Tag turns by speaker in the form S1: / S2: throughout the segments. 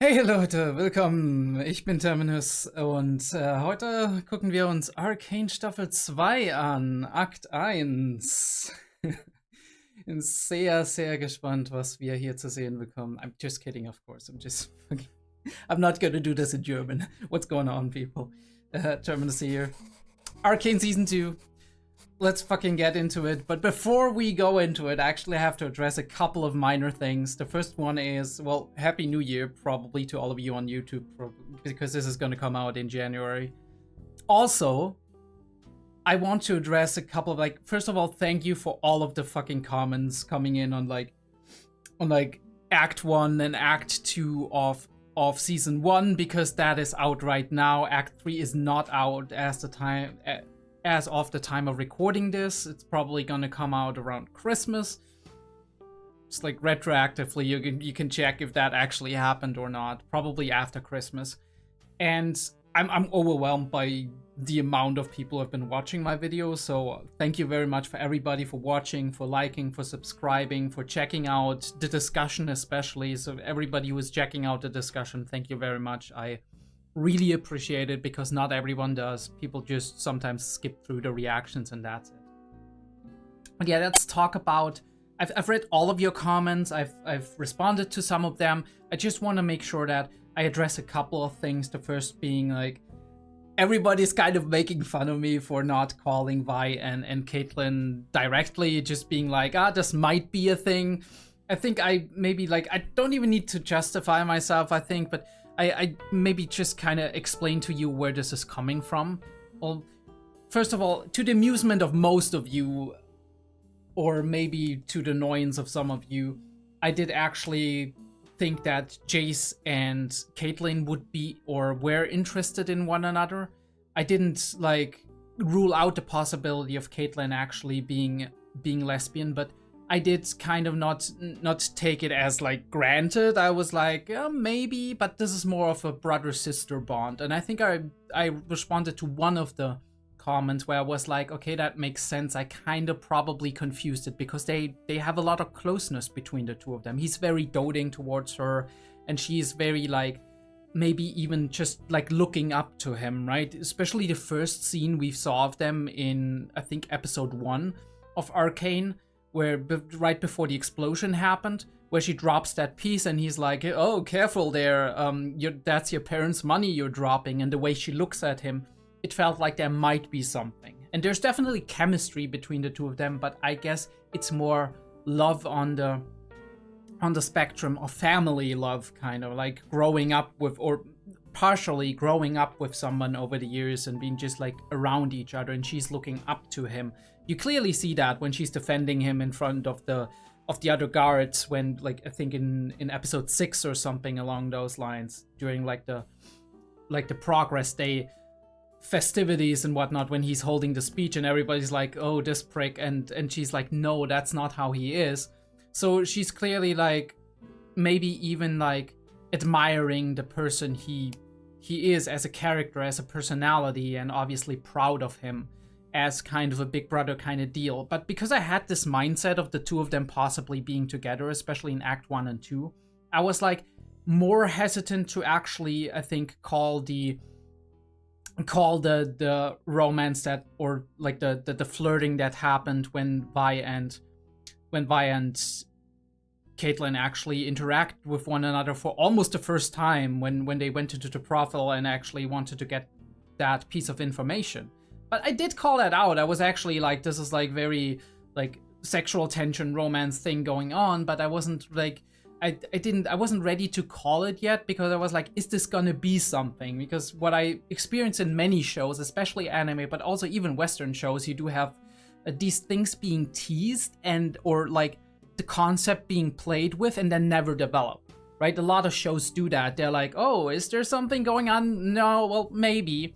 S1: Hey Leute, willkommen. Ich bin Terminus und heute gucken wir uns Arcane Staffel 2 an, Akt 1. Bin sehr, sehr gespannt, was wir hier zu sehen bekommen. I'm just kidding, of course. I'm not gonna do this in German. What's going on, people? Terminus here. Arcane Season 2. Let's fucking get into it. But before we go into it, I actually have to address a couple of minor things. The first one is, well, Happy New Year, probably to all of you on YouTube, because this is going to come out in January. Also, I want to address a couple of, first of all, thank you for all of the fucking comments coming in on Act 1 and Act 2 of Season 1, because that is out right now. Act 3 is not out as of the time of recording this. It's probably gonna come out around Christmas. It's like retroactively, you can check if that actually happened or not. Probably after Christmas. And I'm overwhelmed by the amount of people who have been watching my videos. So thank you very much for everybody for watching, for liking, for subscribing, for checking out the discussion especially. So everybody who is checking out the discussion, thank you very much. I really appreciate it because not everyone does. People just sometimes skip through the reactions and that's it. Okay, let's talk about. I've read all of your comments. I've responded to some of them. I just want to make sure that I address a couple of things. The first being everybody's kind of making fun of me for not calling Vi and Caitlyn directly, just being this might be a thing. I think I don't even need to justify myself, I think, but I maybe just kind of explain to you where this is coming from. Well, first of all, to the amusement of most of you, or maybe to the annoyance of some of you, I did actually think that Jace and Caitlyn would be or were interested in one another. I didn't rule out the possibility of Caitlyn actually being lesbian, but I did kind of not take it as granted. I was maybe, but this is more of a brother-sister bond. And I think I responded to one of the comments where I was okay, that makes sense. I kind of probably confused it because they have a lot of closeness between the two of them. He's very doting towards her and she's very maybe even just looking up to him, right? Especially the first scene we saw of them in, I think, episode 1 of Arcane, where right before the explosion happened, where she drops that piece and he's oh, careful there, that's your parents' money you're dropping. And the way she looks at him, it felt like there might be something. And there's definitely chemistry between the two of them, but I guess it's more love on the spectrum of family love, kind of growing up with, or partially growing up with someone over the years and being just around each other, and she's looking up to him. You clearly see that when she's defending him in front of the other guards when I think in episode 6 or something along those lines, during the Progress Day festivities and whatnot, when he's holding the speech and everybody's oh, this prick, and she's no, that's not how he is. So she's clearly maybe even admiring the person he is as a character, as a personality, and obviously proud of him as kind of a big brother kind of deal. But because I had this mindset of the two of them possibly being together, especially in Act 1 and 2, I was more hesitant to actually, I think, call the romance that, or the flirting that happened when Vi and Caitlyn actually interact with one another for almost the first time, when they went into the brothel and actually wanted to get that piece of information. But I did call that out. I was actually this is very sexual tension romance thing going on, but I wasn't I wasn't ready to call it yet, because I was is this gonna be something? Because what I experience in many shows, especially anime, but also even Western shows, you do have these things being teased and or the concept being played with and then never develop, right? A lot of shows do that. They're oh, is there something going on? No, well, maybe.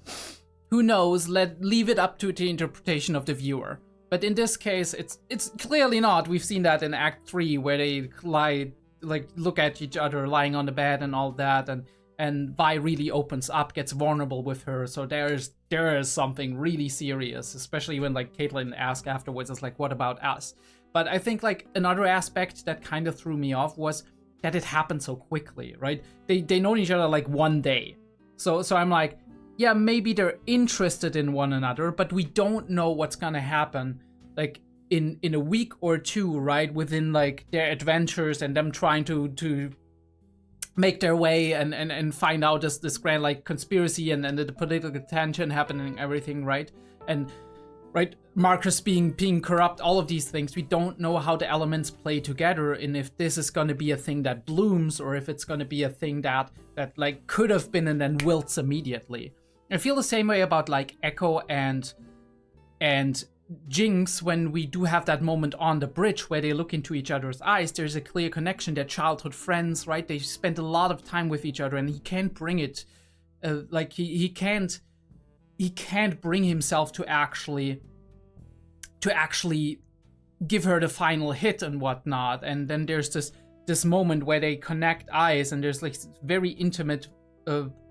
S1: Who knows? Leave it up to the interpretation of the viewer. But in this case, it's clearly not. We've seen that in Act 3, where they look at each other lying on the bed and all that, and Vi really opens up, gets vulnerable with her. So there is something really serious, especially when Caitlyn asks afterwards, it's what about us? But I think another aspect that kind of threw me off was it happened so quickly, right? They know each other like one day. So I'm like, yeah, maybe they're interested in one another, but we don't know what's gonna happen like in a week or two, right? Within like their adventures and them trying to make their way and find out this grand like conspiracy and the political tension happening, everything, right? And right, Marcus being corrupt, all of these things, we don't know how the elements play together, and if this is going to be a thing that blooms or if it's going to be a thing that like could have been and then wilts immediately. I feel the same way about like Echo and Jinx when we do have that moment on the bridge where they look into each other's eyes. There's a clear connection. They're childhood friends, right? They spent a lot of time with each other, and he can't bring it, like he can't bring himself to actually give her the final hit and whatnot. And then there's this moment where they connect eyes, and there's like very intimate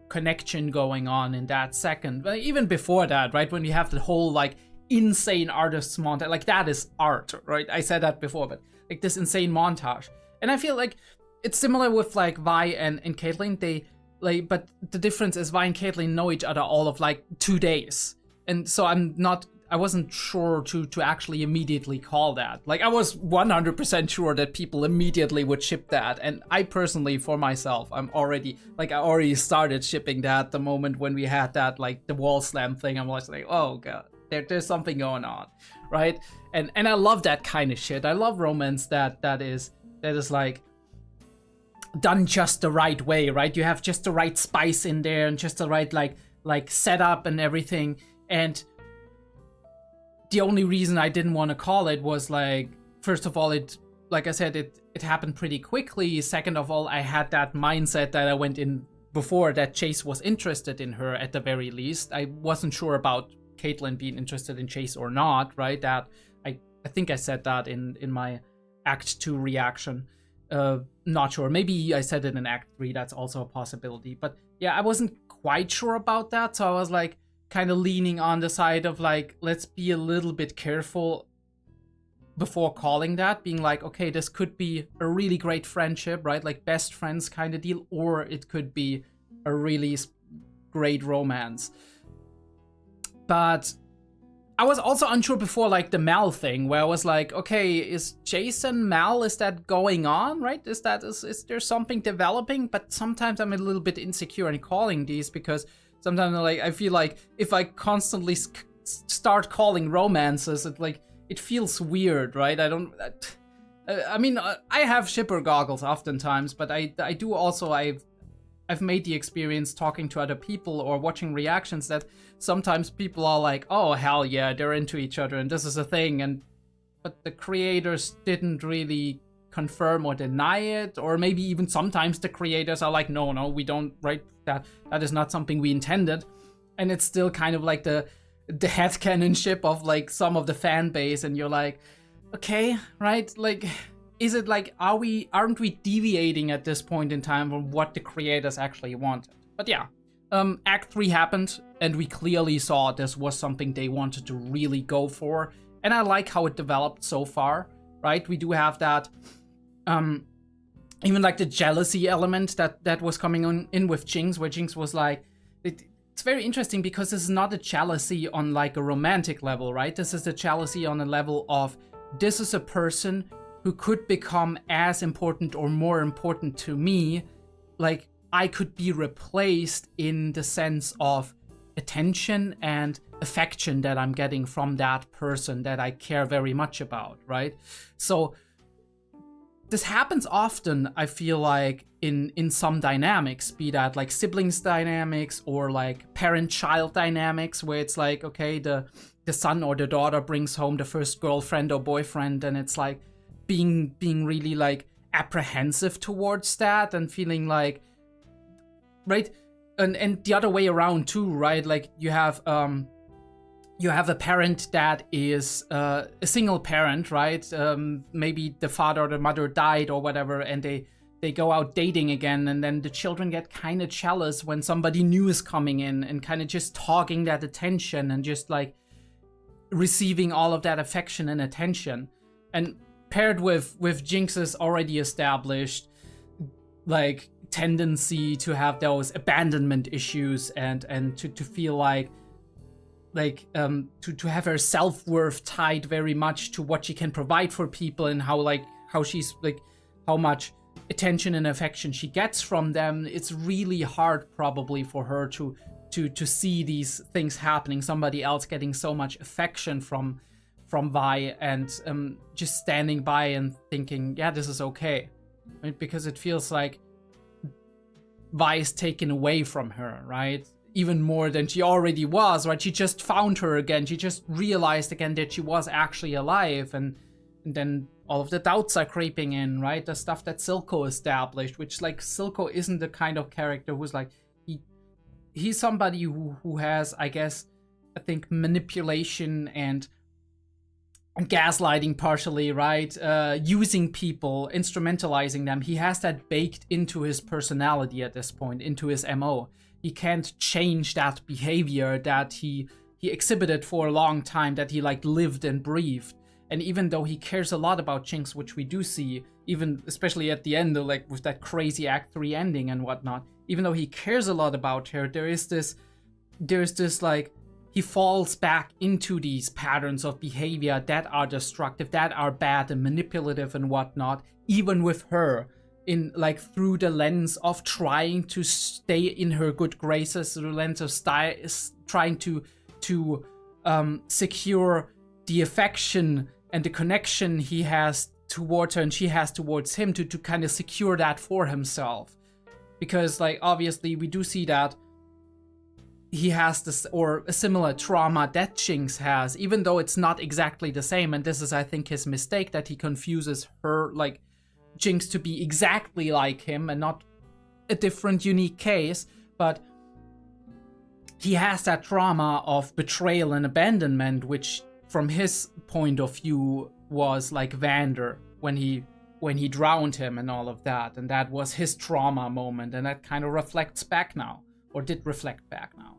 S1: connection going on in that second. But even before that, right, when you have the whole like insane artist's montage, like that is art, right? I said that before, but like this insane montage. And I feel like it's similar with like Vi and Caitlyn. They like, but the difference is Vi and Caitlyn know each other all of like 2 days, and so I wasn't sure to actually immediately call that. Like I was 100% sure that people immediately would ship that, and I personally, for myself, I already started shipping that the moment when we had that like the wall slam thing. I'm like, oh god, there's something going on, right? And I love that kind of shit. I love romance that is like done just the right way, right? You have just the right spice in there and just the right like setup and everything. And the only reason I didn't want to call it was like, first of all, it, like I said, it happened pretty quickly. Second of all, I had that mindset that I went in before, that Chase was interested in her at the very least. I wasn't sure about Caitlyn being interested in Chase or not, right? That I think I said that in my Act 2 reaction. Not sure. Maybe I said it in Act 3. That's also a possibility. But yeah, I wasn't quite sure about that. So I was like kind of leaning on the side of like, let's be a little bit careful before calling that, being like, okay, this could be a really great friendship, right? Like best friends kind of deal, or it could be a really great romance. But I was also unsure before, like the Mal thing, where I was like, okay, is Jason Mal, is that going on, right? Is there something developing? But sometimes I'm a little bit insecure in calling these, because sometimes like I feel like if I constantly start calling romances, it feels weird, right? I mean, I have shipper goggles oftentimes, but I do also, I've made the experience talking to other people or watching reactions that sometimes people are like, oh hell yeah, they're into each other and this is a thing, but the creators didn't really confirm or deny it, or maybe even sometimes the creators are like, no, we don't, right? That is not something we intended, and it's still kind of like the headcanonship of like some of the fan base, and you're like, okay, right? Like, is it like, aren't we deviating at this point in time from what the creators actually wanted? But yeah, Act 3 happened, and we clearly saw this was something they wanted to really go for, and I like how it developed so far, right? We do have that, even like the jealousy element that was coming in with Jinx, where Jinx was like, it's very interesting because this is not a jealousy on like a romantic level, right? This is a jealousy on a level of, this is a person who could become as important or more important to me. Like, I could be replaced in the sense of attention and affection that I'm getting from that person that I care very much about, right? So this happens often, I feel like, in some dynamics, be that like siblings dynamics or like parent-child dynamics, where it's like, okay, the son or the daughter brings home the first girlfriend or boyfriend, and it's like being really like apprehensive towards that and feeling like, right? And the other way around too, right? Like you have a parent that is a single parent, right? Maybe the father or the mother died or whatever, and they go out dating again, and then the children get kind of jealous when somebody new is coming in and kind of just hogging that attention and just like receiving all of that affection and attention. And paired with Jinx's already established like tendency to have those abandonment issues and to feel like to have her self-worth tied very much to what she can provide for people and how she's like how much attention and affection she gets from them. It's really hard probably for her to see these things happening, somebody else getting so much affection from Vi, and just standing by and thinking, yeah, this is okay, right? Because it feels like Vi is taken away from her, right? Even more than she already was, right? She just found her again. She just realized again that she was actually alive, and then all of the doubts are creeping in, right? The stuff that Silco established, which like Silco isn't the kind of character who's like he's somebody who has, I guess, I think manipulation and gaslighting partially, right? Using people, instrumentalizing them. He has that baked into his personality at this point, into his MO. He can't change that behavior that he exhibited for a long time, that he like lived and breathed. And even though he cares a lot about Jinx, which we do see, even especially at the end, like with that crazy Act 3 ending and whatnot, even though he cares a lot about her, there's this like, he falls back into these patterns of behavior that are destructive, that are bad and manipulative and whatnot, even with her, in like through the lens of trying to stay in her good graces, through the lens of trying to secure the affection and the connection he has towards her and she has towards him, to kind of secure that for himself. Because like obviously we do see that he has this, or a similar trauma that Jinx has, even though it's not exactly the same. And this is, I think, his mistake, that he confuses her, like Jinx, to be exactly like him and not a different, unique case. But he has that trauma of betrayal and abandonment, which from his point of view was like Vander when he drowned him and all of that. And that was his trauma moment. And that kind of reflects back now, or did reflect back now.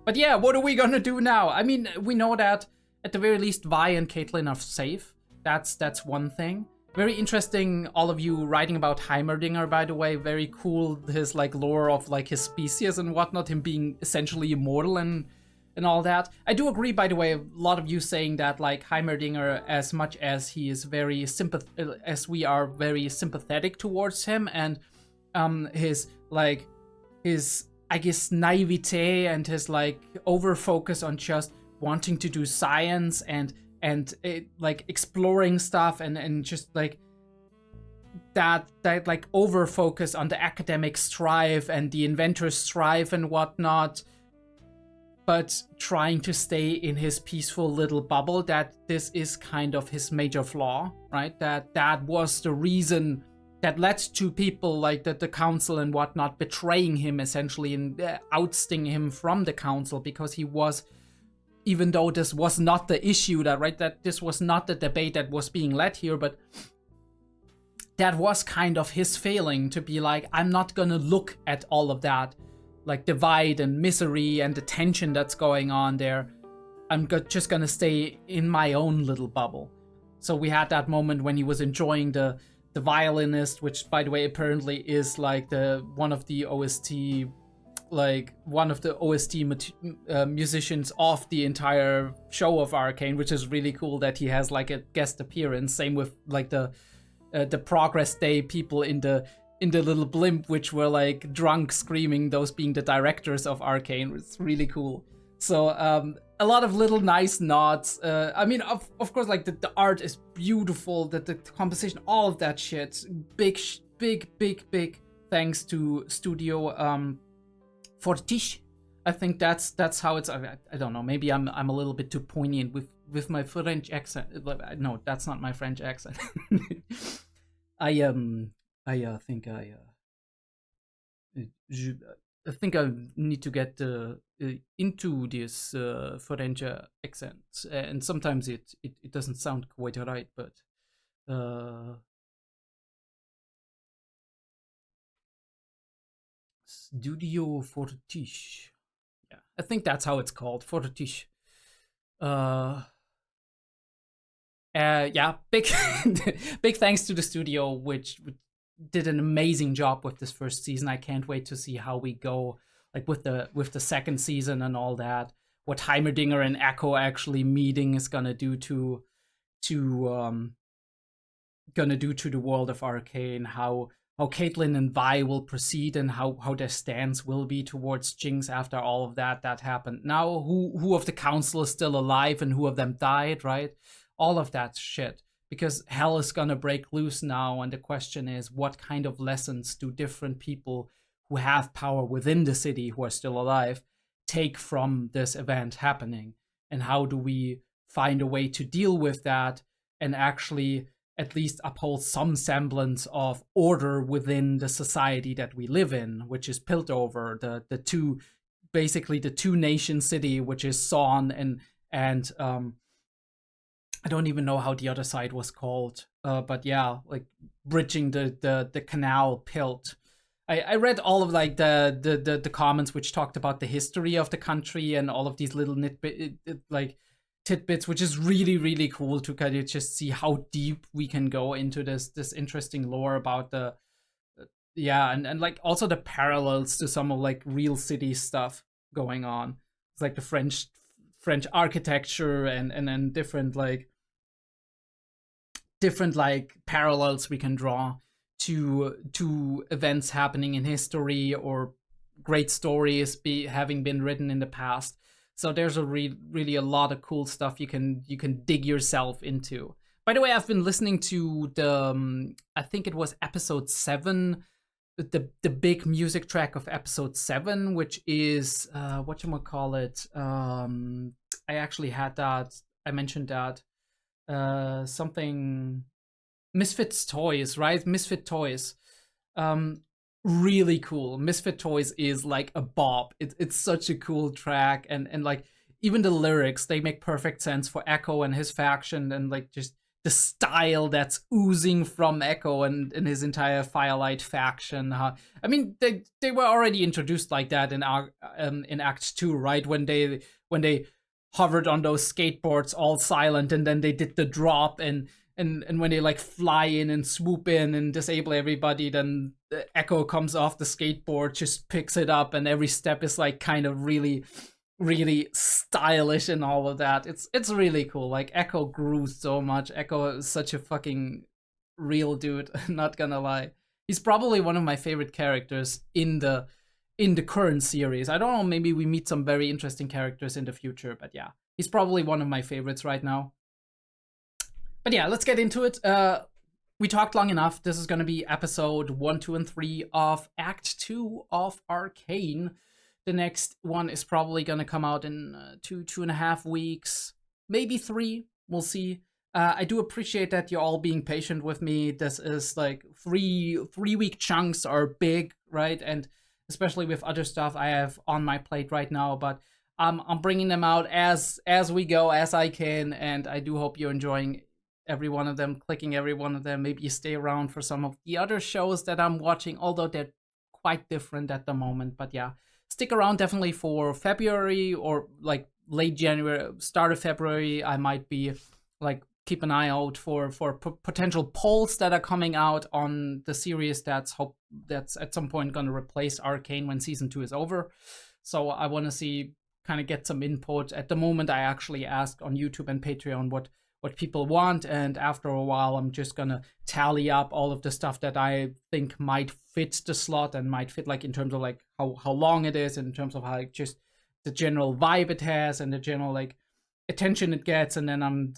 S1: But yeah, what are we gonna do now? I mean, we know that at the very least Vi and Caitlyn are safe. That's one thing. Very interesting, all of you writing about Heimerdinger, by the way. Very cool, his like lore of like his species and whatnot, him being essentially immortal and all that. I do agree, by the way, a lot of you saying that like Heimerdinger, as much as he is very as we are very sympathetic towards him, and his I guess naivete and his like over focus on just wanting to do science and like exploring stuff and just like that like over focus on the academic strive and the inventor's strive and whatnot, but trying to stay in his peaceful little bubble, that this is kind of his major flaw, right? That was the reason that led to people like the council and whatnot betraying him essentially and ousting him from the council, because he was, even though this was not the issue, that this was not the debate that was being led here, but that was kind of his failing to be like, I'm not gonna look at all of that like divide and misery and the tension that's going on there. I'm just gonna stay in my own little bubble. So we had that moment when he was enjoying the violinist, which by the way apparently is like one of the OST musicians of the entire show of Arcane, which is really cool that he has like a guest appearance. Same with like the Progress Day people in the little blimp, which were like drunk screaming, those being the directors of Arcane. It's really cool. So a lot of little nice nods. I mean, of course, like the art is beautiful, the composition, all of that shit. Big thanks to Studio Fortiche. I think that's how it's. I don't know. Maybe I'm a little bit too poignant with my French accent. No, that's not my French accent. I think I need to get into this French accent, and sometimes it doesn't sound quite right, but Studio Fortiche. Yeah, I think that's how it's called, Fortiche. Yeah, big big thanks to the studio, which did an amazing job with this first season. I can't wait to see how we go, like with the second season and all that. What Heimerdinger and Echo actually meeting is gonna do to the world of Arcane, how Caitlyn and Vi will proceed, and how their stance will be towards Jinx after all of that happened. Now, who of the council is still alive and who of them died, right? All of that shit. Because hell is gonna break loose now, and the question is, what kind of lessons do different people who have power within the city, who are still alive, take from this event happening? And how do we find a way to deal with that and actually at least uphold some semblance of order within the society that we live in, which is Piltover, the two nation city, which is Son and I don't even know how the other side was called, but yeah, like bridging the canal Pilt. I read all of like the comments which talked about the history of the country and all of these little like tidbits, which is really, really cool to kind of just see how deep we can go into this interesting lore about the and like also the parallels to some of like real city stuff going on. It's like the French architecture and different parallels we can draw to events happening in history or great stories having been written in the past. So there's really a lot of cool stuff you can dig yourself into. By the way, I've been listening to the I think it was episode 7, the big music track of episode 7, which is whatchamacallit. I actually had that. I mentioned that. Something Misfits Toys, right? Misfit Toys. Really cool. Misfit Toys is like a bop. It's such a cool track, and like even the lyrics, they make perfect sense for Echo and his faction, and like just the style that's oozing from Echo and his entire Firelight faction. I mean, they were already introduced like that in Act 2, right? When they hovered on those skateboards all silent, and then they did the drop, and when they like fly in and swoop in and disable everybody, then the Echo comes off the skateboard, just picks it up, and every step is like kind of really, really stylish and all of that. It's really cool. Like Echo grew so much. Echo is such a fucking real dude. Not gonna lie, he's probably one of my favorite characters in the current series. I don't know, maybe we meet some very interesting characters in the future, but yeah, he's probably one of my favorites right now. But yeah, let's get into it. We talked long enough. This is going to be episode 1, 2, and 3 of Act 2 of Arcane. The next one is probably going to come out in 2.5 weeks, maybe 3. We'll see. I do appreciate that you're all being patient with me. This is like 3-week chunks are big, right? And especially with other stuff I have on my plate right now, but I'm bringing them out as we go, as I can, and I do hope you're enjoying every one of them, clicking every one of them. Maybe you stay around for some of the other shows that I'm watching, although they're quite different at the moment. But yeah, stick around definitely for February or like late January, start of February. I might be like keep an eye out for potential polls that are coming out on the series that's at some point going to replace Arcane when season 2 is over. So I want to see, kind of get some input. At the moment, I actually ask on YouTube and Patreon what people want, and after a while I'm just gonna tally up all of the stuff that I think might fit the slot and might fit like in terms of like how long it is, in terms of how like just the general vibe it has and the general like attention it gets, and then I'm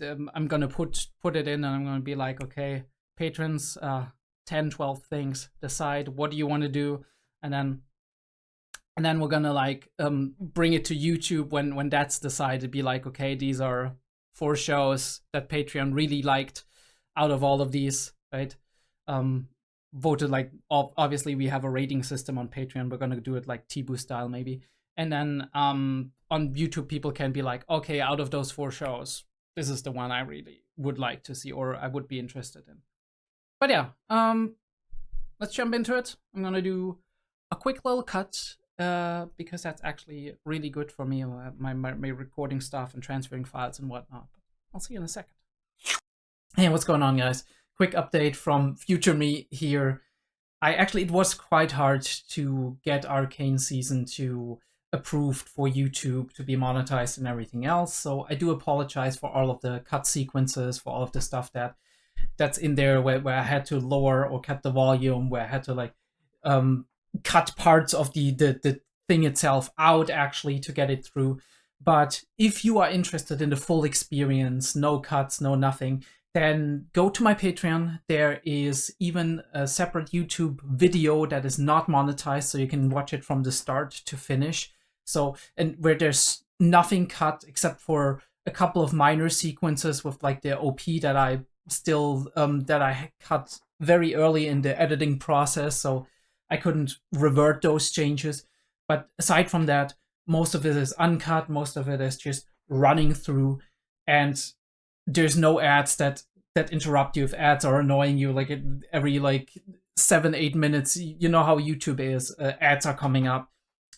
S1: gonna put it in, and I'm gonna be like, okay, patrons, 10-12 things, decide what do you want to do, and then we're gonna like bring it to YouTube when that's decided. Be like, okay, these are 4 shows that Patreon really liked out of all of these, right? Voted like, obviously we have a rating system on Patreon. We're gonna do it like T-Boo style maybe. And then on YouTube, people can be like, okay, out of those 4 shows, this is the one I really would like to see or I would be interested in. But yeah, let's jump into it. I'm gonna do a quick little cut because that's actually really good for me, my recording stuff and transferring files and whatnot. But I'll see you in a second. Hey, what's going on, guys? Quick update from future me here. it was quite hard to get Arcane Season 2 approved for YouTube to be monetized and everything else. So I do apologize for all of the cut sequences, for all of the stuff that's in there where I had to lower or cut the volume, where I had to like cut parts of the thing itself out actually to get it through. But if you are interested in the full experience, no cuts, no nothing, then go to my Patreon. There is even a separate YouTube video that is not monetized, so you can watch it from the start to finish. So, and where there's nothing cut except for a couple of minor sequences with like the OP that I still that I cut very early in the editing process, so I couldn't revert those changes. But aside from that, most of it is uncut, most of it is just running through, and there's no ads that interrupt you. If ads are annoying you like every like 7-8 minutes, you know how YouTube is, ads are coming up.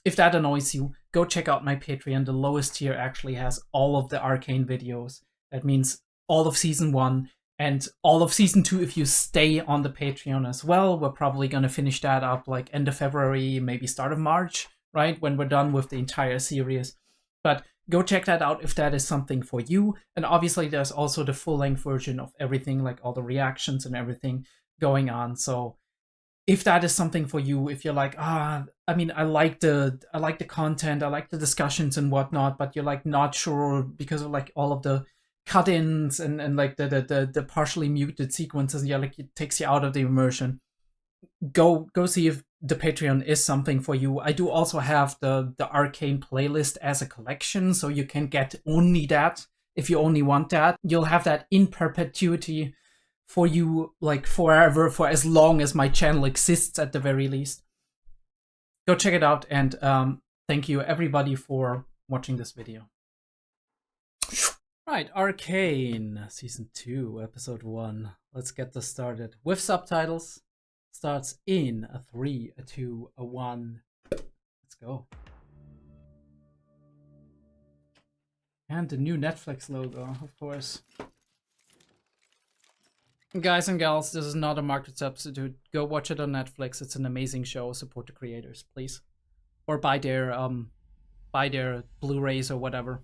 S1: If that annoys you, go check out my Patreon. The lowest tier actually has all of the Arcane videos. That means all of season 1 and all of season 2 if you stay on the Patreon as well. We're probably gonna finish that up like end of February, maybe start of March, right? When we're done with the entire series. But go check that out if that is something for you. And obviously there's also the full-length version of everything, like all the reactions and everything going on. So if that is something for you, if you're like, I mean, I like the content, I like the discussions and whatnot, but you're like not sure because of like all of the cut-ins and like the partially muted sequences, yeah, like it takes you out of the immersion. Go see if the Patreon is something for you. I do also have the Arcane playlist as a collection, so you can get only that if you only want that. You'll have that in perpetuity for you, like forever, for as long as my channel exists at the very least. Go check it out, and thank you everybody for watching this video. Right, Arcane Season 2, Episode 1. Let's get this started. With subtitles. Starts in a 3, a 2, a 1. Let's go. And the new Netflix logo, of course. Guys and gals, this is not a market substitute. Go watch it on Netflix. It's an amazing show. Support the creators, please. Or buy their Blu-rays or whatever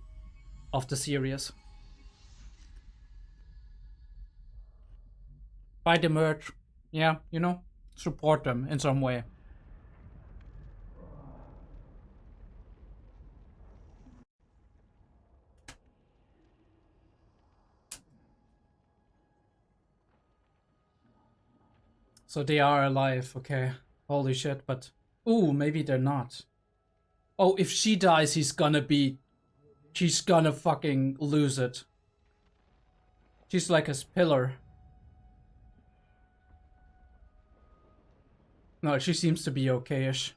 S1: of the series. Buy the merch. Yeah, you know, support them in some way. So they are alive, okay. Holy shit, but... Ooh, maybe they're not. Oh, if she dies, she's gonna fucking lose it. She's like a pillar. No, she seems to be okay-ish.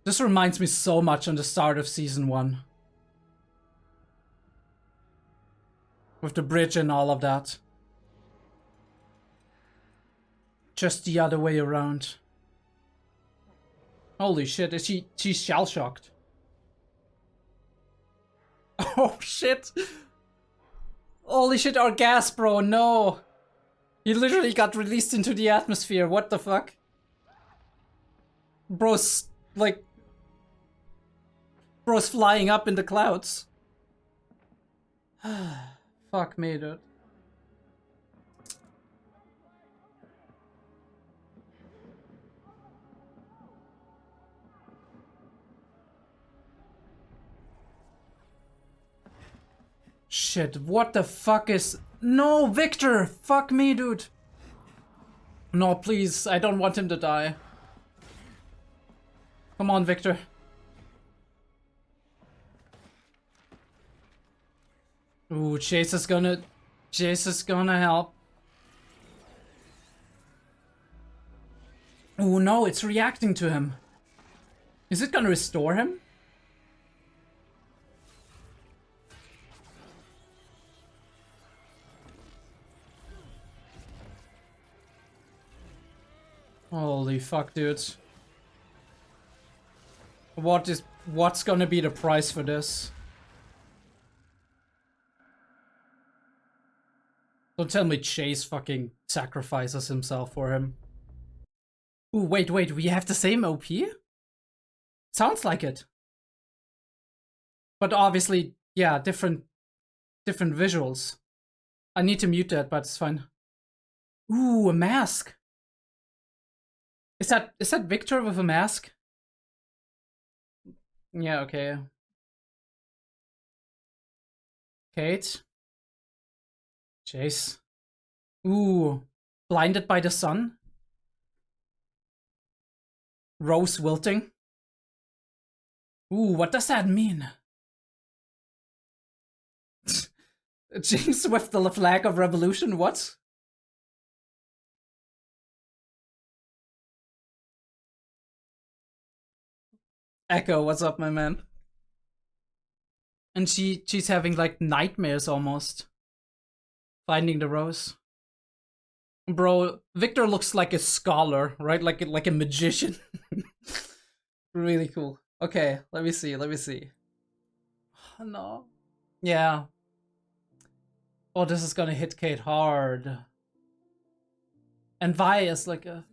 S1: This reminds me so much on the start of Season 1. With the bridge and all of that. Just the other way around. Holy shit, she's shell-shocked. Oh shit! Holy shit, our gas, bro, no! He literally got released into the atmosphere, what the fuck? Bro's, like... Bro's flying up in the clouds. Fuck me, dude. Shit, what the fuck is... No, Victor! Fuck me, dude! No, please, I don't want him to die. Come on, Victor. Ooh, Chase is gonna help. Ooh, no, it's reacting to him. Is it gonna restore him? Holy fuck, dude. What's gonna be the price for this? Don't tell me Chase fucking sacrifices himself for him. Ooh, wait, we have the same OP? Sounds like it. But obviously, yeah, different visuals. I need to mute that, but it's fine. Ooh, a mask. Is that Victor with a mask? Yeah, okay. Kate. Chase. Ooh. Blinded by the sun. Rose wilting. Ooh, what does that mean? Jinx with the flag of revolution, what? Echo, what's up, my man? And she's having like nightmares almost. Finding the rose. Bro, Victor looks like a scholar, right? Like a magician. Really cool. Okay, let me see. Oh, no. Yeah. Oh, this is gonna hit Kate hard. And Vi is like a...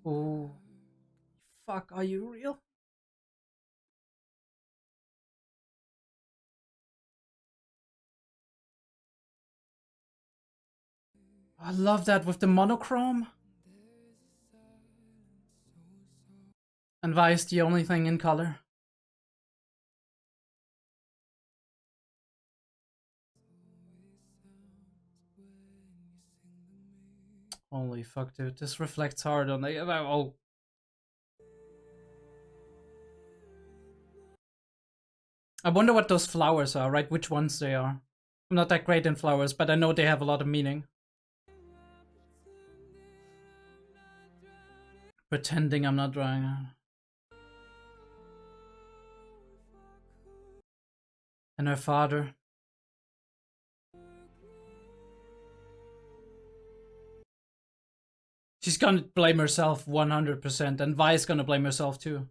S1: Oh. Fuck, are you real? I love that with the monochrome. And Vi is the only thing in color. Holy fuck, dude. This reflects hard on the... Oh. I wonder what those flowers are, right? Which ones they are. I'm not that great in flowers, but I know they have a lot of meaning. Pretending I'm not drawing. And her father. She's gonna blame herself 100%, and Vi's gonna blame herself too.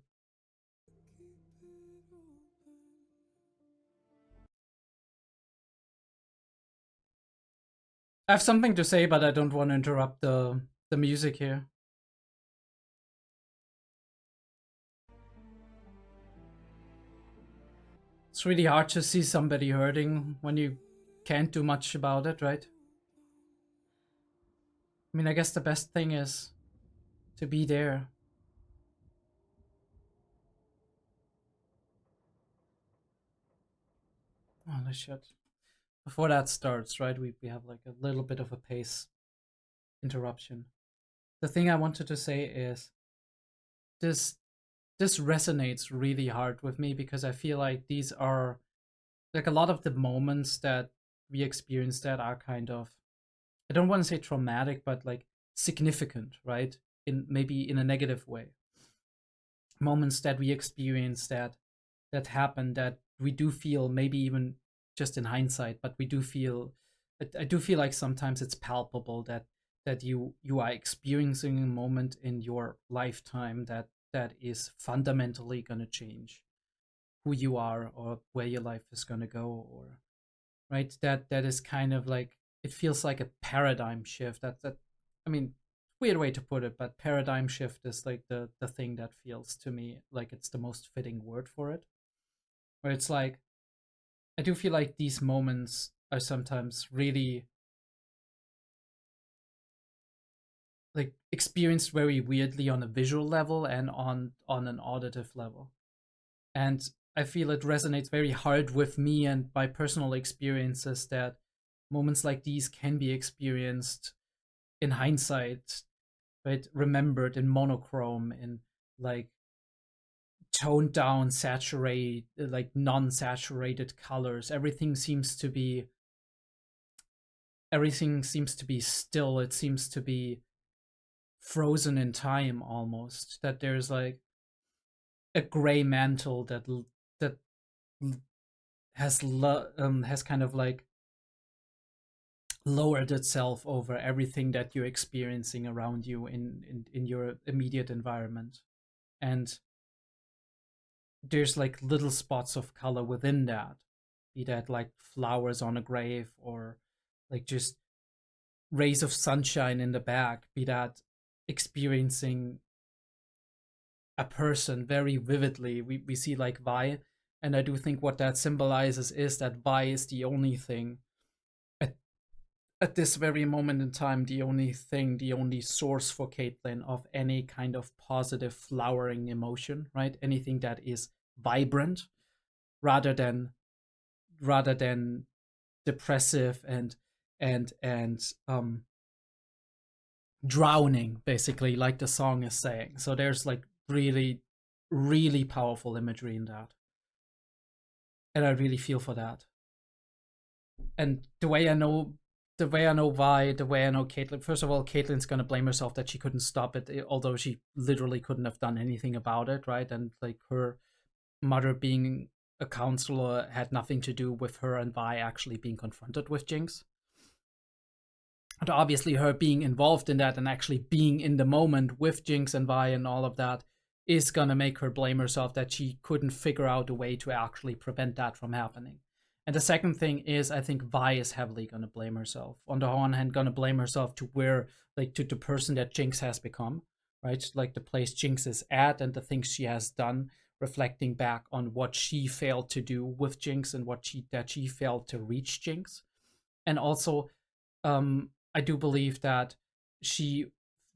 S1: I have something to say, but I don't want to interrupt the music here. It's really hard to see somebody hurting when you can't do much about it, right? I mean, I guess the best thing is to be there. Holy shit. Before that starts, right, we have like a little bit of a pace interruption. The thing I wanted to say is this resonates really hard with me because I feel like these are like a lot of the moments that we experience that are kind of, I don't want to say traumatic, but like significant, right? In maybe in a negative way. Moments that we experience that happen that we do feel, maybe even just in hindsight, but we do feel, I do feel like sometimes it's palpable that you are experiencing a moment in your lifetime that is fundamentally going to change who you are or where your life is going to go, or right, that is kind of like, it feels like a paradigm shift. That I mean, weird way to put it, but paradigm shift is like the thing that feels to me like it's the most fitting word for it, where it's like, I do feel like these moments are sometimes really like experienced very weirdly on a visual level and on an auditive level. And I feel it resonates very hard with me and my personal experiences that moments like these can be experienced in hindsight, right? Remembered in monochrome, in like toned down, saturated, like non-saturated colors. Everything seems to be still. It seems to be frozen in time almost. That there's like a gray mantle that has kind of like lowered itself over everything that you're experiencing around you in your immediate environment. And there's like little spots of color within that, be that like flowers on a grave or like just rays of sunshine in the back, be that experiencing a person very vividly. We see like Vi, and I do think what that symbolizes is that Vi is the only thing at, at this very moment in time, the only source for Caitlyn of any kind of positive flowering emotion, right? Anything that is vibrant rather than depressive and drowning, basically, like the song is saying. So there's like really, really powerful imagery in that, and I really feel for that. And the way I know Vi, the way I know Caitlyn. First of all, Caitlyn's gonna blame herself that she couldn't stop it, although she literally couldn't have done anything about it, right? And like her mother being a counselor had nothing to do with her and Vi actually being confronted with Jinx. But obviously, her being involved in that and actually being in the moment with Jinx and Vi and all of that is gonna make her blame herself that she couldn't figure out a way to actually prevent that from happening. And the second thing is, I think Vi is heavily gonna blame herself. On the one hand, gonna blame herself to the person that Jinx has become, right? Like the place Jinx is at and the things she has done, reflecting back on what she failed to do with Jinx and that she failed to reach Jinx. And also, I do believe that she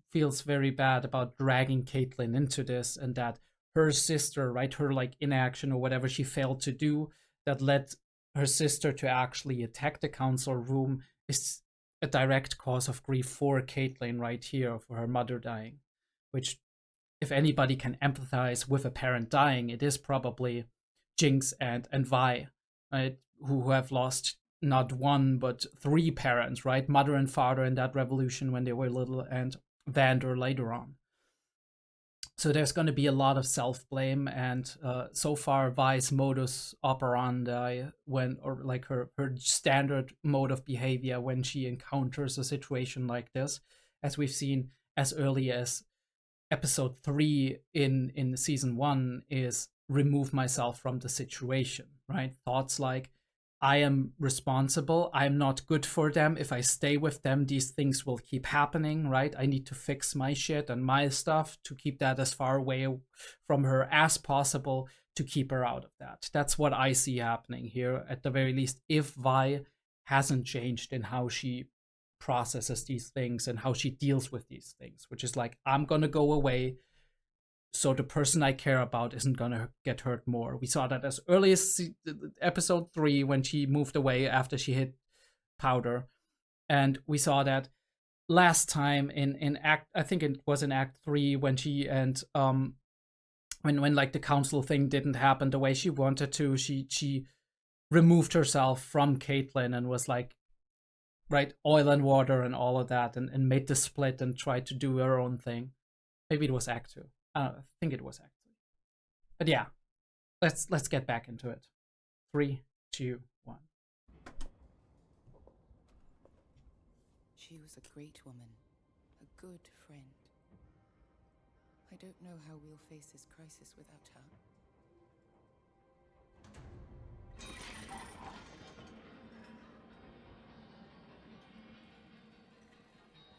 S1: feels very bad about dragging Caitlyn into this, and that her sister, right, her like inaction or whatever she failed to do that led her sister to actually attack the council room is a direct cause of grief for Caitlyn right here, for her mother dying. Which, if anybody can empathize with a parent dying, it is probably Jinx and Vi, right, who have lost not one but three parents, right? Mother and father in that revolution when they were little, and Vander later on. So there's going to be a lot of self-blame, and so far Vi's modus operandi, her standard mode of behavior when she encounters a situation like this, as we've seen as early as episode 3 in season 1, is remove myself from the situation, right? Thoughts like, I am responsible, I'm not good for them, if I stay with them these things will keep happening, right? I need to fix my shit and my stuff to keep that as far away from her as possible, to keep her out of that. That's what I see happening here, at the very least, if Vi hasn't changed in how she processes these things and how she deals with these things, which is like, I'm gonna go away so the person I care about isn't gonna get hurt more. We saw that as early as episode 3 when she moved away after she hit Powder, and we saw that last time in act, I think it was in act 3, when she and when like the council thing didn't happen the way she wanted to, she removed herself from Caitlyn and was like, right, oil and water and all of that, and made the split and tried to do her own thing. Maybe it was act 2. I think it was act 3. But yeah, let's get back into it. 3, 2, 1.
S2: She was a great woman, a good friend. I don't know how we'll face this crisis without her.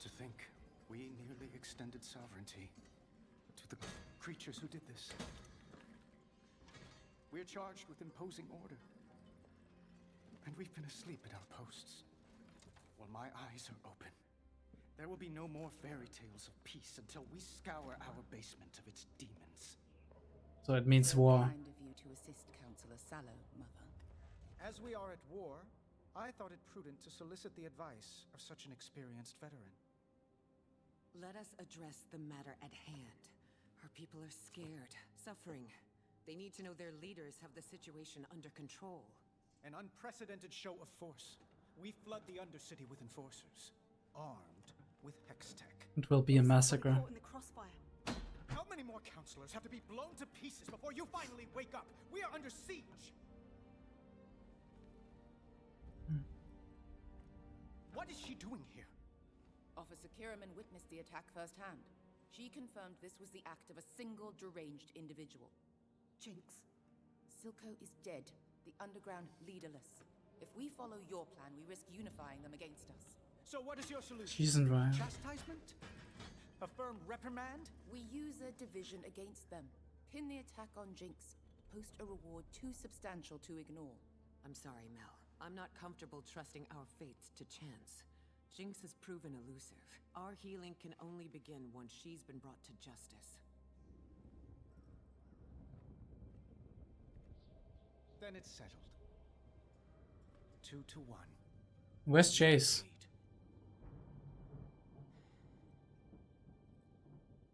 S3: To think we nearly extended sovereignty to the creatures who did this. We're charged with imposing order. And we've been asleep at our posts. While my eyes are open, there will be no more fairy tales of peace until we scour our basement of its demons.
S1: So it means war.
S2: Kind of you to assist Councillor Sallow, Mother.
S4: As we are at war, I thought it prudent to solicit the advice of such an experienced veteran.
S5: Let us address the matter at hand. Our people are scared, suffering. They need to know their leaders have the situation under control.
S4: An unprecedented show of force. We flood the undercity with enforcers, armed with hex tech.
S1: It will be a massacre.
S6: Caught in the crossfire.
S4: How many more counselors have to be blown to pieces before you finally wake up? We are under siege! What is she doing here?
S2: Officer Kiraman witnessed the attack firsthand. She confirmed this was the act of a single deranged individual.
S6: Jinx.
S2: Silco is dead, the underground leaderless. If we follow your plan, we risk unifying them against us.
S4: So what is your solution?
S1: She's in right.
S4: Chastisement? A firm reprimand?
S2: We use a division against them. Pin the attack on Jinx. Post a reward too substantial to ignore.
S5: I'm sorry, Mel. I'm not comfortable trusting our fates to chance. Jinx has proven elusive. Our healing can only begin once she's been brought to justice.
S4: Then it's settled. 2-1.
S1: Where's Chase?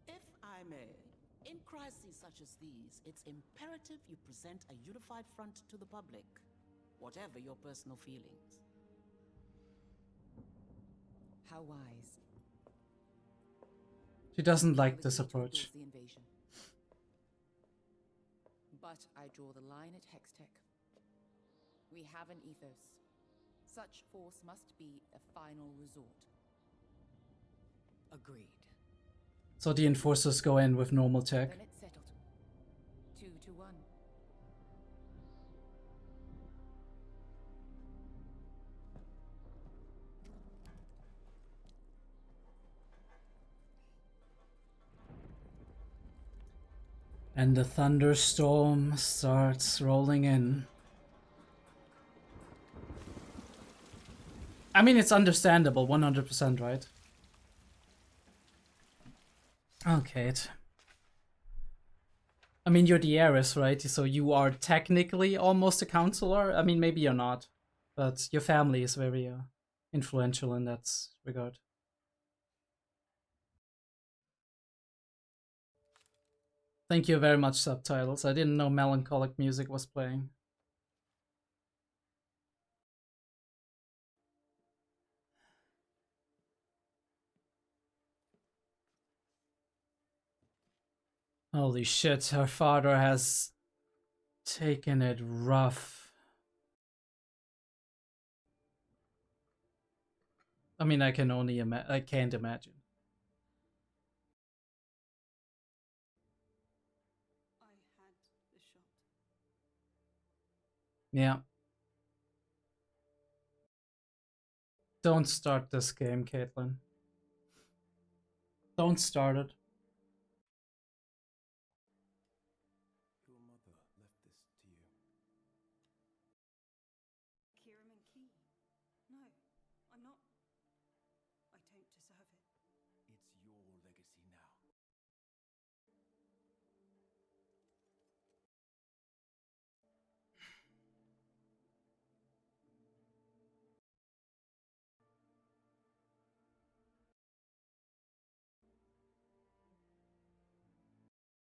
S6: If I may, in crises such as these, it's imperative you present a unified front to the public, whatever your personal feelings.
S2: How wise.
S1: She doesn't like
S2: The
S1: this
S2: Gate
S1: approach.
S2: endorse the invasion. But I draw the line at Hextech. We have an ethos. Such force must be a final resort.
S5: Agreed.
S1: So the enforcers go in with normal tech.
S2: Then it's settled. 2-1.
S1: And the thunderstorm starts rolling in. I mean, it's understandable, 100%, right? Okay. I mean, you're the heiress, right? So you are technically almost a counselor. I mean, maybe you're not. But your family is very influential in that regard. Thank you very much, subtitles. I didn't know melancholic music was playing. Holy shit, her father has taken it rough. I mean, I can only I can't imagine.
S7: I had the shot.
S1: Yeah. Don't start this game, Caitlin. Don't start it.
S8: Your mother left this to you.
S7: Kieran Key. No, I'm not. I don't deserve it.
S8: It's your legacy now.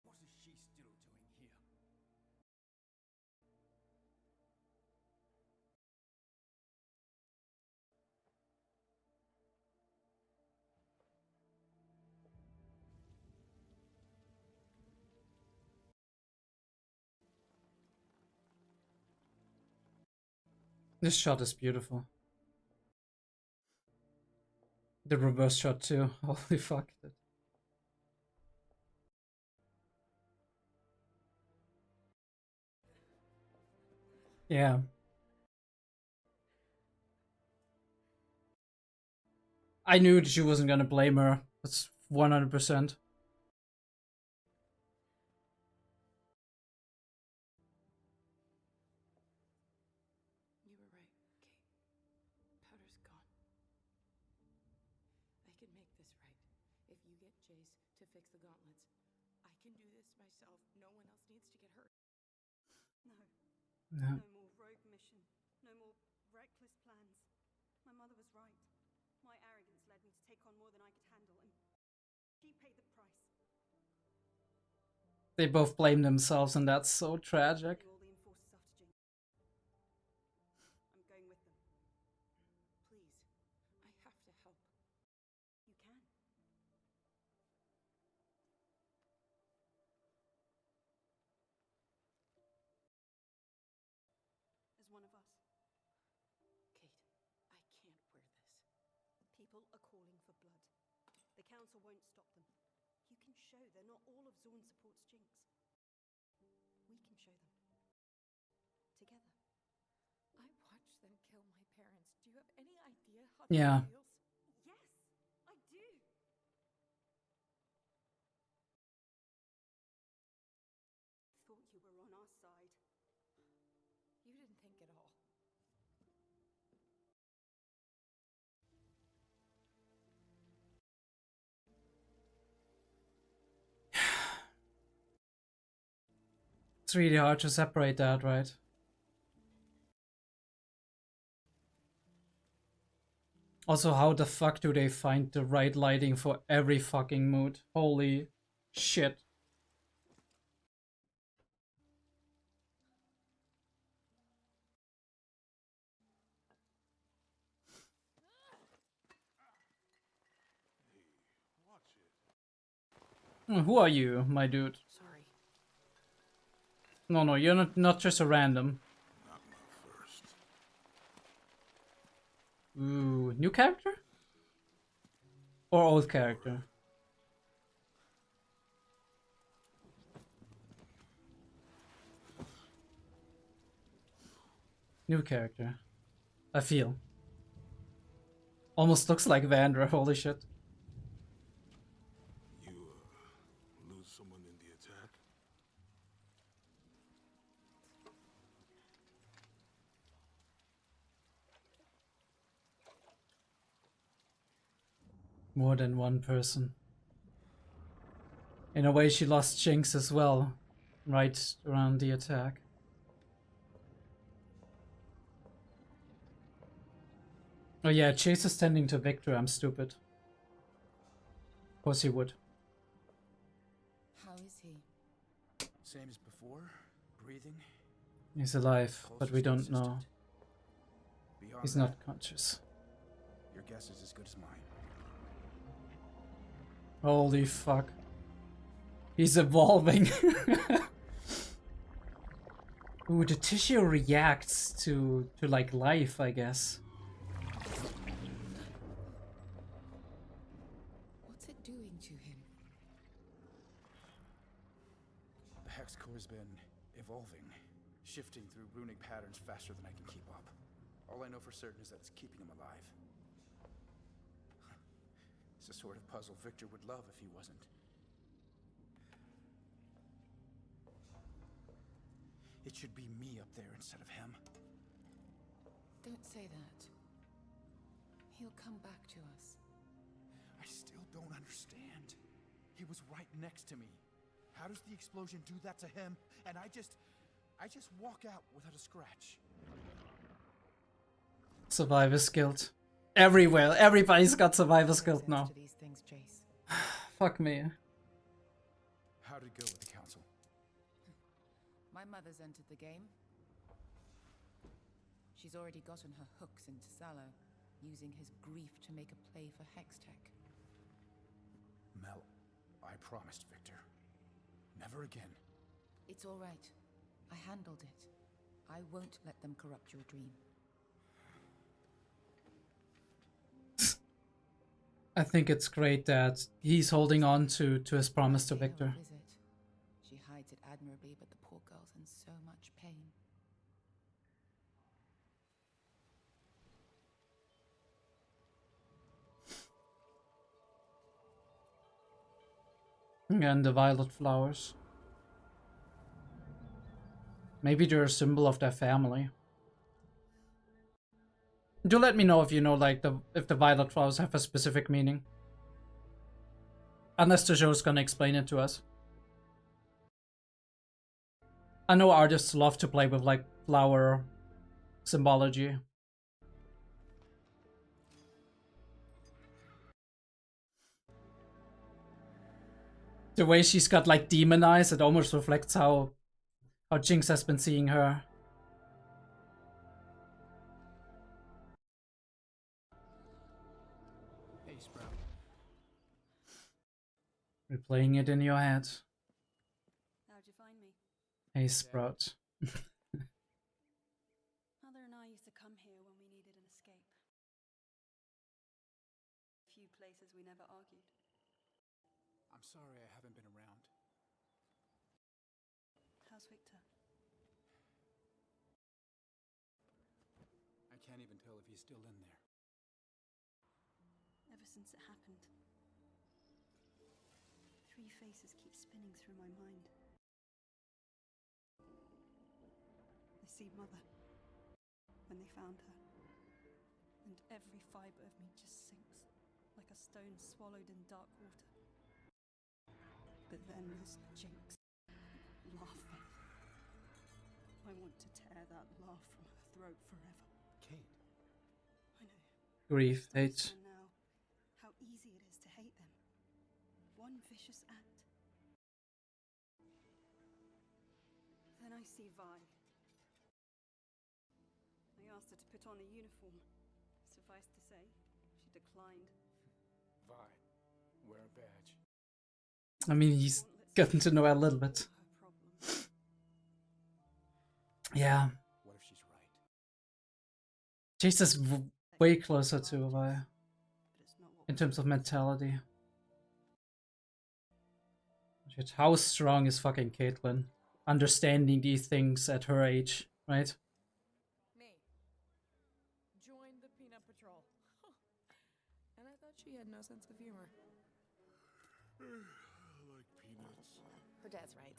S3: What is she still doing here?
S1: This shot is beautiful. The reverse shot too. Holy fuck. Yeah. I knew that she wasn't gonna blame her. That's 100%.
S2: You were right, Kate. Powder's gone. I can make this right. If you get Jace to fix the gauntlets, I can do this myself. No one else needs to get hurt.
S7: No.
S1: No.
S7: No more rogue mission. No more reckless plans. My mother was right. My arrogance led me to take on more than I could handle, and she paid the price.
S1: They both blame themselves, and that's so tragic.
S7: All the enforcers after Jinx. I'm going with them.
S2: Please, I have to help.
S7: You can. As one of us.
S2: Kate, I can't wear this.
S7: People are calling for blood. The council won't stop them. You can show they're not all of Zorn supports Jinx. We can show them. Together.
S2: I watched them you have any idea how
S1: Yeah.
S2: that feels?
S7: Yes, I do. Thought you were on our side.
S2: You didn't think at all.
S1: It's really hard to separate that, right? Also, how the fuck do they find the right lighting for every fucking mood? Holy shit. Who are you, my dude?
S2: Sorry.
S1: No, you're not just a random.
S8: Not my first.
S1: Ooh, new character? Or old character? New character. I feel. Almost looks like Vander, holy shit.
S8: You, lose someone in the attack?
S1: More than one person. In a way, she lost Jinx as well, right around the attack. Oh yeah, Chase is tending to Victor, I'm stupid. Of course he would.
S2: How is he?
S3: Same as before, breathing.
S1: He's alive, but we don't know.
S3: Beyond
S1: He's
S3: that,
S1: not conscious.
S3: your guess is as good as mine.
S1: Holy fuck. He's evolving. Ooh, the tissue reacts to like life, I guess.
S2: What's it doing to him?
S3: The hex core's been evolving, shifting through runic patterns faster than I can keep up. All I know for certain is that it's keeping him alive. It's the sort of puzzle Victor would love if he wasn't. It should be me up there instead of him.
S2: Don't say that. He'll come back to us.
S3: I still don't understand. He was right next to me. How does the explosion do that to him? And I just walk out without a scratch.
S1: Survivor's guilt. Everywhere. Everybody's got survivor's guilt
S2: Sense
S1: now.
S2: to these things, Chase.
S1: Fuck me.
S3: How'd it go with the council?
S2: My mother's entered the game. She's already gotten her hooks into Sallow, using his grief to make a play for Hextech.
S3: Mel, I promised Victor. Never again.
S2: It's all right. I handled it. I won't let them corrupt your dream.
S1: I think it's great that he's holding on to his promise to
S2: Pay her a
S1: Victor.
S2: visit. She hides it admirably, but the poor girl's in so much pain.
S1: And the violet flowers. Maybe they're a symbol of their family. Do let me know if you know, like, if the violet flowers have a specific meaning. Unless the show's gonna explain it to us. I know artists love to play with, like, flower symbology. The way she's got, like, demon eyes, it almost reflects how Jinx has been seeing her.
S3: Hey, Sprout.
S1: Replaying it in your head.
S7: How'd you find me?
S1: Hey, Sprout.
S7: Mother and I used to come here when we needed an escape. A few places we never argued.
S3: I'm sorry I haven't been around.
S7: How's Victor?
S3: I
S4: can't even tell if he's still in there.
S7: Ever since it happened, three faces keep spinning through my mind. I see Mother, when they found her, and every fiber of me just sinks, like a stone swallowed in dark water. But then there's Jinx, laughing. I want to tear that laugh from her throat forever.
S4: Kate.
S7: I know.
S1: Grief,
S7: I
S1: hate.
S7: understand now how easy it is to hate them. One vicious act. Then I see Vi. I asked her to put on a uniform. Suffice to say, she declined.
S4: Vi, wear a badge.
S1: I mean, he's gotten to know her a little bit.
S7: Her problem.
S1: Yeah.
S4: What if she's right?
S1: Jace is way closer to Vi
S7: But it's not what
S1: in terms of mentality. Shit, how strong is fucking Caitlyn? Understanding these things at her age, right?
S9: Me. Joined the Peanut Patrol. And I thought she had no sense of humor.
S8: Like peanuts.
S6: Her dad's right.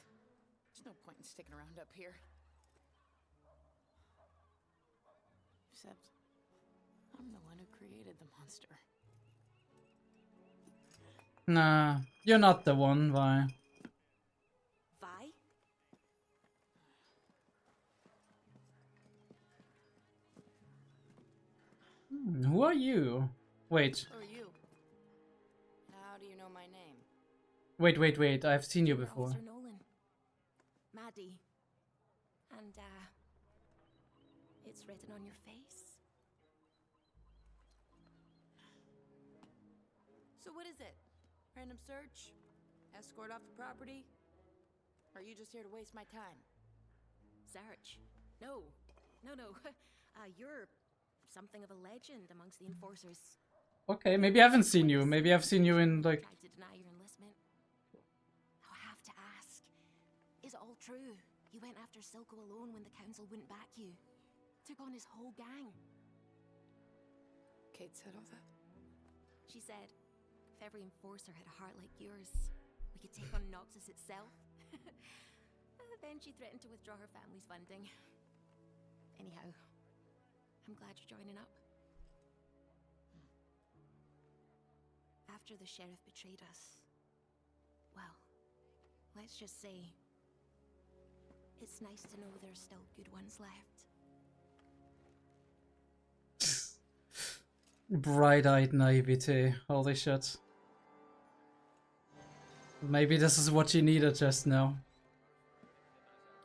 S6: There's no point in sticking around up here. Except, I'm the one who created the monster.
S1: Nah, you're not the one, Vi.
S6: Vi?
S1: Who are you? Wait,
S6: Who are you? How do you know my name?
S1: wait, I've seen you before.
S6: Officer Nolan. Maddie. And, it's written on your face. So what is it? Random search? Escort off the property? Or are you just here to waste my time?
S10: Search? No. You're something of a legend amongst the enforcers.
S1: Okay, maybe I haven't seen you. Maybe I've seen you in, like...
S10: Tried to deny your enlistment. I have to ask, is it all true? You went after Silco alone when the council wouldn't back you. Took on his whole gang.
S2: Kate said all that?
S10: She said, if every enforcer had a heart like yours, we could take on Noxus itself. Then she threatened to withdraw her family's funding. Anyhow, I'm glad you're joining up. After the sheriff betrayed us, well, let's just say, it's nice to know there's still good ones left.
S1: Bright-eyed naivety. Holy shit. Maybe this is what you needed just now.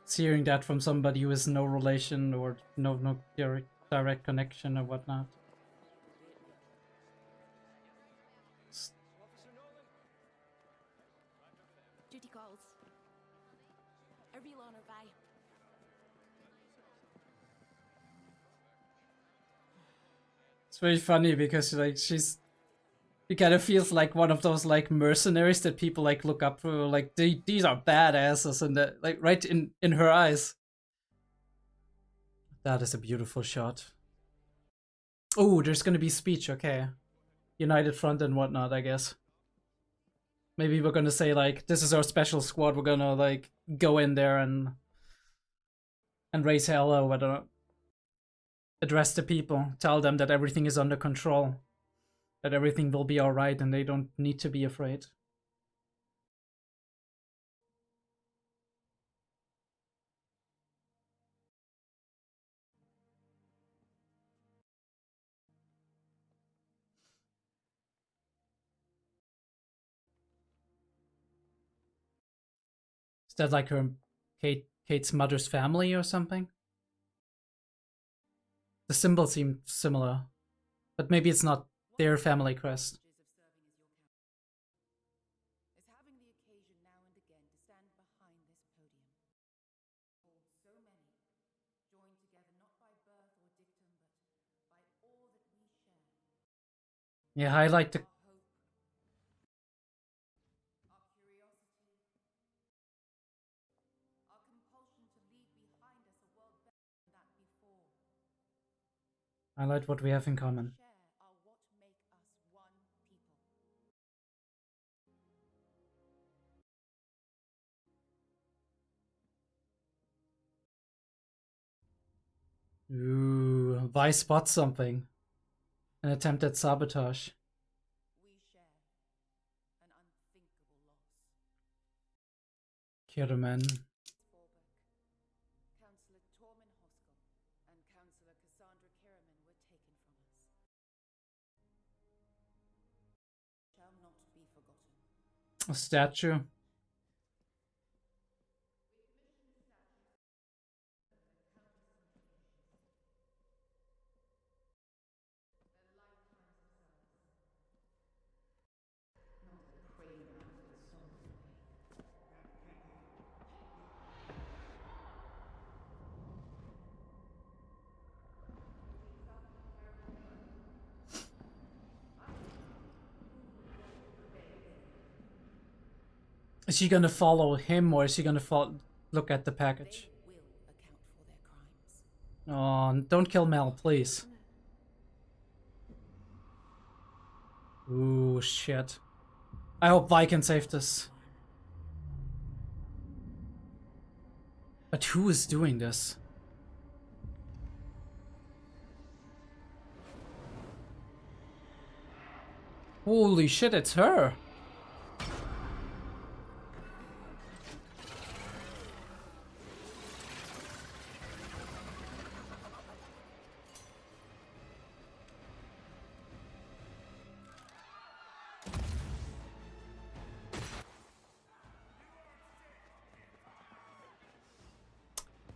S1: It's hearing that from somebody who has no relation or no direct connection or whatnot.
S10: Duty calls. A real honor, Vi.
S1: It's very funny because like she kind of feels like one of those like mercenaries that people like look up to, like these are badasses, and that like right in her eyes. That is a beautiful shot. Oh, there's gonna be speech, okay. United Front and whatnot, I guess. Maybe we're gonna say like, this is our special squad, we're gonna like go in there and raise hell or whatever. Address the people, tell them that everything is under control. That everything will be alright and they don't need to be afraid. Is that like her Kate's mother's family or something? The symbol seemed similar, but maybe it's not their family crest.
S2: Is having the occasion now and again to stand behind this podium. Hold so many, joined together not by birth or dictum, but by all that we share.
S1: Yeah, I like the...
S2: Our hope, our curiosity, our compulsion to leave behind us a world better than that before.
S1: Highlight what we have in common.
S2: Share are what make us one people.
S1: Ooh, Vi spots something. An attempt at sabotage.
S2: We share an unthinkable loss.
S1: Kierman.
S2: Forbeck, Councillor Tormin Hoskell, and Councillor Cassandra Kiraman were taken from us. Shall not be forgotten.
S1: A statue. Is she gonna follow him or is she gonna look at the package?
S2: They will account for their crimes.
S1: Oh, don't kill Mel, please. Ooh, shit. I hope Vi can save this. But who is doing this? Holy shit, it's her!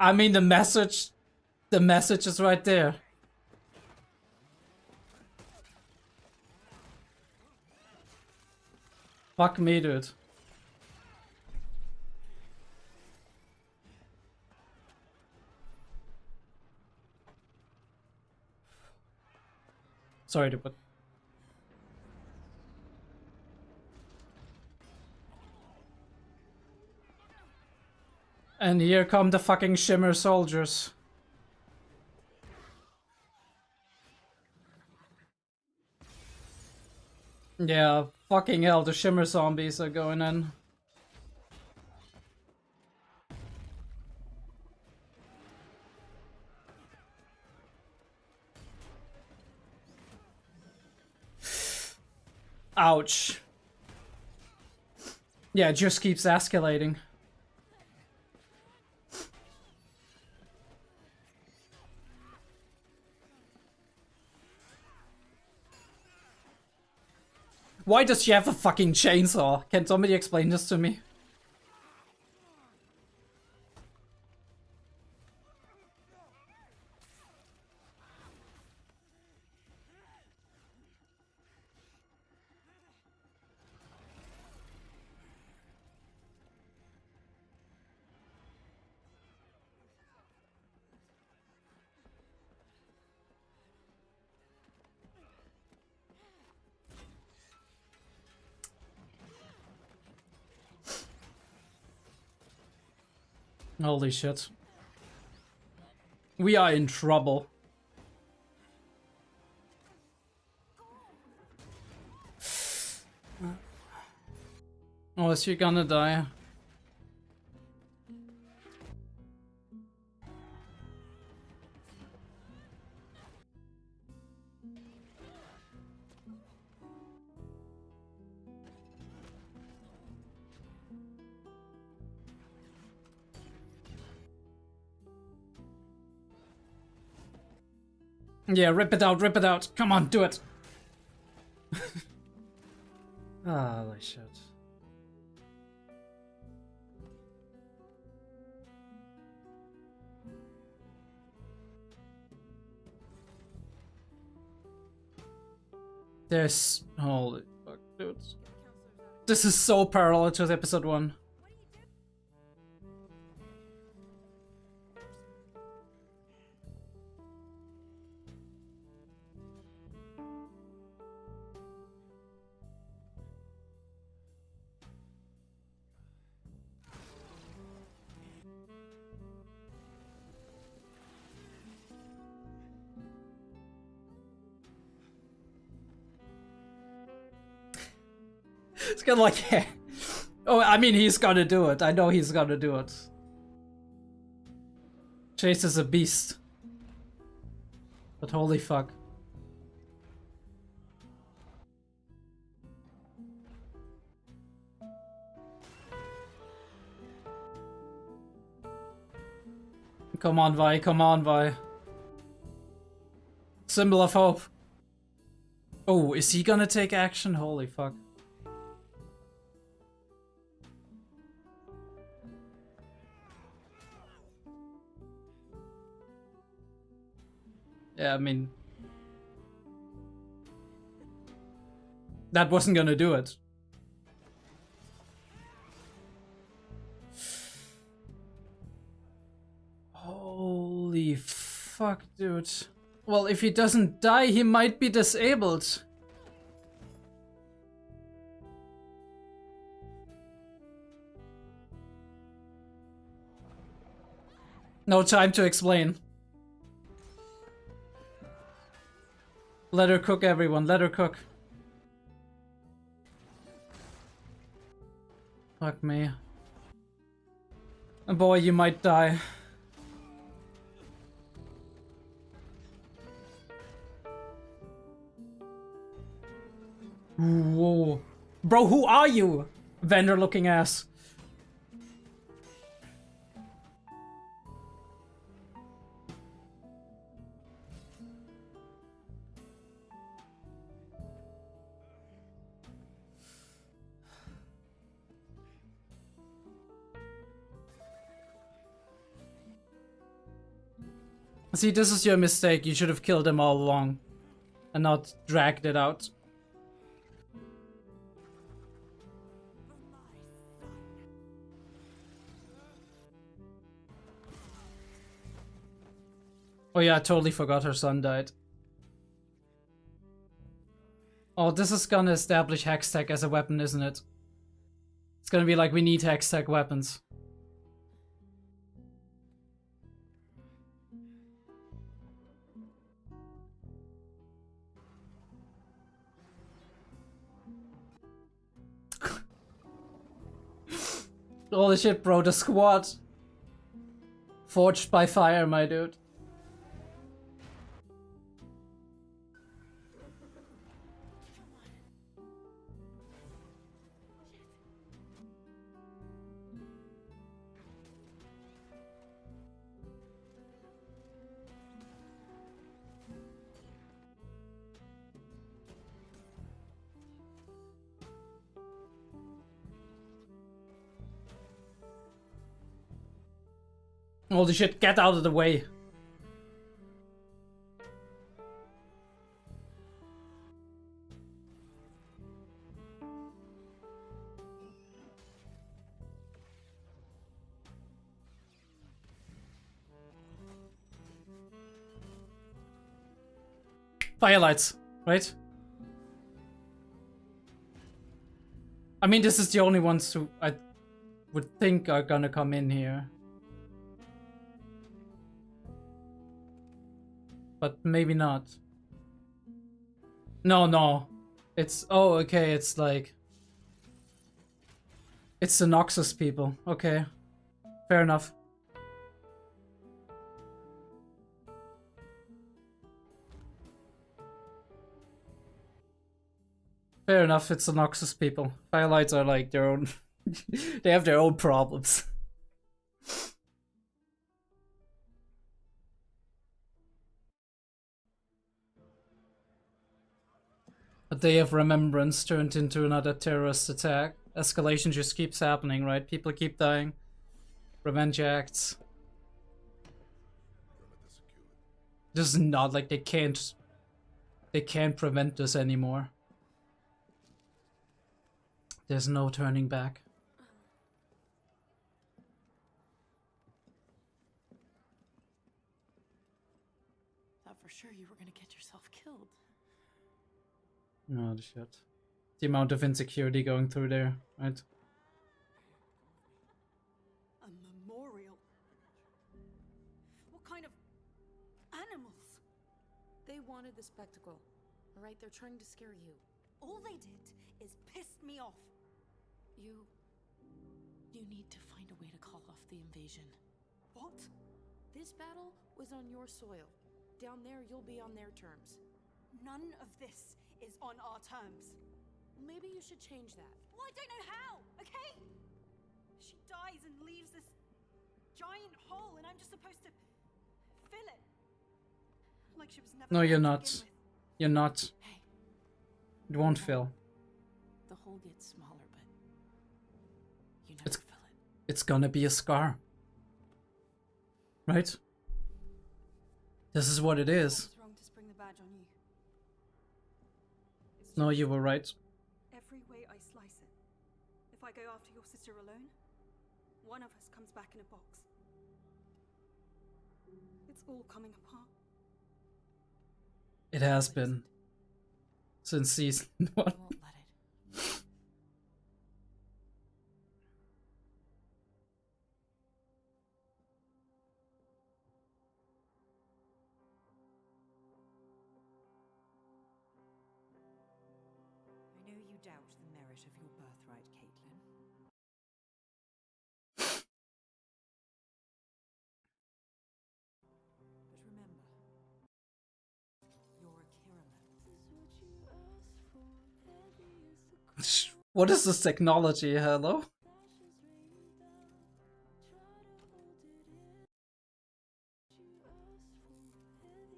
S1: I mean, the message is right there. Fuck me, dude. Sorry to put. And here come the fucking Shimmer soldiers. Yeah, fucking hell, the Shimmer zombies are going in. Ouch. Yeah, it just keeps escalating. Why does she have a fucking chainsaw? Can somebody explain this to me? Holy shit. We are in trouble. Oh, is she gonna die? Yeah, rip it out, rip it out. Come on, do it. Holy shit. There's... Holy fuck, dude. This is so parallel to episode 1. It's kind of like, yeah. Oh, I mean, he's gonna do it. I know he's gonna do it. Chase is a beast. But holy fuck. Come on, Vi. Come on, Vi. Symbol of hope. Oh, is he gonna take action? Holy fuck. Yeah, I mean... that wasn't gonna do it. Holy fuck, dude. Well, if he doesn't die, he might be disabled. No time to explain. Let her cook, everyone. Let her cook. Fuck me. And boy, you might die. Whoa. Bro, who are you? Vander-looking ass. See, this is your mistake. You should have killed them all along and not dragged it out. Oh yeah, I totally forgot her son died. Oh, this is gonna establish Hextech as a weapon, isn't it? It's gonna be like, we need Hextech weapons. Holy shit, bro, the squad. Forged by fire, my dude. Holy shit, get out of the way. Firelights, right? I mean, this is the only ones who I would think are gonna come in here. But maybe not. No. It's... oh, okay, it's like... it's the Noxus people. Okay. Fair enough. Fair enough, it's the Noxus people. Firelights are like their own... they have their own problems. A day of remembrance turned into another terrorist attack. Escalation just keeps happening, right? People keep dying. Revenge acts. This is not like they can't prevent this anymore. There's no turning back.
S9: Thought for sure you were gonna get yourself killed.
S1: Oh, the shit. The amount of insecurity going through there, right?
S7: A memorial? What kind of animals?
S9: They wanted the spectacle. Alright, they're trying to scare you.
S7: All they did is piss me off.
S6: need to find a way to call off the invasion.
S7: What?
S9: This battle was on your soil. Down there, you'll be on their terms.
S7: None of this is on our terms.
S9: Maybe you should change that.
S7: Well, I don't know how, okay? She dies and leaves this giant hole, and I'm just supposed to fill it. Like she was never.
S1: No, you're
S7: there to
S1: not.
S7: begin with.
S1: You're not.
S6: Hey,
S1: It won't fill.
S6: the hole gets smaller, but you never
S1: It's-
S6: fill it.
S1: It's gonna be a scar. Right? This is what it
S7: I
S1: is.
S7: was wrong to spring the badge on you. It's
S1: No,
S7: just
S1: you were right.
S7: every way I slice it. If I go after your sister alone, one of us comes back in a box. It's all coming apart.
S1: It has been. Since season 1.
S6: I won't let it.
S5: I know you doubt the merit of your birthright, Caitlin. But remember, you're a Kiraman.
S1: What is this technology? Hello?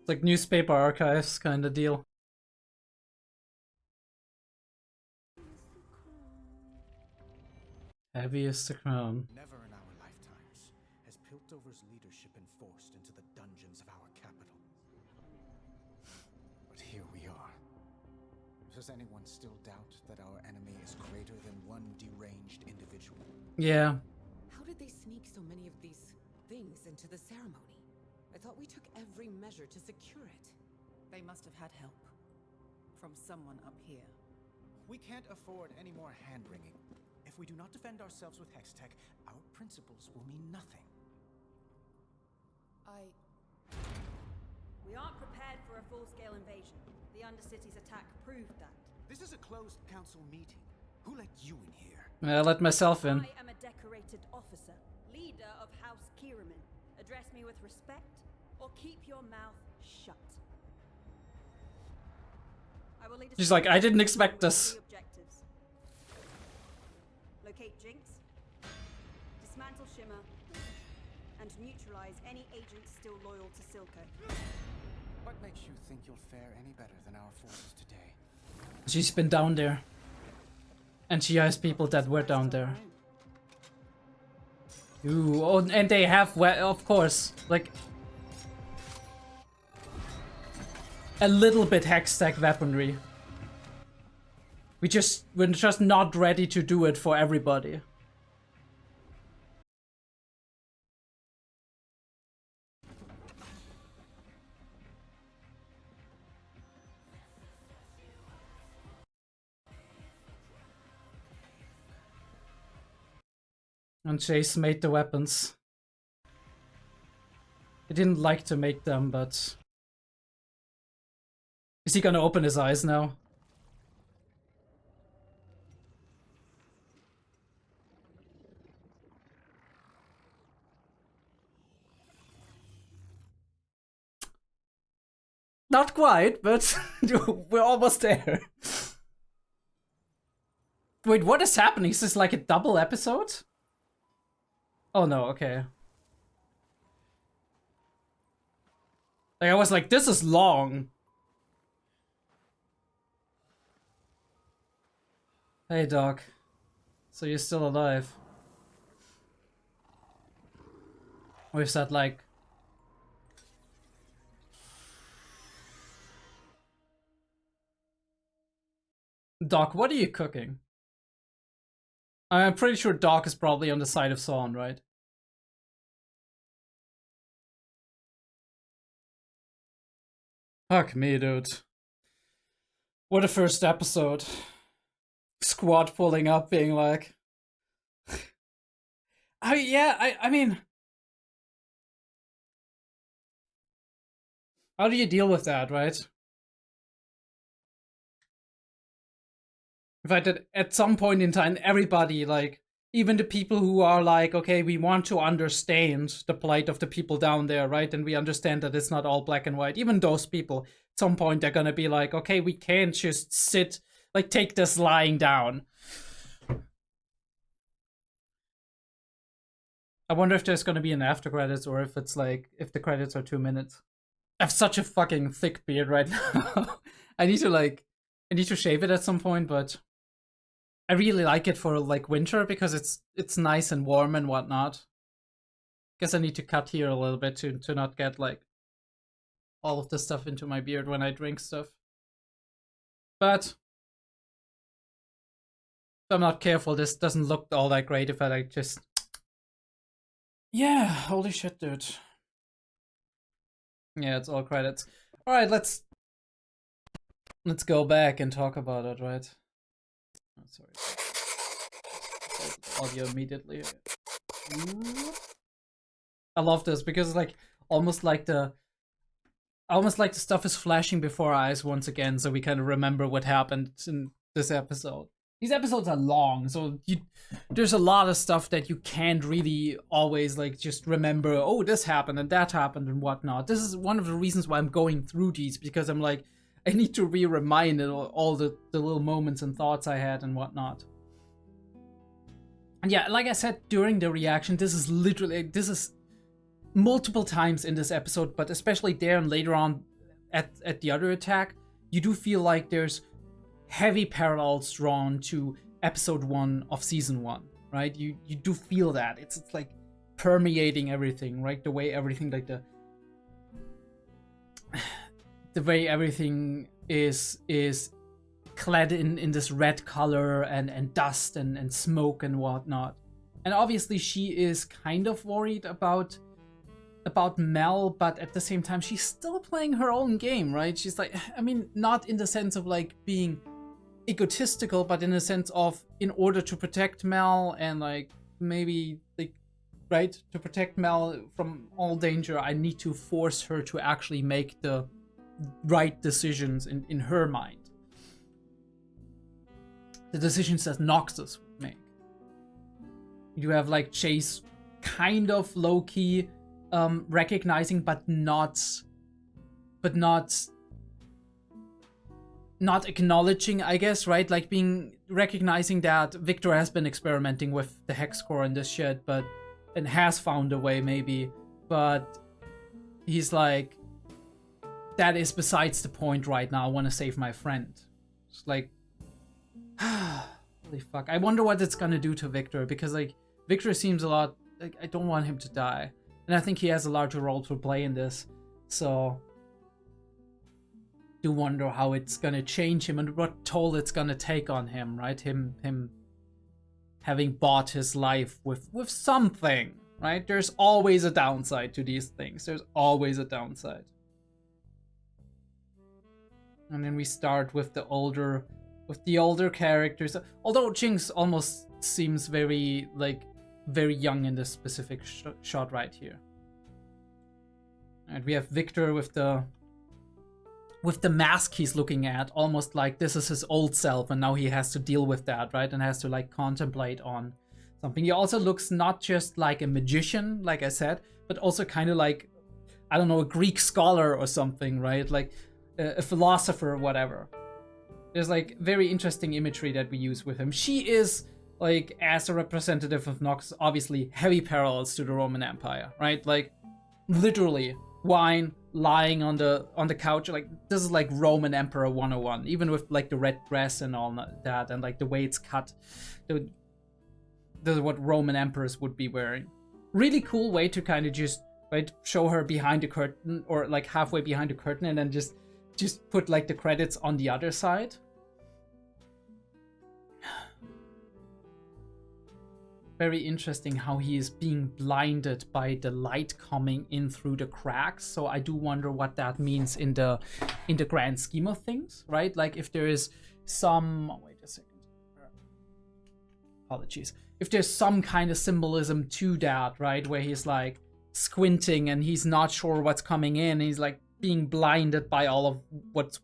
S1: It's like newspaper archives kind of deal. Heavy is the crown.
S4: Never in our lifetimes has Piltover's leadership been forced into the dungeons of our capital. But here we are. Does anyone still doubt that our enemy is greater than one deranged individual?
S1: Yeah.
S5: How did they sneak so many of these things into the ceremony? I thought we took every measure to secure it.
S6: They must have had help from someone up here.
S4: We can't afford any more hand-wringing. If we do not defend ourselves with Hextech, our principles will mean nothing.
S7: We aren't prepared for a full-scale invasion. The Undercity's attack proved that.
S4: This is a closed council meeting. Who let you in here?
S1: I let myself in.
S7: I am a decorated officer, leader of House Kiraman. Address me with respect, or keep your mouth shut. I will lead us
S1: She's like, I didn't expect this.
S7: three objectives. Locate Jinx, dismantle Shimmer, and neutralize any agents still loyal to Silco.
S3: What makes you think you'll fare any better than our forces today?
S1: She's been down there. And she has people that were down there. Ooh, oh, and they have, of course, like a little bit Hextech weaponry. We're just not ready to do it for everybody. And Chase made the weapons. He didn't like to make them, but... Is he gonna open his eyes now? Not quite, but we're almost there. Wait, what is happening? Is this like a double episode? Oh no, okay. Like I was like, this is long. Hey Doc. So you're still alive. Or is that like... Doc, what are you cooking? I'm pretty sure Doc is probably on the side of Sawn, right? Fuck me, dude. What a first episode. Squad pulling up, being like... I mean... How do you deal with that, right? If I did, at some point in time, everybody, like, even the people who are like, okay, we want to understand the plight of the people down there, right? And we understand that it's not all black and white. Even those people, at some point, they're gonna be like, okay, we can't just sit, like, take this lying down. I wonder if there's gonna be an after credits or if it's like, if the credits are 2 minutes. I have such a fucking thick beard right now. I need to shave it at some point, but I really like it for like winter because it's nice and warm and whatnot. Guess I need to cut here a little bit to not get like all of the stuff into my beard when I drink stuff. But if I'm not careful, this doesn't look all that great if I like just... Yeah, holy shit, dude. Yeah, it's all credits. Alright, let's go back and talk about it, right? Oh, sorry. Audio immediately. I love this because like almost like the stuff is flashing before our eyes once again, so we kind of remember what happened in this episode. These episodes are long, so there's a lot of stuff that you can't really always like just remember, oh, this happened and that happened and whatnot. This is one of the reasons why I'm going through these, because I'm like, I need to be reminded all the little moments and thoughts I had and whatnot. And yeah, like I said during the reaction, this is multiple times in this episode, but especially there and later on at the other attack, you do feel like there's heavy parallels drawn to episode 1 of season 1, right? You do feel that. It's like permeating everything, right? The way everything, like the way everything is clad in this red color and dust and smoke and whatnot. And obviously she is kind of worried about Mel, but at the same time she's still playing her own game, right? She's like, I mean, not in the sense of like being egotistical, but in the sense of, in order to protect Mel and like maybe like, right, to protect Mel from all danger, I need to force her to actually make the right decisions in her mind. The decisions that Noxus would make. You have like Chase kind of low-key recognizing, but not acknowledging, I guess, right? Like recognizing that Victor has been experimenting with the hex core and this shit, and has found a way maybe, but he's like, that is besides the point right now. I want to save my friend. It's like, holy fuck. I wonder what it's gonna do to Victor, because like Victor seems a lot like, I don't want him to die, and I think he has a larger role to play in this, so do wonder how it's gonna change him and what toll it's gonna take on him, right? Him having bought his life with something, right? There's always a downside to these things. There's always a downside. And then we start with the older characters. Although Jinx almost seems very young in this specific shot right here. And we have Victor with the mask he's looking at, almost like this is his old self and now he has to deal with that, right? And has to like contemplate on something. He also looks not just like a magician, like I said, but also kind of like, I don't know, a Greek scholar or something, right? Like a philosopher or whatever. There's like very interesting imagery that we use with him. She is like, as a representative of Nox, obviously heavy parallels to the Roman Empire, right? Like literally wine, lying on the couch, like this is like Roman Emperor 101, even with like the red dress and all that, and like the way it's cut. This is what Roman emperors would be wearing. Really cool way to kind of just, right, show her behind the curtain, or like halfway behind the curtain, and then just put like the credits on the other side. Very interesting how he is being blinded by the light coming in through the cracks. So I do wonder what that means in the grand scheme of things, right? Like if there is some, oh, wait a second. Apologies. If there's some kind of symbolism to that, right? Where he's like squinting and he's not sure what's coming in. He's like being blinded by all of what's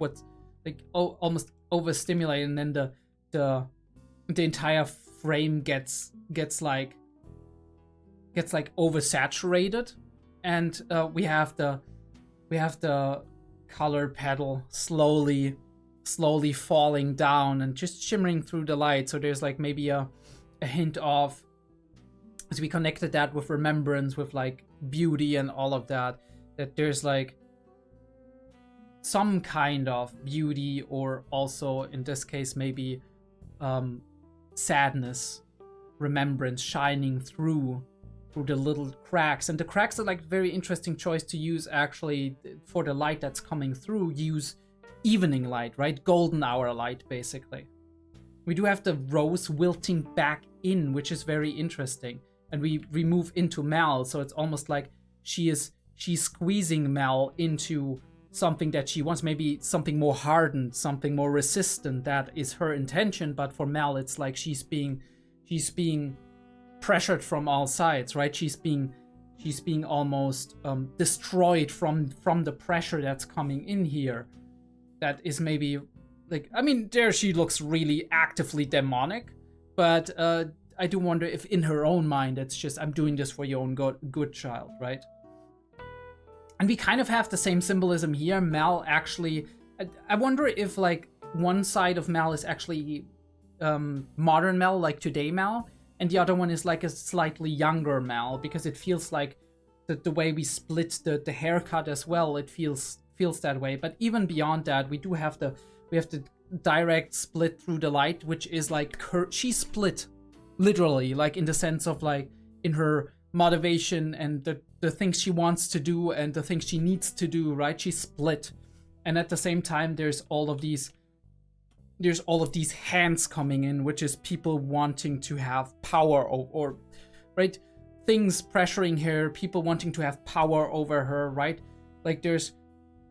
S1: like almost overstimulated, and then the entire frame gets like oversaturated, and we have the color pedal slowly falling down and just shimmering through the light. So there's like maybe a hint of, as we connected that with remembrance, with like beauty and all of that, that there's like some kind of beauty, or also in this case maybe sadness, remembrance shining through the little cracks. And the cracks are like very interesting choice to use actually for the light that's coming through. Use evening light, right? Golden hour light, basically. We do have the rose wilting back in, which is very interesting. And we move into Mel, so it's almost like she's squeezing Mel into something that she wants, maybe something more hardened, something more resistant. That is her intention. But for Mel, it's like she's being pressured from all sides, right? She's being almost destroyed from the pressure that's coming in here. That is maybe like, I mean, there she looks really actively demonic, but I do wonder if in her own mind it's just, I'm doing this for your own good, child, right? And we kind of have the same symbolism here. Mel actually, I wonder if like one side of Mel is actually modern Mel, like today Mel, and the other one is like a slightly younger Mel, because it feels like the way we split the haircut as well, it feels that way. But even beyond that, we have the direct split through the light, which is like she's split literally, like in the sense of like in her motivation and the things she wants to do and the things she needs to do, right? She's split. And at the same time, there's all of these hands coming in, which is people wanting to have power or right? Things pressuring her, people wanting to have power over her, right? Like there's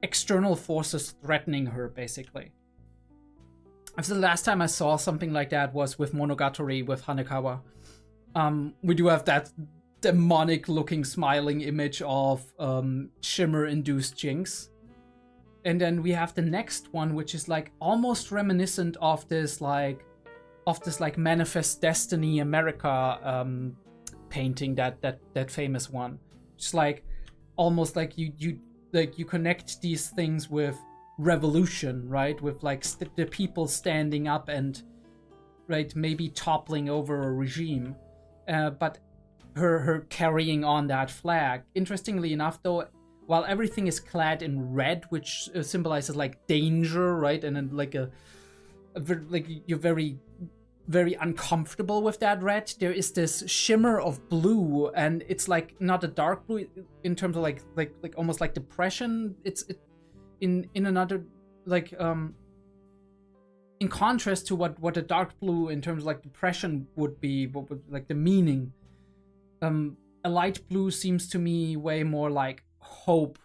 S1: external forces threatening her, basically. After the last time I saw something like that was with Monogatari, with Hanekawa. We do have that demonic looking smiling image of shimmer-induced Jinx. And then we have the next one, which is like almost reminiscent of this like Manifest Destiny America painting, that famous one. Just like almost like you connect these things with revolution, right? With like the people standing up and right, maybe toppling over a regime, but her carrying on that flag. Interestingly enough, though, while everything is clad in red, which symbolizes like danger, right, and then like like you're very, very uncomfortable with that red, there is this shimmer of blue, and it's like not a dark blue in terms of like almost like depression. It's in another like in contrast to what a dark blue in terms of like depression would be, what would like the meaning. A light blue seems to me way more like hope,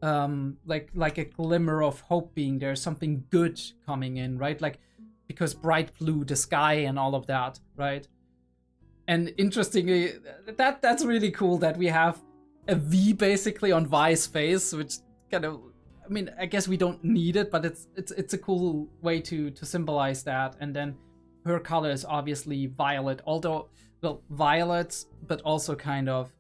S1: like a glimmer of hope being there, something good coming in, right? Like because bright blue, the sky and all of that, right? And interestingly, that's really cool that we have a V basically on Vi's face, which kind of, I mean, I guess we don't need it, but it's a cool way to symbolize that. And then her color is obviously violet, although, well, violet, but also kind of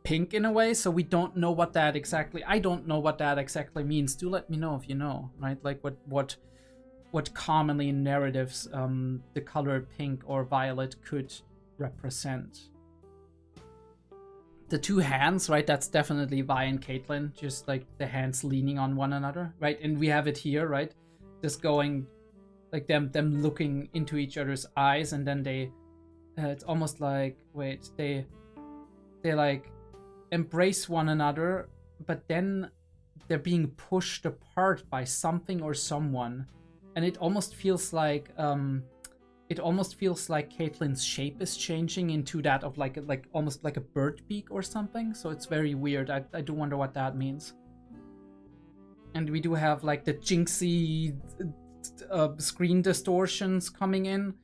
S1: pink in a way. So we don't know what that exactly, I don't know what that exactly means. Do let me know if you know, right? Like what commonly in narratives the color pink or violet could represent. The two hands, right? That's definitely Vi and Caitlyn, just like the hands leaning on one another, right? And we have it here, right? Just going like them looking into each other's eyes, and then they it's almost like, wait, they like embrace one another, but then they're being pushed apart by something or someone, and it almost feels like Caitlyn's shape is changing into that of like almost like a bird beak or something. So it's very weird. I do wonder what that means. And we do have like the jinxy screen distortions coming in,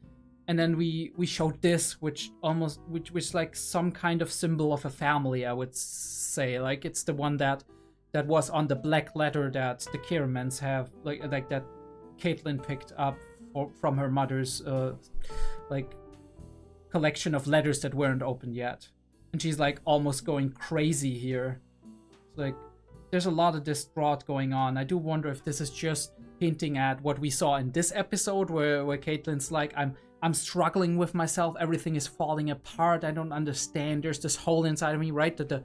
S1: and then we showed this, which like some kind of symbol of a family, I would say. Like it's the one that was on the black letter that the Kiermans have, like that Caitlyn picked up from her mother's like collection of letters that weren't opened yet. And she's like almost going crazy here. It's like there's a lot of distraught going on. I do wonder if this is just hinting at what we saw in this episode where Caitlyn's like, I'm struggling with myself, everything is falling apart, I don't understand, there's this hole inside of me, right? The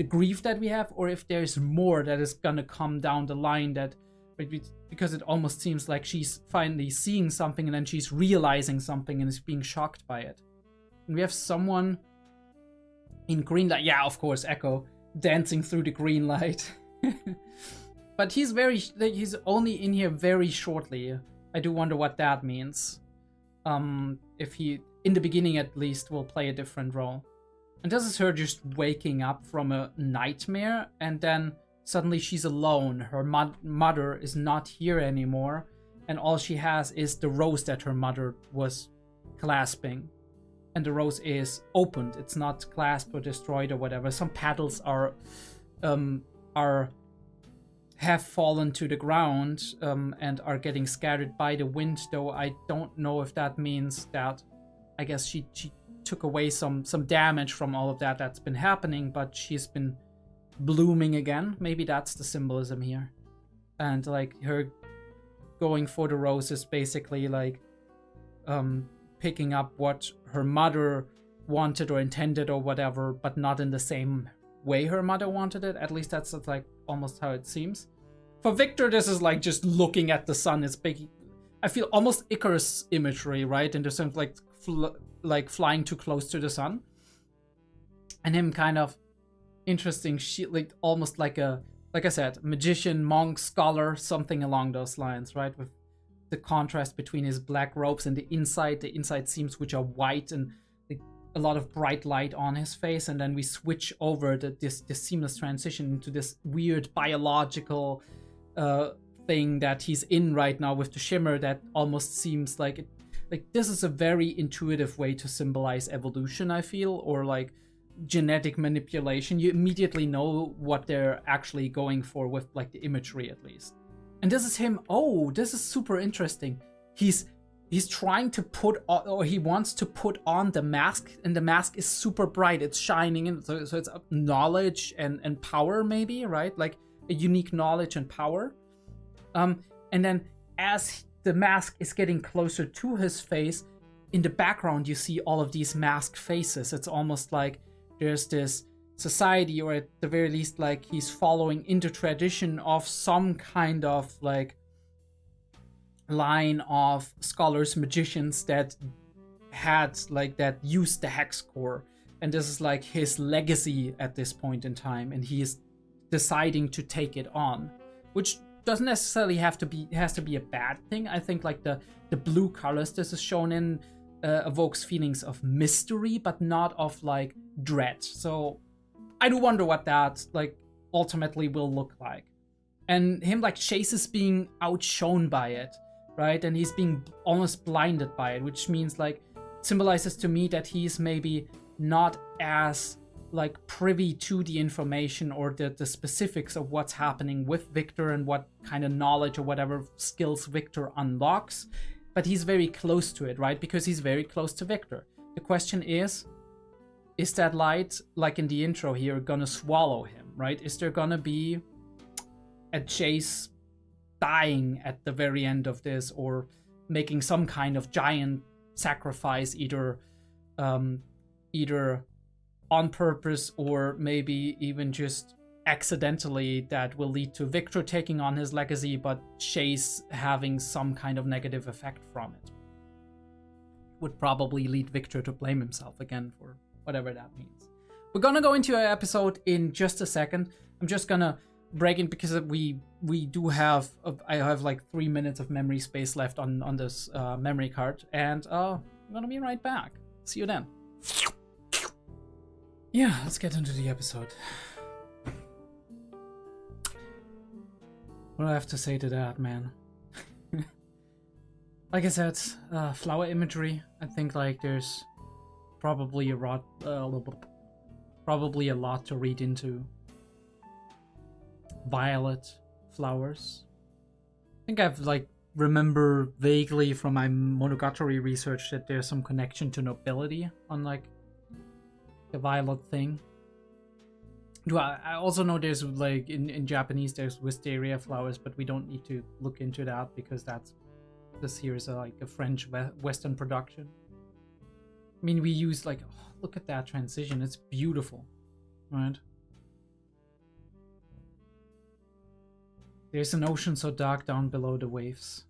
S1: grief that we have, or if there's more that is gonna come down the line that, because it almost seems like she's finally seeing something and then she's realizing something and is being shocked by it. And we have someone in green light, yeah, of course, Echo, dancing through the green light. But he's only in here very shortly. I do wonder what that means. If he, in the beginning at least, will play a different role. And this is her just waking up from a nightmare, and then suddenly she's alone. Her mother is not here anymore, and all she has is the rose that her mother was clasping. And the rose is opened. It's not clasped or destroyed or whatever. Some petals have fallen to the ground and are getting scattered by the wind, though I don't know if that means that, I guess she took away some damage from all of that that's been happening, but she's been blooming again. Maybe that's the symbolism here. And like her going for the rose is basically like picking up what her mother wanted or intended or whatever, but not in the same way her mother wanted it. At least that's like almost how it seems. For Victor, this is like just looking at the sun. It's big. I feel almost Icarus imagery, right? In the sense like flying too close to the sun, and him kind of interesting. Like almost like I said, magician, monk, scholar, something along those lines, right? With the contrast between his black robes and the inside seams which are white and like a lot of bright light on his face, and then we switch over this seamless transition into this weird biological thing that he's in right now with the shimmer that almost seems like it, like this is a very intuitive way to symbolize evolution, I feel, or like genetic manipulation. You immediately know what they're actually going for with like the imagery, at least. And this is him. Oh, this is super interesting. He's trying to put on, or he wants to put on the mask, and the mask is super bright. It's shining in, so it's knowledge and power, maybe, right? Like a unique knowledge and power. And then as the mask is getting closer to his face, in the background you see all of these masked faces. It's almost like there's this society, or at the very least like he's following into tradition of some kind of like line of scholars, magicians that had like that used the hex core, and this is like his legacy at this point in time, and he is deciding to take it on, which doesn't necessarily has to be a bad thing. I think like the blue colors this is shown in evokes feelings of mystery, but not of like dread. So I do wonder what that like ultimately will look like. And him like Chase is being outshone by it, right? And he's being almost blinded by it, which means like symbolizes to me that he's maybe not as like privy to the information or the specifics of what's happening with Victor and what kind of knowledge or whatever skills Victor unlocks, but he's very close to it, right? Because he's very close to Victor. The question is that light, like in the intro here, gonna swallow him, right? Is there gonna be a Chase dying at the very end of this, or making some kind of giant sacrifice, either on purpose or maybe even just accidentally, that will lead to Victor taking on his legacy, but Chase having some kind of negative effect from it. Would probably lead Victor to blame himself again for whatever that means. We're gonna go into an episode in just a second. I'm just gonna break in because we do have, I have like 3 minutes of memory space left on this memory card, and I'm gonna be right back. See you then. Yeah, let's get into the episode. What do I have to say to that, man? Like I said, flower imagery. I think like there's probably a lot to read into. Violet flowers. I think I've like remember vaguely from my Monogatari research that there's some connection to nobility on like the violet thing. I also know there's like in Japanese there's wisteria flowers, but we don't need to look into that because this here is like a French Western production. I mean, we use like, oh, look at that transition, it's beautiful, right? There's an ocean so dark down below the waves.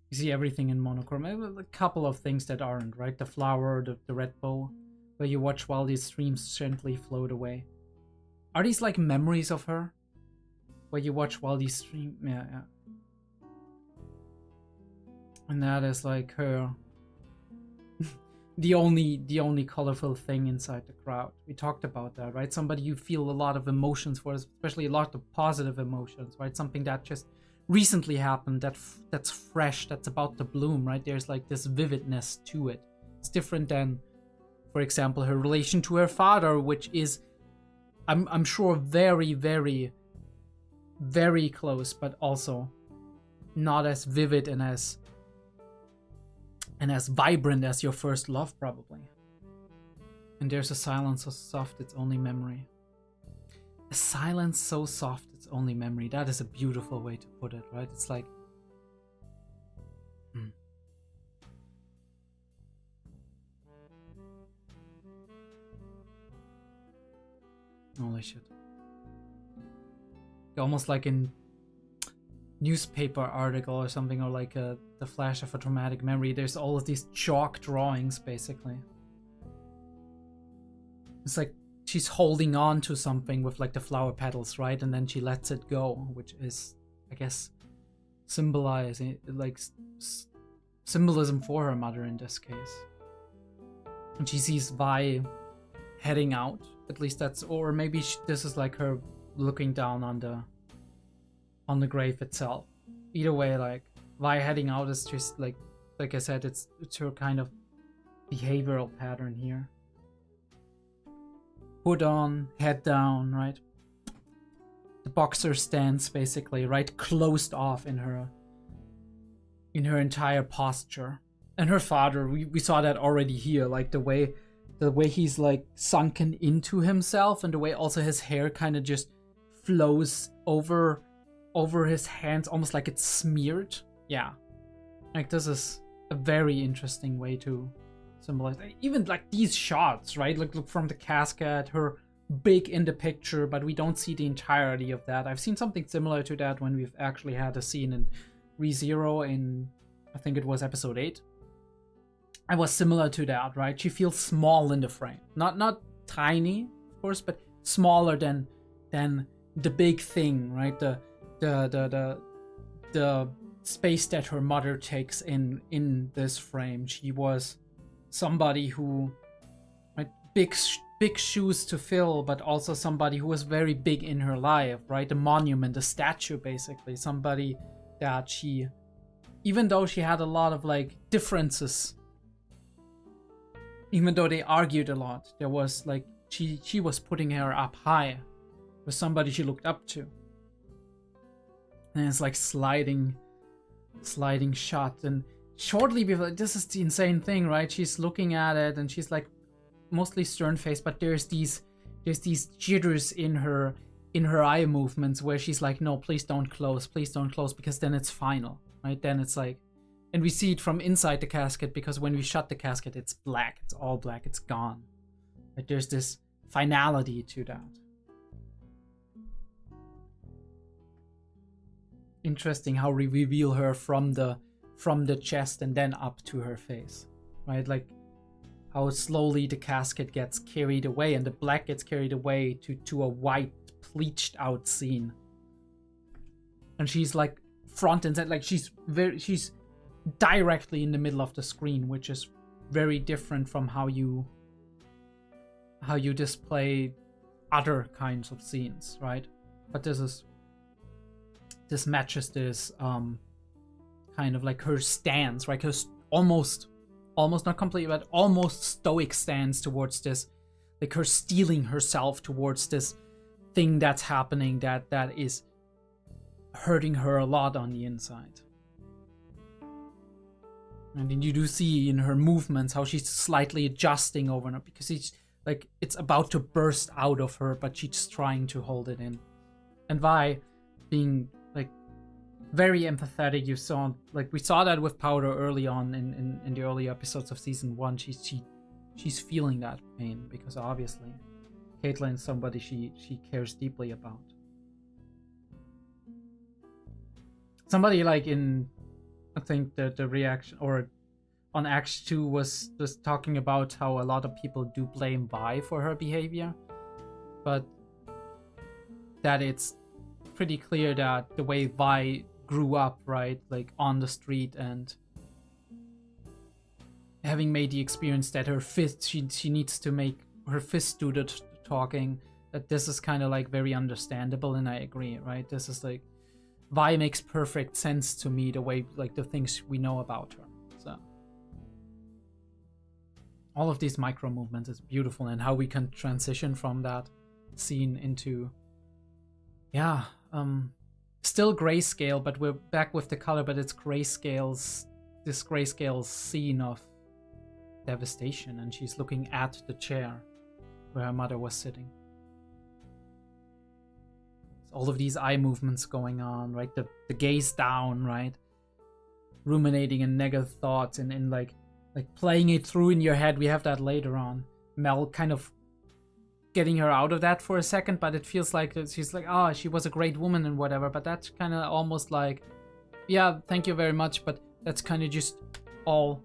S1: You see everything in monochrome. A couple of things that aren't, right? The flower, the red bow, where you watch while these streams gently float away. Are these like memories of her? Where you watch while these stream... Yeah. And that is like her... the only colorful thing inside the crowd. We talked about that, right? Somebody you feel a lot of emotions for, especially a lot of positive emotions, right? Something that just recently happened, that's fresh, that's about to bloom, right? There's like this vividness to it. It's different than, for example, her relation to her father, which is, I'm sure, very, very, very close, but also not as vivid and as vibrant as your first love, probably. And there's a silence so soft it's only memory. A silence so soft it's only memory. That is a beautiful way to put it, right? It's like... Holy shit. Almost like in newspaper article or something, or like the flash of a traumatic memory. There's all of these chalk drawings, basically. It's like she's holding on to something with like the flower petals, right? And then she lets it go, which is, I guess, symbolizing, like symbolism for her mother in this case. And she sees Vi heading out. At least that's, or maybe this is like her looking down on the grave itself. Either way, like Vi heading out is just like I said, it's her kind of behavioral pattern here. Hood on, head down, right? The boxer stance, basically, right? Closed off in her entire posture. And her father, we saw that already here, like the way he's like sunken into himself, and the way also his hair kind of just flows over his hands, almost like it's smeared. Yeah, like this is a very interesting way to symbolize. Even like these shots, right? Look from the casket, her big in the picture, but we don't see the entirety of that. I've seen something similar to that when we've actually had a scene in ReZero in, I think it was episode 8. I was similar to that, right? She feels small in the frame, not tiny, of course, but smaller than the big thing, right? The space that her mother takes in this frame. She was somebody who, right, big shoes to fill, but also somebody who was very big in her life, right? A monument, a statue, basically. Somebody that she, even though she had a lot of like differences, even though they argued a lot, there was like, she was putting her up high. Was somebody she looked up to. And it's like sliding shot. And shortly before, this is the insane thing, right? She's looking at it and she's like mostly stern faced, but there's these jitters in her eye movements where she's like, no, please don't close, because then it's final, right? Then it's like, and we see it from inside the casket, because when we shut the casket, it's black, it's all black, it's gone. But there's this finality to that. Interesting how we reveal her from the chest and then up to her face, right? Like how slowly the casket gets carried away and the black gets carried away to a white pleached out scene. And she's like front and center, like she's directly in the middle of the screen, which is very different from how you display other kinds of scenes, right? But this matches this kind of like her stance, right? Her almost not completely, but almost stoic stance towards this, like her steeling herself towards this thing that's happening that is hurting her a lot on the inside. And then you do see in her movements how she's slightly adjusting over it, because it's about to burst out of her, but she's trying to hold it in. And Vi being like very empathetic. We saw that with Powder early on in the early episodes of season 1. She's feeling that pain, because obviously Caitlyn is somebody she cares deeply about. Somebody like in, I think the reaction or on Act 2 was just talking about how a lot of people do blame Vi for her behavior, but that it's pretty clear that the way Vi grew up, right, like on the street and having made the experience that her fist, she needs to make her fist do the talking, that this is kind of like very understandable, and I agree, right? This is like, Vi makes perfect sense to me, the way, like, the things we know about her. So all of these micro movements is beautiful, and how we can transition from that scene into, yeah, still grayscale, but we're back with the color, but it's grayscales, this grayscale scene of devastation, and she's looking at the chair where her mother was sitting. All of these eye movements going on, right? The gaze down, right? Ruminating in negative thoughts and like playing it through in your head. We have that later on. Mel kind of getting her out of that for a second, but it feels like she's like, oh, she was a great woman and whatever. But that's kind of almost like, yeah, thank you very much. But that's kind of just all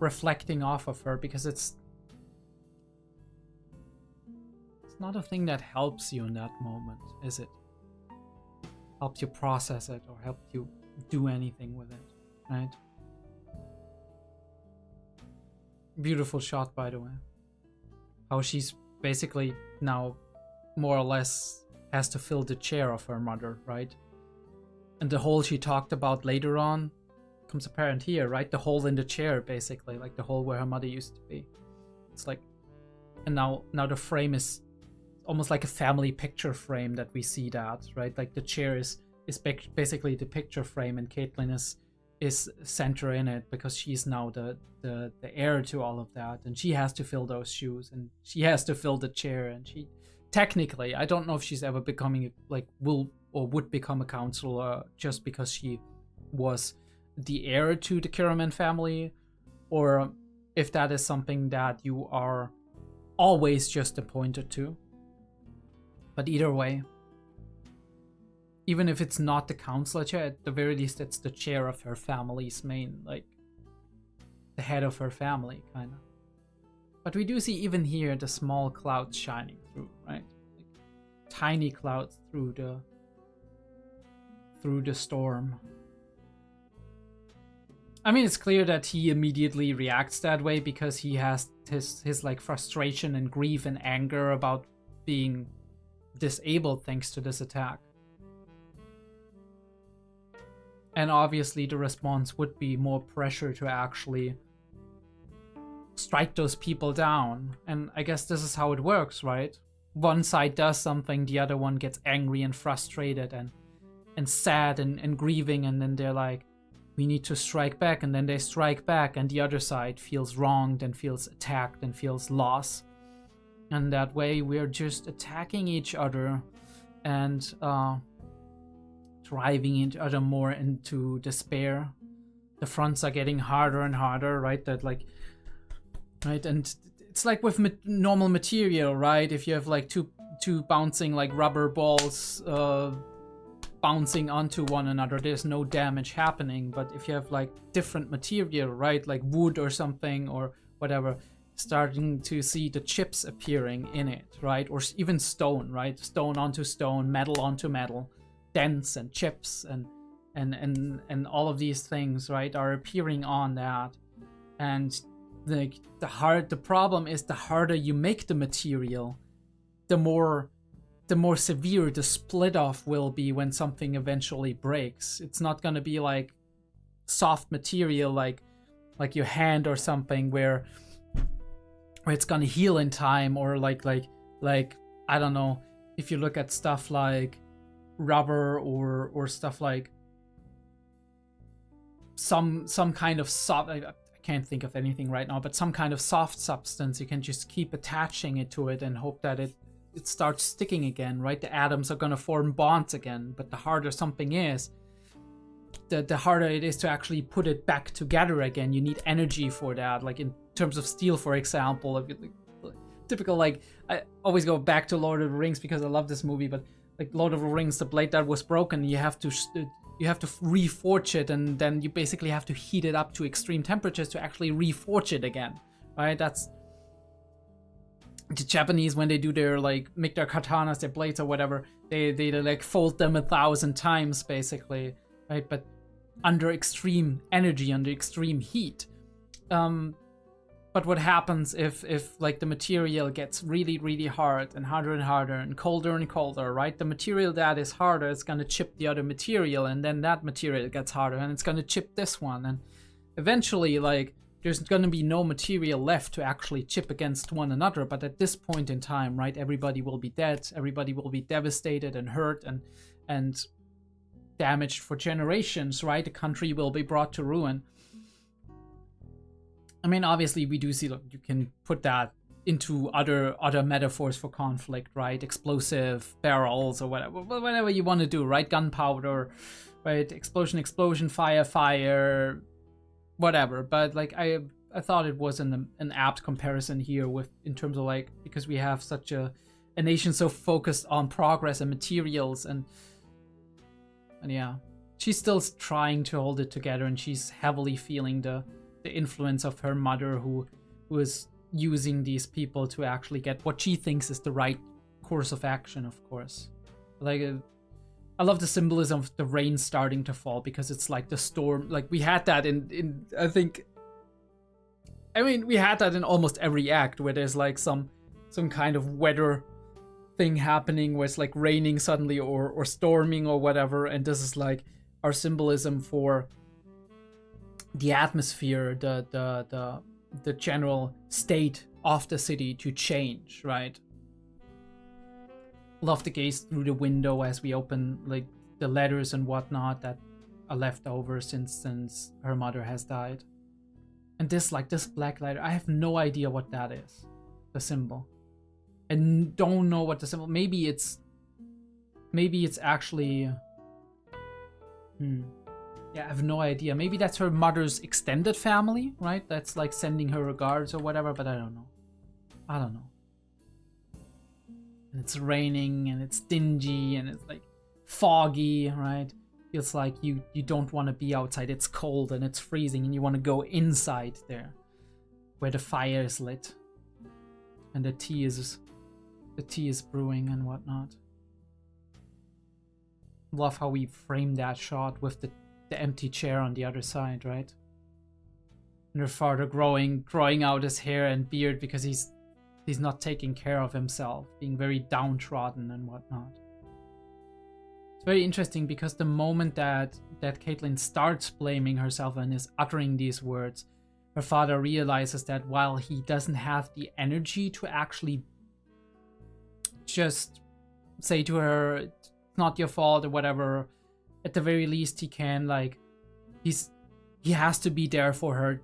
S1: reflecting off of her, because it's not a thing that helps you in that moment, is it? Helps you process it or help you do anything with it, right? Beautiful shot, by the way. How she's basically now more or less has to fill the chair of her mother, right? And the hole she talked about later on becomes apparent here, right? The hole in the chair, basically, like the hole where her mother used to be. It's like, and now the frame is almost like a family picture frame that we see that, right? Like the chair is basically the picture frame, and Caitlyn is center in it, because she's now the heir to all of that, and she has to fill those shoes, and she has to fill the chair, and she technically, I don't know if she's ever becoming like would become a counselor just because she was the heir to the Kiraman family, or if that is something that you are always just appointed to. But either way, even if it's not the counselor chair, at the very least it's the chair of her family's main, like the head of her family, kind of. But we do see even here the small clouds shining through, right? Like tiny clouds through the storm. I mean, it's clear that he immediately reacts that way because he has his like frustration and grief and anger about being disabled thanks to this attack. And obviously the response would be more pressure to actually strike those people down. And I guess this is how it works, right? One side does something, the other one gets angry and frustrated and sad and grieving, and then they're like, we need to strike back, and then they strike back, and the other side feels wronged and feels attacked and feels lost. And that way we're just attacking each other and driving each other more into despair. The fronts are getting harder and harder, right? Right, and it's like with normal material, right? If you have like two bouncing like rubber balls bouncing onto one another, there's no damage happening. But if you have like different material, right, like wood or something or whatever, starting to see the chips appearing in it, right? Or even stone, right? Stone onto stone, metal onto metal, dents and chips and all of these things, right, are appearing on that. And the problem is, the harder you make the material, the more severe the split off will be when something eventually breaks. It's not going to be like soft material like your hand or something where it's going to heal in time, or like I don't know, if you look at stuff like rubber or stuff like some kind of soft, I can't think of anything right now, but some kind of soft substance, you can just keep attaching it to it and hope that it starts sticking again, right? The atoms are gonna form bonds again, but the harder something is, the harder it is to actually put it back together again. You need energy for that. Like in terms of steel, for example, typical, like, I always go back to Lord of the Rings because I love this movie, but like Lord of the Rings, the blade that was broken, you have to reforge it, and then you basically have to heat it up to extreme temperatures to actually reforge it again, right? That's the Japanese, when they do their, like, make their katanas, their blades or whatever, they like fold them 1,000 times basically, right? But under extreme energy, under extreme heat. But what happens if like the material gets really, really hard and harder and colder, right? The material that is harder is gonna chip the other material, and then that material gets harder and it's gonna chip this one, and eventually, like, there's gonna be no material left to actually chip against one another. But at this point in time, right, everybody will be dead, everybody will be devastated and hurt and damaged for generations, right? The country will be brought to ruin. I mean, obviously, we do see, look, you can put that into other metaphors for conflict, right? Explosive barrels or whatever you want to do, right? Gunpowder, right? Explosion, fire, whatever. But like, I thought it was an apt comparison here in terms of, like, because we have such a nation so focused on progress and materials, and yeah, she's still trying to hold it together, and she's heavily feeling the influence of her mother, who is using these people to actually get what she thinks is the right course of action, of course. Like, I love the symbolism of the rain starting to fall, because it's like the storm. Like, we had that in we had that in almost every act, where there's like some kind of weather thing happening, where it's like raining suddenly or storming or whatever, and this is like our symbolism for the atmosphere, the general state of the city to change, right? Love to gaze through the window as we open, like, the letters and whatnot that are left over since her mother has died. And this black letter, I have no idea what that is, the symbol. And don't know what the symbol, maybe it's actually, yeah, I have no idea. Maybe that's her mother's extended family, right? That's like sending her regards or whatever, but I don't know. And it's raining, and it's dingy, and it's like foggy, right? Feels like you don't want to be outside. It's cold and it's freezing, and you want to go inside there, where the fire is lit and the tea is brewing and whatnot. Love how we frame that shot with the empty chair on the other side, right? And her father growing out his hair and beard because he's not taking care of himself, being very downtrodden and whatnot. It's very interesting, because the moment that Caitlin starts blaming herself and is uttering these words, her father realizes that while he doesn't have the energy to actually just say to her, it's not your fault or whatever, at the very least he can, like, he has to be there for her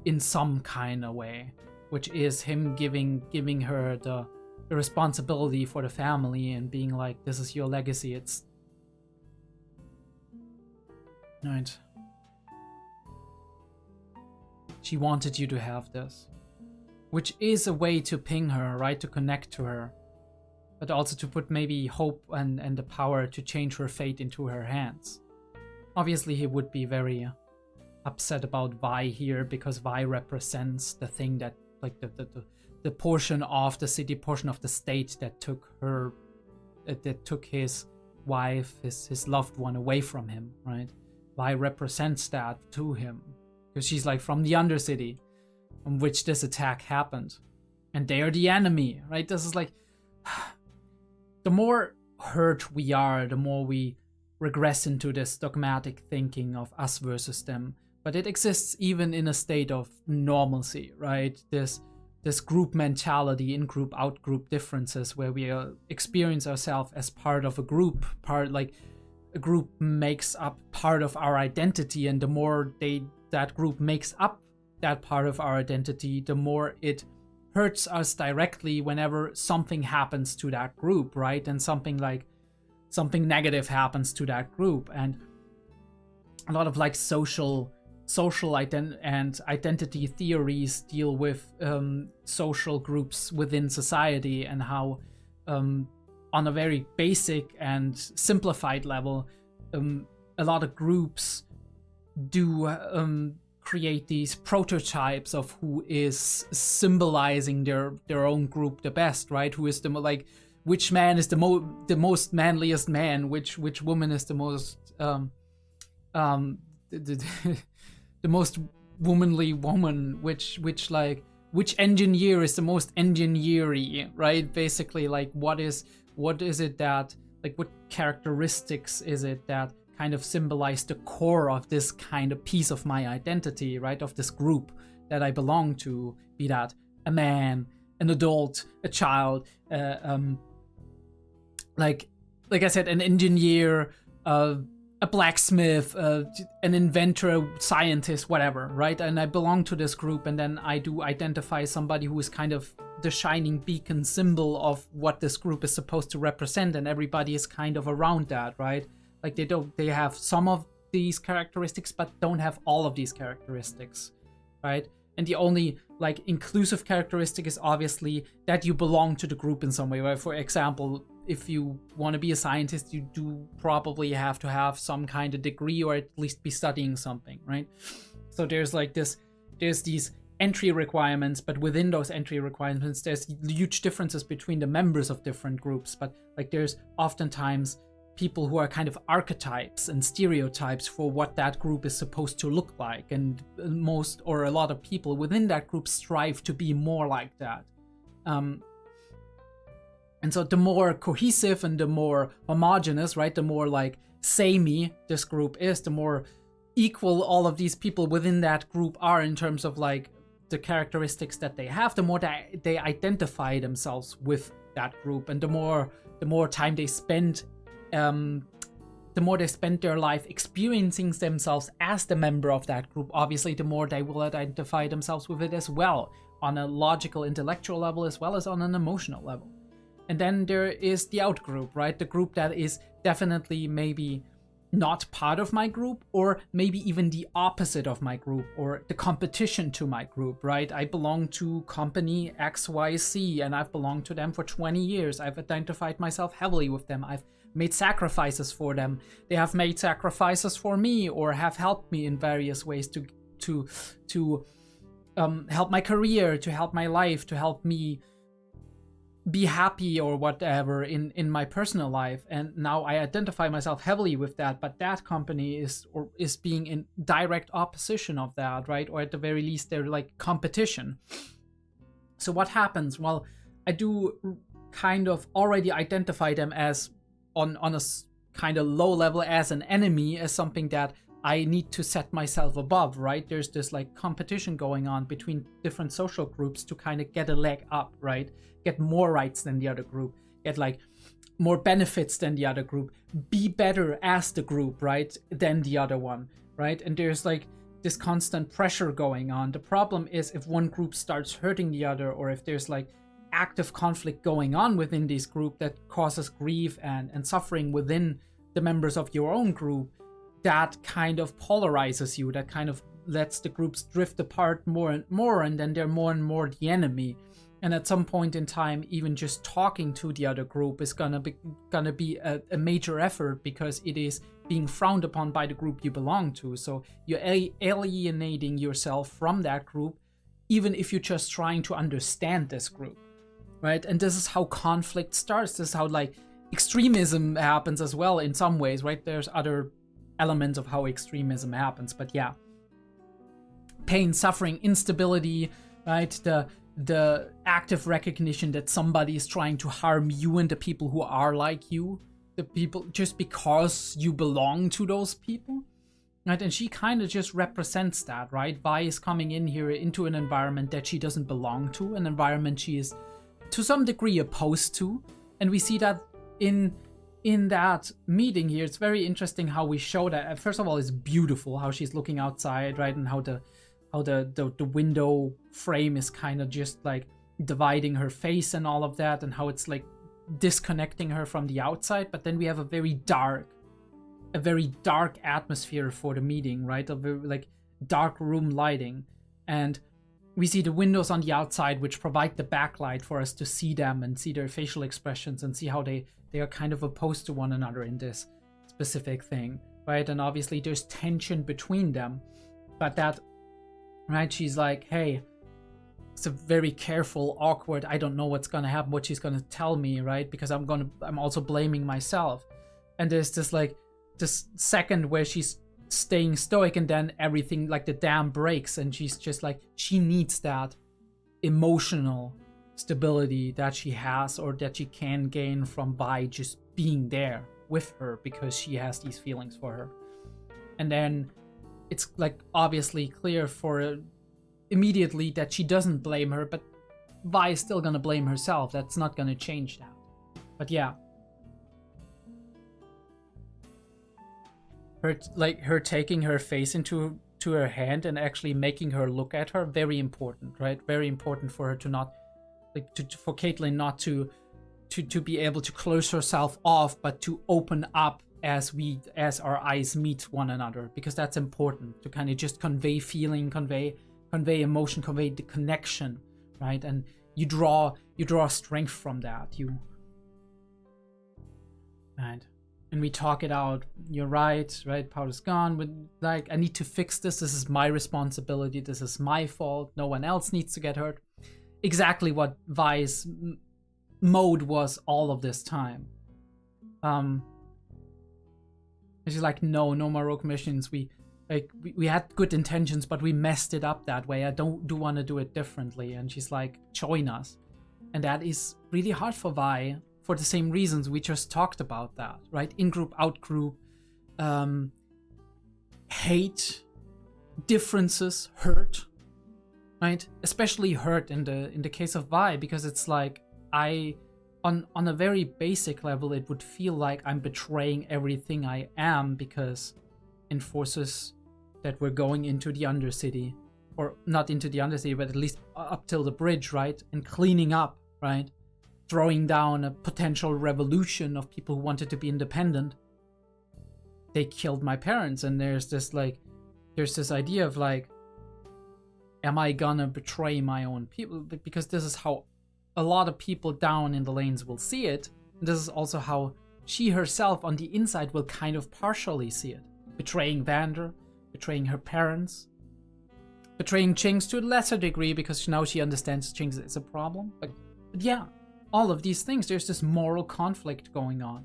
S1: in some kind of way, which is him giving her the responsibility for the family and being like, this is your legacy. It's right. She wanted you to have this, which is a way to ping her, right? To connect to her, but also to put maybe hope and the power to change her fate into her hands. Obviously, he would be very upset about Vi here, because Vi represents the thing that, like, the portion of the city, portion of the state that took his wife, his loved one away from him, right? Vi represents that to him, because she's like from the undercity on which this attack happened, and they are the enemy, right? This is like, the more hurt we are, the more we regress into this dogmatic thinking of us versus them. But it exists even in a state of normalcy, right? This group mentality, in-group, out-group differences, where we experience ourselves as part of a group, part, like, a group makes up part of our identity, and the more that group makes up that part of our identity, the more it hurts us directly whenever something happens to that group, right? And something negative happens to that group. And a lot of like social and identity theories deal with social groups within society, and how on a very basic and simplified level, a lot of groups do create these prototypes of who is symbolizing their own group the best, right? Who is which man is the most manliest man, which woman is the most the most womanly woman, which engineer is the most engineery, right? Basically, like what is it that, like, what characteristics is it that kind of symbolize the core of this kind of piece of my identity, right? Of this group that I belong to, be that a man, an adult, a child, like I said, an engineer, a blacksmith, an inventor, a scientist, whatever, right? And I belong to this group, and then I do identify somebody who is kind of the shining beacon symbol of what this group is supposed to represent, and everybody is kind of around that, right? Like they have some of these characteristics, but don't have all of these characteristics, right? And the only like inclusive characteristic is obviously that you belong to the group in some way, right? For example, if you want to be a scientist, you do probably have to have some kind of degree, or at least be studying something, right? So there's these entry requirements, but within those entry requirements, there's huge differences between the members of different groups. But like there's oftentimes people who are kind of archetypes and stereotypes for what that group is supposed to look like. And most, or a lot of people within that group strive to be more like that. And so the more cohesive and the more homogeneous, right, the more like samey this group is, the more equal all of these people within that group are in terms of like the characteristics that they have, the more they identify themselves with that group, and the more time they spend, the more they spend their life experiencing themselves as the member of that group, obviously the more they will identify themselves with it as well, on a logical, intellectual level, as well as on an emotional level. And then there is the out group, right? The group that is definitely maybe not part of my group, or maybe even the opposite of my group, or the competition to my group, right? I belong to company XYZ, and I've belonged to them for 20 years. I've identified myself heavily with them. I've made sacrifices for them. They have made sacrifices for me, or have helped me in various ways to help my career, to help my life, to help me be happy or whatever in my personal life. And now I identify myself heavily with that, but that company is being in direct opposition of that, right? Or at the very least, they're like competition. So what happens? Well, I do kind of already identify them as on a kind of low level as an enemy, as something that I need to set myself above, right? There's this like competition going on between different social groups to kind of get a leg up, right? Get more rights than the other group, get like more benefits than the other group, be better as the group, right, than the other one, right? And there's like this constant pressure going on. The problem is if one group starts hurting the other, or if there's like active conflict going on within this group that causes grief and suffering within the members of your own group, that kind of polarizes you, that kind of lets the groups drift apart more and more, and then they're more and more the enemy. And at some point in time, even just talking to the other group is gonna be a major effort, because it is being frowned upon by the group you belong to. So you're alienating yourself from that group, even if you're just trying to understand this group, right? And this is how conflict starts. This is how like extremism happens as well in some ways, right? There's other elements of how extremism happens, but yeah. Pain, suffering, instability, right? The active recognition that somebody is trying to harm you and the people who are like you, the people, just because you belong to those people, right? And she kind of just represents that, right? Vi is coming in here into an environment that she doesn't belong to, an environment she is to some degree opposed to, and we see that in in that meeting here, it's very interesting how we show that. First of all, it's beautiful how she's looking outside, right? And how the window frame is kind of just like dividing her face and all of that, and how it's like disconnecting her from the outside. But then we have a very dark atmosphere for the meeting, right? A very like dark room lighting, and we see the windows on the outside, which provide the backlight for us to see them and see their facial expressions and see how they are kind of opposed to one another in this specific thing, right? And obviously there's tension between them, but that, right, she's like, hey, it's a very careful, awkward, I don't know what's gonna happen, what she's gonna tell me, right? Because I'm also blaming myself. And there's this second where she's staying stoic, and then everything, like the dam breaks, and she's just like, she needs that emotional stability that she has, or that she can gain from by just being there with her, because she has these feelings for her. And then it's like obviously clear for immediately that she doesn't blame her, but Vi is still gonna blame herself. That's not gonna change that. But yeah, her taking her face into her hand and actually making her look at her, very important, right? Very important for her to not, like, for Caitlin not to be able to close herself off, but to open up as our eyes meet one another, because that's important to kind of just convey feeling, convey emotion, convey the connection, right? And you draw strength from that. And we talk it out. You're right? Powder's gone. But like, I need to fix this. This is my responsibility. This is my fault. No one else needs to get hurt. Exactly what Vi's mode was all of this time. And she's like, no more rogue missions. We had good intentions, but we messed it up that way. I do want to do it differently. And she's like, join us. And that is really hard for Vi, for the same reasons we just talked about, that, right? In-group, out-group, hate, differences, hurt, right? Especially hurt in the case of Vi, because it's like, on a very basic level, it would feel like I'm betraying everything I am, because enforcers that were going into the Undercity, or not into the Undercity, but at least up till the bridge, right? And cleaning up, right? Throwing down a potential revolution of people who wanted to be independent. They killed my parents, and there's this idea of like, am I gonna betray my own people? Because this is how a lot of people down in the lanes will see it. And this is also how she herself on the inside will kind of partially see it. Betraying Vander, betraying her parents, betraying Jinx to a lesser degree, because now she understands Jinx is a problem. But yeah, all of these things, there's this moral conflict going on.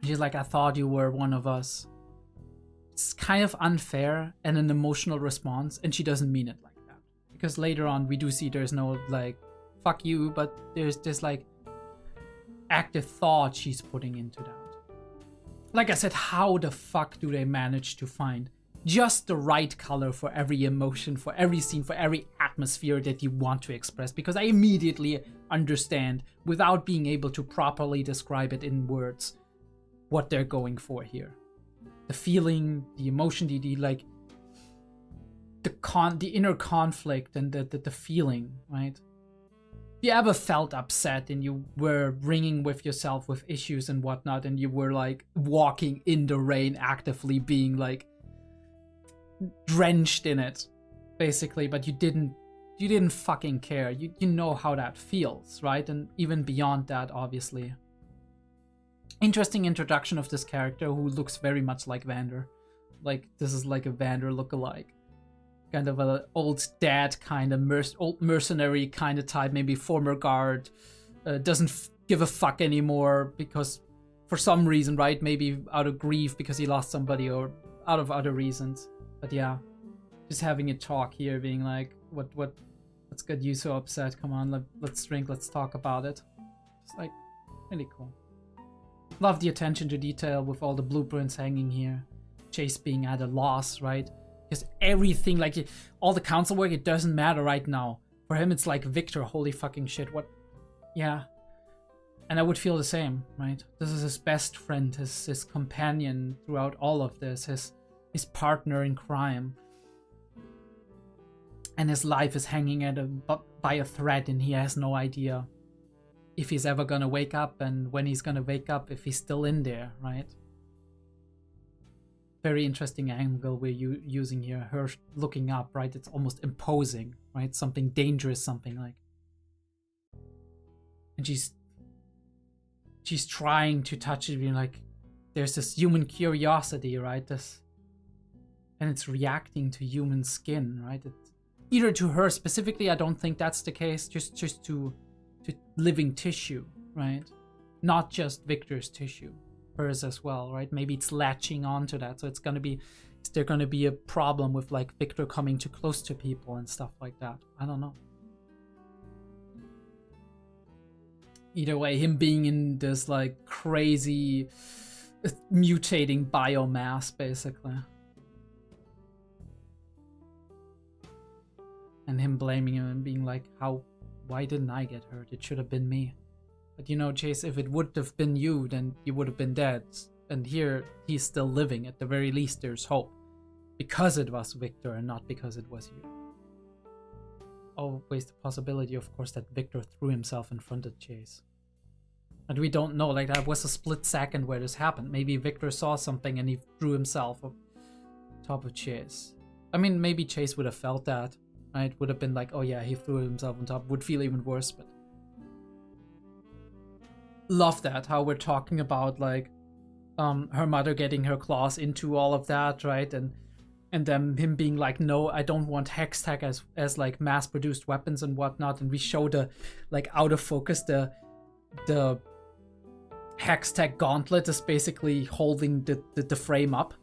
S1: She's like, I thought you were one of us. It's kind of unfair and an emotional response, and she doesn't mean it like that. Because later on, we do see there's no, like, fuck you, but there's this, like, active thought she's putting into that. Like I said, how the fuck do they manage to find just the right color for every emotion, for every scene, for every atmosphere that you want to express? Because I immediately understand, without being able to properly describe it in words, what they're going for here. The feeling, the emotion, the inner conflict, and the feeling, right? If you ever felt upset and you were ringing with yourself with issues and whatnot, and you were like walking in the rain, actively being like drenched in it, basically, but you didn't fucking care. You know how that feels, right? And even beyond that, obviously. Interesting introduction of this character who looks very much like Vander. Like, this is like a Vander lookalike. Kind of an old dad kind of old mercenary kind of type, maybe former guard, doesn't give a fuck anymore because for some reason, right? Maybe out of grief because he lost somebody, or out of other reasons. But yeah, just having a talk here, being like, what's got you so upset? Come on, let's drink, let's talk about it. It's like really cool. Love the attention to detail with all the blueprints hanging here. Chase being at a loss, right? Because everything, like all the council work, it doesn't matter right now. For him, it's like, Victor, holy fucking shit, what? Yeah. And I would feel the same, right? This is his best friend, his companion throughout all of this, his partner in crime. And his life is hanging by a thread, and he has no idea if he's ever gonna wake up, and when he's gonna wake up, if he's still in there, right? Very interesting angle we're using here. Her looking up, right? It's almost imposing, right? Something dangerous, something like. And she's trying to touch it, being like, there's this human curiosity, right? And it's reacting to human skin, right? Either to her specifically, I don't think that's the case, just to living tissue, right? Not just Victor's tissue, hers as well, right? Maybe it's latching onto that, so is there gonna be a problem with like Victor coming too close to people and stuff like that? I don't know. Either way, him being in this like crazy mutating biomass, basically. And him blaming him and being like, why didn't I get hurt? It should have been me. But you know, Chase, if it would have been you, then you would have been dead. And here, he's still living. At the very least, there's hope. Because it was Victor and not because it was you. Always the possibility, of course, that Victor threw himself in front of Chase. And we don't know, like that was a split second where this happened. Maybe Victor saw something and he threw himself up top of Chase. I mean, maybe Chase would have felt that. Right? Would have been like, oh yeah, he threw himself on top. Would feel even worse, but... Love that, how we're talking about, like, her mother getting her claws into all of that, right? And then him being like, no, I don't want hex tech as like mass-produced weapons and whatnot. And we show the, like, out of focus, the hex tech gauntlet is basically holding the frame up,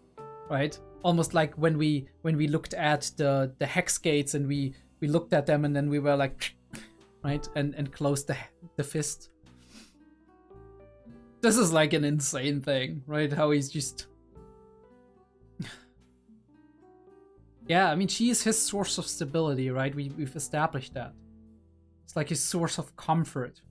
S1: right? Almost like when we looked at the hex gates and we looked at them and then we were like, right, and closed the fist. This is like an insane thing, right? How he's just... Yeah, I mean, she is his source of stability, right? We've established that. It's like his source of comfort.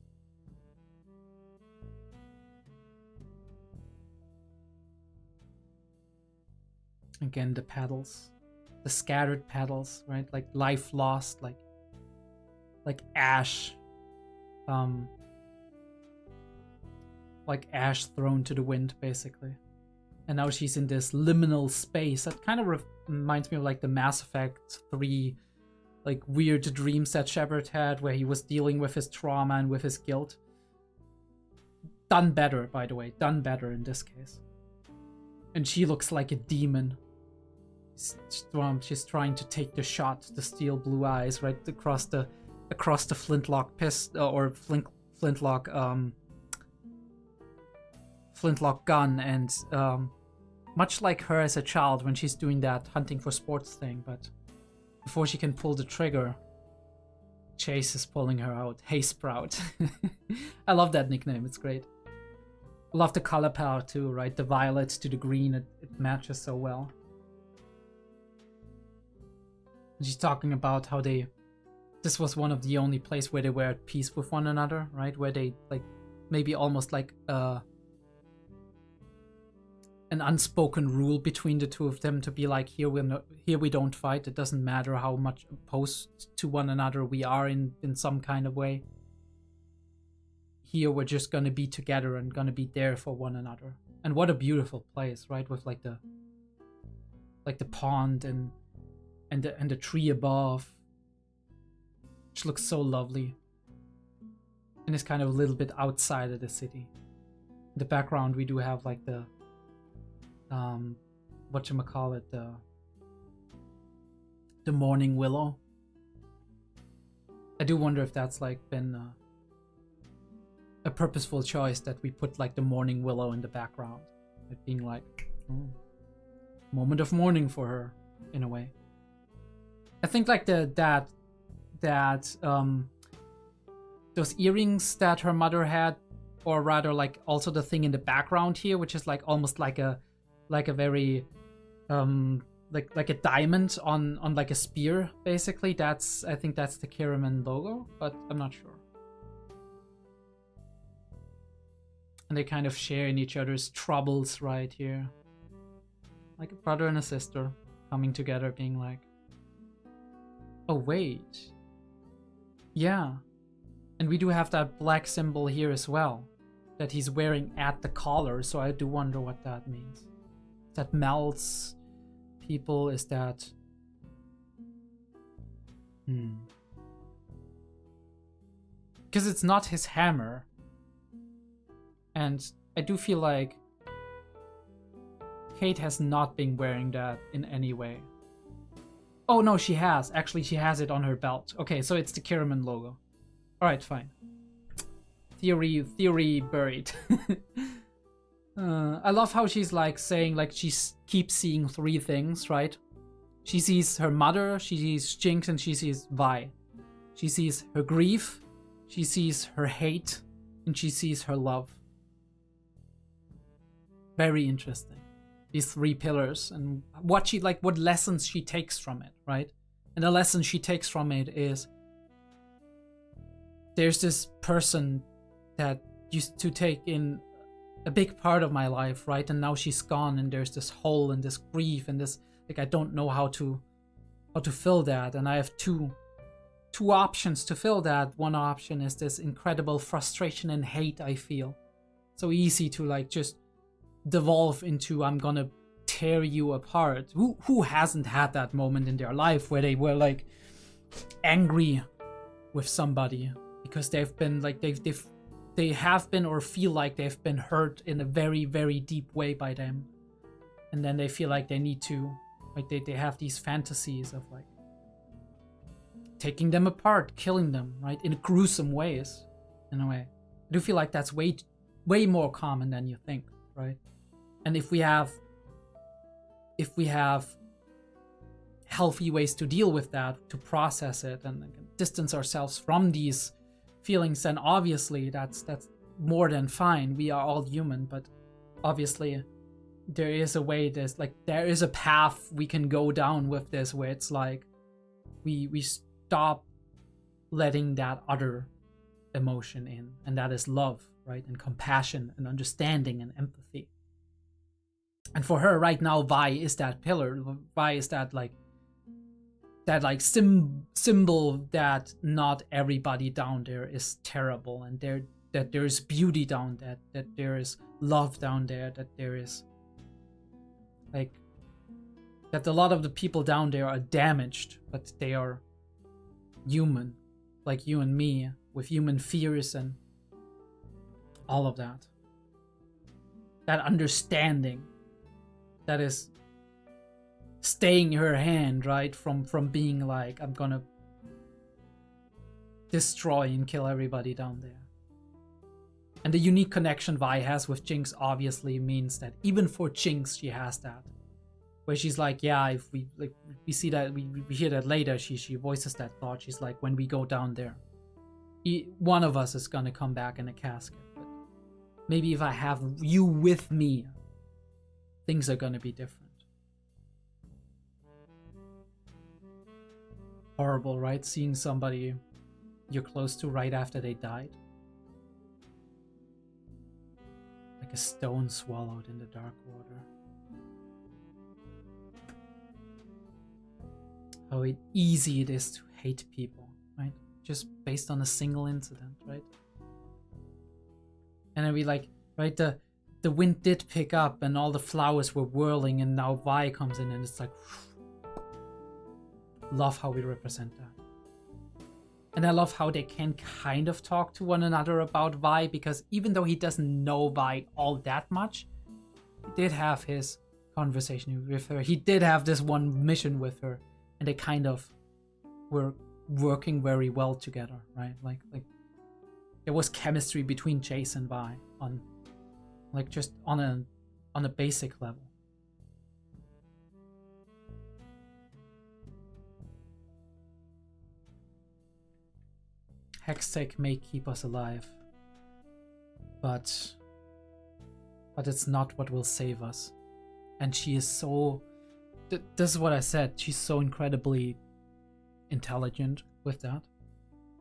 S1: Again, the petals, the scattered petals, right? Like life lost, like ash, like ash thrown to the wind, basically. And now she's in this liminal space that kind of reminds me of like the Mass Effect 3, like weird dreams that Shepard had, where he was dealing with his trauma and with his guilt. Done better, by the way, done better in this case. And she looks like a demon. She's trying to take the shot, the steel blue eyes, right across the flintlock flintlock gun, and much like her as a child when she's doing that hunting for sports thing, but before she can pull the trigger, Chase is pulling her out. Hey Sprout. I love that nickname, it's great. I love the color palette too, right? The violet to the green, it matches so well. She's talking about how this was one of the only places where they were at peace with one another, right? Where they, like, maybe almost like an unspoken rule between the two of them to be like, here we don't fight. It doesn't matter how much opposed to one another we are in some kind of way. Here we're just gonna be together and gonna be there for one another. And what a beautiful place, right? With like the pond and the tree above, which looks so lovely, and it's kind of a little bit outside of the city. In the background we do have like the whatchamacallit, the morning willow. I do wonder if that's like been a purposeful choice that we put like the morning willow in the background, it being like moment of mourning for her in a way. I think like those earrings that her mother had, or rather like also the thing in the background here, which is like almost like a very like a diamond on like a spear, basically. I think that's the Kiraman logo, but I'm not sure. And they kind of share in each other's troubles right here. Like a brother and a sister coming together, being like, oh wait. Yeah. And we do have that black symbol here as well, that he's wearing at the collar, so I do wonder what that means. That melts people, is that... Because it's not his hammer. And I do feel like Kate has not been wearing that in any way. Oh no, she has. Actually, she has it on her belt. Okay, so it's the Kiraman logo. Alright, fine. Theory buried. I love how she's like saying, like, she keeps seeing three things, right? She sees her mother, she sees Jinx, and she sees Vi. She sees her grief, she sees her hate, and she sees her love. Very interesting. These three pillars, and what lessons she takes from it, right? And the lesson she takes from it is, there's this person that used to take in a big part of my life, right? And now she's gone, and there's this hole and this grief and this, like, I don't know how to fill that. And I have two options to fill that. One option is this incredible frustration and hate I feel. So easy to like just devolve into, I'm gonna tear you apart. Who hasn't had that moment in their life where they were like angry with somebody because they've been like they have been or feel like they've been hurt in a very, very deep way by them, and then they feel like they need to, like, they have these fantasies of like taking them apart, killing them, right, in gruesome ways. In a way, I do feel like that's way more common than you think, right? And if we have healthy ways to deal with that, to process it and distance ourselves from these feelings, then obviously that's more than fine. We are all human, but obviously there is a way, there is a path we can go down with this, where it's like we stop letting that other emotion in, and that is love, right? And compassion and understanding and empathy. And for her right now, Vi is that pillar. Vi is that symbol that not everybody down there is terrible, and that there is beauty down there, that there is love down there, that there is like that a lot of the people down there are damaged, but they are human, like you and me, with human fears and all of that. That understanding that is staying her hand, right, from being like, I'm gonna destroy and kill everybody down there. And the unique connection Vi has with Jinx obviously means that even for Jinx she has that, where she's like, yeah, if we see that, we hear that later, she voices that thought. She's like, when we go down there, one of us is gonna come back in a casket, but maybe if I have you with me, things are gonna be different. Horrible, right? Seeing somebody you're close to right after they died. Like a stone swallowed in the dark water. How easy it is to hate people, right? Just based on a single incident, right? And then we like, right, the wind did pick up and all the flowers were whirling, and now Vi comes in and it's like, love how we represent that. And I love how they can kind of talk to one another about Vi, because even though he doesn't know Vi all that much, he did have his conversation with her. He did have this one mission with her, and they kind of were working very well together, right? Like there was chemistry between Jace and Vi on, like, just on a basic level. Hextech may keep us alive, but it's not what will save us. And she is so... This is what I said. She's so incredibly intelligent with that,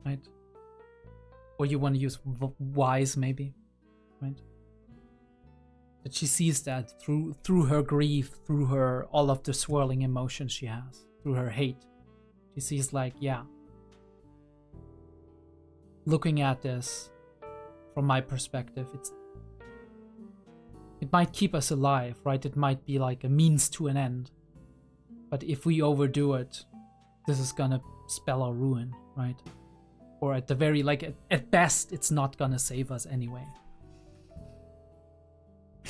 S1: right? Or you want to use wise, maybe, right? That she sees that through her grief, through her all of the swirling emotions she has, through her hate. She sees like, yeah, looking at this from my perspective, it might keep us alive, right? It might be like a means to an end. But if we overdo it, this is gonna spell our ruin, right? Or at the very, like, at best, it's not gonna save us anyway.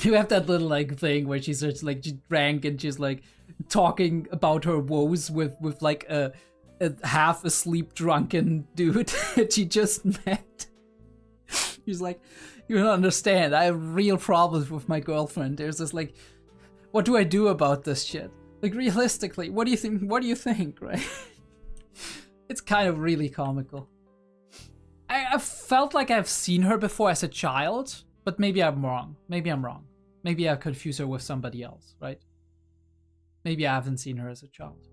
S1: You have that little, like, thing where she's just, like, she drank and she's, like, talking about her woes with like, a half-asleep drunken dude that she just met. She's like, you don't understand, I have real problems with my girlfriend. There's this, like, what do I do about this shit? Like, realistically, what do you think, right? It's kind of really comical. I felt like I've seen her before as a child, but maybe I'm wrong. Maybe I confuse her with somebody else, right? Maybe I haven't seen her as a child.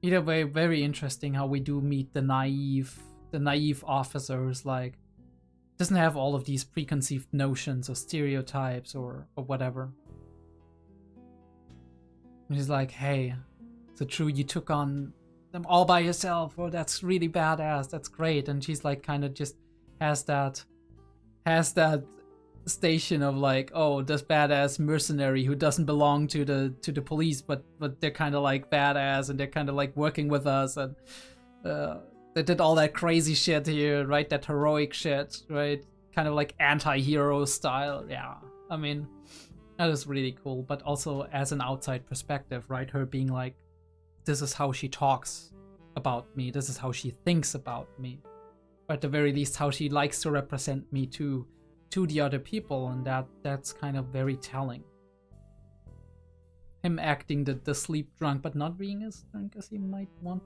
S1: Either way, very interesting how we do meet the naive officer who's like, doesn't have all of these preconceived notions or stereotypes or whatever. And he's like, hey, so true, you took on them all by yourself. Oh, that's really badass. That's great. And she's like, kind of just has that station of like, oh, this badass mercenary who doesn't belong to the police, but they're kind of like badass and they're kind of like working with us, and they did all that crazy shit here, right? That heroic shit, right? Kind of like anti-hero style. Yeah, I mean, that is really cool. But also as an outside perspective, right? Her being like, this is how she talks about me. This is how she thinks about me. Or at the very least, how she likes to represent me to the other people. And that's kind of very telling. Him acting the sleep drunk, but not being as drunk as he might want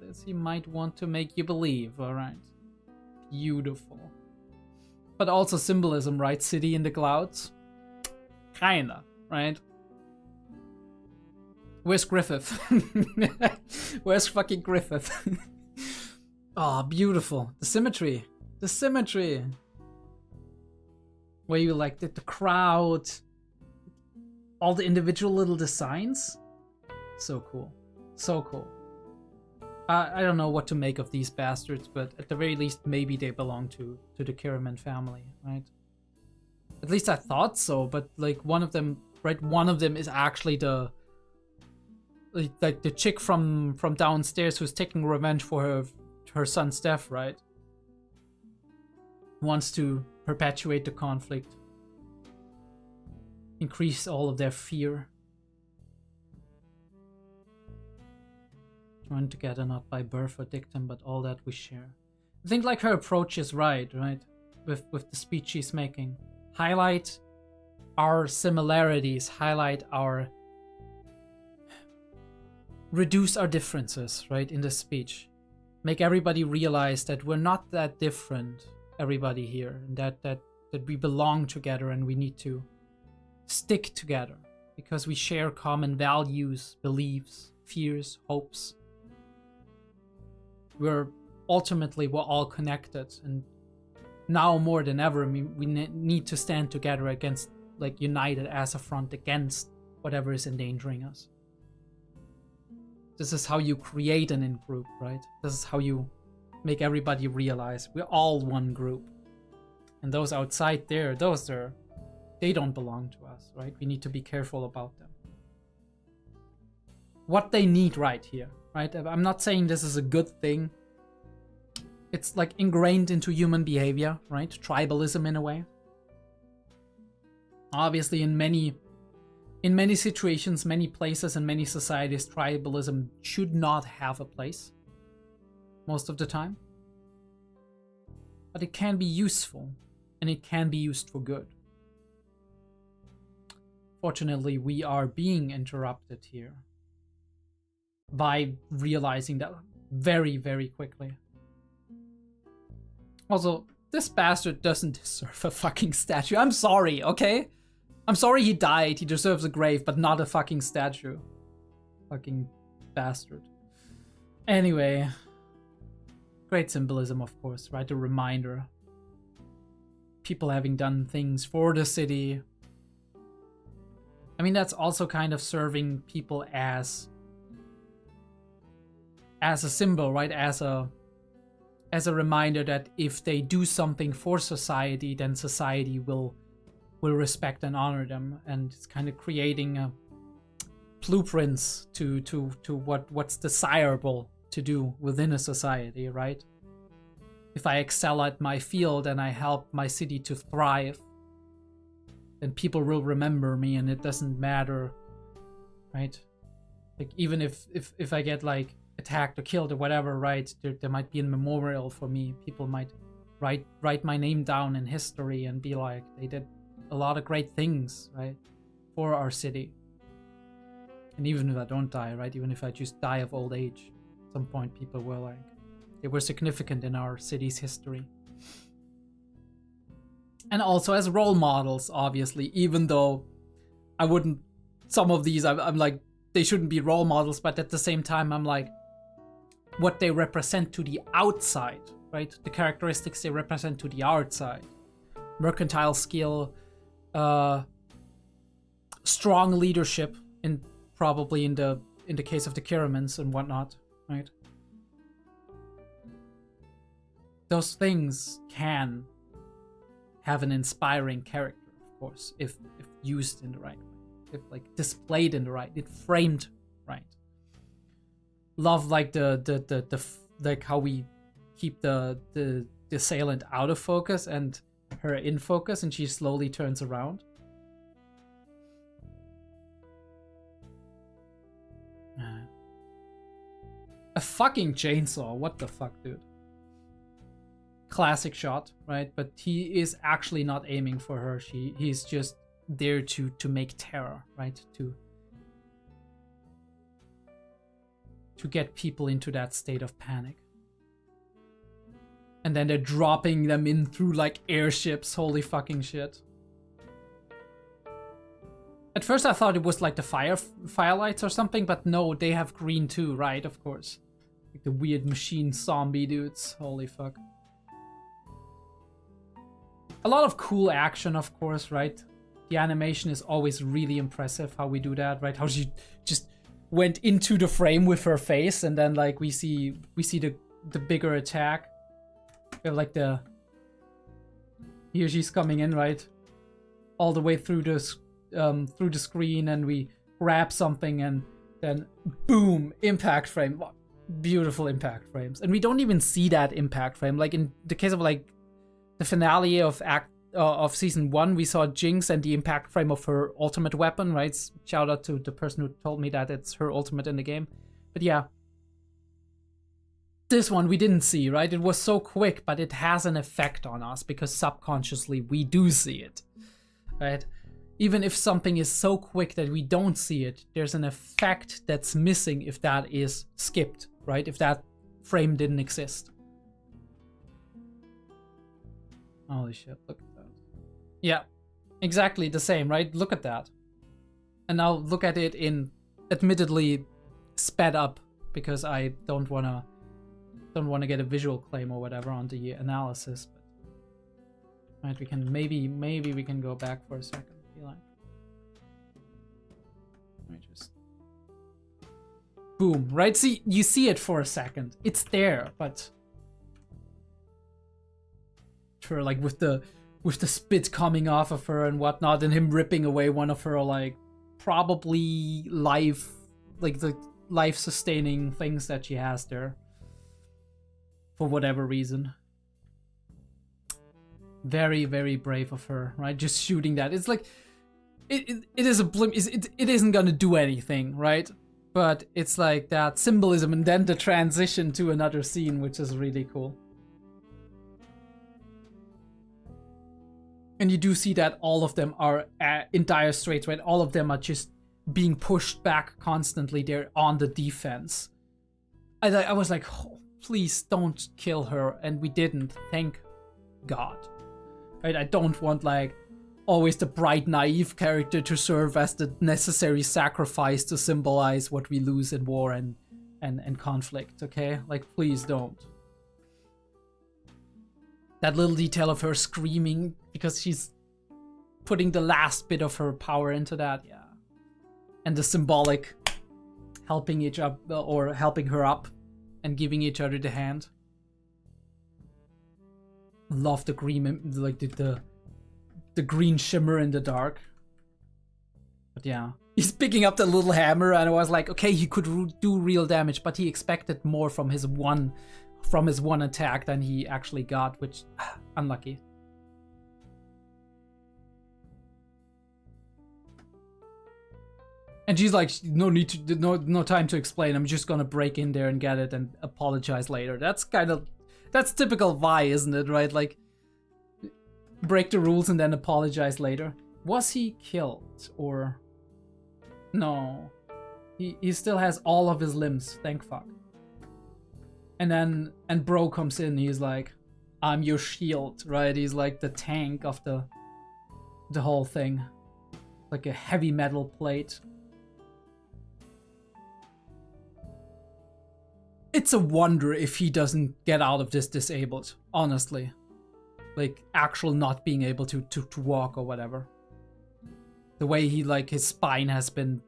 S1: as he might want to make you believe. All right. Beautiful. But also symbolism, right? City in the clouds. Kinda, right? Where's Griffith? Where's fucking Griffith? Oh, beautiful. The symmetry. The symmetry. Where you like the crowd. All the individual little designs. So cool. So cool. I don't know what to make of these bastards, but at the very least, maybe they belong to the Kiriman family, right? At least I thought so, but like one of them, right? One of them is actually the chick from downstairs who's taking revenge for her son's death, right? Wants to perpetuate the conflict, increase all of their fear. Joined together not by birth or dictum, but all that we share. I think like her approach is right? With the speech she's making. Highlight our similarities, reduce our differences, right, in the speech. Make everybody realize that we're not that different, everybody here, and that we belong together and we need to stick together because we share common values, beliefs, fears, hopes. We're all connected, and now more than ever, we need to stand together against, like, united as a front against whatever is endangering us. This is how you create an in-group, right? This is how you make everybody realize we're all one group. And those outside there, they don't belong to us, right? We need to be careful about them. What they need right here, right? I'm not saying this is a good thing. It's like ingrained into human behavior, right? Tribalism in a way. Obviously, in many situations, many places, and many societies, tribalism should not have a place most of the time. But it can be useful, and it can be used for good. Fortunately, we are being interrupted here by realizing that very, very quickly. Also, this bastard doesn't deserve a fucking statue. I'm sorry, okay? I'm sorry he died. He deserves a grave, but not a fucking statue. Fucking bastard. Anyway. Great symbolism, of course, right? A reminder. people having done things for the city. I mean, that's also kind of serving people as a symbol, right? As a reminder that if they do something for society, then society will respect and honor them, and it's kind of creating blueprints to what's desirable to do within a society, right? If I excel at my field and I help my city to thrive, then people will remember me, and it doesn't matter, right? Like, even if I get like attacked or killed or whatever, right? There might be a memorial for me. People might write my name down in history and be like, they did a lot of great things, right, for our city. And even if I don't die, right, even if I just die of old age, at some point people were like, they were significant in our city's history. And also as role models, obviously, even though I wouldn't, some of these I'm like, they shouldn't be role models, but at the same time I'm like, what they represent to the outside, right? The characteristics they represent to the outside. Mercantile skill, strong leadership, probably in the case of the Kiramans and whatnot, right? Those things can have an inspiring character, of course, if used in the right way, if like displayed in the right, if framed right. Love like the like how we keep the assailant out of focus and her in focus, and she slowly turns around. A fucking chainsaw, what the fuck, dude? Classic shot, right? But he is actually not aiming for her. He's just there to make terror, right? To get people into that state of panic. And then they're dropping them in through like airships. Holy fucking shit. At first I thought it was like the firelights or something, but no, they have green too, right? Of course. Like the weird machine zombie dudes. Holy fuck. A lot of cool action, of course, right? The animation is always really impressive how we do that, right? How she just went into the frame with her face, and then like we see the bigger attack. We have like here she's coming in, right? All the way through the screen, and we grab something, and then boom, impact frame. Beautiful impact frames. And we don't even see that impact frame. Like in the case of like the finale of season 1, we saw Jinx and the impact frame of her ultimate weapon, right? Shout out to the person who told me that it's her ultimate in the game. But yeah, this one we didn't see, right? It was so quick, but it has an effect on us because subconsciously we do see it, right? Even if something is so quick that we don't see it, there's an effect that's missing if that is skipped, right? If that frame didn't exist. Holy shit, look at that. Yeah, exactly the same, right? Look at that. And now look at it in admittedly sped up, because I don't wanna get a visual claim or whatever on the analysis. But right, we can maybe we can go back for a second. I feel like. Let me just boom, right? See, you see it for a second. It's there, but her like with the spit coming off of her and whatnot, and him ripping away one of her like probably life, like the life sustaining things that she has there for whatever reason. Very, very brave of her, right? Just shooting that. It's like it is a blimp. It isn't gonna do anything, right? But it's like that symbolism, and then the transition to another scene, which is really cool. And you do see that all of them are in dire straits, right? All of them are just being pushed back constantly. They're on the defense. I was like, oh, please don't kill her. And we didn't. Thank God. Right? I don't want like always the bright, naive character to serve as the necessary sacrifice to symbolize what we lose in war and conflict, okay? Like, please don't. That little detail of her screaming because she's putting the last bit of her power into that, yeah. And the symbolic helping each up or helping her up and giving each other the hand. Love the green, like the green shimmer in the dark. But yeah, he's picking up the little hammer, and I was like, okay, he could do real damage, but he expected more from his one attack than he actually got, which unlucky. And she's like, no time to explain. I'm just gonna break in there and get it and apologize later. That's typical Vi, isn't it? Right? Like, break the rules and then apologize later. Was he killed or no? He still has all of his limbs. Thank fuck. And Bro comes in. He's like, I'm your shield, right? He's like the tank of the whole thing, like a heavy metal plate. It's a wonder if he doesn't get out of this disabled, honestly. Like, actual not being able to walk or whatever. The way he, like, his spine has been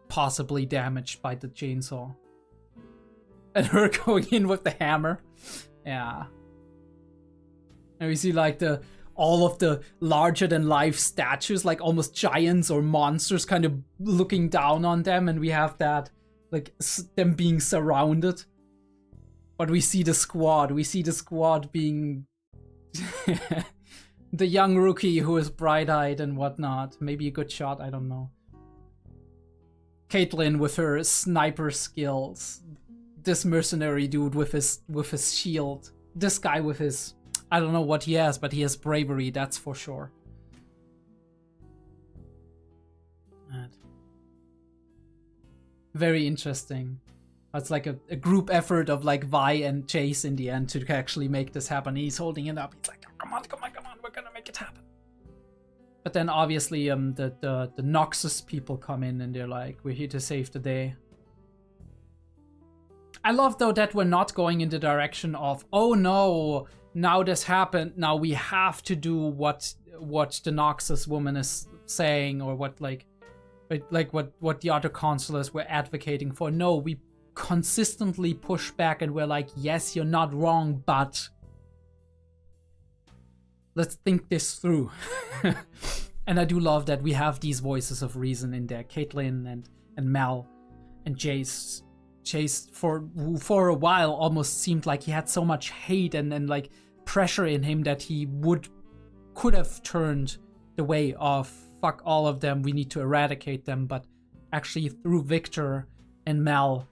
S1: possibly damaged by the chainsaw. And her going in with the hammer. Yeah. And we see, like, all of the larger-than-life statues, like almost giants or monsters kind of looking down on them. And we have that, like, them being surrounded. But we see the squad. We see the squad being the young rookie who is bright-eyed and whatnot. Maybe a good shot, I don't know. Caitlyn with her sniper skills. This mercenary dude with his shield. This guy with his... I don't know what he has, but he has bravery, that's for sure. And very interesting. It's like a group effort of like Vi and Chase in the end to actually make this happen. He's holding it up. He's like, oh, come on, we're gonna make it happen. But then obviously the Noxus people come in and they're like, we're here to save the day. I love though that we're not going in the direction of, oh no, now this happened, now we have to do what the Noxus woman is saying, or what what the other consulars were advocating for. No, we consistently push back and we're like, yes, you're not wrong, but let's think this through. And I do love that we have these voices of reason in there. Caitlyn and Mel and Chase, who for a while almost seemed like he had so much hate and like pressure in him that he could have turned the way of fuck all of them, we need to eradicate them, but actually through Victor and Mel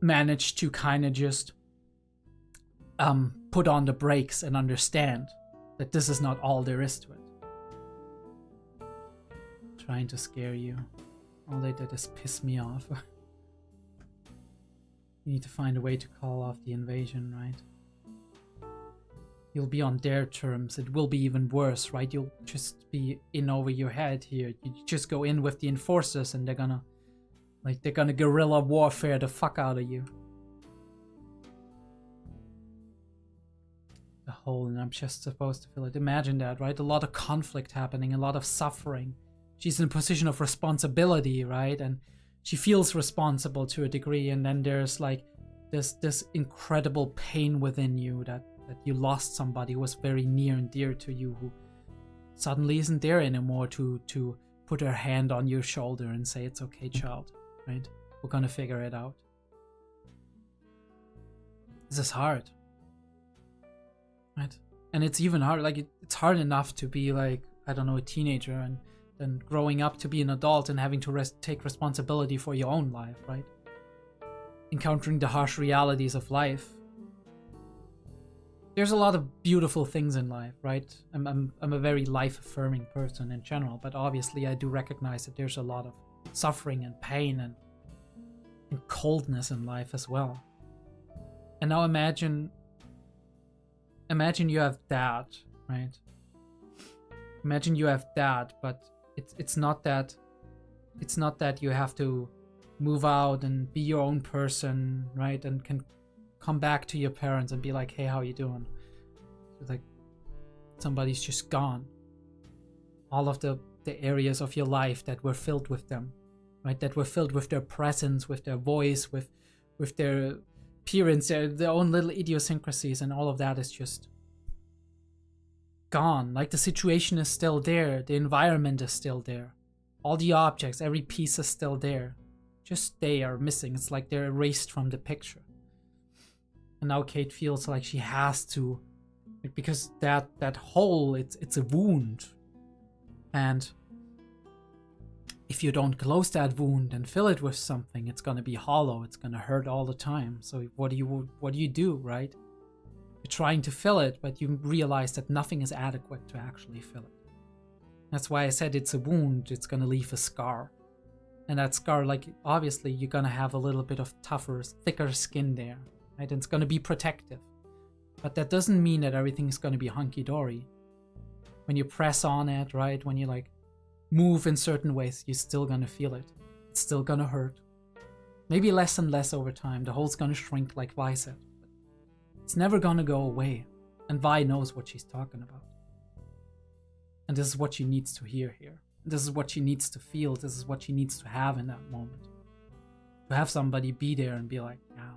S1: managed to kind of just put on the brakes and understand that this is not all there is to it. Trying to scare you. All they did is piss me off. You need to find a way to call off the invasion, right? You'll be on their terms. It will be even worse, right? You'll just be in over your head here. You just go in with the enforcers and they're gonna guerrilla warfare the fuck out of you. The hole, and I'm just supposed to feel it. Imagine that, right? A lot of conflict happening, a lot of suffering. She's in a position of responsibility, right? And she feels responsible to a degree, and then there's like this incredible pain within you that you lost somebody who was very near and dear to you, who suddenly isn't there anymore to put her hand on your shoulder and say, it's okay, child, right? We're gonna figure it out. This is hard, right? And it's even hard, like it's hard enough to be like, I don't know, a teenager and then growing up to be an adult and having to take responsibility for your own life, right? Encountering the harsh realities of life. There's a lot of beautiful things in life, right? I'm a very life-affirming person in general, but obviously I do recognize that there's a lot of suffering and pain and coldness in life as well. And now imagine you have that, right? Imagine you have that, but it's not that you have to move out and be your own person, right? And can come back to your parents and be like, hey, how you doing? It's like somebody's just gone. All of the areas of your life that were filled with them, right? That were filled with their presence, with their voice, with their appearance, their own little idiosyncrasies, and all of that is just gone. Like the situation is still there, the environment is still there, all the objects, every piece is still there. Just they are missing. It's like they're erased from the picture. And now Kate feels like she has to, because that hole, it's a wound. And if you don't close that wound and fill it with something, it's gonna be hollow. It's gonna hurt all the time. So what do you do, right? You're trying to fill it, but you realize that nothing is adequate to actually fill it. That's why I said it's a wound. It's gonna leave a scar. And that scar, like, obviously you're gonna have a little bit of tougher, thicker skin there, right? And it's gonna be protective. But that doesn't mean that everything's gonna be hunky-dory. When you press on it, right? When you like move in certain ways, you're still gonna feel it. It's still gonna hurt. Maybe less and less over time. The hole's gonna shrink, like Vi said. But it's never gonna go away. And Vi knows what she's talking about. And this is what she needs to hear here. This is what she needs to feel. This is what she needs to have in that moment. To have somebody be there and be like, yeah.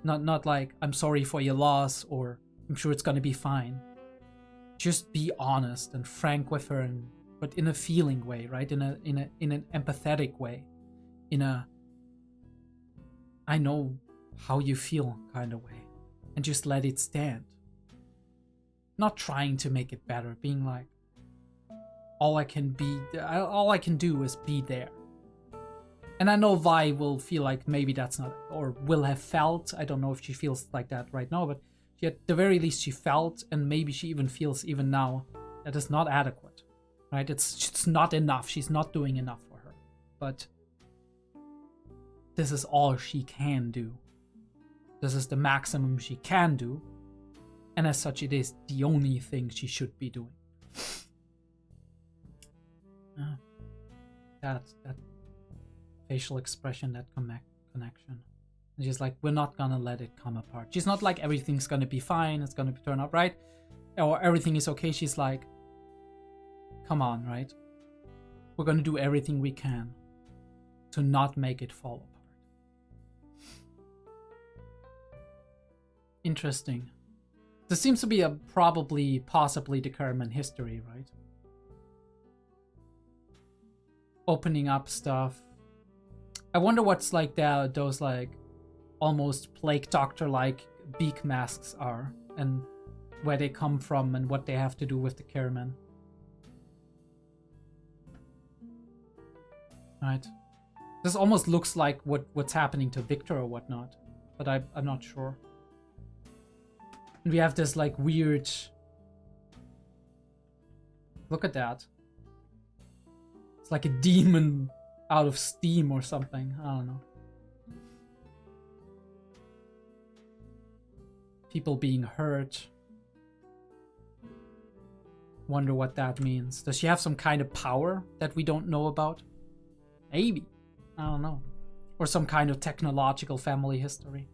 S1: Not like, I'm sorry for your loss, or I'm sure it's gonna be fine. Just be honest and frank with her, but in a feeling way, right? In an empathetic way. In a, I know how you feel kind of way. And just let it stand. Not trying to make it better, being like, all I can do is be there. And I know Vi will feel like maybe that's not, or will have felt, I don't know if she feels like that right now, but at the very least she felt, and maybe she even feels even now, that it's not adequate, right? It's not enough. She's not doing enough for her. But this is all she can do. This is the maximum she can do. And as such, it is the only thing she should be doing. That facial expression, that connection. And she's like, we're not gonna let it come apart. She's not like everything's gonna be fine, it's gonna turn out right, or everything is okay. She's like, come on, right? We're gonna do everything we can to not make it fall apart. Interesting. This seems to be a possibly determined history, right? Opening up stuff. I wonder what's like those like almost plague doctor like beak masks are, and where they come from and what they have to do with the Careman. Right. This almost looks like what's happening to Victor or whatnot, but I'm not sure. And we have this like weird, look at that. It's like a demon out of steam or something. I don't know. People being hurt. Wonder what that means. Does she have some kind of power that we don't know about? Maybe. I don't know. Or some kind of technological family history.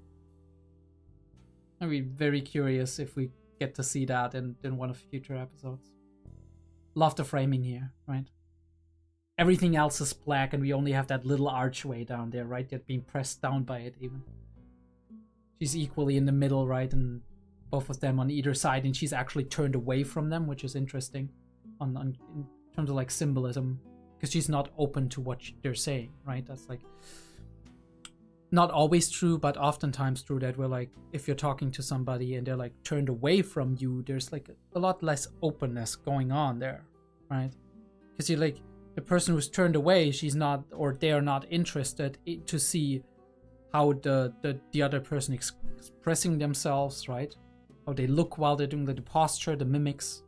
S1: I'd be very curious if we get to see that in one of the future episodes. Love the framing here, right? Everything else is black and we only have that little archway down there, right? That being pressed down by it even. She's equally in the middle, right? And both of them on either side, and she's actually turned away from them, which is interesting in terms of like symbolism. Because she's not open to what they're saying, right? That's like not always true, but oftentimes true, that we're like, if you're talking to somebody and they're like turned away from you, there's like a lot less openness going on there, right? Because you're like, the person who's turned away, she's not, or they're not interested to see how the other person expressing themselves, right? How they look while they're doing the posture, the mimics.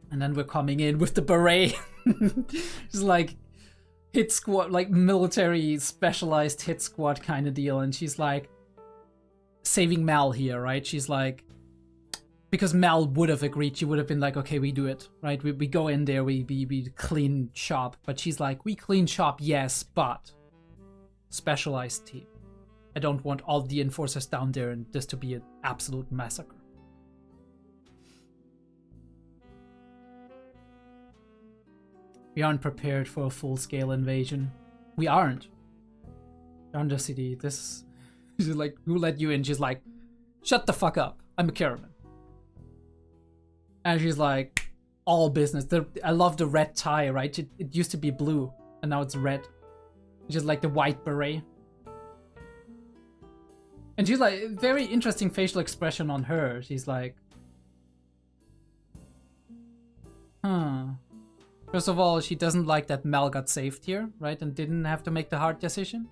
S1: And then we're coming in with the beret. It's like hit squad, like military specialized hit squad kind of deal. And she's like saving Mel here, right? She's like, because Mel would have agreed, she would have been like, okay, we do it, right? We go in there, we clean shop. But she's like, we clean shop, yes, but specialized team. I don't want all the enforcers down there and this to be an absolute massacre. We aren't prepared for a full-scale invasion. We aren't. Undercity, this... She's like, who let you in? She's like, shut the fuck up. I'm a Caravan. And she's like, all business. I love the red tie, right? It used to be blue, and now it's red. Just like the white beret. And she's like, very interesting facial expression on her. She's like, huh. First of all, she doesn't like that Mel got saved here, right? And didn't have to make the hard decision.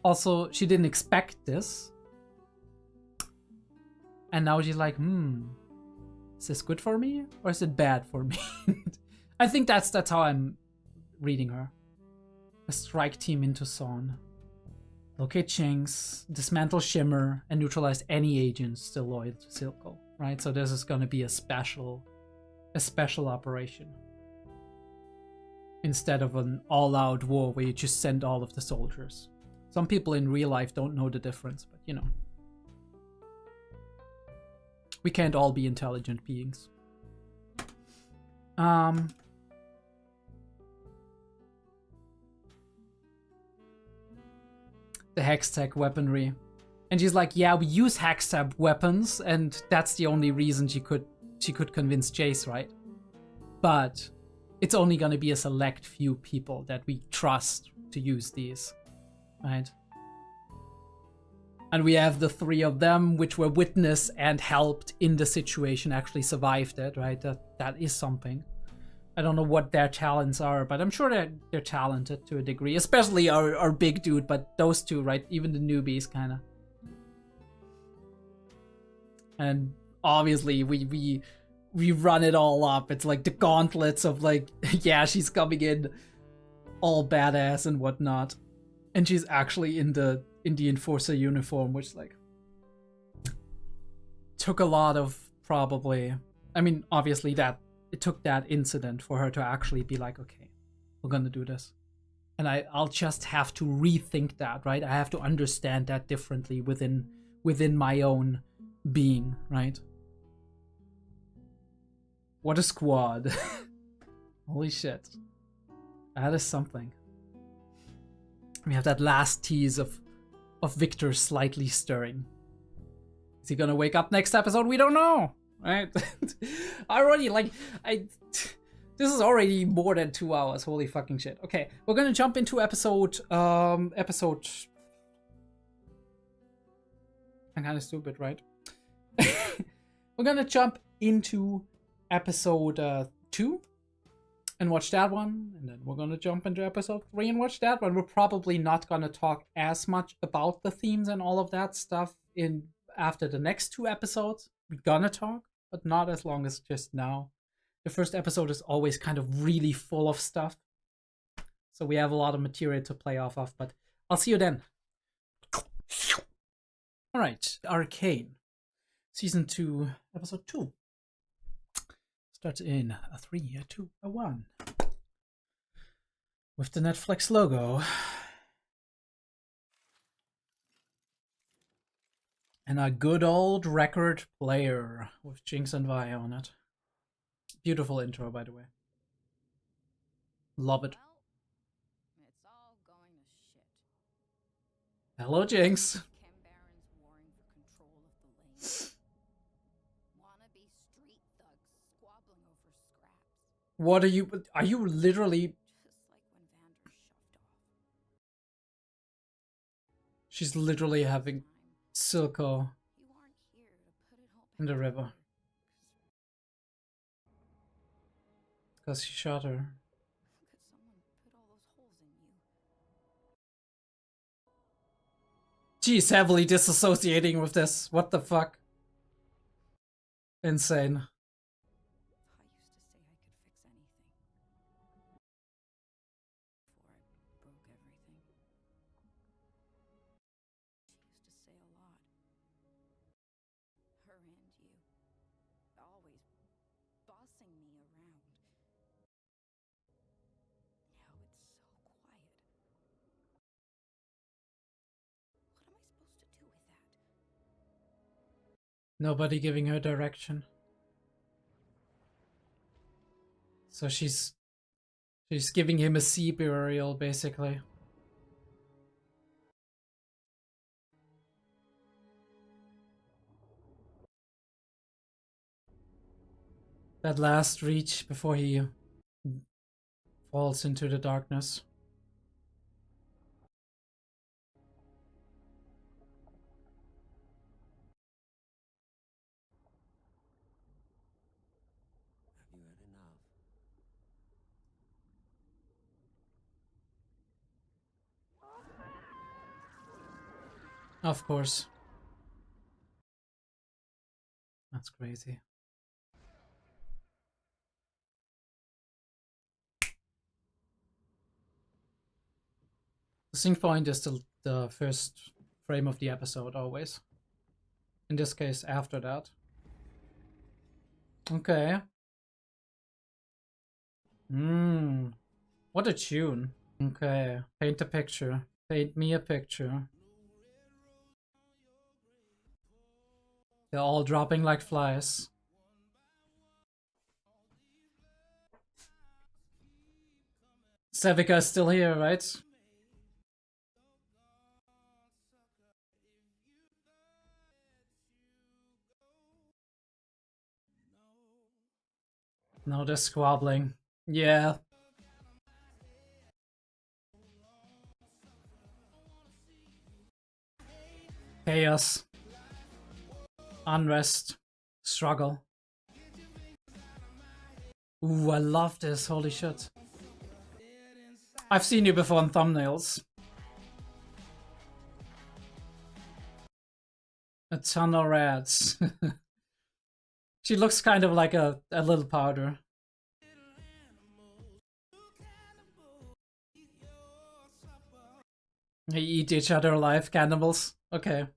S1: Also, she didn't expect this. And now she's like, is this good for me? Or is it bad for me? I think that's how I'm reading her. A strike team into Son. Locate Jinx, dismantle Shimmer, and neutralize any agents still loyal to Silco. Right? So this is gonna be a special operation. Instead of an all-out war where you just send all of the soldiers. Some people in real life don't know the difference, but you know. We can't all be intelligent beings. The Hextech weaponry. And she's like, yeah, we use Hextech weapons, and that's the only reason she could convince Jace, right? But it's only gonna be a select few people that we trust to use these, right? And we have the 3 of them, which were witness and helped in the situation, actually survived it, right? That is something. I don't know what their talents are, but I'm sure they're talented to a degree, especially our big dude, but those two, right? Even the newbies, kind of. And obviously, we run it all up. It's like the gauntlets of like, yeah, she's coming in all badass and whatnot. And she's actually in the Enforcer uniform, which like took a lot of probably, I mean, obviously it took that incident for her to actually be like, okay, we're gonna do this. And I'll just have to rethink that, right? I have to understand that differently within my own being, right? What a squad. Holy shit. That is something. We have that last tease of Victor slightly stirring. Is he gonna wake up next episode? We don't know, right? I already this is already more than 2 hours. Holy fucking shit. Okay, we're gonna jump into episode. I'm kind of stupid, right? We're gonna jump into episode 2 and watch that one, and then we're gonna jump into episode 3 and watch that one. We're probably not gonna talk as much about the themes and all of that stuff after the next 2 episodes. We're gonna talk, but not as long as just now. The first episode is always kind of really full of stuff, so we have a lot of material to play off of, but I'll see you then. Alright, Arcane. Season 2, episode 2. Starts in a 3, a 2, a 1. With the Netflix logo. And a good old record player with Jinx and Vi on it. Beautiful intro, by the way. Love it.
S2: Well, it's all going to shit.
S1: Hello, Jinx.
S2: Cambarans warring for control of the lane. Wannabe street thugs squabbling over scraps.
S1: What are you literally...
S2: Just like when Vander shoved off.
S1: She's literally having Silco
S2: You aren't here to put it all
S1: in the
S2: back
S1: river.
S2: together.
S1: Because she shot her.
S2: Could someone put all those holes in you?
S1: She's heavily disassociating with this. What the fuck? Insane.
S2: I used to say I could fix anything. Before I broke everything. She used to say a lot. Her and you. Always bossing me around. Now it's so quiet. What am I supposed to do with that?
S1: Nobody giving her direction. So she's She's giving him a sea burial, basically. That last reach before he falls into the darkness.
S11: Have you had enough?
S1: Of course. That's crazy. The sync point is the first frame of the episode, always. In this case, after that. Okay. What a tune. Okay, paint a picture. Paint me a picture. They're all dropping like flies. Sevica is still here, right? No, they're squabbling. Yeah. Chaos. Unrest. Struggle. Ooh, I love this. Holy shit. I've seen you before on thumbnails. A ton of rats. She looks kind of like a little powder. They eat each other alive, cannibals. Okay.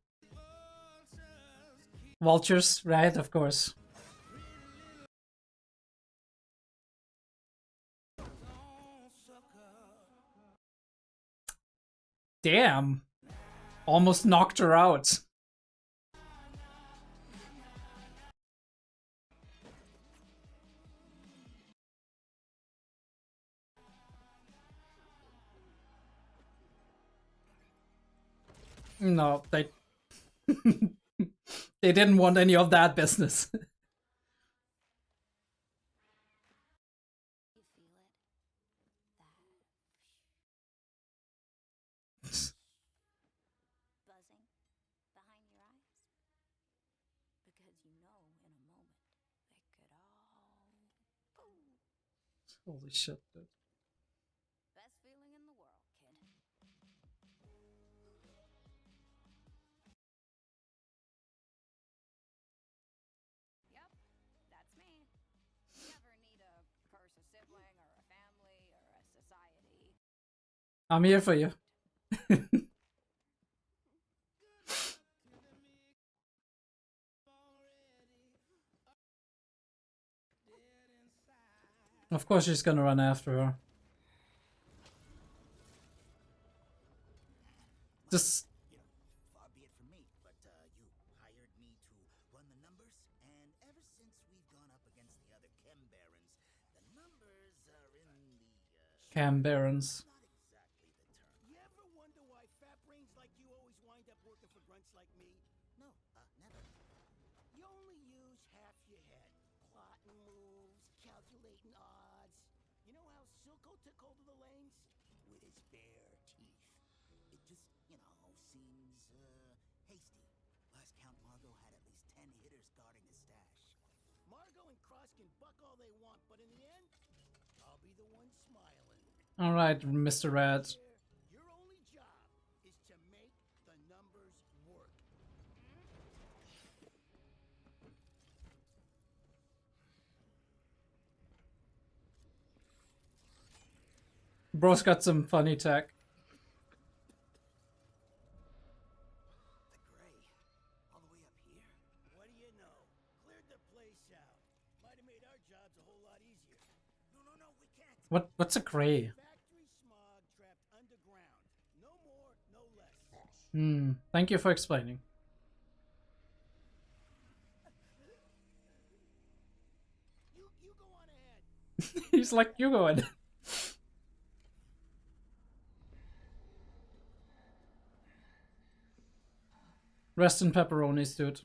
S1: Vultures, right? Of course. Damn. Almost knocked her out. No, they they didn't want any of that business.
S10: Buzzing behind your eyes? Because you know in a moment they could all... Boom.
S1: Holy shit, dude.
S10: Best feeling in the world, kid. Yep, that's me. You ever need a curse a sibling or a family or a society?
S1: I'm here for you. Of course she's gonna run after her. Just...
S12: Far be it from me, but you hired me to run the numbers, and ever since we've gone up against the other Chem Barons, the numbers are in the...
S1: Cam Barons.
S12: Not exactly the term.
S4: You ever wonder why fat brains like you always wind up working for grunts like me?
S12: No, never.
S4: You only use half your head. Plotting moves, calculating odds. You know how Silco took hold of the lanes?
S12: With his bare teeth. It just, seems, hasty. Last count, Margot had at least 10 hitters guarding his stash.
S4: Margot and Cross can buck all they want, but in the end, I'll be the one smiling.
S1: Alright, Mr. Red.
S4: Your only job is to make the numbers work.
S1: Bro's got some funny tech.
S12: The gray. All the way up here?
S4: What do you know? Cleared the place out. Might have made our jobs a whole lot easier.
S12: No, we can't.
S1: What's a gray?
S4: Factory smog trapped underground. No more, no less.
S1: Thank you for explaining.
S4: You go on ahead.
S1: He's like, you go in. Rest in pepperonis, dude.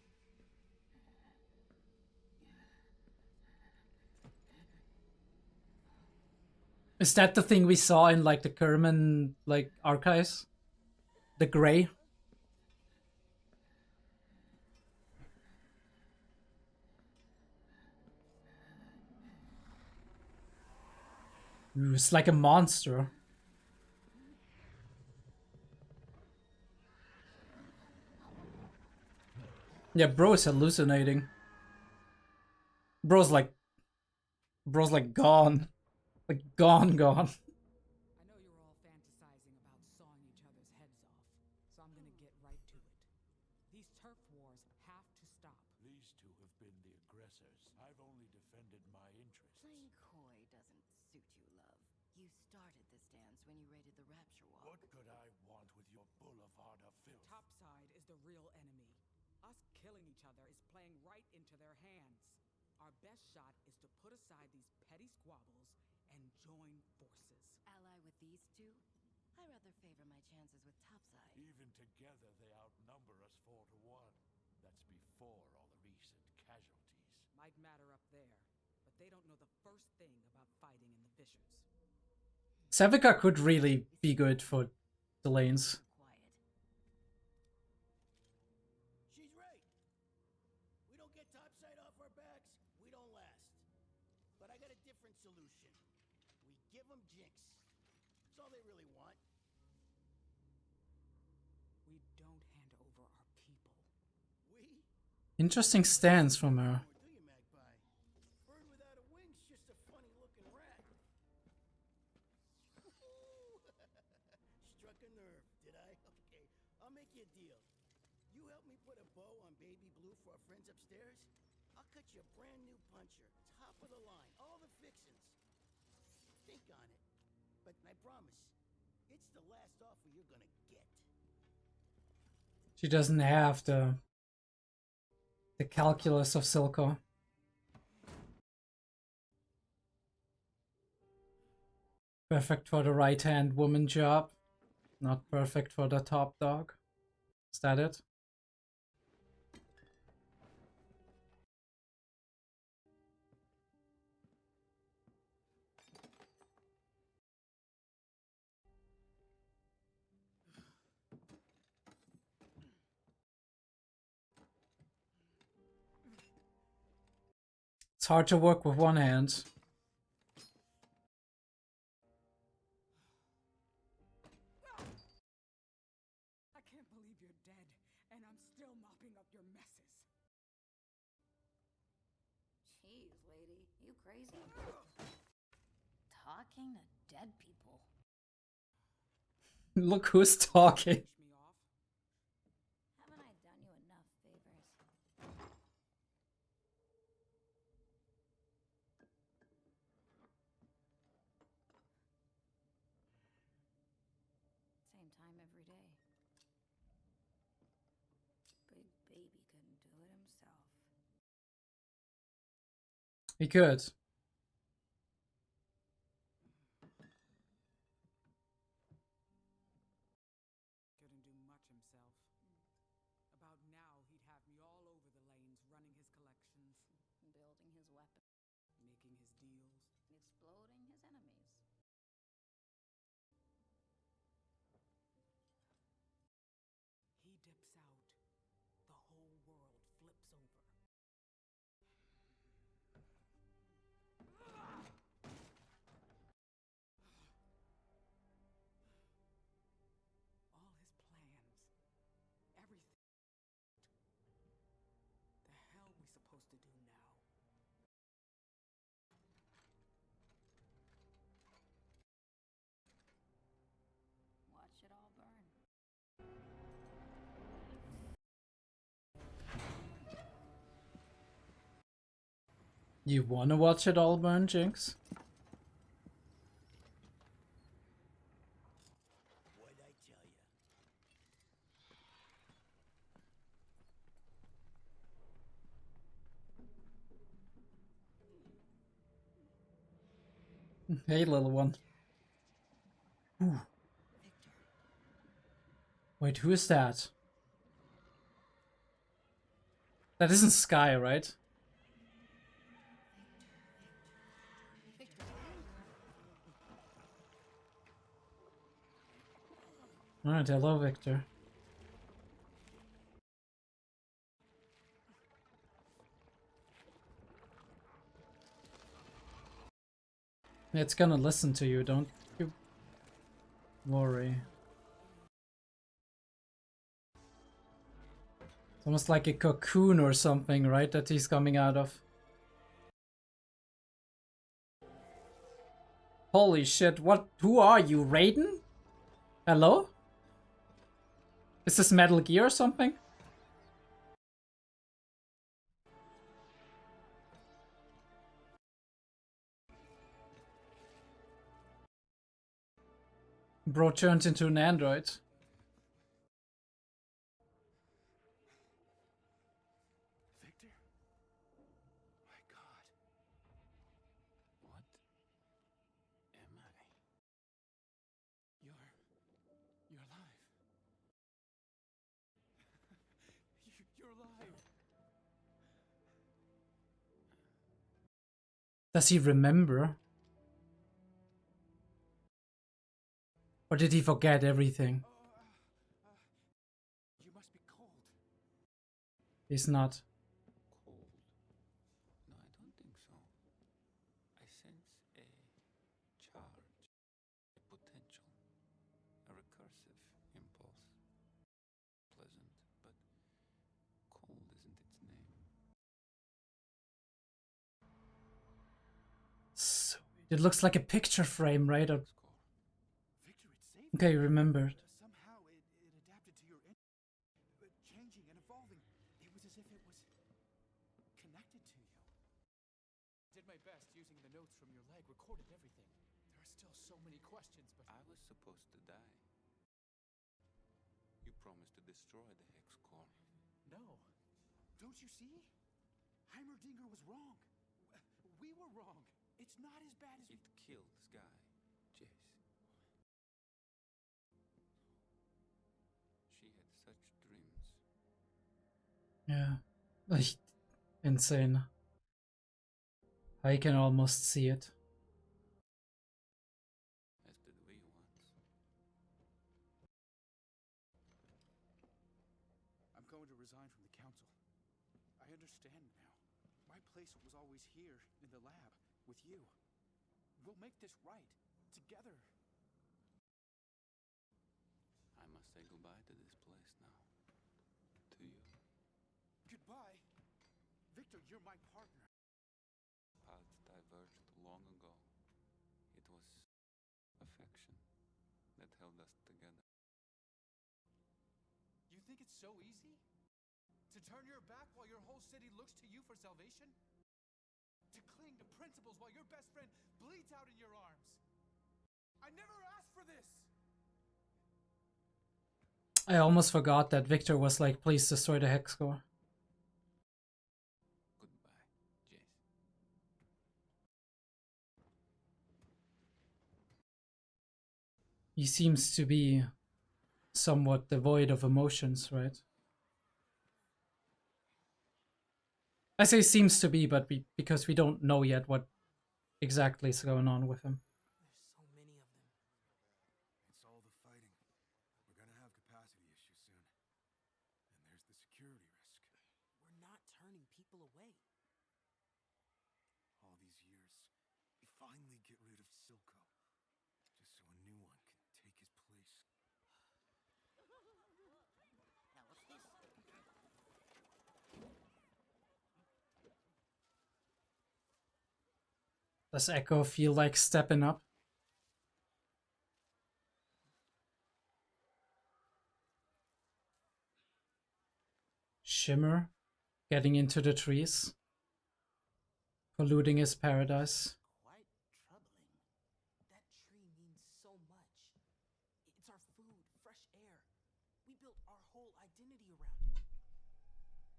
S1: Is that the thing we saw in like the Kerman like archives? The gray? Ooh, it's like a monster. Yeah, bro is hallucinating. Bro's like gone. Like gone.
S5: I know you're all fantasizing about sawing each other's heads off, so I'm gonna get right to it. These turf wars have to stop.
S8: These two have been the aggressors. I've only defended my interests.
S13: Playing coy doesn't suit you, love. You started this dance when you raided the Rapture Walk.
S8: What could I want with your boulevard of filth?
S5: Topside is the real enemy. Us killing each other is playing right into their hands. Our best shot is to put aside these petty squabbles and join forces.
S13: Ally with these two? I rather favor my chances with Topside.
S8: Even together, they outnumber us 4-1. That's before all the recent casualties.
S5: Might matter up there, but they don't know the first thing about fighting in the fissures.
S1: Savica could really be good for the lanes.
S4: She's right. We don't get Topside off our backs, we don't last. But I got a different solution. We give them Jinx. That's all they really want.
S5: We don't hand over our people.
S4: We?
S1: Interesting stance from her.
S4: Do you, Magpie? Bird without a wing's just a funny-looking rat. Struck a nerve, did I? Okay, I'll make you a deal. You help me put a bow on Baby Blue for our friends upstairs? I'll cut you a brand new puncher, top of the line, all the fixins'. Think on it. But I promise, it's the last offer you're gonna get.
S1: She doesn't have the calculus of Silco. Perfect for the right-hand woman job. Not perfect for the top dog. Is that it? It's hard to work with one hand.
S5: I can't believe you're dead, and I'm still mopping up your messes.
S13: Jeez, lady, you crazy? Talking to dead people.
S1: Look who's talking.
S13: Haven't I done you enough favors? Same time every day. Big baby couldn't do it himself.
S1: He could.
S5: Couldn't do much himself. About now, he'd have me all over the lanes, running his collections,
S13: Building his weapon.
S5: making his deals.
S13: Exploding his enemies.
S5: He dips out, the whole world flips over. All his plans, everything. The hell we supposed to do now?
S13: Watch it all burn.
S1: You wanna watch it all burn, Jinx?
S4: What'd I tell you?
S1: Hey, little one. Ooh. Wait, who is that? That isn't Sky, right? Alright, hello, Victor. It's gonna listen to you, don't you worry. It's almost like a cocoon or something, right, that he's coming out of. Holy shit, what? Who are you, Raiden? Hello? Is this Metal Gear or something? Bro turns into an android.
S3: Victor? My God.
S8: What am I?
S3: You're alive. You're alive.
S1: Does he remember? Or did he forget everything?
S3: You must be cold.
S1: He's not.
S8: Cold? No, I don't think so. I sense a charge, a potential, a recursive impulse. Pleasant, but cold isn't its name.
S1: So, it looks like a picture frame, right? Or...
S3: Victor, it saved
S1: Okay, remembered.
S3: Somehow it adapted to your changing and evolving. It was as if it was connected to you. Did my best using the notes from your leg, recorded everything. There are still so many questions, but
S8: I was supposed to die. You promised to destroy the Hex Core.
S3: no. Don't you see? Heimerdinger was wrong. We were wrong. It's not as bad as
S8: It killed Sky, Jace. She had such dreams.
S1: Yeah. Like, insane. I can almost see it.
S8: As did we once.
S3: I'm going to resign from the council. I understand now. My place was always here in the lab with you. We'll make this right together.
S8: I must say goodbye to this place now. To you.
S3: Goodbye. Victor, you're my partner.
S8: Paths diverged long ago. It was affection that held us together.
S3: You think it's so easy? To turn your back while your whole city looks to you for salvation? To cling to principles while your best friend bleeds out in your arms? I never asked for this!
S1: I almost forgot that Victor was like, please destroy the Hex Core.
S8: Goodbye, Jace.
S1: He seems to be somewhat devoid of emotions, right? I say seems to be, but because we don't know yet what exactly is going on with him.
S5: There's so many of them.
S3: It's all the fighting. We're gonna have capacity issues soon. And there's the security risk.
S5: We're not turning people away.
S3: All these years, we finally get rid of Silco. Just so a new one can take his place.
S6: Now, what's this?
S1: Does Echo feel like stepping up? Shimmer getting into the trees, polluting his paradise.
S6: Quite troubling.
S5: That tree means so much. It's our food, fresh air. We built our whole identity around it.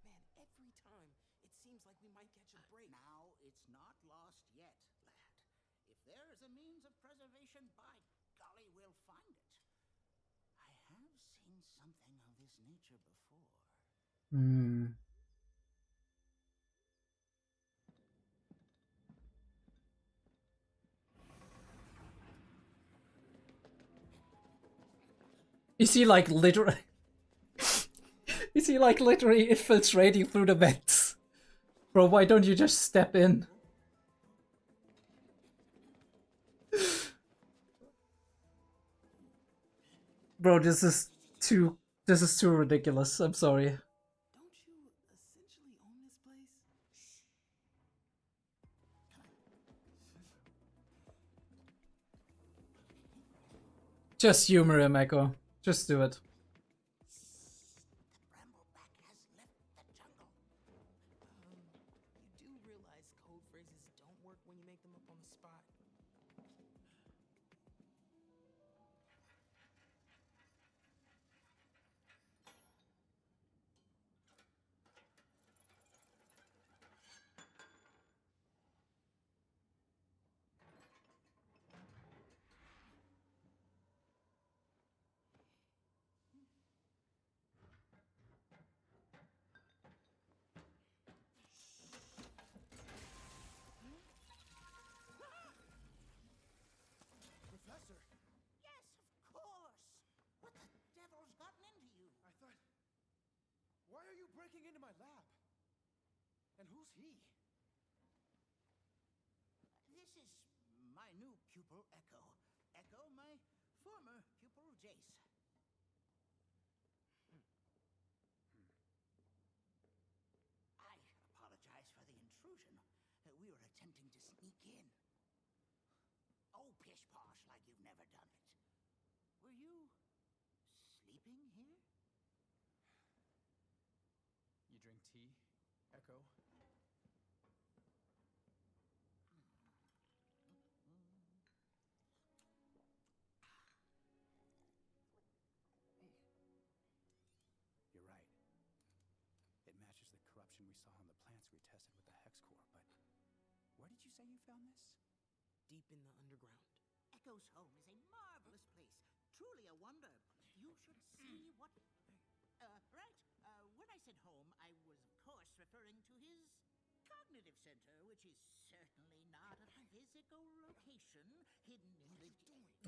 S5: Man, every time it seems like we might catch a break.
S12: Now, it's not lost yet, lad. If there is a means of preservation, by golly, we'll find it. I have seen something of this nature before.
S1: Hmm. Is he like literally? Is he like literally infiltrating through the vents? Bro, why don't you just step in? Bro, this is too ridiculous. I'm sorry.
S5: Don't you essentially own this place?
S1: Just humor him, Echo. Just do it.
S5: You do realize code phrases don't work when you make them up on the spot.
S3: Professor!
S12: Yes, of course. What the devil's gotten into you?
S3: I thought... Why are you breaking into my lab? And who's he?
S12: This is my new pupil, Echo. Echo, my former pupil, Jace. I apologize for the intrusion. We were attempting to sneak in. Oh, pish-posh, like you've never done it. Were you sleeping here?
S3: You drink tea, Echo? You're right. It matches the corruption we saw in the plants we tested with the Hex Core, but where did you say you found this?
S5: Deep in the underground.
S12: Echo's home is a marvelous place. Truly a wonder. You should see what... right. When I said home, I was, of course, referring to his cognitive center, which is certainly not a physical location hidden in the...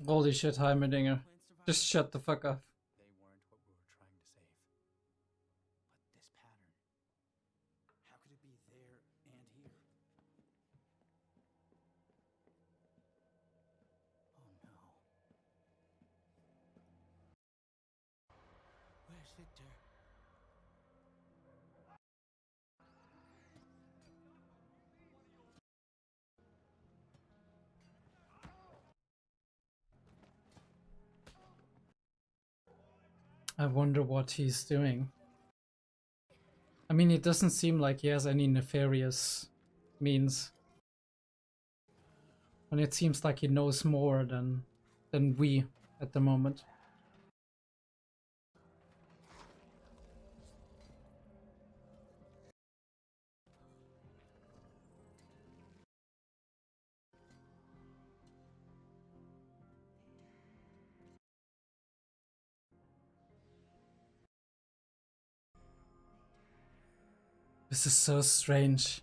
S1: Holy shit, Heimerdinger. Just shut the fuck up.
S3: They weren't what we were trying to save. But this pattern... How could it be there and here? Oh no. Where's Victor?
S1: I wonder what he's doing. I mean, it doesn't seem like he has any nefarious means. And it seems like he knows more than we at the moment. This is so strange.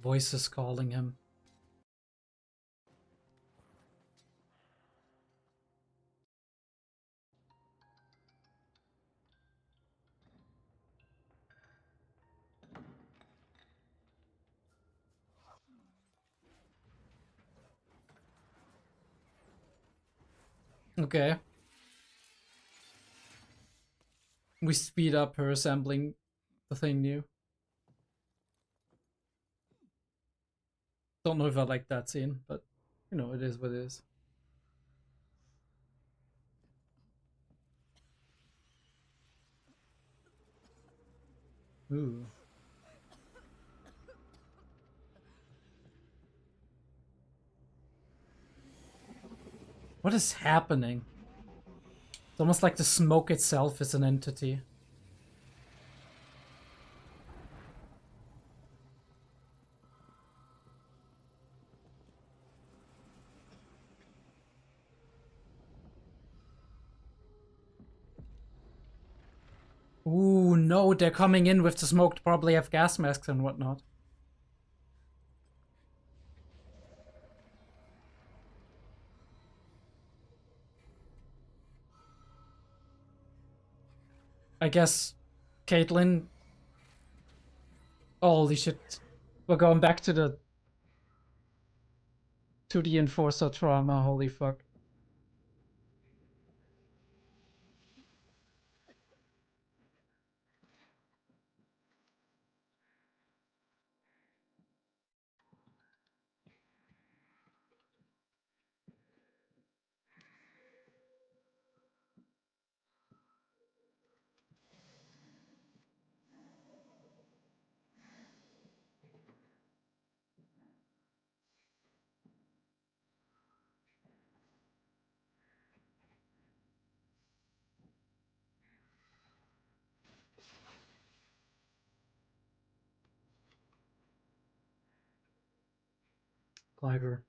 S1: Voices calling him. Okay. We speed up her assembling the thing new. Don't know if I like that scene, but you know, it is what it is. Ooh. What is happening? It's almost like the smoke itself is an entity. Ooh, no, they're coming in with the smoke to probably have gas masks and whatnot. I guess Caitlyn. Holy shit. We're going back to the enforcer trauma, holy fuck. Clever.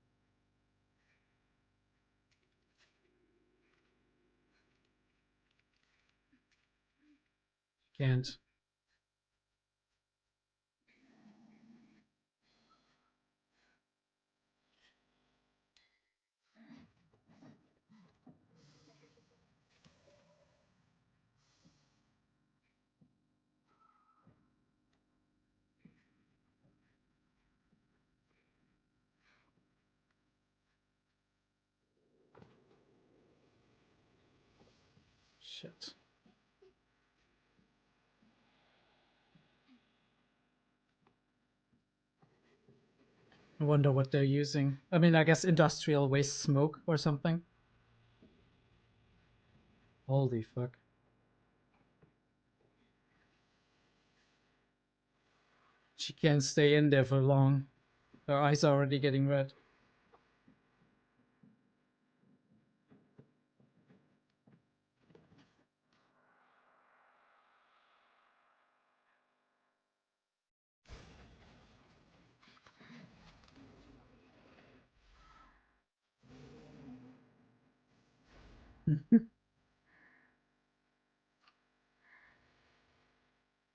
S1: Can't. Shit. I wonder what they're using. I mean, I guess industrial waste smoke or something. Holy fuck. She can't stay in there for long. Her eyes are already getting red.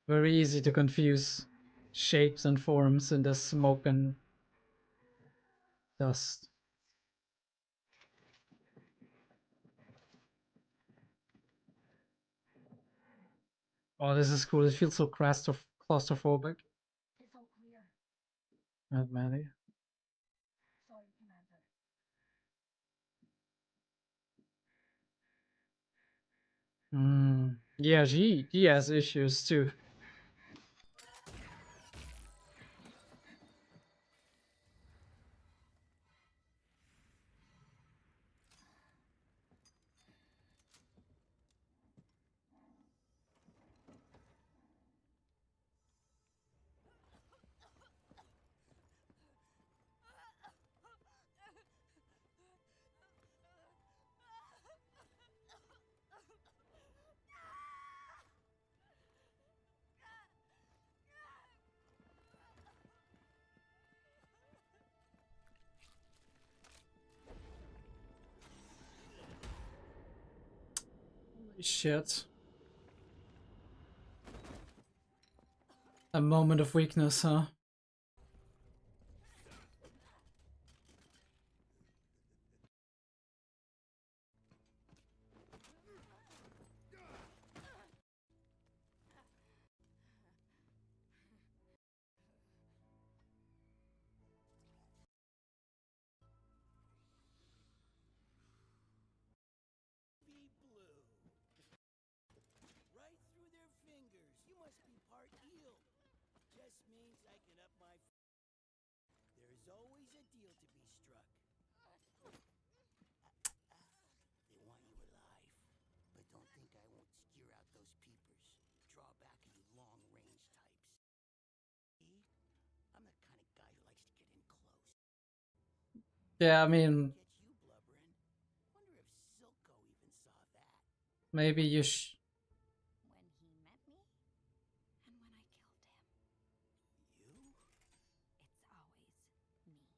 S1: Very easy to confuse shapes and forms in the smoke and dust. Oh, this is cool. It feels so claustrophobic. Not many. Yeah, she has issues too. Shit. A moment of weakness, huh?
S4: Be blue. Right through their fingers. You must be part eel. Just means I can up my. There's always a deal to be struck. They want you alive. But don't think I won't steer out those peepers. Draw back you long-range types. See? I'm the kind of guy who likes to get in close.
S1: Yeah, I mean,
S4: Get you blubbering. Wonder if Silco even saw that.
S1: maybe you
S10: When he met me, and when I killed him.
S4: You?
S10: It's always me.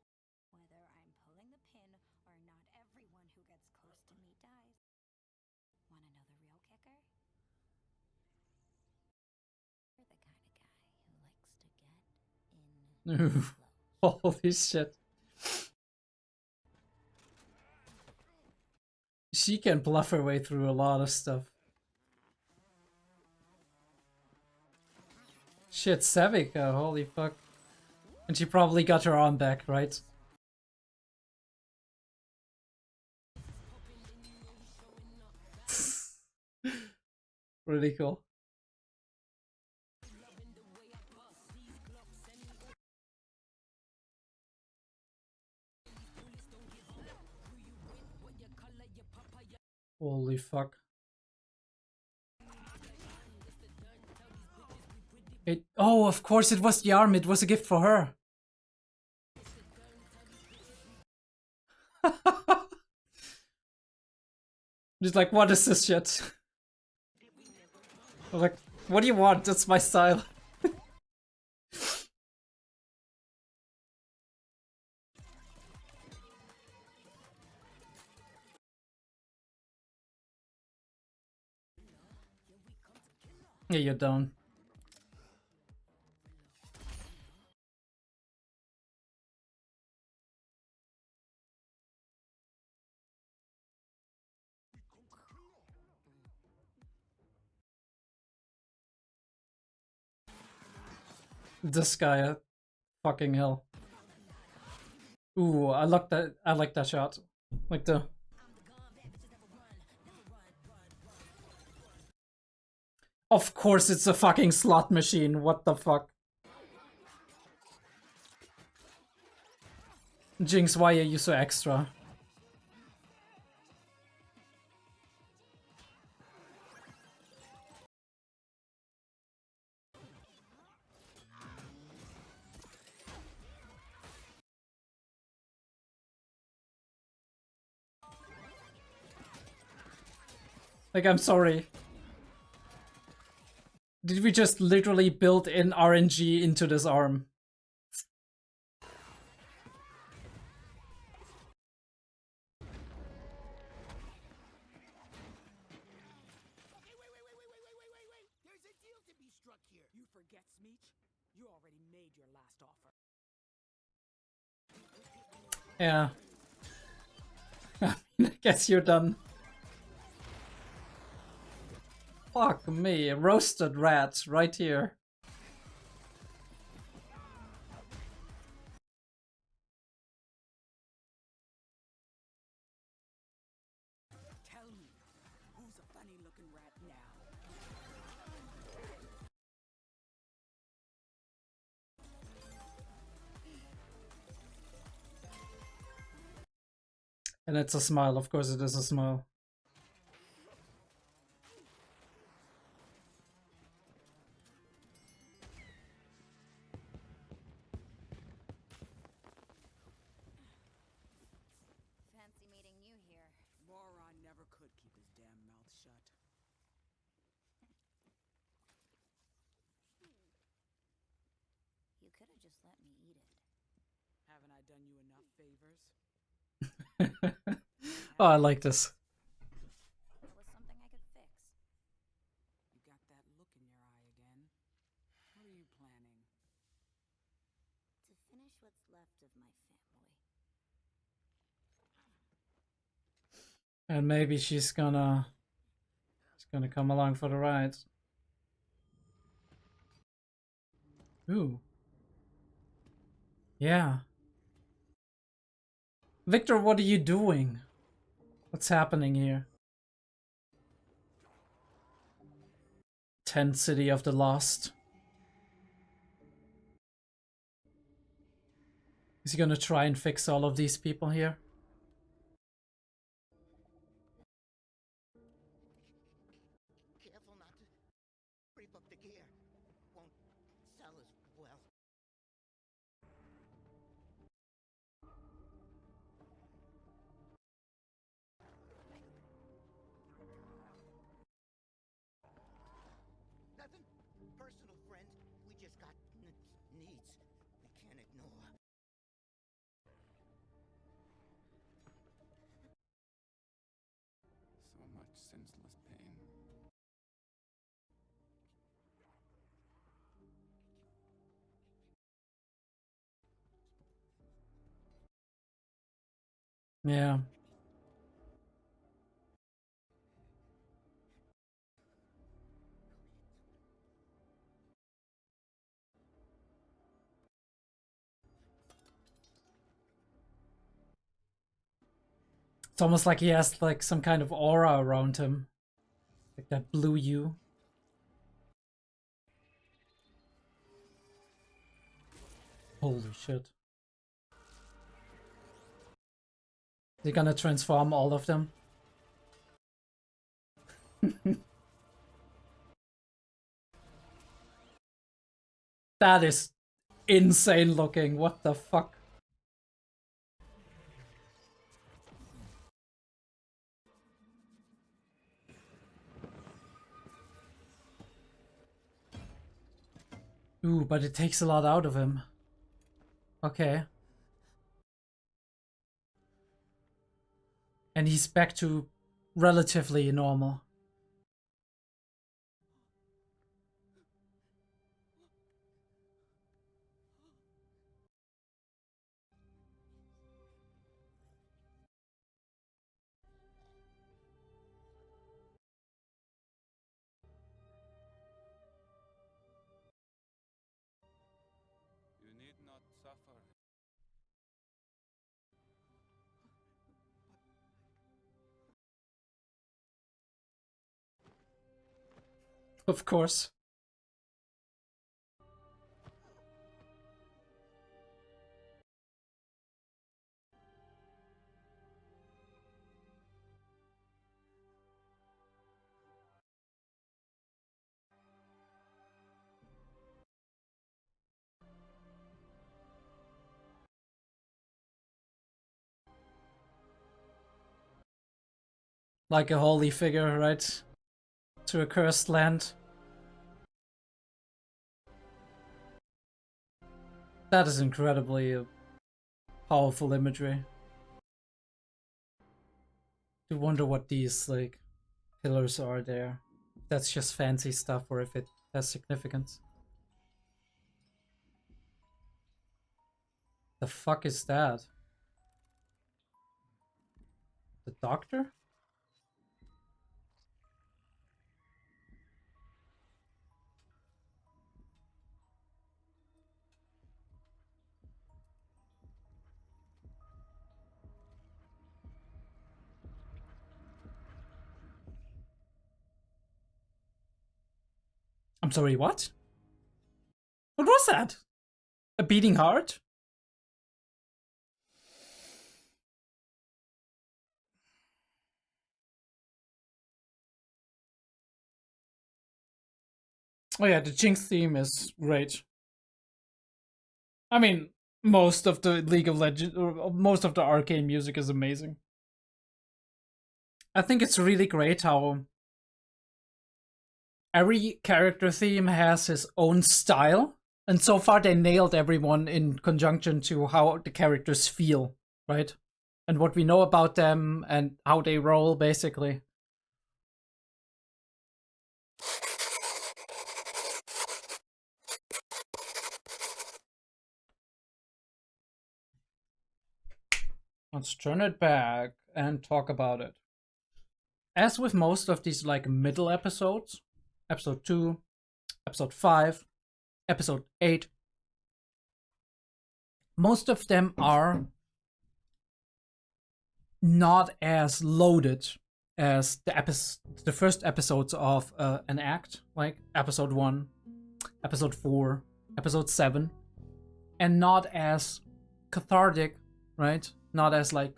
S10: Whether I'm pulling the pin or not, everyone who gets close to me dies. Wanna know the real kicker? You're the kind of guy who likes to get in close.
S1: Holy shit. She can bluff her way through a lot of stuff. Shit, Savika, holy fuck. And she probably got her arm back, right? Really cool. Holy fuck. Oh, of course it was the arm, it was a gift for her. Just like, what is this shit? I'm like, what do you want? That's my style. Yeah, you're down. This guy, fucking hell. Ooh, I like that shot. Like the... Of course it's a fucking slot machine, what the fuck? Jinx, why are you so extra? Like, I'm sorry. Did we just literally build in RNG into this arm?
S5: There's a deal to be struck here. You forget, Smeech? You already made your last offer.
S1: Yeah. I guess you're done. Fuck me, roasted rats right here.
S5: Tell me, who's a funny-looking rat now?
S1: And it's a smile, of course it is a smile.
S13: Fancy meeting you here.
S5: Moron never could keep his damn mouth shut.
S13: You could have just let me eat it.
S5: Haven't I done you enough favors?
S1: Oh, I like this.
S13: It was something I could fix.
S5: You got that look in your eye again. What are you planning?
S13: To finish what's left of my family.
S1: And maybe she's gonna come along for the ride. Ooh. Yeah. Victor, what are you doing? What's happening here? Tent City of the Lost. Is he gonna try and fix all of these people here?
S4: Careful not to creep up the gear. Won't sell as well. Nothing personal, friend. We just got needs we can't ignore.
S3: So much senseless pain.
S1: Yeah. It's almost like he has like some kind of aura around him. Like that blue hue. Holy shit. They're gonna transform all of them. That is insane looking. What the fuck? Ooh, but it takes a lot out of him. Okay. And he's back to relatively normal.
S3: You need not suffer.
S1: Of course. Like a holy figure, right? To a cursed land. That is incredibly powerful imagery. I wonder what these like pillars are there. If that's just fancy stuff or if it has significance. The fuck is that? The doctor? I'm sorry, what? What was that? A beating heart? Oh yeah, the Jinx theme is great. I mean, most of the League of Legends, or most of the Arcane music is amazing. I think it's really great how every character theme has his own style, and so far they nailed everyone in conjunction to how the characters feel, right? And what we know about them and how they roll, basically. Let's turn it back and talk about it. As with most of these like middle episodes, episode 2, episode 5, episode 8, most of them are not as loaded as the first episodes of an act, like episode 1, episode 4, episode 7, and not as cathartic, right? Not as like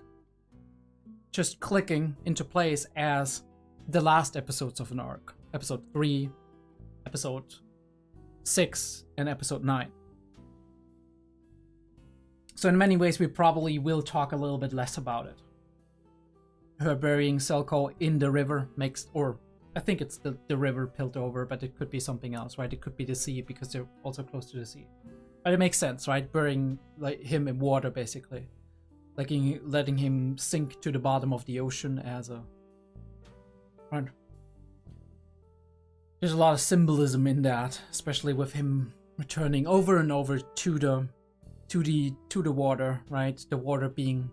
S1: just clicking into place as the last episodes of an arc. Episode 3, episode 6, and episode 9. So in many ways we probably will talk a little bit less about it. Her burying Selko in the river makes, or I think it's the river Piltover, but it could be something else, right? It could be the sea because they're also close to the sea. But it makes sense, right? Burying like him in water, basically. Like letting him sink to the bottom of the ocean as a... Right. There's a lot of symbolism in that, especially with him returning over and over to the water, right? The water being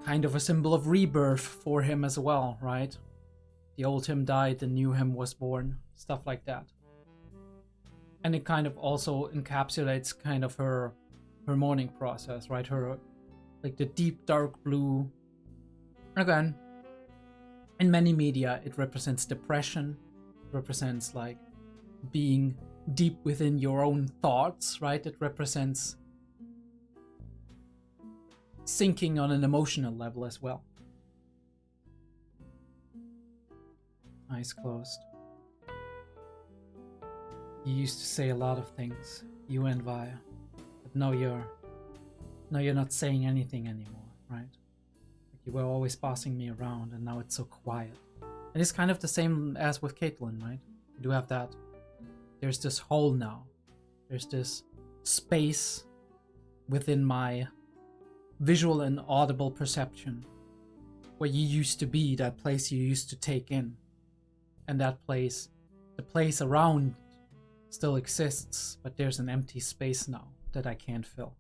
S1: kind of a symbol of rebirth for him as well, right? The old him died, the new him was born, stuff like that. And it kind of also encapsulates kind of her mourning process, right? Her, like the deep dark blue again, in many media, it represents depression, it represents like being deep within your own thoughts, right? It represents sinking on an emotional level as well. Eyes closed. You used to say a lot of things, you and Vi, but now you're not saying anything anymore, right? Like you were always bossing me around, and now it's so quiet. And it's kind of the same as with Caitlin, right? You do have that. There's this hole now. There's this space within my visual and audible perception where you used to be, that place you used to take in. And that place, the place around still exists, but there's an empty space now that I can't fill.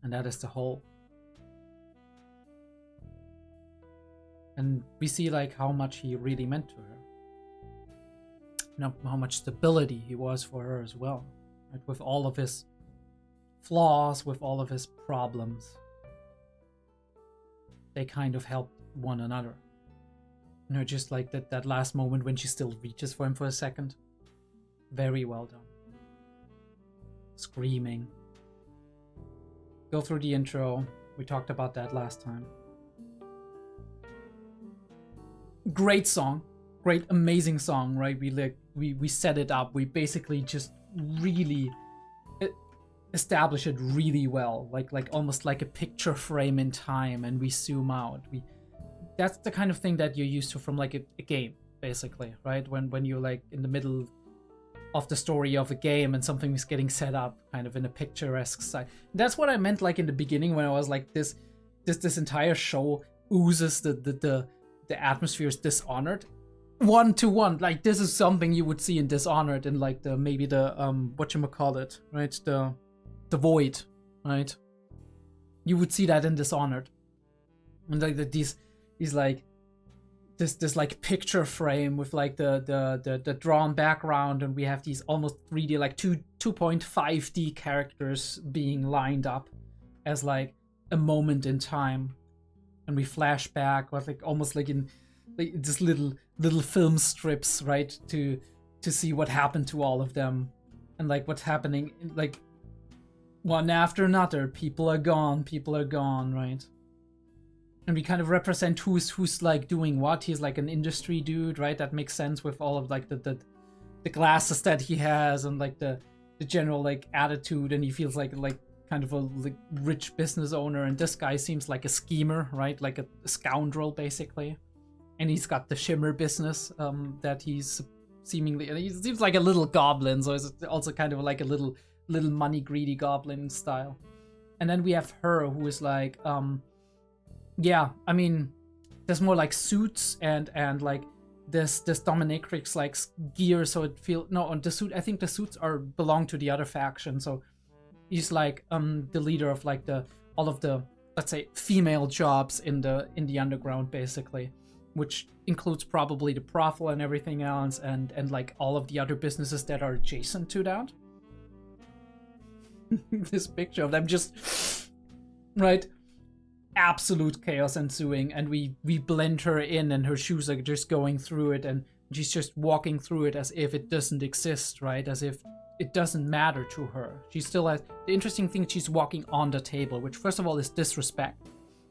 S1: And that is the hole. And we see like how much he really meant to her. You know, how much stability he was for her as well. Right? With all of his flaws, with all of his problems. They kind of helped one another. You know, just like that last moment when she still reaches for him for a second. Very well done. Screaming. Go through the intro. We talked about that last time. Great song. Great, amazing song, right? We set it up. We basically just really establish it really well. Like almost like a picture frame in time, and we zoom out. That's the kind of thing that you're used to from like a game, basically, right? When you're like in the middle of the story of a game and something is getting set up kind of in a picturesque side. That's what I meant like in the beginning when I was like this entire show oozes the atmosphere is Dishonored. 1-to-1, like this is something you would see in Dishonored and like maybe the whatchamacallit, right? The Void, right? You would see that in Dishonored. And like these like this like picture frame with like the drawn background, and we have these almost 3D, like 2.5D characters being lined up as like a moment in time, and we flash back with like almost like in like just little film strips, right, to see what happened to all of them, and like what's happening, like one after another. People are gone, right? And we kind of represent who's like doing what. He's like an industry dude, right? That makes sense with all of like the glasses that he has and like the general like attitude, and he feels like kind of a like rich business owner. And this guy seems like a schemer, right? Like a scoundrel basically. And he's got the shimmer business that he's seemingly, and he seems like a little goblin, so it's also kind of like a little money greedy goblin style. And then we have her who is like yeah, I mean, there's more like suits and like this dominatrix like gear, so it feels no on the suit. I think the suits belong to the other faction, so he's like the leader of like all of the, let's say, female jobs in the underground basically, which includes probably the brothel and everything else, and like all of the other businesses that are adjacent to that. This picture of them just right. Absolute chaos ensuing, and we blend her in, and her shoes are just going through it, and she's just walking through it as if it doesn't exist, right? As if it doesn't matter to her. She still has the interesting thing, she's walking on the table, which first of all is disrespect.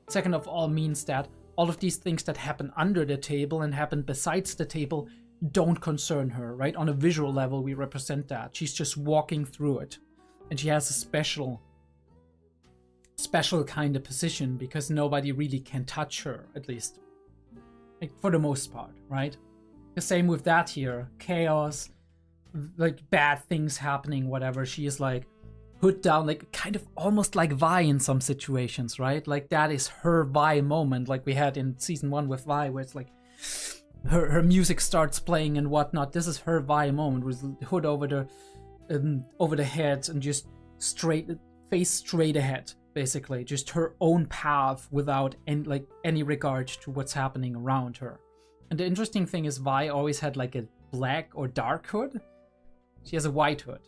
S1: Second of all means that all of these things that happen under the table and happen besides the table don't concern her, right? On a visual level, we represent that. She's just walking through it, and she has a special kind of position because nobody really can touch her, at least like for the most part, right? The same with that here. Chaos, like bad things happening, whatever. She is like hood down, like kind of almost like Vi in some situations, right? Like that is her Vi moment, like we had in season 1 with Vi, where it's like her music starts playing and whatnot. This is her Vi moment with the hood over the head and just face straight ahead. Basically, just her own path without any regard to what's happening around her. And the interesting thing is Vi always had like a black or dark hood. She has a white hood.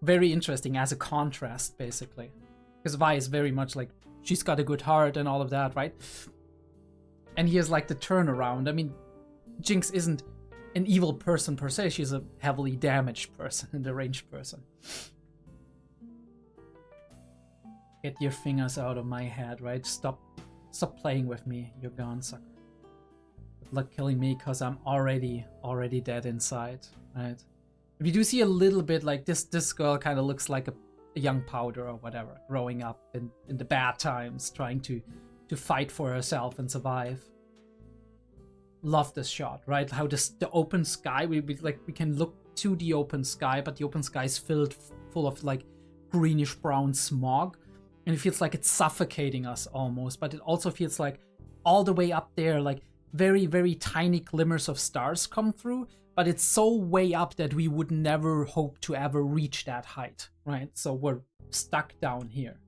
S1: Very interesting as a contrast, basically. Because Vi is very much like, she's got a good heart and all of that, right? And here's like the turnaround. I mean, Jinx isn't an evil person per se. She's a heavily damaged person, a deranged person. Get your fingers out of my head, right? Stop playing with me. You're gone, sucker. Good luck killing me, cause I'm already dead inside, right? We do see a little bit like this girl kind of looks like a young Powder or whatever, growing up in the bad times, trying to fight for herself and survive. Love this shot, right? How the open sky, we can look to the open sky, but the open sky is full of like greenish brown smog, and it feels like it's suffocating us almost, but it also feels like all the way up there, like very, very tiny glimmers of stars come through, but it's so way up that we would never hope to ever reach that height, right? So we're stuck down here.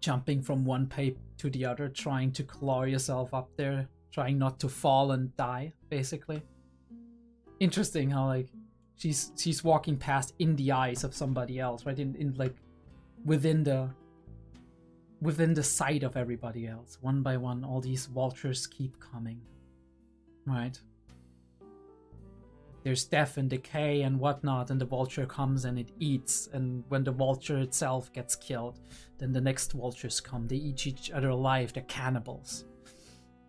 S1: Jumping from one pape to the other, trying to claw yourself up there, trying not to fall and die, basically. Interesting how like she's walking past in the eyes of somebody else, right? In like within the sight of everybody else. One by one, all these vultures keep coming, right? There's death and decay and whatnot, and the vulture comes and it eats, and when the vulture itself gets killed, then the next vultures come. They eat each other alive. They're cannibals,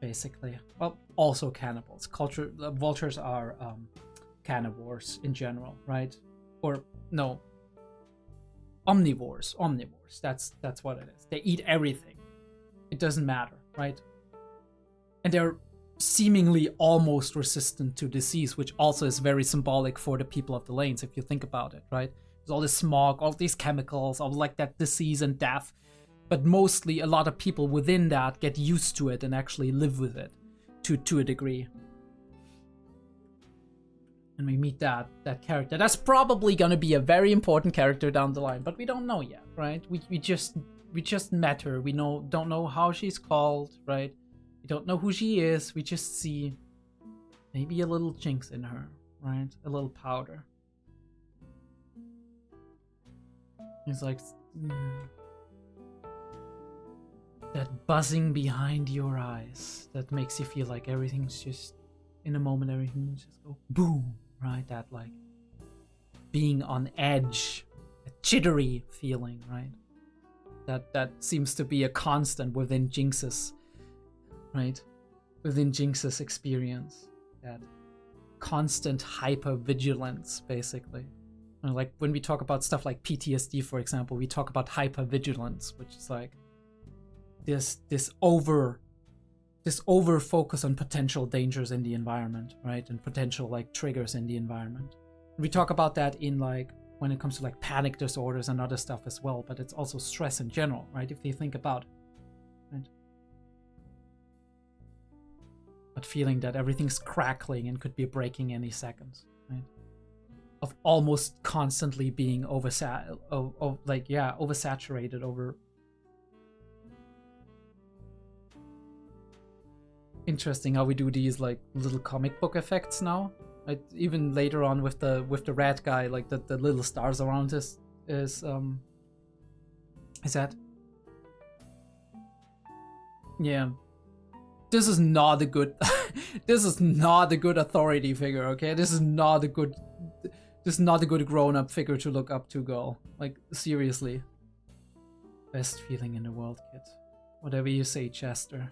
S1: basically. Well, also cannibals. Vultures are carnivores in general, right? Or no, omnivores. That's what it is. They eat everything. It doesn't matter, right? And they're seemingly almost resistant to disease, which also is very symbolic for the people of the lanes, if you think about it, right? There's all this smog, all these chemicals, all like that disease and death, but mostly a lot of people within that get used to it and actually live with it to a degree. And we meet that character. That's probably gonna be a very important character down the line, but we don't know yet, right? We just met her. We don't know how she's called, right? We don't know who she is. We just see maybe a little Jinx in her, right? A little Powder. It's like that buzzing behind your eyes that makes you feel like everything's just, in a moment, everything just go boom, right? That like being on edge, a jittery feeling, right? That seems to be a constant within Jinx's, right? Within Jinx's experience, that constant hyper-vigilance, basically. Like when we talk about stuff like PTSD, for example, we talk about hyper-vigilance, which is like this over focus on potential dangers in the environment, right? And potential like triggers in the environment. We talk about that in like when it comes to like panic disorders and other stuff as well, but it's also stress in general, right? If you think about it, right? But feeling that everything's crackling and could be breaking any second, right? Of almost constantly being oversaturated over. Interesting how we do these like little comic book effects now. Right? Even later on with the red guy, like the little stars around us is that? Yeah. This is not a good this is not a good authority figure, okay? This is not a good grown-up figure to look up to, girl. Like, seriously. Best feeling in the world, kid. Whatever you say, Chester.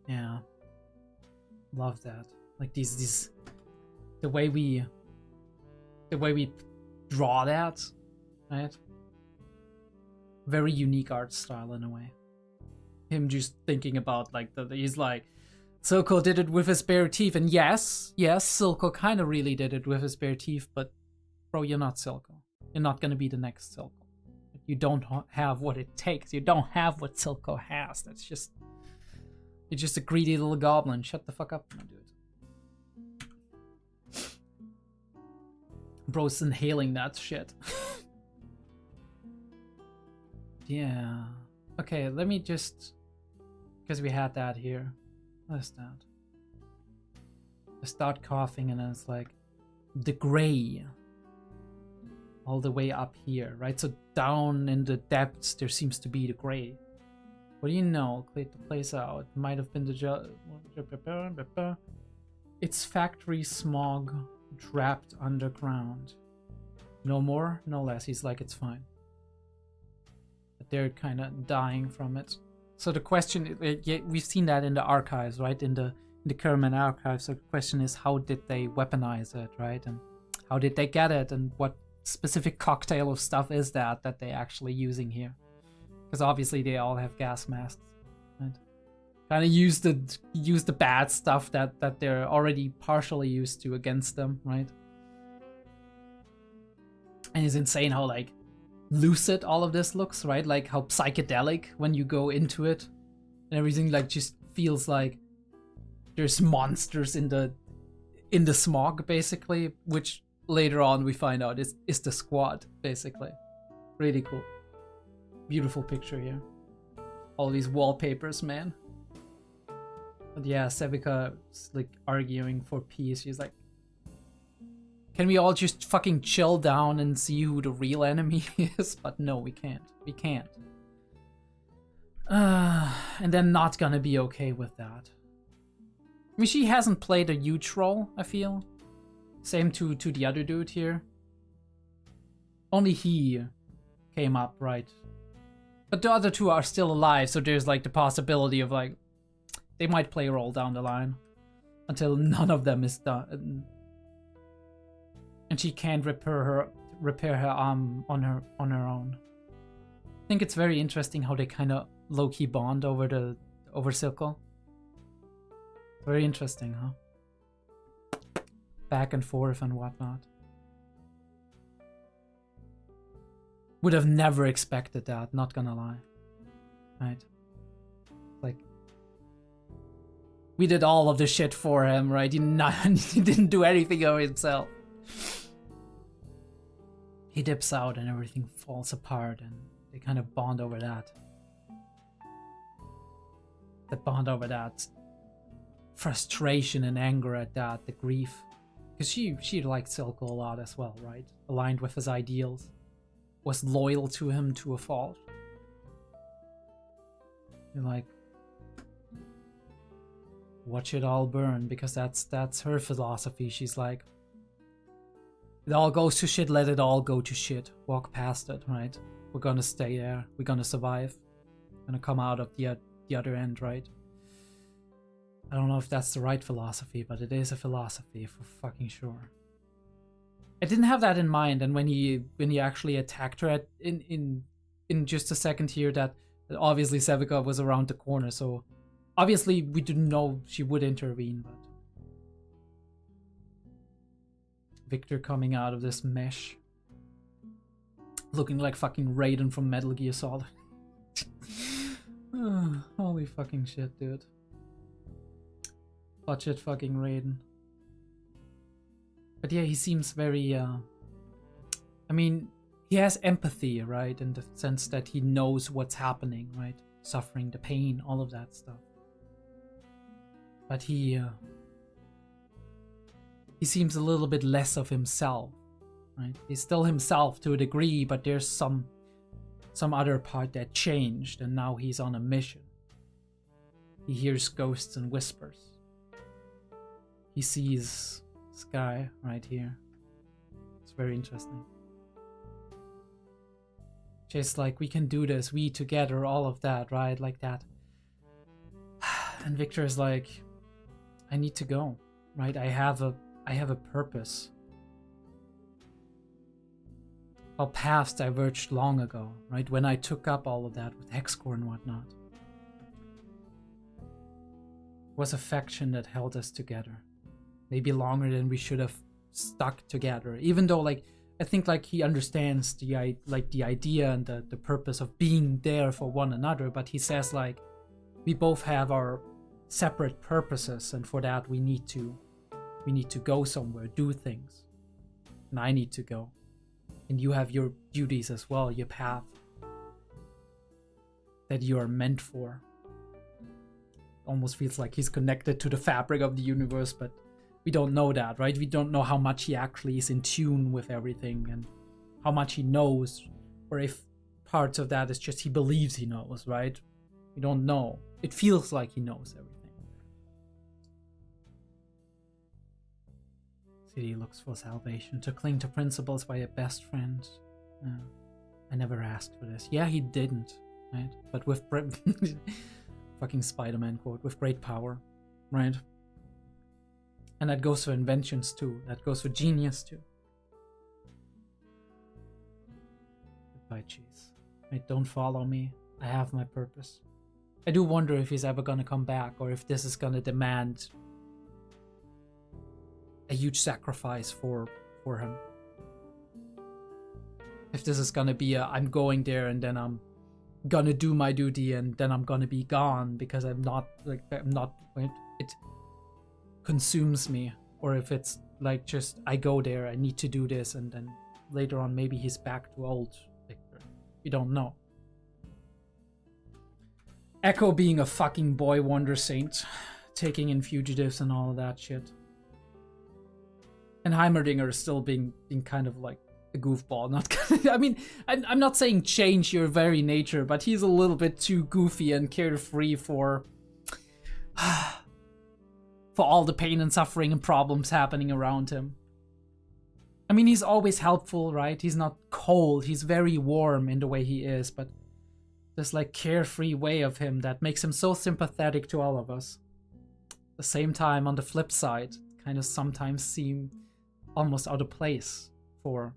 S1: Yeah. Love that. Like these the way we draw that, right? Very unique art style in a way. Him just thinking about like he's like, Silco did it with his bare teeth, and yes, Silco kind of really did it with his bare teeth, but bro, you're not Silco. You're not gonna be the next Silco. You don't have what it takes. You don't have what Silco has. You're just a greedy little goblin. Shut the fuck up, my dude. Bro's inhaling that shit. Yeah. Okay, let me just... Because we had that here. What is that? I start coughing and then it's like... The gray. all the way up here, right? So down in the depths, there seems to be the gray. What do you know? Cleared the place out. Might have been the it's factory smog trapped underground. No more, no less. He's like, it's fine. But they're kind of dying from it. So the question, yeah, we've seen that in the archives, right? In the Kerman archives. So the question is, how did they weaponize it, right? And how did they get it? And what specific cocktail of stuff is that they're actually using here? Because obviously they all have gas masks, right? Kind of use the bad stuff that they're already partially used to against them, right? And it's insane how like lucid all of this looks, right? Like how psychedelic when you go into it, and everything like just feels like there's monsters in the smog, basically, which later on we find out is the squad, basically. Really cool. Beautiful picture here. All these wallpapers, man. But yeah, Sevica's like arguing for peace. She's like, can we all just fucking chill down and see who the real enemy is? But no, we can't. We can't. And they're not gonna be okay with that. I mean, she hasn't played a huge role, I feel. Same to the other dude here. Only he came up, right? But the other two are still alive, so there's like the possibility of like, they might play a role down the line. Until none of them is done. And she can't repair her arm on her own. I think it's very interesting how they kind of low-key bond over Silco. Very interesting, huh? Back and forth and whatnot. Would have never expected that, not gonna lie. Right? Like, we did all of the shit for him, right? He didn't do anything of himself. He dips out and everything falls apart, and they kind of bond over that. They bond over that frustration and anger at that, the grief. Because she liked Silco a lot as well, right? Aligned with his ideals. Was loyal to him to a fault. You're like, watch it all burn, because that's her philosophy. She's like, it all goes to shit, let it all go to shit. Walk past it, right? We're gonna stay there. We're gonna survive. We're gonna come out of the other end, right? I don't know if that's the right philosophy, but it is a philosophy for fucking sure. I didn't have that in mind, and when he actually attacked her in just a second here, that obviously Sevica was around the corner, so obviously we didn't know she would intervene, but Victor coming out of this mesh, looking like fucking Raiden from Metal Gear Solid. Holy fucking shit, dude. Watch it, fucking Raiden. But yeah, he seems very, I mean, he has empathy, right? In the sense that he knows what's happening, right? Suffering, the pain, all of that stuff. But he seems a little bit less of himself, right? He's still himself to a degree, but there's some other part that changed, and now he's on a mission. He hears ghosts and whispers. He sees Sky right here. It's very interesting. Just like, we can do this, we together, all of that, right? Like that. And Victor is like, I need to go, right? I have a purpose. Our paths diverged long ago, right? When I took up all of that with Hexcore and whatnot. It was affection that held us together. Maybe longer than we should have stuck together. Even though, like, I think like he understands the idea and the purpose of being there for one another, but he says like, we both have our separate purposes, and for that we need to go somewhere, do things. And I need to go. And you have your duties as well, your path that you are meant for. Almost feels like he's connected to the fabric of the universe, but we don't know that, right? We don't know how much he actually is in tune with everything and how much he knows, or if parts of that is just he believes he knows, right? We don't know. It feels like he knows everything. City looks for salvation, to cling to principles by a best friend. I never asked for this. Yeah, he didn't, right? But with fucking Spider-Man quote, with great power, right? And that goes for inventions too. That goes for genius too. Goodbye, cheese. Right, don't follow me. I have my purpose. I do wonder if he's ever gonna come back, or if this is gonna demand a huge sacrifice for him. If this is gonna be a I'm going there and then I'm gonna do my duty and then I'm gonna be gone because it consumes me, or if it's like just I go there, I need to do this, and then later on maybe he's back to old Victor. We don't know. Echo being a fucking boy wonder saint, taking in fugitives and all of that shit. And Heimerdinger is still being kind of like a goofball. Not, I mean, I'm not saying change your very nature, but he's a little bit too goofy and carefree for all the pain and suffering and problems happening around him. I mean, he's always helpful, right? He's not cold. He's very warm in the way he is, but this like carefree way of him that makes him so sympathetic to all of us. At the same time, on the flip side, kind of sometimes seem almost out of place for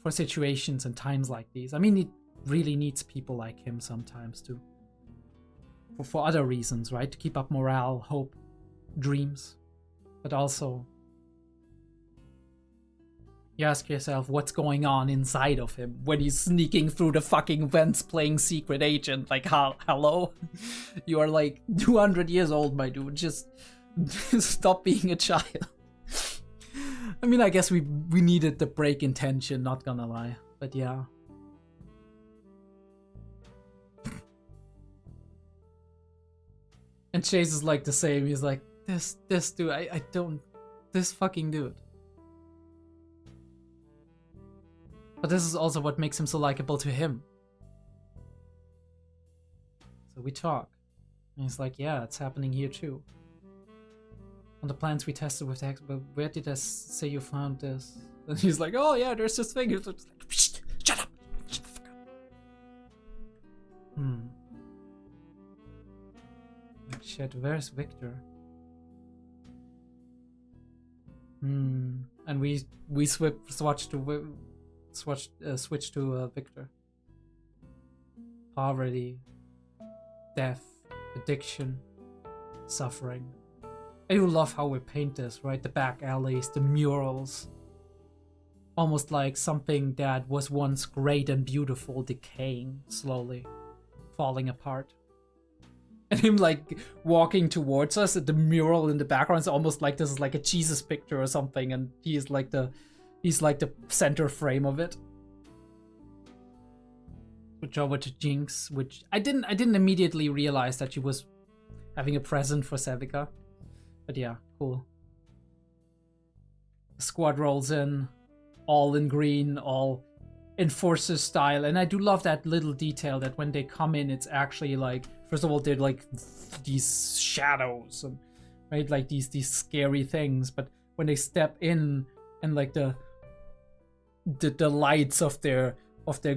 S1: situations and times like these. I mean, it really needs people like him sometimes too. For other reasons, right? To keep up morale, hope, dreams. But also, you ask yourself what's going on inside of him when he's sneaking through the fucking vents playing secret agent. Like, hello? You are like 200 years old, my dude. Just stop being a child. I mean, I guess we needed the break in tension, not gonna lie. But yeah. And Chase is like the same. He's like, this dude, I don't, this fucking dude. But this is also what makes him so likable to him. So we talk. And he's like, yeah, it's happening here too. On the plans we tested with the Hex, but where did I say you found this? And he's like, oh yeah, there's this thing. He's like, shut up! Shut the fuck up. Shit, where's Victor? And we switch to Victor. Poverty, death, addiction, suffering. I do love how we paint this, right? The back alleys, the murals. Almost like something that was once great and beautiful decaying slowly, falling apart. And him like walking towards us, the mural in the background is almost like this is like a Jesus picture or something, and he's like the center frame of it. Switch over to Jinx, which I didn't immediately realize that she was having a present for Sevica. But yeah, cool. The squad rolls in, all in green, all Enforcer style, and I do love that little detail that when they come in, it's actually like, first of all, they're like these shadows, and right, like these scary things. But when they step in, and like the lights of their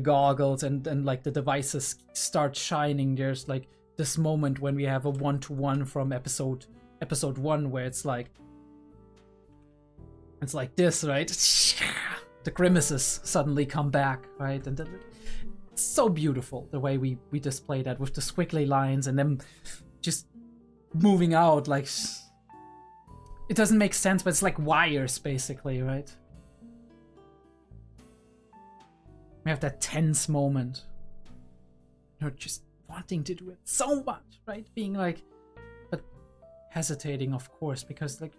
S1: goggles and like the devices start shining, there's like this moment when we have a 1-to-1 from episode 1 where it's like this, right? The grimaces suddenly come back, right? And it's so beautiful the way we display that with the squiggly lines and them just moving out like, it doesn't make sense, but it's like wires basically, right? We have that tense moment. You're just wanting to do it so much, right? Being like, but hesitating, of course, because like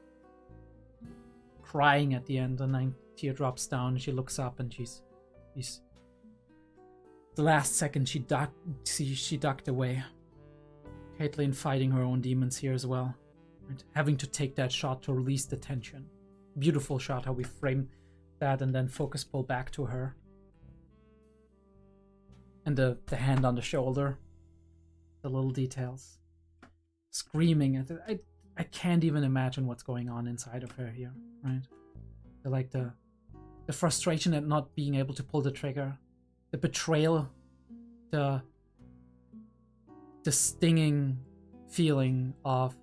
S1: crying at the end, and then tear drops down and she looks up and she's the last second she ducked away. Caitlyn fighting her own demons here as well, right? Having to take that shot to release the tension. Beautiful shot how we frame that, and then focus pull back to her. And the hand on the shoulder. The little details. Screaming at it. I can't even imagine what's going on inside of her here, right? Like the frustration at not being able to pull the trigger. The betrayal. The stinging feeling of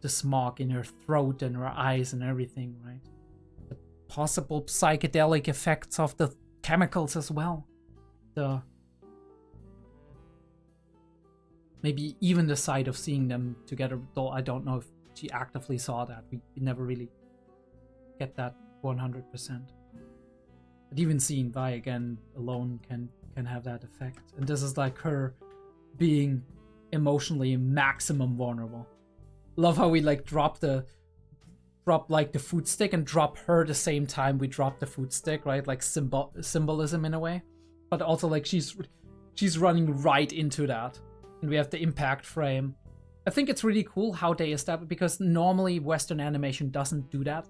S1: the smog in her throat and her eyes and everything, right? The possible psychedelic effects of the chemicals as well. Maybe even the sight of seeing them together, though I don't know if she actively saw that. We never really get that 100%. But even seeing Vi again alone can have that effect. And this is like her being emotionally maximum vulnerable. Love how we like drop like the food stick and drop her the same time we drop the food stick, right? Like symbolism in a way. But also like she's running right into that. And we have the impact frame. I think it's really cool how they establish, because normally Western animation doesn't do that.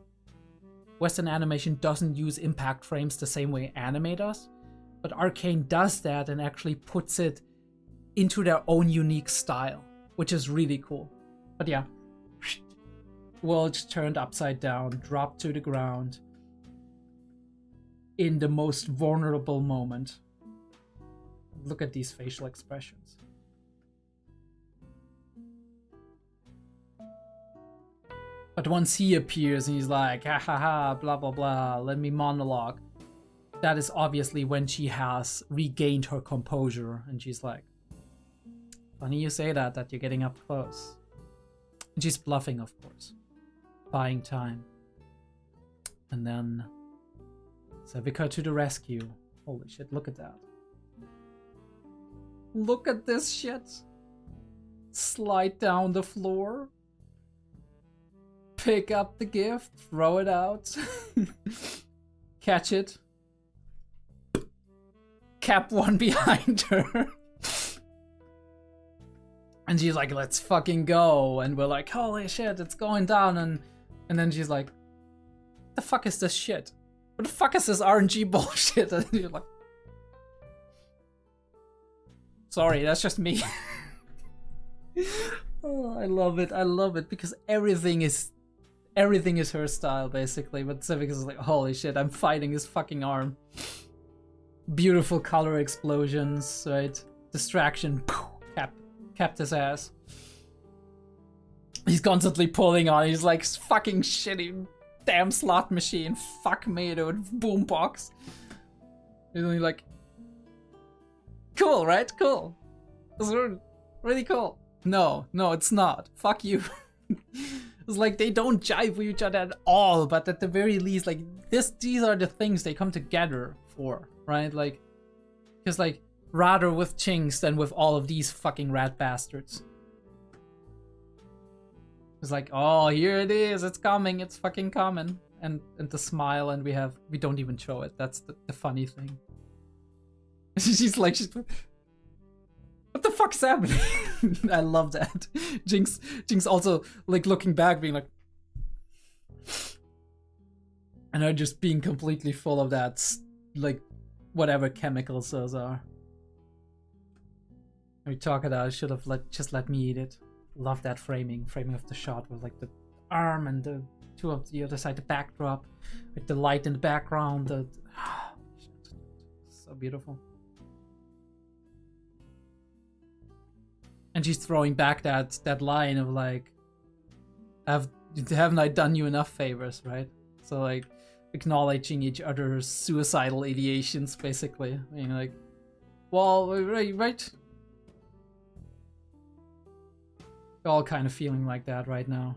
S1: Western animation doesn't use impact frames the same way anime does. But Arcane does that and actually puts it into their own unique style, which is really cool. But yeah, world turned upside down, dropped to the ground in the most vulnerable moment. Look at these facial expressions. But once he appears and he's like, ha ha ha, blah blah blah, let me monologue. That is obviously when she has regained her composure and she's like, funny you say that you're getting up close. And she's bluffing, of course. Buying time. And then Sevika to the rescue. Holy shit, look at that. Look at this shit. Slide down the floor. Pick up the gift, throw it out. Catch it. Cap one behind her. And she's like, let's fucking go. And we're like, holy shit, it's going down. And then she's like, what the fuck is this shit? What the fuck is this RNG bullshit? And you're like, sorry, that's just me. Oh, I love it because everything is her style basically. But Civic is like, holy shit, I'm fighting his fucking arm. Beautiful color explosions, right? Distraction, capped his ass. He's constantly pulling on. He's like, fucking shitty damn slot machine. Fuck me, dude. Boombox. He's only like, cool, right? Cool. It's really cool. No, it's not. Fuck you. It's like they don't jive with each other at all, but at the very least, like these are the things they come together for, right? Like, because like rather with Chinks than with all of these fucking rat bastards. It's like, oh, here it is, it's coming, it's fucking coming, and the smile, and we don't even show it. That's the funny thing. She's like, what the fuck's happening? I love that. Jinx also like looking back, being like, and her just being completely full of that, like whatever chemicals those are. We talk about, should have just let me eat it. Love that framing of the shot with like the arm and the two of the other side, the backdrop, with the light in the background. So beautiful. And she's throwing back that line of like, haven't I done you enough favors, right? So like acknowledging each other's suicidal ideations, basically. I mean, like, well, right? We're all kind of feeling like that right now,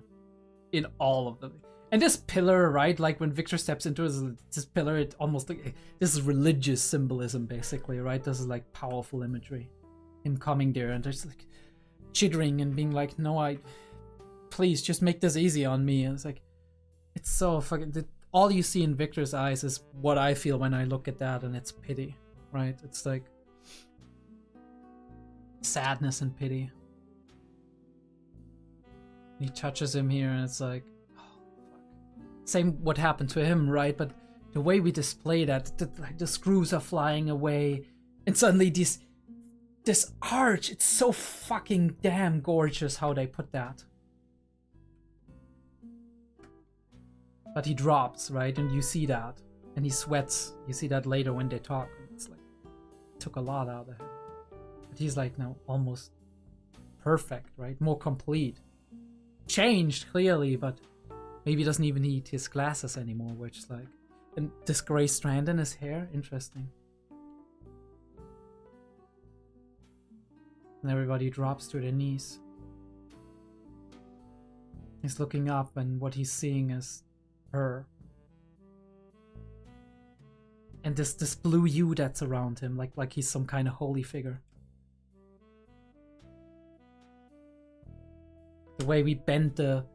S1: in all of them. And this pillar, right? Like when Victor steps into this pillar, it almost like this is religious symbolism, basically, right? This is like powerful imagery. Him coming there and just like jittering and being like, no, please just make this easy on me. And it's like, it's so fucking, all you see in Victor's eyes is what I feel when I look at that, and it's pity, right? It's like sadness and pity. He touches him here and it's like, oh fuck. Same what happened to him, right? But The way we display that, like the screws are flying away, and suddenly this arch, it's so fucking damn gorgeous how they put that. But he drops, right? And you see that. And he sweats. You see that later when they talk. It's like, it took a lot out of him. But he's like now almost perfect, right? More complete. Changed, clearly, but maybe doesn't even need his glasses anymore, which is like... And this gray strand in his hair? Interesting. And everybody drops to their knees. He's looking up, and what he's seeing is her. And this blue hue that's around him, like he's some kind of holy figure. The way we bent the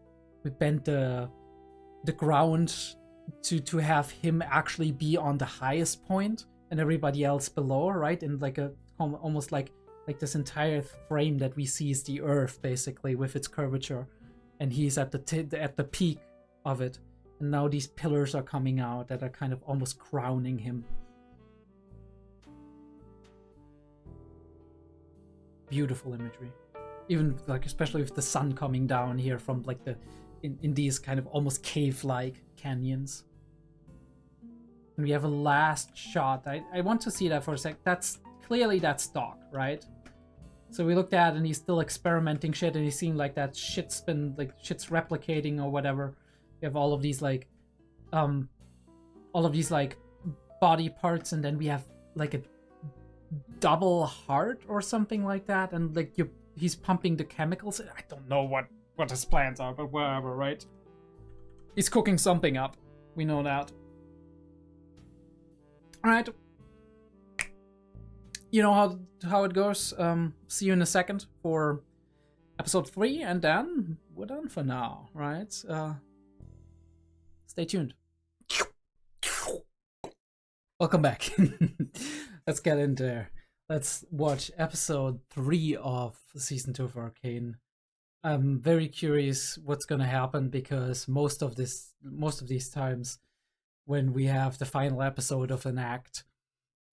S1: ground to have him actually be on the highest point and everybody else below, right? And like a almost like this entire frame that we see is the earth basically with its curvature, and he's at the peak of it. And now these pillars are coming out that are kind of almost crowning him. Beautiful imagery. Even like especially with the sun coming down here from like in these kind of almost cave-like canyons. And we have a last shot. I want to see that for a sec. That's Doc, right? So we looked at it and he's still experimenting shit, and he's seeing like that shit's replicating or whatever. We have all of these like body parts, and then we have like a double heart or something like that, and like he's pumping the chemicals. I don't know what his plans are, but whatever, right? He's cooking something up. We know that. Alright. You know how it goes. See you in a second for episode 3, and then we're done for now, right? Stay tuned. Welcome back. Let's get in there. Let's watch episode 3 of season 2 of Arcane. I'm very curious what's gonna happen, because most of these times when we have the final episode of an act,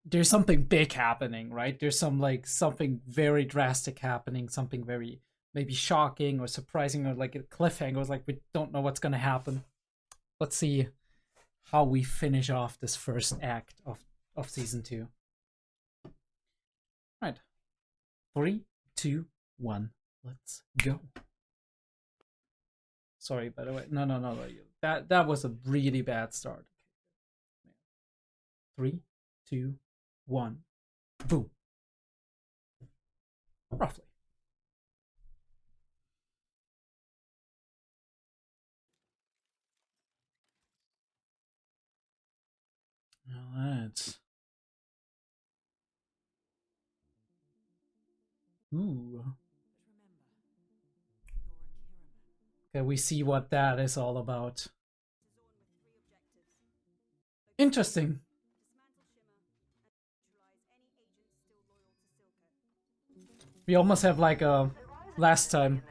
S1: there's something big happening, right? There's something very drastic happening, something very maybe shocking or surprising, or like a cliffhanger, like we don't know what's gonna happen. Let's see how we finish off this first act of season 2. Right. 3, 2, 1. Let's go. Sorry, by the way. No. That was a really bad start. 3, 2, 1. Boom. Roughly. Alright. Ooh. Okay, we see what that is all about. Interesting. We almost have like a last time.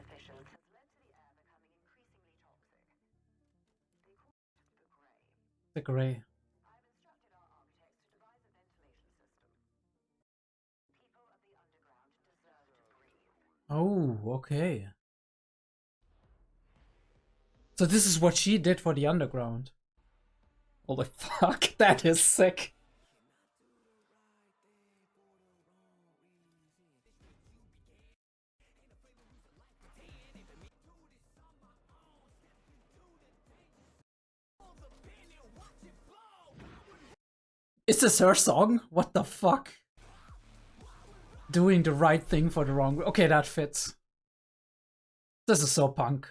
S1: The gray. Oh, okay. So this is what she did for the underground. Holy fuck, that is sick. Is this her song? What the fuck? Doing the right thing for the wrong... Okay, that fits. This is so punk.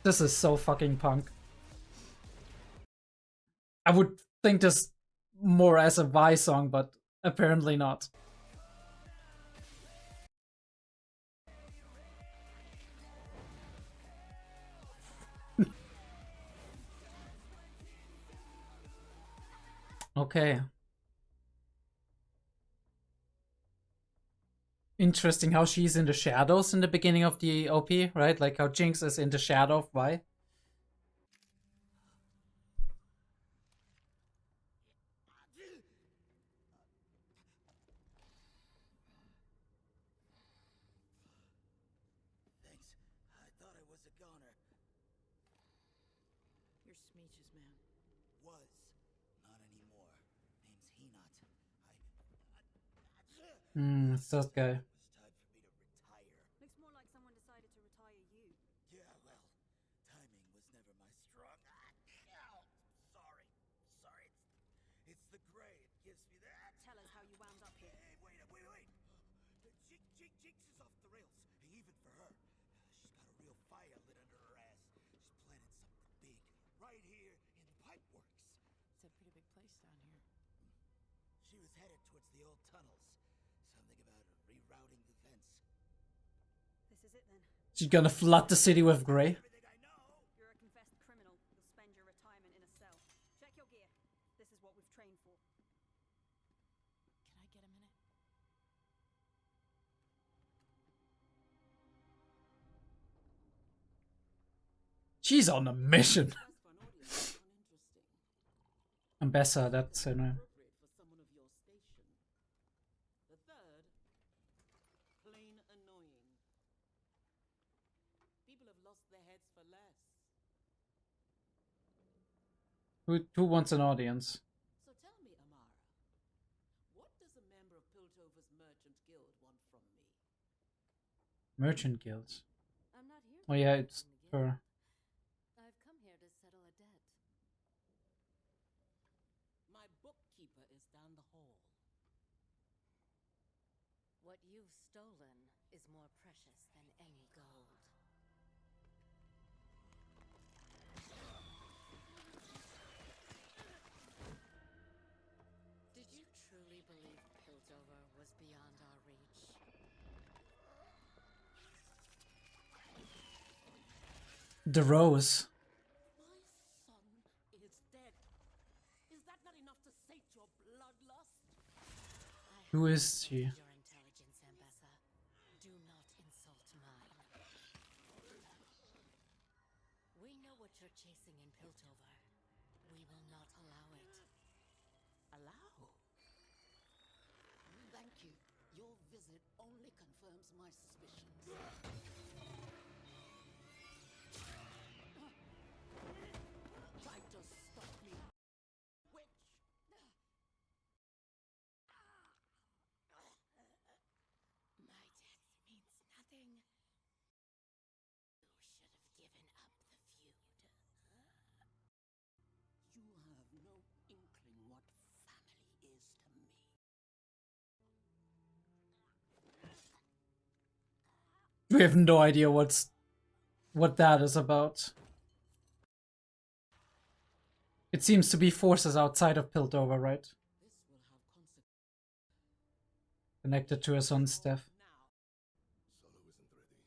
S1: This is so fucking punk. I would think this more as a Vi song, but apparently not. Okay. Interesting how she's in the shadows in the beginning of the OP, right? Like how Jinx is in the shadow of Vi.
S5: Your smeeches, man.
S4: Was. Not anymore. Name's Henot.
S1: It's that guy.
S4: It was time for me to retire.
S7: Looks more like someone decided to retire you.
S4: Yeah, well, timing was never my strong. Ow! Sorry. It's the gray. It gives me that.
S7: Tell us how you wound up here.
S4: Hey, wait. Jinx is off the rails. Even for her. She's got a real fire lit under her ass. She's planning something big. Right here in the pipeworks.
S5: It's a pretty big place down here.
S4: She was headed towards the old tunnels. Something about rerouting the fence.
S7: This is it then.
S1: She's gonna flood the city with grey.
S4: Everything I know.
S7: You're a confessed criminal. You'll spend your retirement in a cell. Check your gear. This is what we've trained for.
S5: Can I get a minute?
S1: She's on a mission.
S6: Request for an audience is uninteresting.
S1: Ambassador, that's her name.
S6: Appropriate for someone of your station. The third, plain annoying. People have lost their heads for less.
S1: Who wants an audience?
S6: So tell me, Amara, what does a member of Piltover's Merchant Guild want from me?
S1: Merchant guilds.
S13: I'm not here.
S1: Oh yeah, it's her.
S13: I've come here to settle a debt.
S6: My bookkeeper is down the hall.
S13: What you've stolen is more precious than any gold. Did you truly believe Piltover was beyond our reach?
S1: The Rose.
S6: My son is dead. Is that not enough to sate your bloodlust?
S1: Who is she?
S13: Your intelligence, Ambassador. Do not insult mine. We know what you're chasing in Piltover. We will not allow it.
S6: Allow?
S12: Thank you. Your visit only confirms my suspicions.
S6: Try to stop me. Witch!
S13: My death means nothing. You should have given up the feud.
S12: You have no inkling what family is to me.
S1: We have no idea what that is about. It seems to be forces outside of Piltover, right?
S6: This will have consequences.
S1: Connected to her son's death.
S6: Now.
S8: Solo isn't ready.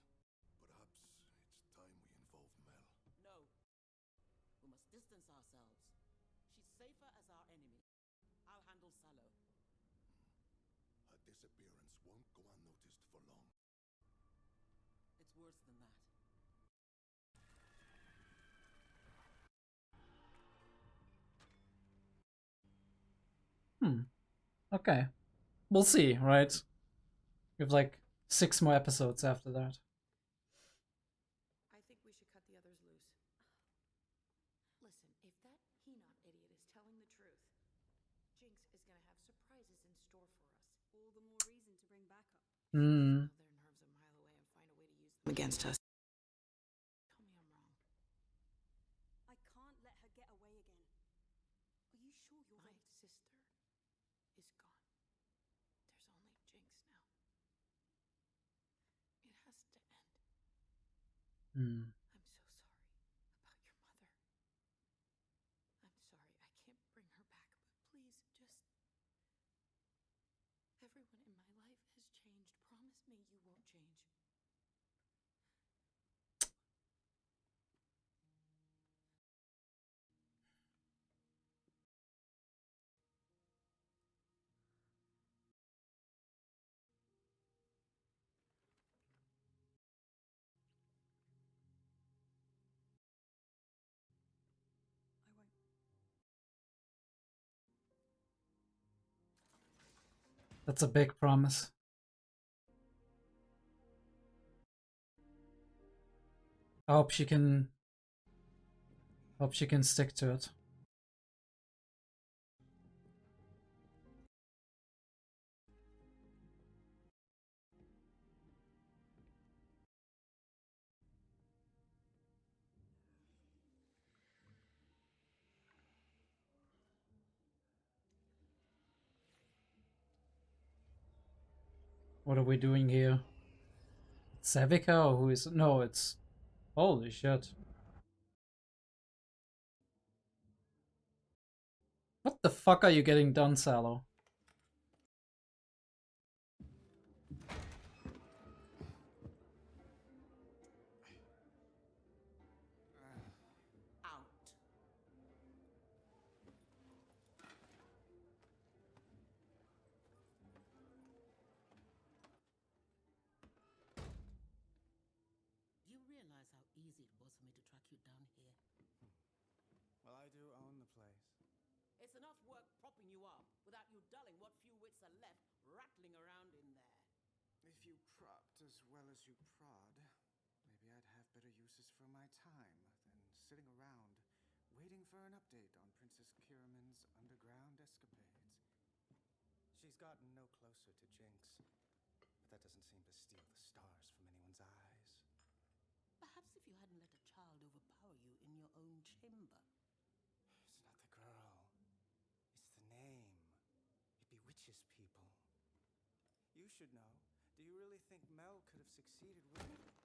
S8: Perhaps it's time we involve Mel.
S6: No. We must distance ourselves. She's safer as our enemy. I'll handle Salo.
S8: Her disappearance won't go unnoticed for long.
S6: It's worse than that.
S1: Okay. We'll see, right? We have like 6 more episodes after that.
S5: I think we should cut the others loose. Listen, if that Henot idiot is telling the truth, Jinx is gonna have surprises in store for us.
S7: All the more reason to bring backup.
S1: Hmm.
S5: Smell their nerves a mile away and find a way to use them against us. Tell me I'm wrong.
S7: I can't let her get away again. Are you sure you're
S5: My
S7: ready?
S5: sister is gone. There's only Jinx now. It has to end.
S1: Hmm.
S5: I'm so sorry about your mother. I'm sorry I can't bring her back, but please just... Everyone in my life has changed. Promise me you won't change.
S7: I won't.
S1: That's a big promise. I hope Hope she can stick to it. What are we doing here? Savica or who is... No, it's... Holy shit. What the fuck are you getting done, Salo?
S6: Out. You realize how easy it was for me to track you down here?
S3: Well, I do own the place.
S6: It's enough work propping you up without you dulling what few wits are left rattling around in there.
S3: If you propped as well as you prod, maybe I'd have better uses for my time than sitting around waiting for an update on Princess Kiraman's underground escapades. She's gotten no closer to Jinx, but that doesn't seem to steal the stars from anyone's eyes.
S6: Perhaps if you hadn't let a child overpower you in your own chamber.
S3: It's not the girl. It's the name. It bewitches people. You should know. Do you really think Mel could have succeeded with it?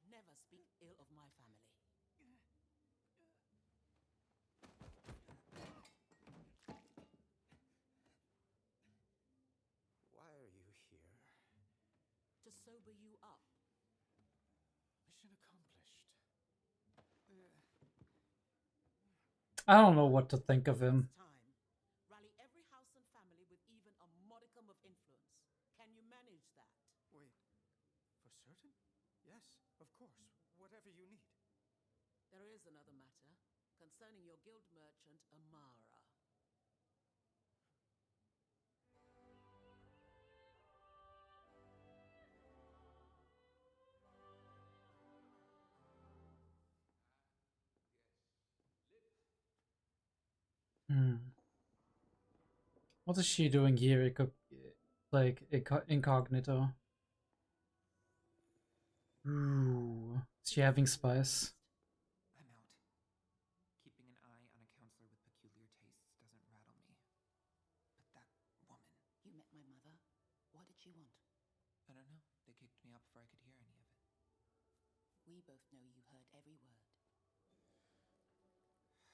S6: Never speak ill of my family.
S3: Why are you here?
S6: To sober you up.
S3: Mission accomplished.
S1: I don't know what to think of him.
S6: Time. Rally every house and family with even a modicum of influence. Can you manage that?
S3: Wait, for certain? Yes, of course. Whatever you need.
S6: There is another matter concerning your guild merchant, Amara.
S1: What is she doing here? Incognito. Ooh. Is she having spice?
S14: I'm out. Keeping an eye on a counselor with peculiar tastes doesn't rattle me. But that woman...
S6: You met my mother. What did she want?
S14: I don't know. They kicked me out before I could hear any of it.
S6: We both know you heard every word.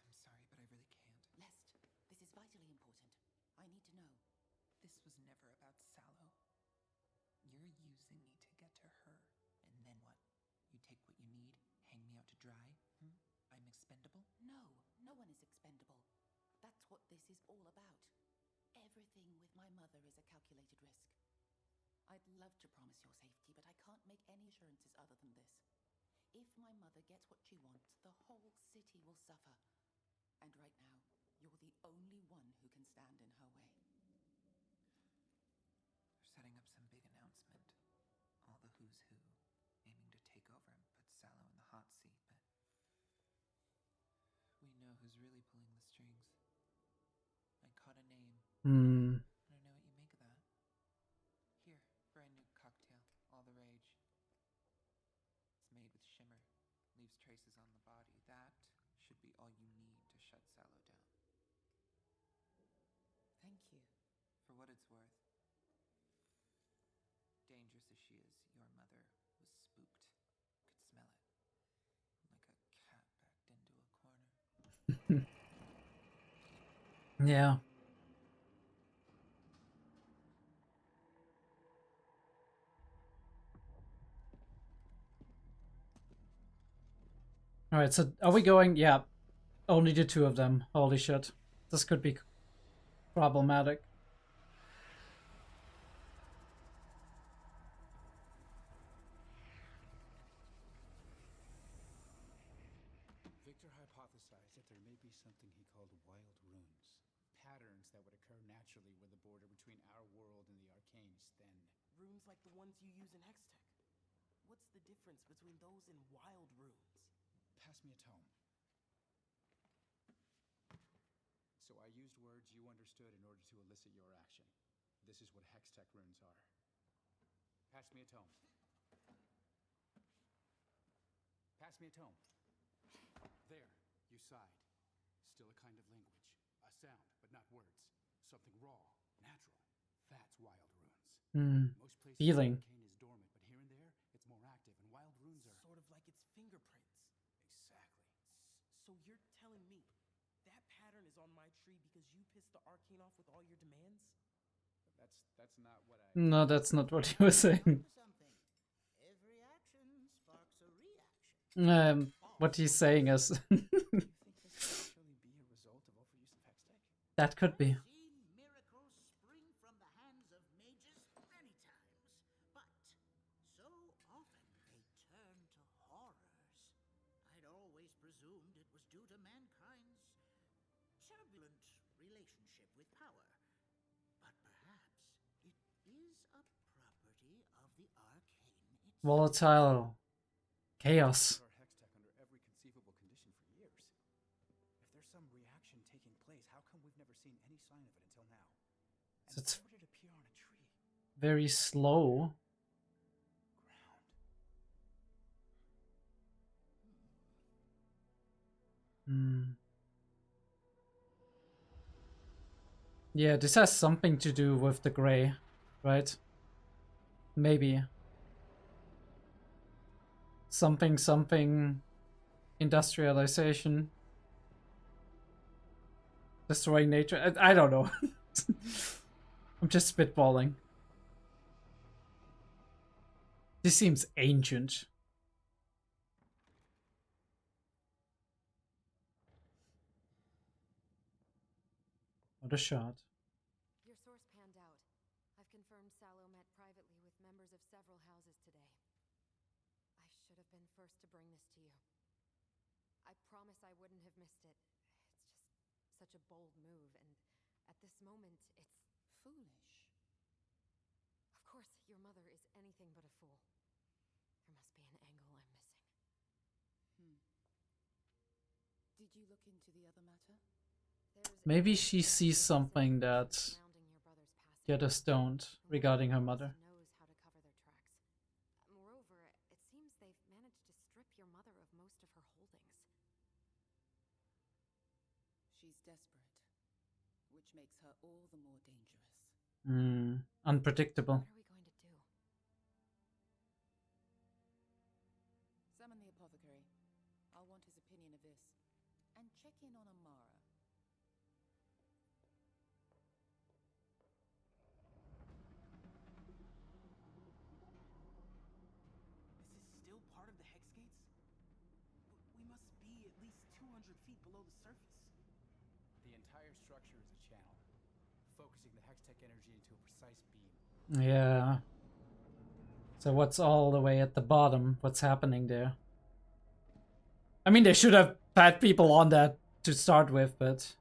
S14: I'm sorry, but I really can't.
S6: Lest, this is vitally important. I need to know.
S14: This was never about Sallow. You're using me to get to her. And then what? You take what you need, hang me out to dry? I'm expendable?
S6: No, no one is expendable. That's what this is all about. Everything with my mother is a calculated risk. I'd love to promise your safety, but I can't make any assurances other than this. If my mother gets what she wants, the whole city will suffer. And right now, you're the only one who can stand in her way.
S14: They're setting up some big announcement. All the who's who, aiming to take over and put Sallow in the hot seat, but... we know who's really pulling the strings. I caught a name. I don't know what you make of that. Here, brand new cocktail, all the rage. It's made with shimmer, leaves traces on the body. That should be all you need to shut Sallow down.
S6: Thank you.
S14: For what it's worth. Dangerous as she is, your mother was spooked. Could smell it. Like a cat backed into a corner.
S1: Yeah. Alright, so are we going? Yeah. Only the two of them. Holy shit. This could be problematic.
S15: Victor hypothesized that there may be something he called wild runes. Patterns that would occur naturally where the border between our world and the Arcane is thin.
S5: Runes like the ones you use in Hextech. What's the difference between those and wild runes?
S15: Pass me a tome. So I used words you understood in order to elicit your action. This is what Hextech runes are. Pass me a tome. Pass me a tome. There, you sighed. Still a kind of language. A sound, but not words. Something raw, natural. That's wild runes. Most places
S1: Feeling.
S15: Arcane is dormant, but here and there, it's more active, and wild runes are...
S5: Sort of like its fingerprints.
S15: Exactly.
S5: So you're telling me that pattern is on my tree because you pissed the Arcane off with all your demands?
S15: That's not what I...
S1: No, that's not what he was saying.
S12: Every action sparks a reaction.
S1: What he's saying is... That could be.
S12: Miracles spring from the hands of mages many times, but so often they turn to horrors. I'd always presumed it was due to mankind's turbulent relationship with power. But perhaps it is a property of the Arcane itself.
S1: Volatile. Chaos.
S15: Hextech under every conceivable condition for years. If there's some reaction taking place, how come we've never seen any sign of it until now? And
S1: So it's
S15: how did it appear on a tree?
S1: very slow. Yeah, this has something to do with the gray, right? Maybe. Something industrialization. Destroying nature. I don't know. I'm just spitballing. This seems ancient. What a shot.
S10: Your source panned out. I've confirmed Sallow met privately with members of several houses today. I should have been first to bring this to you. I promise I wouldn't have missed it. It's just such a bold move, and at this moment, it's
S6: Foolish.
S10: Of course, your mother is anything but a fool. There must be an angle I'm missing.
S6: Did you look into the other matter?
S1: Maybe she sees something that the others don't regarding her mother.
S10: Knows how to cover their tracks. Moreover, it seems they've managed to strip your mother of most of her holdings.
S6: She's desperate, which makes her all the more dangerous.
S1: Unpredictable.
S10: What are we going to do?
S6: Summon the apothecary. I'll want his opinion of this. And check in on Amara.
S5: This is still part of the Hex Gates? We must be at least 200 feet below the surface.
S15: The entire structure is a channel, focusing the Hextech energy into a precise beam.
S1: Yeah. So what's all the way at the bottom? What's happening there? I mean, they should have had people on that to start with, but...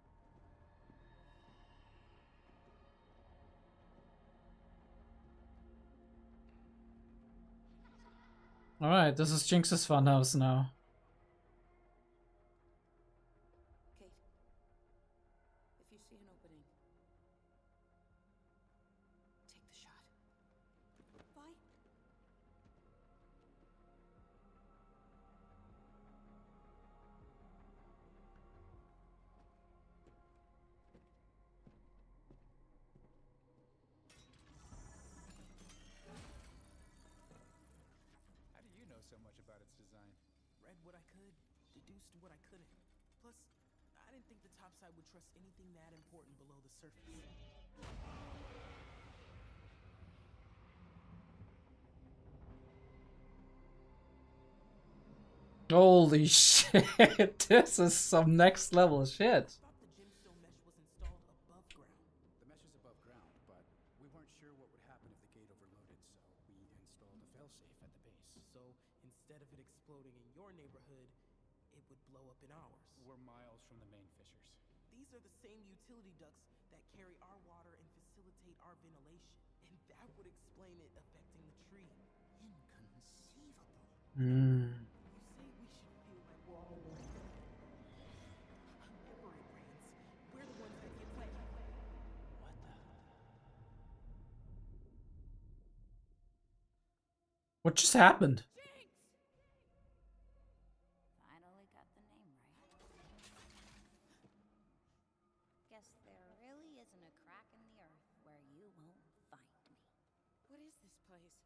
S1: Alright, this is Jinx's funhouse now.
S6: Kate, if you see an opening, take the shot.
S7: Vi?
S15: How do you know so much about its design?
S5: Read what I could, deduced what I couldn't. Plus, I didn't think the topside would trust anything that important below the surface.
S1: Holy shit, this is some next level shit.
S5: I thought the gemstone mesh was installed above ground.
S15: The mesh is above ground, but we weren't sure what would happen if the gate overloaded, so we installed a failsafe at the base.
S5: So instead of it exploding in your neighborhood, it would blow up in ours.
S15: We're miles from the main fissures.
S5: These are the same utility ducts that carry our water and facilitate our ventilation. And that would explain it affecting the tree.
S12: Inconceivable.
S5: You say we should feel like we're all alone. However it rains, we're the ones that
S1: What just happened?
S13: Finally got the name right. Guess there really isn't a crack in the earth where you won't find me.
S9: What is this place?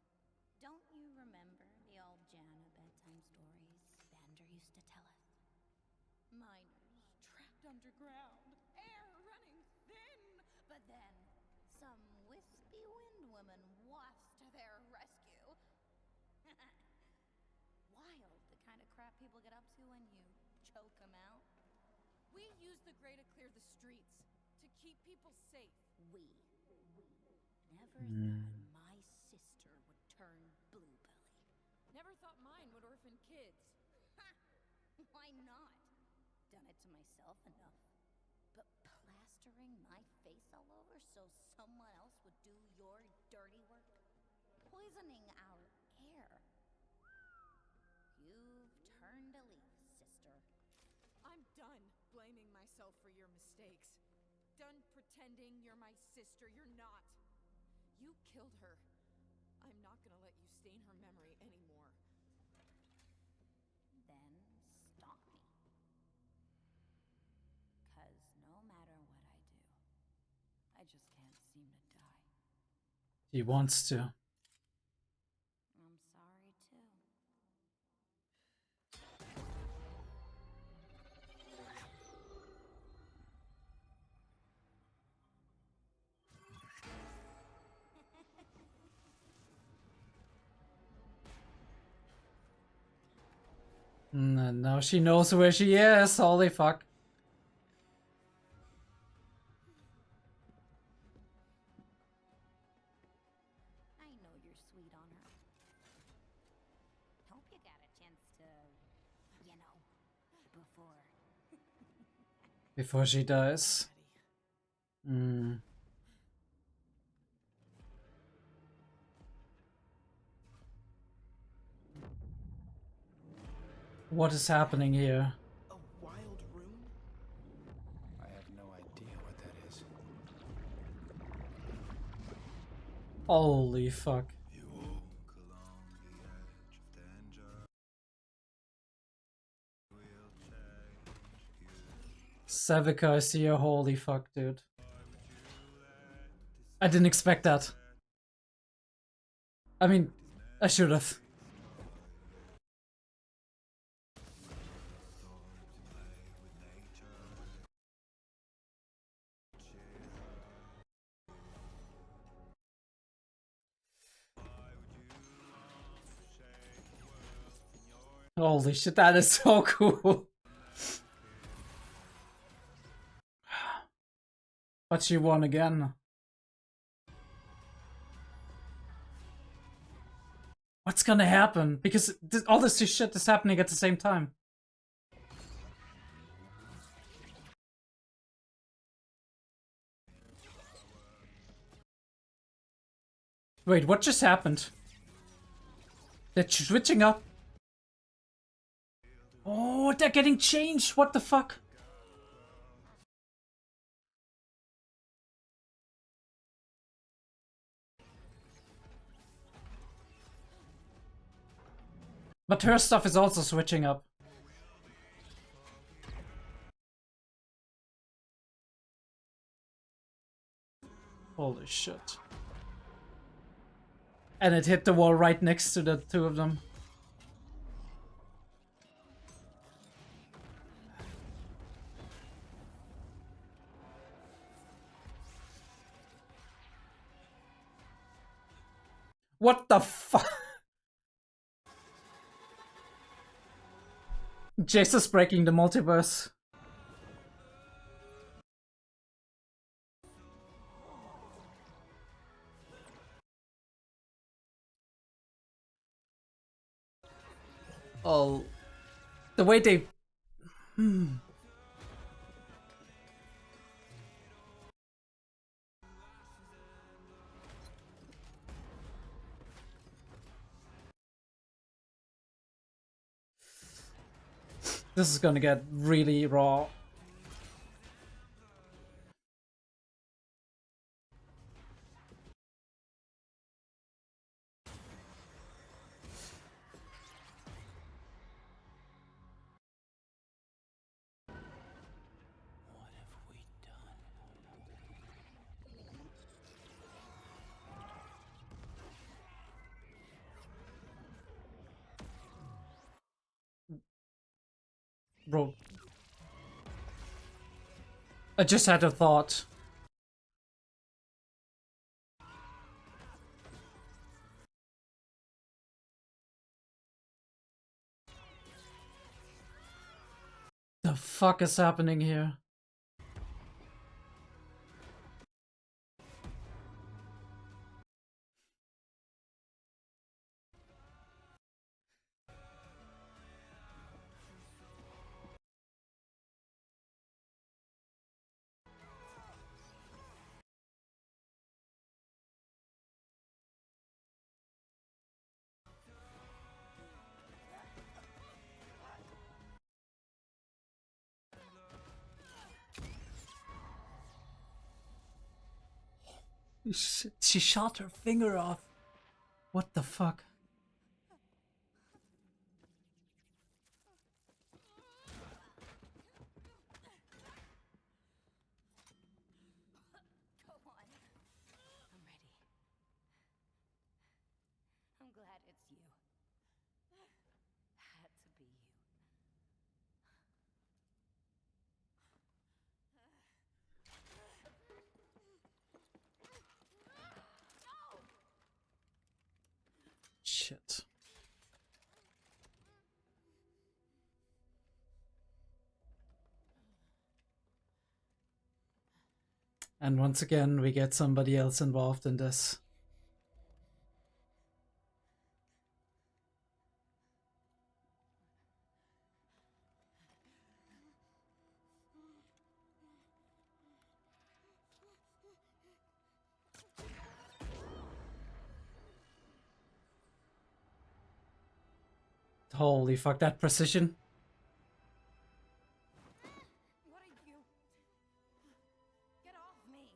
S13: Don't you remember the old Jana bedtime stories Vander used to tell us? Miners trapped underground, air running thin, but then some wispy wind woman wafts to their rescue. Wild, the kind of crap people get up to when you choke them out.
S9: We use the Grey to clear the streets, to keep people safe.
S13: We. Never thought my sister would turn bluebelly.
S9: Never thought mine would orphan kids.
S13: Ha! Why not? Done it to myself enough. But plastering my face all over so someone else would do your dirty work? Poisoning our air. You've turned a leaf, sister.
S9: I'm done blaming myself for your mistakes. Done pretending you're my sister. You're not. You killed her. I'm not gonna let you stain her memory anymore.
S13: Then stop me. 'Cause no matter what I do, I just can't seem to die.
S1: He wants to.
S13: I'm sorry too.
S1: And now she knows where she is. Holy fuck.
S13: I know you're sweet on her. Hope you got a chance to, you know,
S1: Before she dies. Hmm. What is happening here?
S3: A wild rune? I have no idea what that is.
S1: Holy fuck. Savika is here. Holy fuck, dude. I didn't expect that. I mean, I should have. Holy shit, that is so cool. But she won again. What's gonna happen? Because all this shit is happening at the same time. Wait, what just happened? They're switching up. Oh, they're getting changed. What the fuck? But her stuff is also switching up. Holy shit. And it hit the wall right next to the two of them. What the fuck? Jesus breaking the multiverse. Oh, the way they... This is gonna get really raw. Bro. I just had a thought. The fuck is happening here? She shot her finger off. What the fuck?
S13: Go on. I'm ready. I'm glad it's you. Had to be you.
S1: Shit. And once again, we get somebody else involved in this. Holy fuck, that precision.
S13: What are you? Get off me.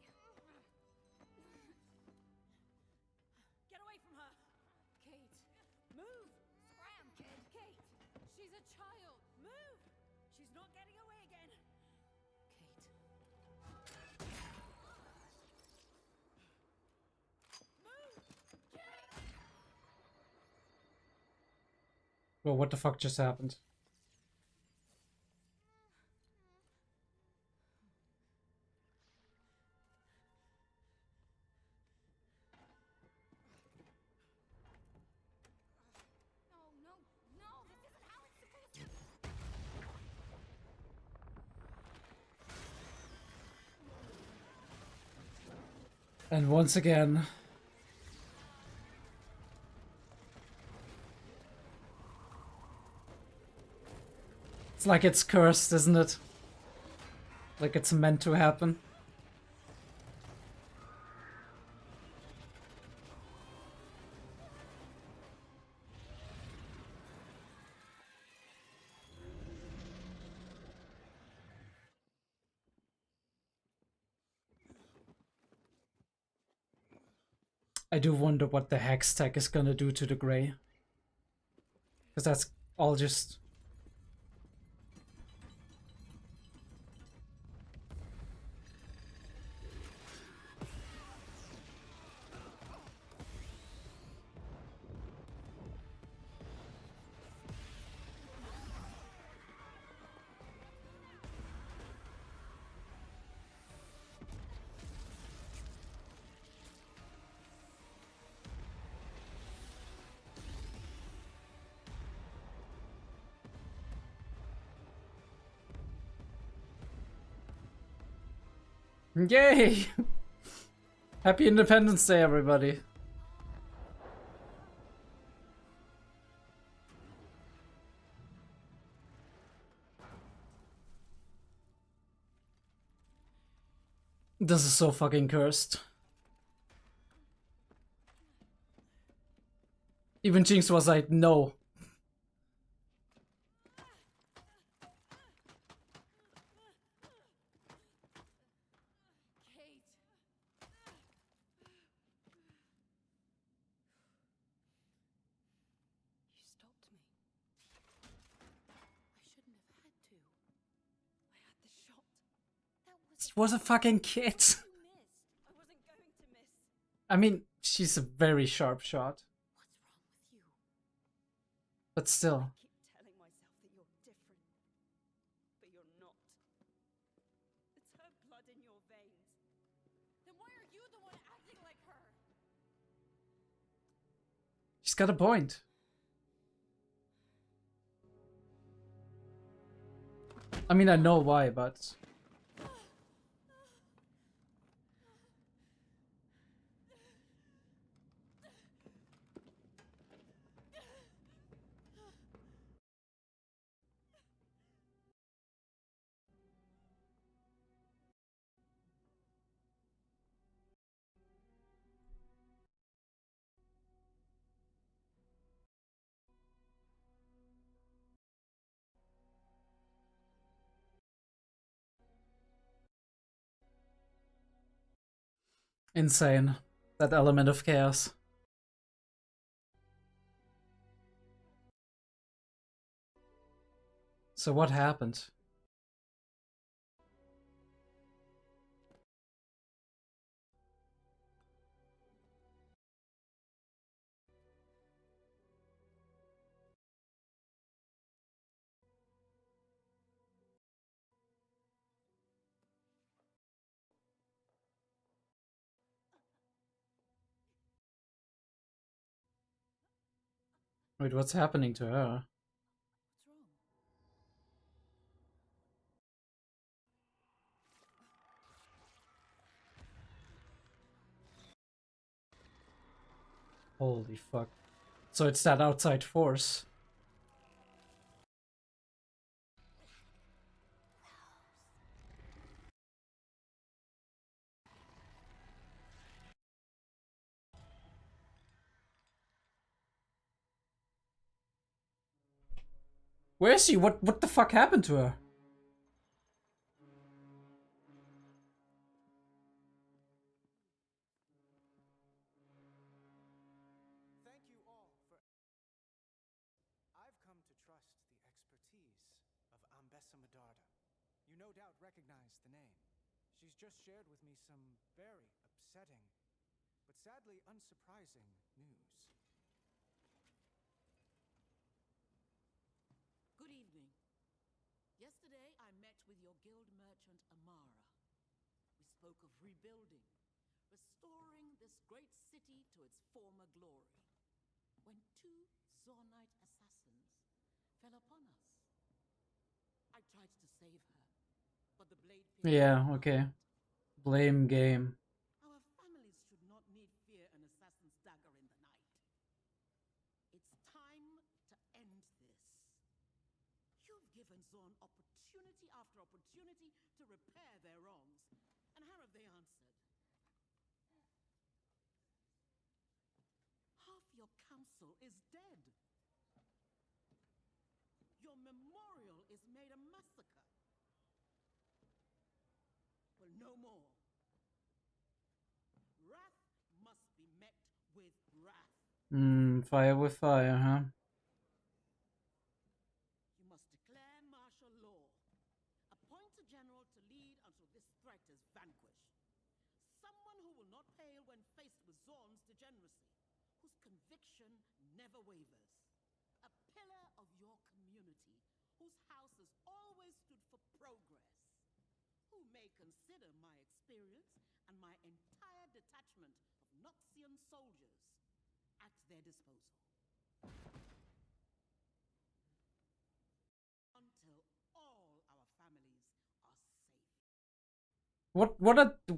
S13: Get away from her.
S9: Kate, move!
S13: Scram, kid.
S9: Kate, she's a child. Move!
S13: She's not getting away again.
S1: Well, what the fuck just happened?
S13: No, this isn't how it's supposed to.
S1: And once again, it's like it's cursed, isn't it? Like it's meant to happen. I do wonder what the hex tech is gonna do to the gray. Because that's all just... Yay! Happy Independence Day, everybody. This is so fucking cursed. Even Jinx was like, no.
S9: Kate.
S7: You stopped me.
S13: I shouldn't have had to.
S7: I had the shot.
S1: She was a fucking kid.
S7: You missed. I wasn't going to miss.
S1: I mean, she's a very sharp shot.
S13: What's wrong with you?
S1: But still.
S7: I keep telling myself that you're different.
S9: in your veins. Then why are you the one acting like her?
S1: She's got a point. I mean, I know why, but... Insane. That element of chaos. So what happened? Wait, what's happening to her? Holy fuck. So it's that outside force. Where is she? What the fuck happened to her?
S3: Thank you all for... I've come to trust the expertise of Ambessa Medarda. You no doubt recognize the name. She's just shared with me some very upsetting, but sadly unsurprising news.
S12: Good evening. Yesterday, I met with your guild merchant, Amara. We spoke of rebuilding, restoring this great city to its former glory, when 2 Zornite assassins fell upon us. I tried to save her, but the blade...
S1: Yeah, okay. Blame game.
S12: Our families should not need fear an assassin's dagger in the night. It's time to end this. You've given Zorn opportunity after opportunity to repair their wrongs. And how have they answered? Half your council is dead. Your memorial is made a massacre. Well, no more. Wrath must be met with wrath.
S1: Fire with fire, huh?
S12: You must declare martial law. Appoint a general to lead until this threat is vanquished. Someone who will not pale when faced with Zorn's degeneracy, whose conviction never wavers. A pillar of your community, whose house has always stood for progress. Who may consider my experience and my entire detachment of Noxian soldiers at their disposal. Until all our families are safe.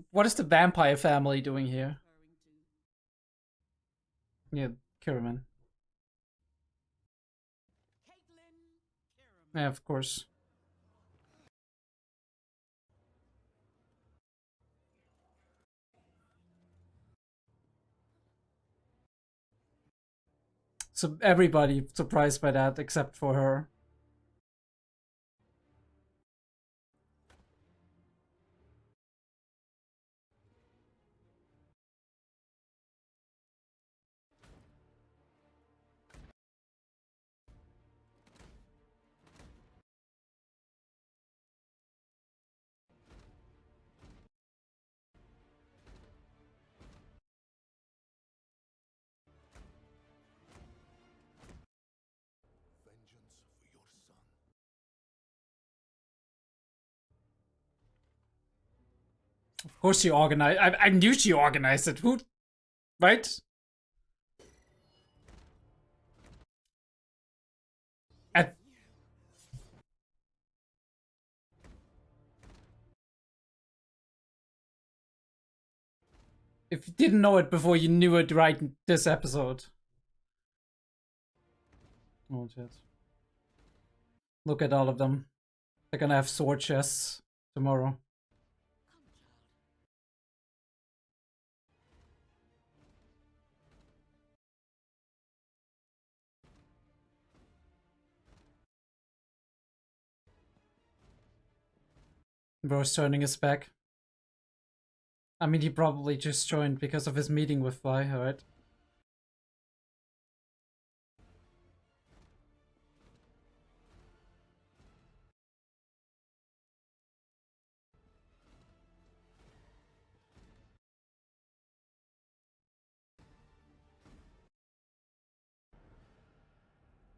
S1: What is the vampire family doing here? Yeah, Kiraman. Yeah, of course. So everybody surprised by that except for her.
S8: Vengeance for
S1: Of course she organized. I knew she organized it. Who, right? At if you didn't know it before, you knew it right in this episode. Oh, shit. Look at all of them. They're gonna have sword chests tomorrow. Bro's turning his back. I mean, he probably just joined because of his meeting with Vi, right?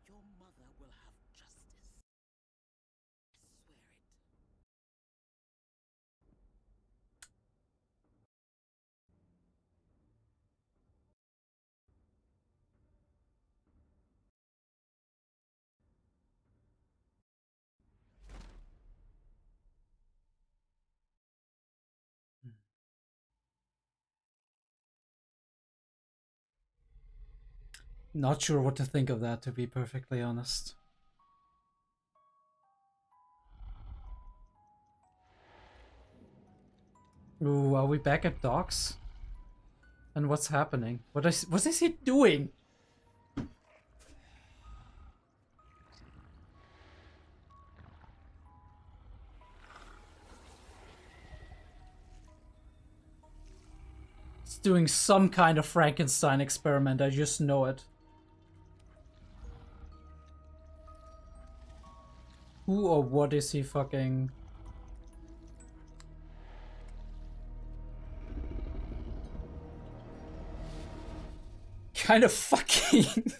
S12: Your mother will have justice. I swear it.
S1: Not sure what to think of that, to be perfectly honest. Ooh, are we back at docks? And what's happening? What is he doing? He's doing some kind of Frankenstein experiment, I just know it. Who or what is he fucking... Kind of fucking...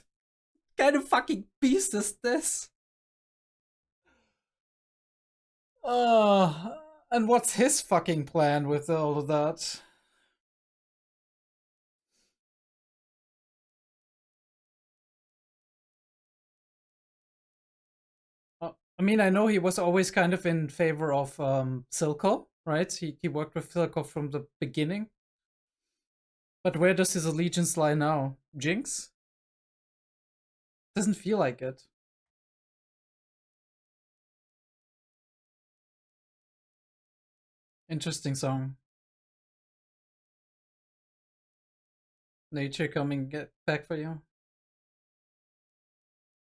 S1: kind of fucking beast is this? And what's his fucking plan with all of that? I mean, I know he was always kind of in favor of Silco, right? He worked with Silco from the beginning. But where does his allegiance lie now? Jinx? Doesn't feel like it. Interesting song. Nature coming back for you.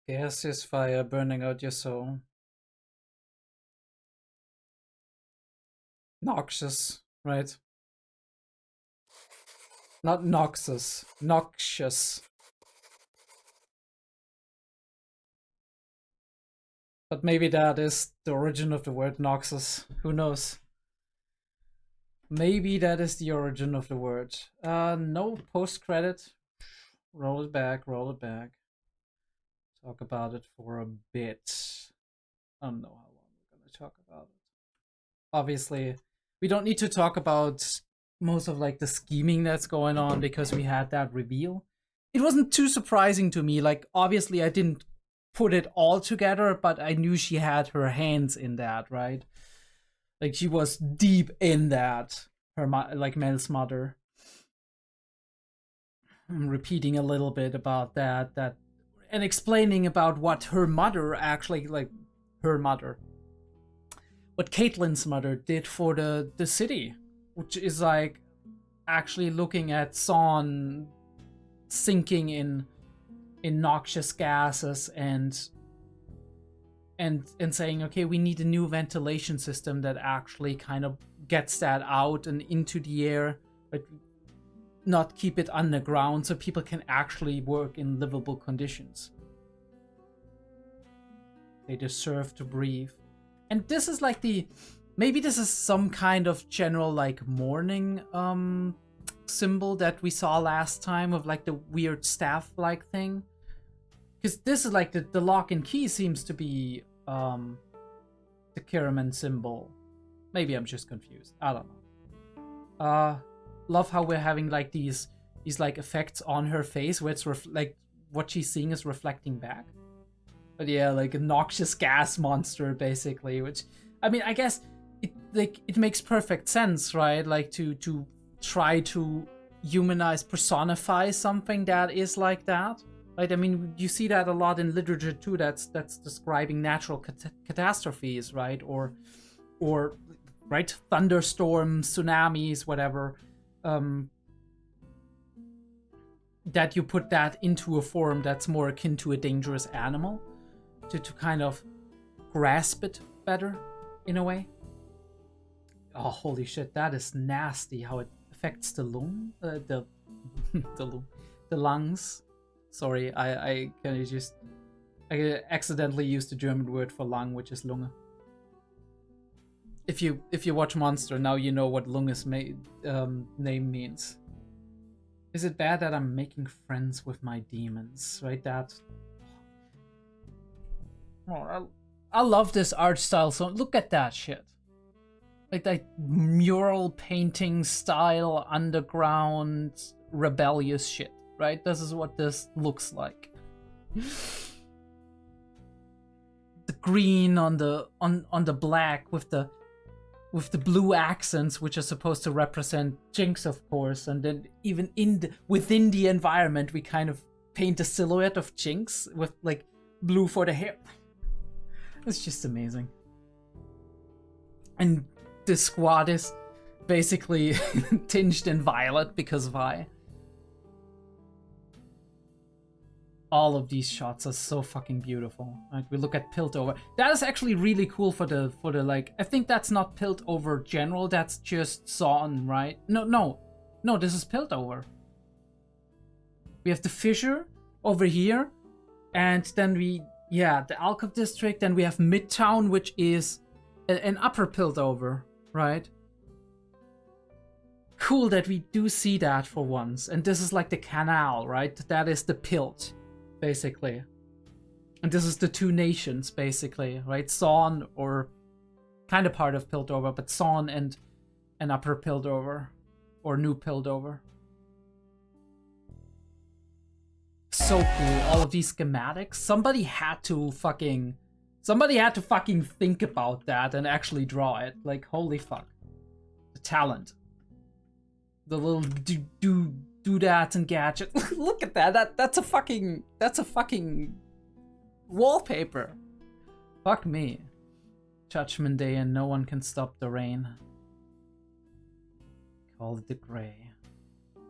S1: Gaseous fire burning out your soul. Noxious, right? Not noxious. Noxious. But maybe that is the origin of the word noxious. Who knows? Maybe that is the origin of the word. No post-credit. Roll it back, roll it back. Talk about it for a bit. I don't know how long we're gonna talk about it. Obviously, we don't need to talk about most of like the scheming that's going on because we had that reveal. It wasn't too surprising to me. Like, obviously I didn't put it all together, but I knew she had her hands in that, right? Like, she was deep in that. Her like Mel's mother. I'm repeating a little bit about that and explaining about what her mother actually, like, her mother, what Caitlyn's mother did for the city, which is like actually looking at Son sinking in noxious gases and saying, okay, we need a new ventilation system that actually kind of gets that out and into the air, but not keep it underground so people can actually work in livable conditions. They deserve to breathe. And this is like maybe this is some kind of general like mourning symbol that we saw last time of like the weird staff like thing. Because this is like the lock and key seems to be the Kiraman symbol. Maybe I'm just confused. I don't know. Love how we're having like these like effects on her face where it's like what she's seeing is reflecting back. But yeah, like a noxious gas monster basically, which I mean, I guess it makes perfect sense, right? Like to try to humanize, personify something that is like that. Right? I mean, you see that a lot in literature too. That's describing natural catastrophes, right? Or right, thunderstorms, tsunamis, whatever. That you put that into a form that's more akin to a dangerous animal, to kind of grasp it better in a way. Oh, holy shit, that is nasty how it affects the lung, the lungs. Sorry, I accidentally used the German word for lung, which is Lunge. If you watch Monster, now you know what Lunge's name means. Is it bad that I'm making friends with my demons? Right, that... Oh, I love this art style, so look at that shit. Like that mural painting style, underground, rebellious shit, right? This is what this looks like. The green on the black with the blue accents, which are supposed to represent Jinx, of course, and then even within the environment, we kind of paint a silhouette of Jinx with like blue for the hair. It's just amazing. And the squad is basically tinged in violet because why? All of these shots are so fucking beautiful. Right, we look at Piltover. That is actually really cool for the like. I think that's not Piltover general. That's just Zaun, right? No, this is Piltover. We have the fissure over here, and then the Alcove district. Then we have Midtown, which is an upper Piltover, right? Cool that we do see that for once. And this is like the canal, right? That is the Pilt, basically. And this is the two nations, basically, right? Zaun, or kind of part of Piltover, but Zaun and upper Piltover, or new Piltover. So cool, all of these schematics. Somebody had to fucking think about that and actually draw it. Like, holy fuck. The talent. The little doodads and gadgets. Look at that. That's a fucking wallpaper. Fuck me. Judgment Day and no one can stop the rain. Call it the gray.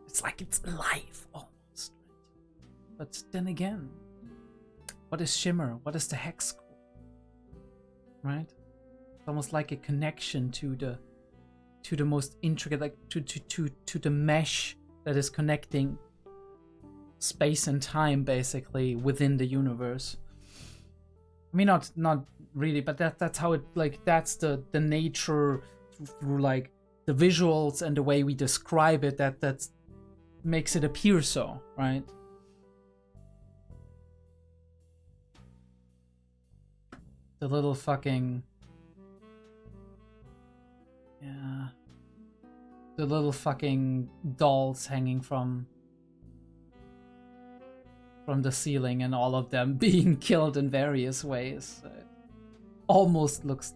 S1: It's like it's alive almost. But then again, what is Shimmer? What is the hex core? Right? It's almost like a connection to the most intricate, like to the mesh that is connecting space and time, basically, within the universe. I mean, not really, but that's how it, like, that's the nature through like the visuals and the way we describe it that makes it appear so, right? The little fucking... Yeah. The little fucking dolls hanging from the ceiling and all of them being killed in various ways. It almost looks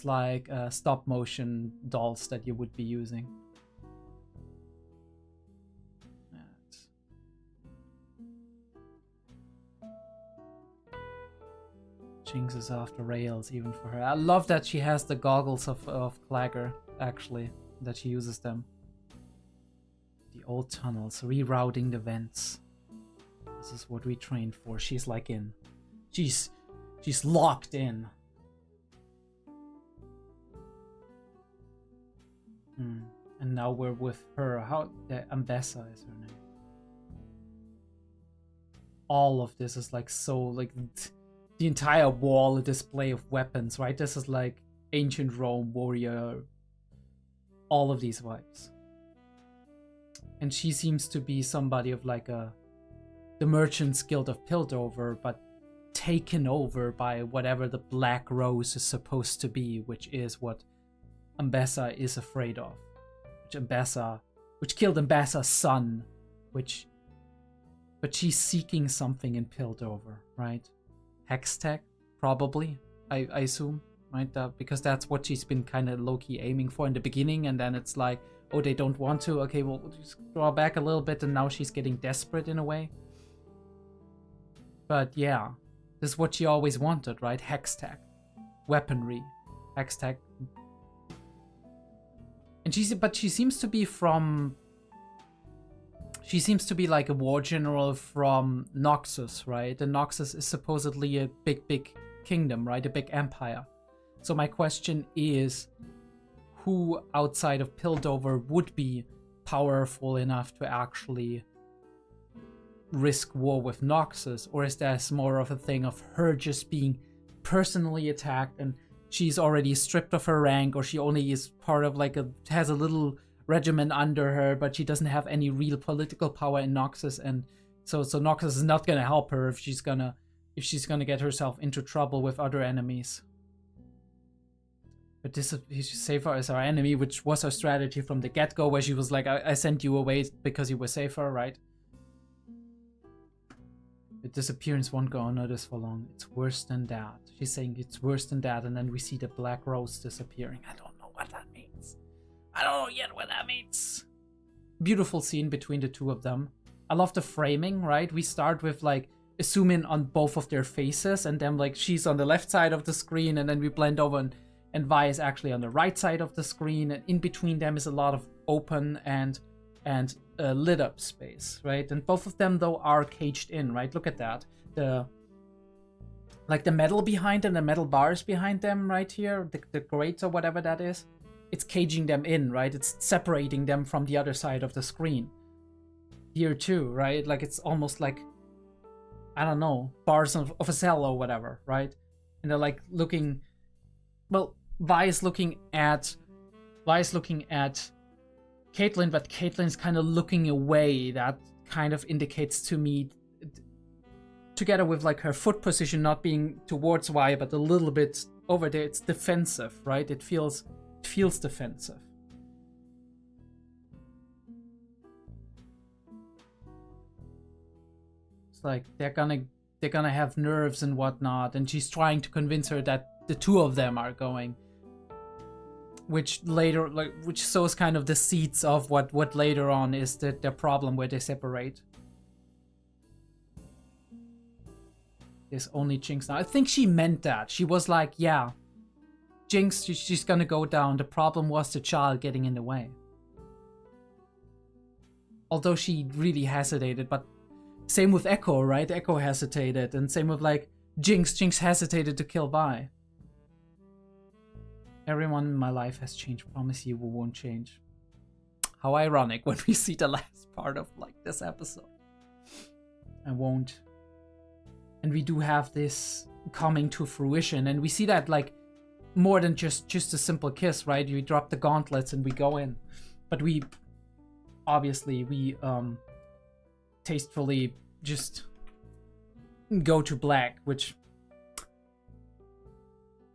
S1: like stop motion dolls that you would be using. Jinx is off the rails even for her. I love that she has the goggles of Clagger, actually, that she uses them. The old tunnels, rerouting the vents. This is what we trained for. She's like in. She's locked in. And now we're with her. How Ambessa is her name. All of this is like so like the entire wall, a display of weapons, right? This is like ancient Rome, warrior, all of these vibes. And she seems to be somebody of like the Merchant's Guild of Piltover, but taken over by whatever the Black Rose is supposed to be, which is what Ambassa is afraid of. Which killed Ambassa's son, but she's seeking something in Piltover, right? Hex tech, probably, I assume, right? Because that's what she's been kind of low-key aiming for in the beginning, and then it's like, oh, they don't want to, okay, well, we'll just draw back a little bit, and now she's getting desperate in a way. But yeah, this is what she always wanted, right? Hex tech, weaponry, hex tech. And she seems to be from... She seems to be like a war general from Noxus, right? And Noxus is supposedly a big kingdom, right? A big empire. So my question is, who outside of Piltover would be powerful enough to actually risk war with Noxus? Or is this more of a thing of her just being personally attacked and she's already stripped of her rank, or she only is part of like has a little regiment under her, but she doesn't have any real political power in Noxus, and so Noxus is not gonna help her if she's gonna get herself into trouble with other enemies. But this is Safer as our enemy, which was her strategy from the get-go, where she was like, I sent you away because you were safer, right? The disappearance won't go unnoticed for long. It's worse than that. She's saying it's worse than that, and then we see the black rose disappearing. I don't know what that means. I don't know yet what that means. Beautiful scene between the two of them. I love the framing, right? We start with like a zoom in on both of their faces, and then like she's on the left side of the screen, and then we blend over and Vi is actually on the right side of the screen, and in between them is a lot of open and lit up space, right? And both of them though are caged in, right? Look at that. The metal behind them, the metal bars behind them right here, the grates or whatever that is, it's caging them in, right? It's separating them from the other side of the screen. Here too, right? Like it's almost like, I don't know, bars of a cell or whatever, right? And they're like looking, well, Vi is looking at Caitlyn, but Caitlyn's kind of looking away. That kind of indicates to me, together with like her foot position not being towards Vi, but a little bit over there, it's defensive, right? It feels defensive. It's like they're gonna have nerves and whatnot, and she's trying to convince her that the two of them are going. Which shows kind of the seeds of what later on is their problem, where they separate. There's only Jinx now. I think she meant that. She was like, yeah, Jinx, she's gonna go down. The problem was the child getting in the way. Although she really hesitated, but same with Echo, right? Echo hesitated, and same with like Jinx hesitated to kill Vi. Everyone in my life has changed. Promise you we won't change. How ironic when we see the last part of like this episode. I won't. And we do have this coming to fruition, and we see that like more than just a simple kiss, right? We drop the gauntlets and we go in. But we tastefully just go to black, which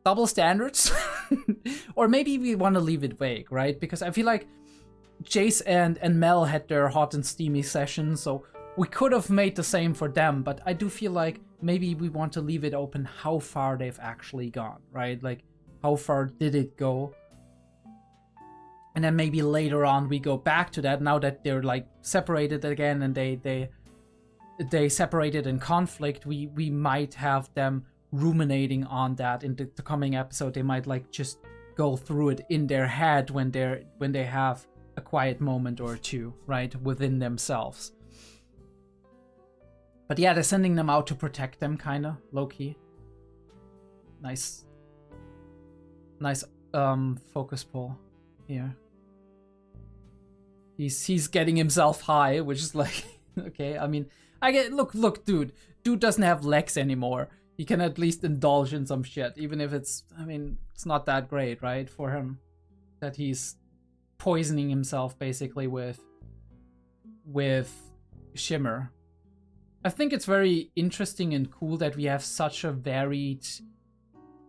S1: double standards. Or maybe we want to leave it vague, right? Because I feel like Jace and Mel had their hot and steamy sessions, so we could have made the same for them, but I do feel like maybe we want to leave it open how far they've actually gone, right? Like, how far did it go? And then maybe later on we go back to that, now that they're like separated again and they separated in conflict, we might have them ruminating on that in the coming episode. They might like just go through it in their head when they have a quiet moment or two, right, within themselves. But yeah, they're sending them out to protect them, kinda low-key. Nice focus pull here. He's getting himself high, which is like okay. I mean, I get look, dude doesn't have legs anymore. He can at least indulge in some shit, even if it's not that great, right, for him, that he's poisoning himself basically with Shimmer. I think it's very interesting and cool that we have such a varied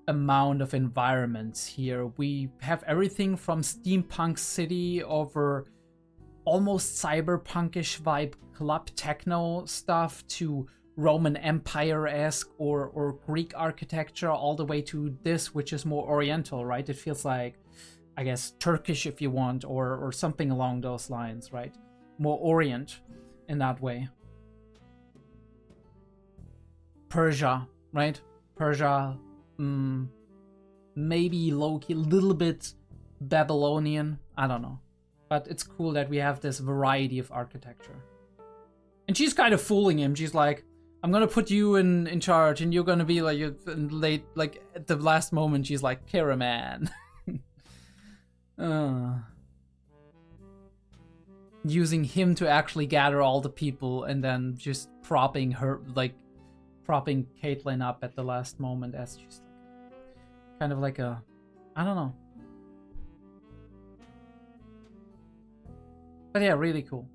S1: amount of environments here. We have everything from steampunk city over almost cyberpunkish vibe club techno stuff to Roman Empire-esque or Greek architecture, all the way to this, which is more oriental, right? It feels like, I guess, Turkish if you want, or something along those lines, right? More Orient in that way. Persia, right? Persia, maybe low-key, a little bit Babylonian, I don't know. But it's cool that we have this variety of architecture. And she's kind of fooling him. She's like, I'm gonna put you in charge, and you're gonna be like, late, like at the last moment, she's like, Kara, man. Using him to actually gather all the people, and then just propping Caitlyn up at the last moment as she's like, kind of like a, I don't know. But yeah, really cool.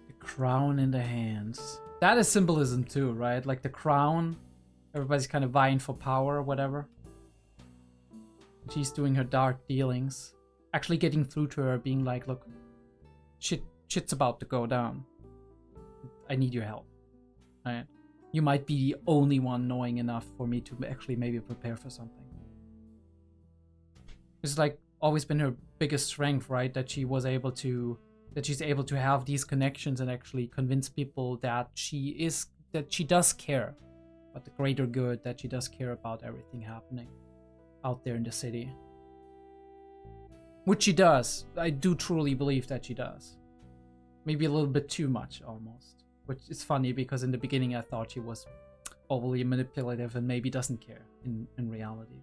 S1: The crown in the hands. That is symbolism too, right? Like the crown, everybody's kind of vying for power or whatever. She's doing her dark dealings. Actually getting through to her, being like, look, shit's about to go down. I need your help. Right? You might be the only one knowing enough for me to actually maybe prepare for something. It's like always been her biggest strength, right? That she's able to have these connections and actually convince people that she does care about the greater good, that she does care about everything happening out there in the city. Which she does. I do truly believe that she does. Maybe a little bit too much, almost. Which is funny, because in the beginning I thought she was overly manipulative and maybe doesn't care in reality.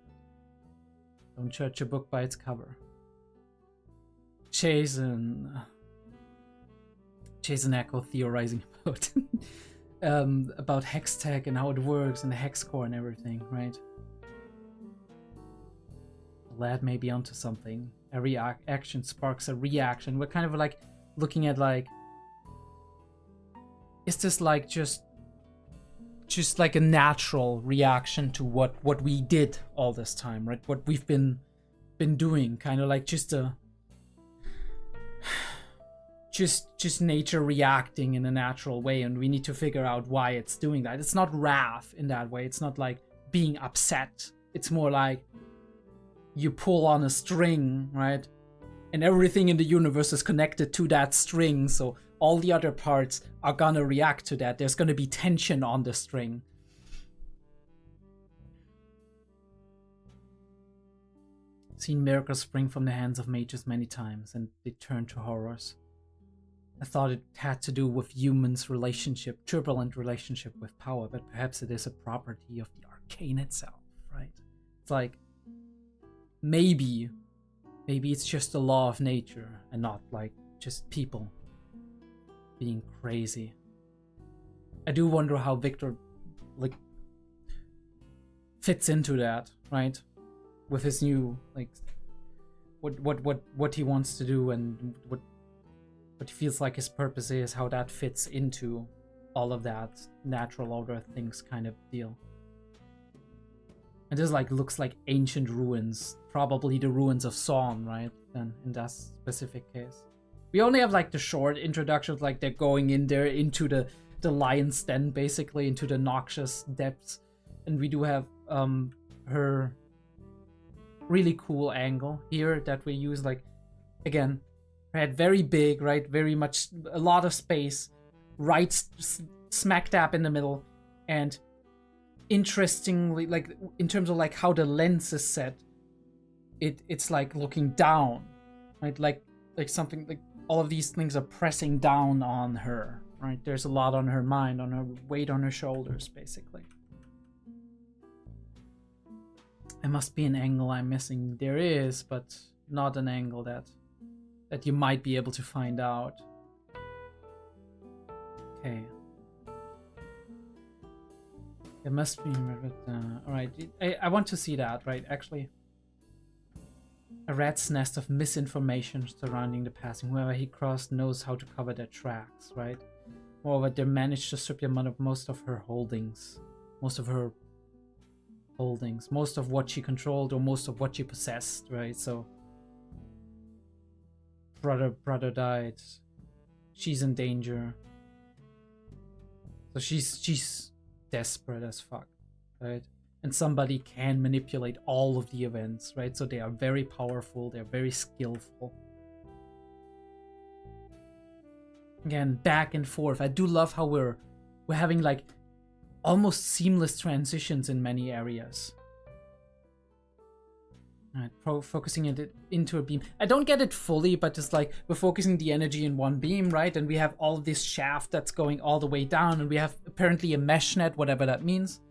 S1: Don't judge a book by its cover. Chase and Echo theorizing about hex tech and how it works and the hex core and everything, right? The lad may be onto something. Every action sparks a reaction. We're kind of like looking at like, is this like just like a natural reaction to what we did all this time, right? What we've been doing, kind of like just nature reacting in a natural way, and we need to figure out why it's doing that. It's not wrath in that way. It's not like being upset. It's more like you pull on a string, right? And everything in the universe is connected to that string, so all the other parts are gonna react to that. There's gonna be tension on the string. Seen miracles spring from the hands of mages many times, and they turn to horrors. I thought it had to do with humans' turbulent relationship with power, but perhaps it is a property of the arcane itself, right? It's like, maybe it's just a law of nature and not like just people being crazy. I do wonder how Victor like fits into that, right? With his new like what he wants to do and what he feels like his purpose is, how that fits into all of that natural order things kind of deal. And this like looks like ancient ruins, probably the ruins of Sawn, right? Then in that specific case, we only have like the short introductions, like they're going in there into the lion's den, basically into the noxious depths, and we do have her really cool angle here that we use. Like again, her head very big, right? Very much a lot of space, right smack dab in the middle, and interestingly, like in terms of like how the lens is set, it's like looking down, right? Like something like all of these things are pressing down on her, right? There's a lot on her mind, on her weight on her shoulders, basically. There must be an angle I'm missing. There is, but not an angle that you might be able to find out. It must be. Alright, I want to see that, right? Actually. A rat's nest of misinformation surrounding the passing. Whoever he crossed knows how to cover their tracks, right? Moreover, they managed to strip your mother of most of her holdings. Most of what she controlled or most of what she possessed, right? So brother died. She's in danger. So she's desperate as fuck, right? And somebody can manipulate all of the events, right? So they are very powerful, they're very skillful. Again, back and forth. I do love how we're having like almost seamless transitions in many areas. Alright, focusing it into a beam. I don't get it fully, but it's like we're focusing the energy in one beam, right? And we have all this shaft that's going all the way down, and we have apparently a mesh net, whatever that means.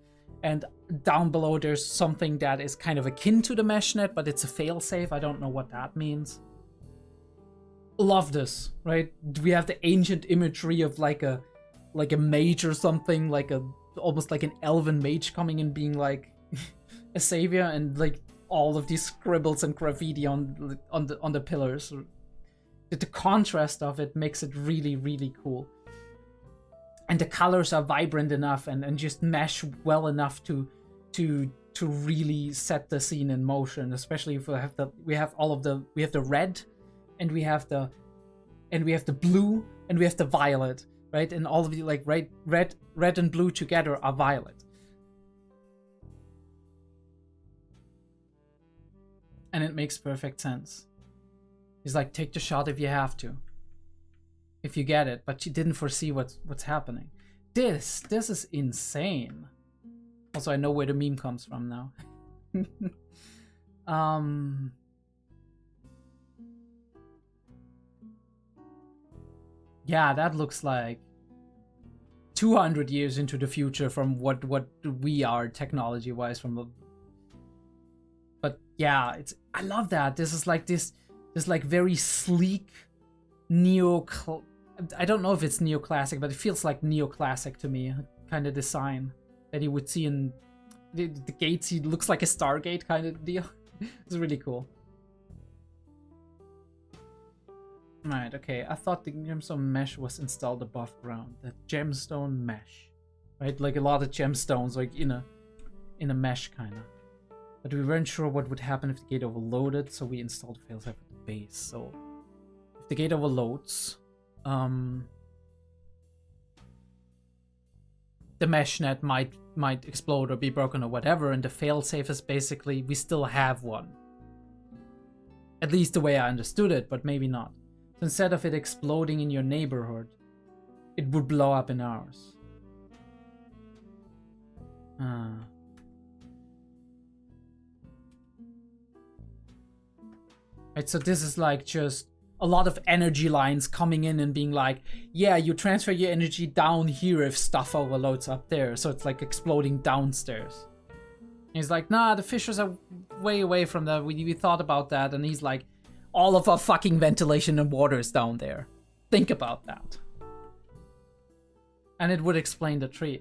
S1: And down below there's something that is kind of akin to the mesh net, but it's a failsafe. I don't know what that means. Love this, right? We have the ancient imagery of like a mage or something, like almost like an elven mage coming and being like a savior, and like all of these scribbles and graffiti on the pillars. The contrast of it makes it really, really cool. And the colors are vibrant enough and just mesh well enough to really set the scene in motion. Especially if we have the red, and we have the blue, and we have the violet, right? And all of the like red and blue together are violet. And it makes perfect sense. He's like, take the shot if you have to. If you get it, but she didn't foresee what's happening. This is insane. Also, I know where the meme comes from now. Yeah, that looks like 200 years into the future from what we are technology-wise from the. But yeah, I love that. This is like this like very sleek I don't know if it's neoclassic, but it feels like neoclassic to me, kind of design that you would see in the gates. He looks like a Stargate kind of deal. It's really cool. Right, okay. I thought the gemstone mesh was installed above ground. The gemstone mesh, right? Like a lot of gemstones, like in a mesh kind of. But we weren't sure what would happen if the gate overloaded, so we installed failsafe at the base. So if the gate overloads, the mesh net might explode or be broken or whatever, and the failsafe is basically we still have one. At least the way I understood it, but maybe not. So instead of it exploding in your neighborhood, it would blow up in ours. Right, so this is like just a lot of energy lines coming in and being like, yeah, you transfer your energy down here if stuff overloads up there. So it's like exploding downstairs. And he's like, nah, the fissures are way away from that. We thought about that. And he's like, all of our fucking ventilation and water is down there. Think about that. And it would explain the tree.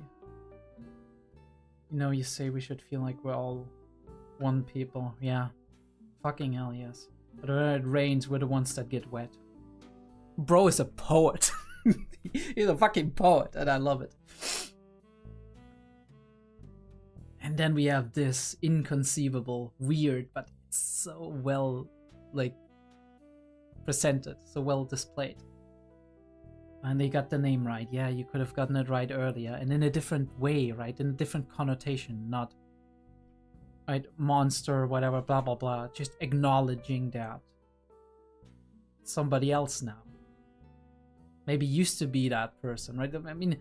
S1: You know, you say we should feel like we're all one people. Yeah. Fucking hell, yes. But when it rains, we're the ones that get wet. Bro is a poet. He's a fucking poet, and I love it. And then we have this inconceivable, weird, but it's so well, like, presented, so well displayed. And they got the name right. Yeah, you could have gotten it right earlier, and in a different way, right? In a different connotation, not right, monster, whatever, blah, blah, blah. Just acknowledging that somebody else now. Maybe used to be that person, right? I mean,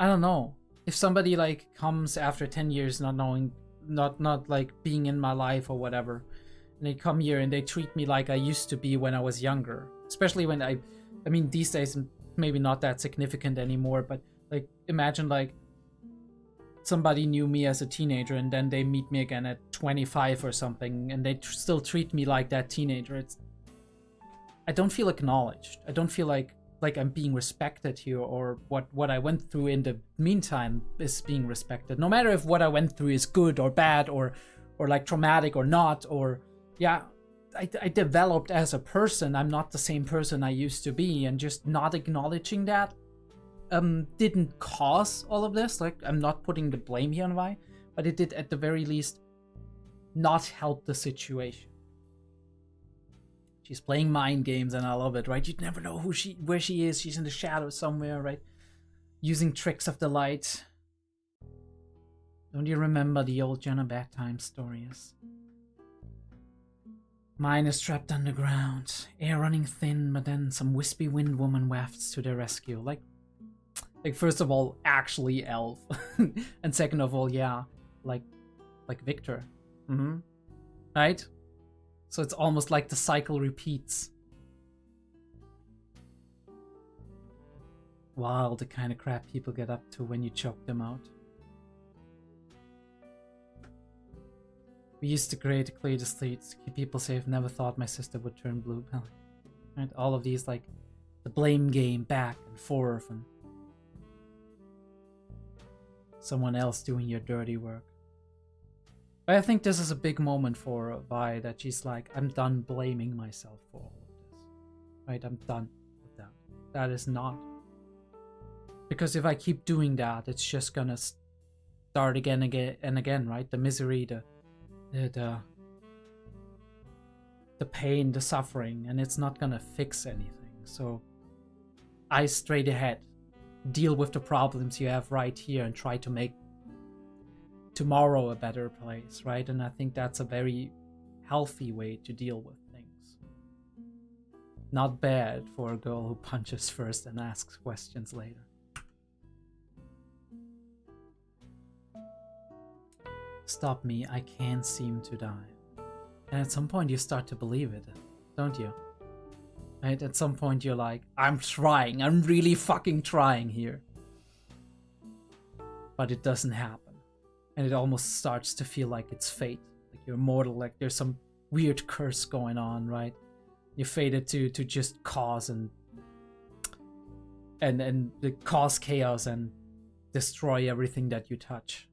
S1: I don't know. If somebody like comes after 10 years not knowing, not like being in my life or whatever, and they come here and they treat me like I used to be when I was younger. Especially when I mean, these days, maybe not that significant anymore, but like, imagine like, somebody knew me as a teenager and then they meet me again at 25 or something and they still treat me like that teenager. I don't feel acknowledged. I don't feel like like I'm being respected here, or what I went through in the meantime is being respected. No matter if what I went through is good or bad or like traumatic or not, or yeah, I developed as a person. I'm not the same person I used to be, and just not acknowledging that didn't cause all of this. Like, I'm not putting the blame here on Vi, but it did at the very least not help the situation. She's playing mind games, and I love it, right? You'd never know where she is. She's in the shadows somewhere, right? Using tricks of the light. Don't you remember the old Jenna Bedtime stories? Mine is trapped underground, air running thin, but then some wispy wind woman wafts to their rescue. Like first of all, actually Elf, and second of all, yeah, like Victor, right? So it's almost like the cycle repeats. Wow, the kind of crap people get up to when you choke them out. We used to create the streets, keep people safe. Never thought my sister would turn blue. Right? All of these, like the blame game, back and forth, and someone else doing your dirty work. But I think this is a big moment for Vi, that she's like, I'm done blaming myself for all of this. Right? I'm done with that. That is not. Because if I keep doing that, it's just gonna start again and again, right? The misery, the pain, the suffering, and it's not gonna fix anything. So eyes straight ahead, deal with the problems you have right here, and try to make tomorrow a better place, right? And I think that's a very healthy way to deal with things. Not bad for a girl who punches first and asks questions later. Stop me, I can't seem to die. And at some point you start to believe it, don't you? Right? At some point you're like, I'm trying, I'm really fucking trying here. But it doesn't happen. And it almost starts to feel like it's fate. Like you're mortal, like there's some weird curse going on, right? You're fated to just cause and cause chaos and destroy everything that you touch.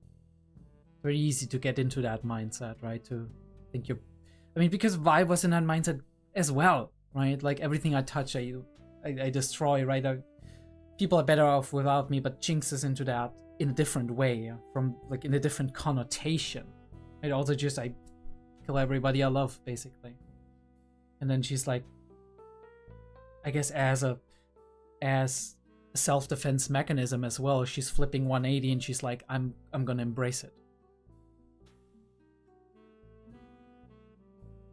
S1: Very easy to get into that mindset, right? To think because Vi was in that mindset as well, right? Like everything I touch, I destroy, right? People are better off without me, but Jinx is into that in a different way, from like in a different connotation. Right? Also just I kill everybody I love, basically. And then she's like, I guess as a self-defense mechanism as well, she's flipping 180 and she's like, I'm gonna embrace it.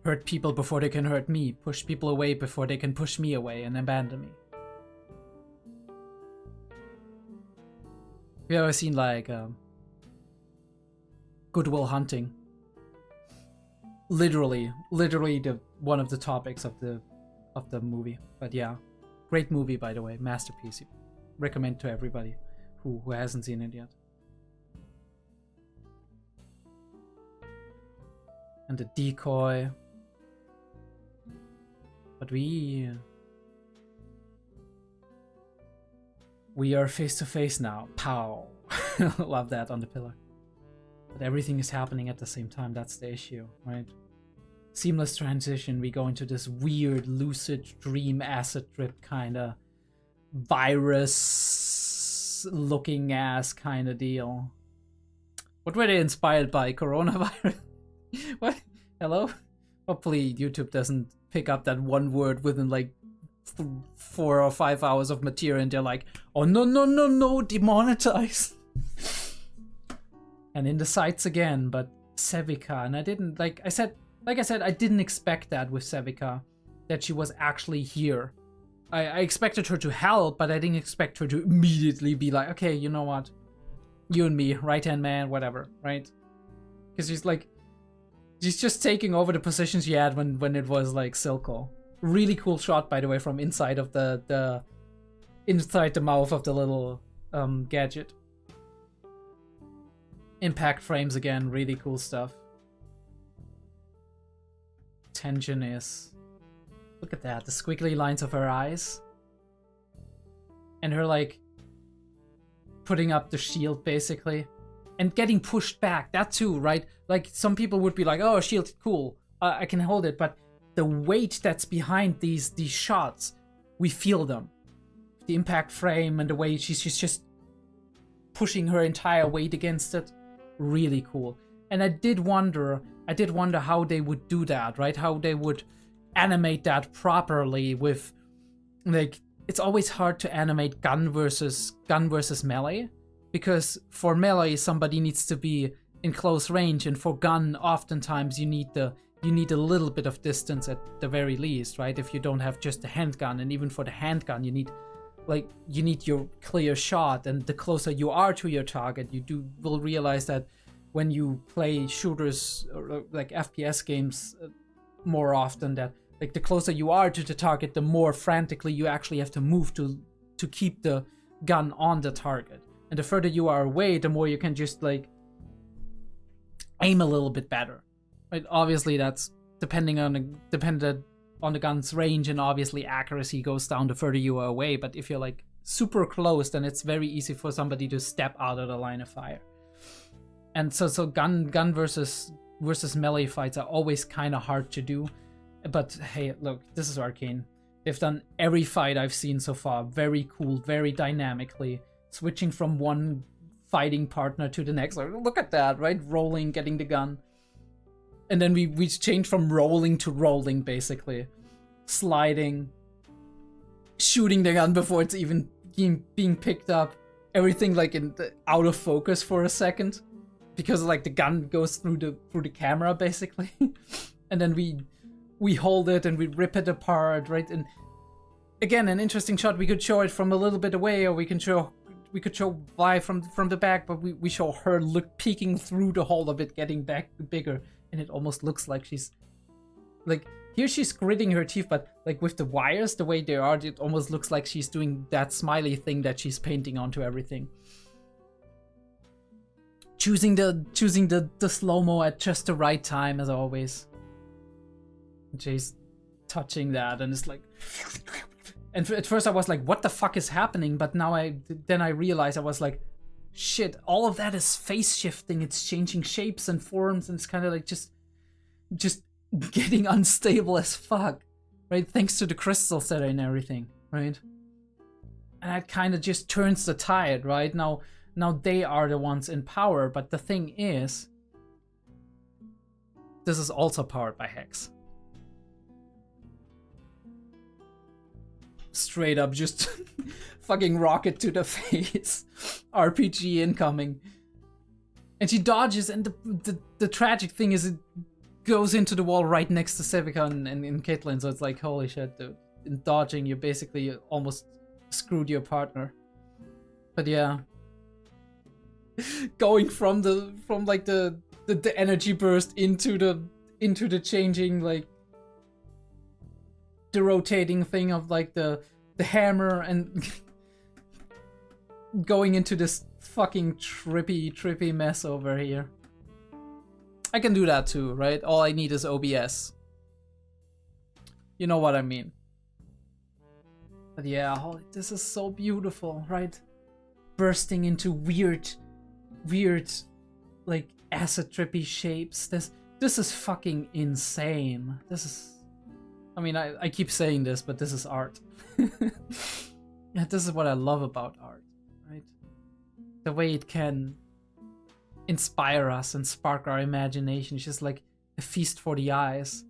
S1: Hurt people before they can hurt me. Push people away before they can push me away and abandon me. Have you ever seen like Good Will Hunting? Literally the one of the topics of the movie. But yeah, great movie, by the way, masterpiece. Recommend to everybody who hasn't seen it yet. And the decoy. But we are face to face now. Pow. Love that on the pillar. But everything is happening at the same time. That's the issue, right? Seamless transition. We go into this weird lucid dream acid trip kind of virus looking ass kind of deal. What were they inspired by? Coronavirus? What? Hello? Hopefully YouTube doesn't pick up that one word within like 4 or 5 hours of material and they're like, oh no, demonetize. And in the sights again, but Sevika, and I didn't, like I said, I didn't expect that with Sevika, that she was actually here. I expected her to help, but I didn't expect her to immediately be like, okay, you know what? You and me, right-hand man, whatever, right? Because she's just taking over the positions she had when it was like Silco. Really cool shot, by the way, from inside of the inside the mouth of the little gadget. Impact frames again, really cool stuff. Tension is, look at that, the squiggly lines of her eyes. and her like putting up the shield basically and getting pushed back. That too, right? Like some people would be like, oh, shield, cool, I can hold it, but the weight that's behind these shots, we feel them. The impact frame and the way she's just pushing her entire weight against it, really cool. And I did wonder how they would do that, right? How they would animate that properly with, like, it's always hard to animate gun versus melee, because for melee somebody needs to be in close range, and for gun oftentimes you need a little bit of distance at the very least, right? If you don't have just a handgun, and even for the handgun you need your clear shot, and the closer you are to your target, will realize that when you play shooters or like FPS games more often, that like the closer you are to the target, the more frantically you actually have to move to keep the gun on the target. And the further you are away, the more you can just like aim a little bit better. Right? Obviously that's dependent on the gun's range, and obviously accuracy goes down the further you are away, but if you're like super close, then it's very easy for somebody to step out of the line of fire. And so gun versus melee fights are always kind of hard to do. But hey, look, this is Arcane. They've done every fight I've seen so far very cool, very dynamically, switching from one fighting partner to the next. Like, look at that, right? Rolling, getting the gun. And then we changed from rolling to rolling, basically. Sliding, shooting the gun before it's even being picked up. Everything like out of focus for a second, because like the gun goes through the camera basically. And then we hold it and we rip it apart, right? And again, an interesting shot. We could show it from a little bit away, or we could show Vi from the back, but we show her peeking through the hole of it, getting back bigger. And it almost looks like she's like, here she's gritting her teeth, but like with the wires the way they are, it almost looks like she's doing that smiley thing that she's painting onto everything. Choosing the slow-mo at just the right time, as always. Jay's touching that, and it's like, and at first I was like, what the fuck is happening? But now I realized, I was like, shit, all of that is face shifting. It's changing shapes and forms, and it's kind of like just getting unstable as fuck, right? Thanks to the crystals that are in everything, right? And that kind of just turns the tide, right? Now they are the ones in power, but the thing is, this is also powered by Hex. Straight up, just fucking rocket to the face. RPG incoming. And she dodges, and the tragic thing is it goes into the wall right next to Sevica and Caitlyn, so it's like, holy shit, dude. In dodging, you basically almost screwed your partner. But yeah. Going from the energy burst into the changing, like, the rotating thing of like the hammer, and going into this fucking trippy mess over here. I can do that too, right? All I need is OBS. You know what I mean. But yeah, this is so beautiful, right? Bursting into weird like acid trippy shapes. This is fucking insane. This is, I mean, I keep saying this, but this is art. Yeah, this is what I love about art, right? The way it can inspire us and spark our imagination. It's just like a feast for the eyes.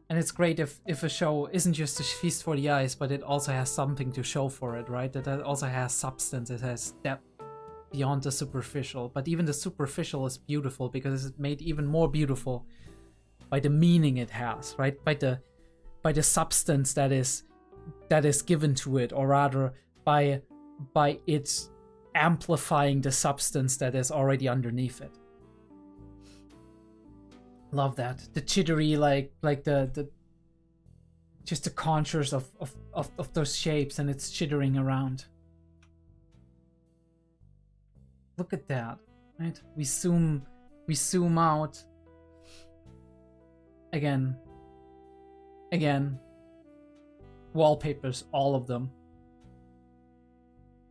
S1: And it's great if a show isn't just a feast for the eyes, but it also has something to show for it, right? That it also has substance, it has depth beyond the superficial. But even the superficial is beautiful because it's made even more beautiful by the meaning it has, right? By the substance that is given to it, or rather by its amplifying the substance that is already underneath it. Love that. The jittery, like the just the contours of those shapes, and it's jittering around. Look at that, right? We zoom out. Again. Wallpapers, all of them.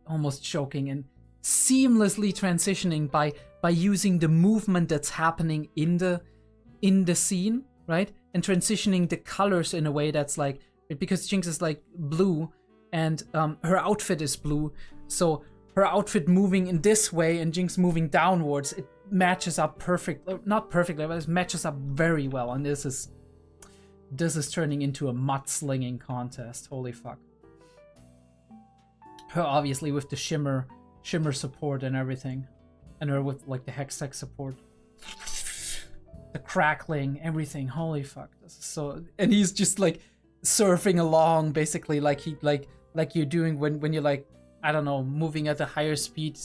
S1: almost choking, and seamlessly transitioning by using the movement that's happening in the scene, right? And transitioning the colors in a way that's like, because Jinx is like blue and her outfit is blue, so her outfit moving in this way and Jinx moving downwards, it matches up not perfectly, but it matches up very well. And this is turning into a mudslinging contest. Holy fuck. Her obviously with the shimmer support and everything, and her with like the hextech support, the crackling, everything. Holy fuck, this is so. And he's just like surfing along, basically, like you're doing when you're like, I don't know, moving at a higher speed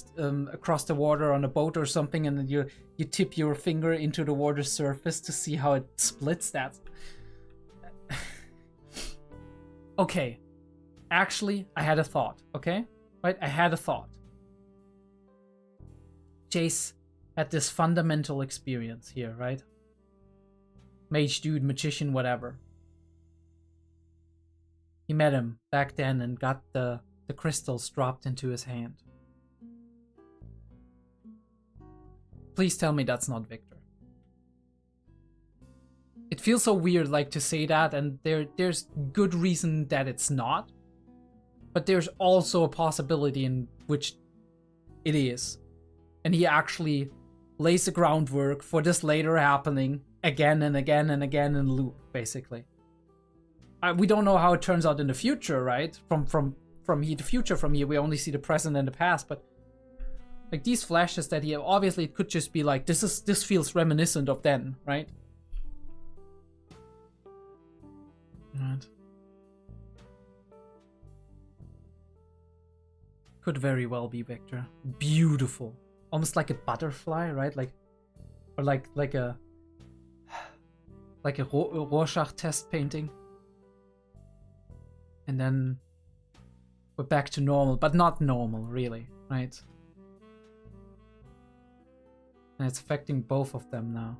S1: across the water on a boat or something, and then you tip your finger into the water surface to see how it splits that. Okay, actually, I had a thought. Okay, right? I had a thought. Jace had this fundamental experience here, right? Mage dude, magician, whatever. He met him back then and got the crystals dropped into his hand. Please tell me that's not Victor. It feels so weird, like, to say that, and there's good reason that it's not. But there's also a possibility in which it is. And he actually lays the groundwork for this later happening again and again and again in loop, basically. We don't know how it turns out in the future, right? From here to future, from here we only see the present and the past, but like these flashes that he obviously it could just be like this feels reminiscent of then, right? Right. Could very well be Victor. Beautiful. Almost like a butterfly, right? Like, or like a Rorschach test painting. And then we're back to normal, but not normal, really, right? And it's affecting both of them now.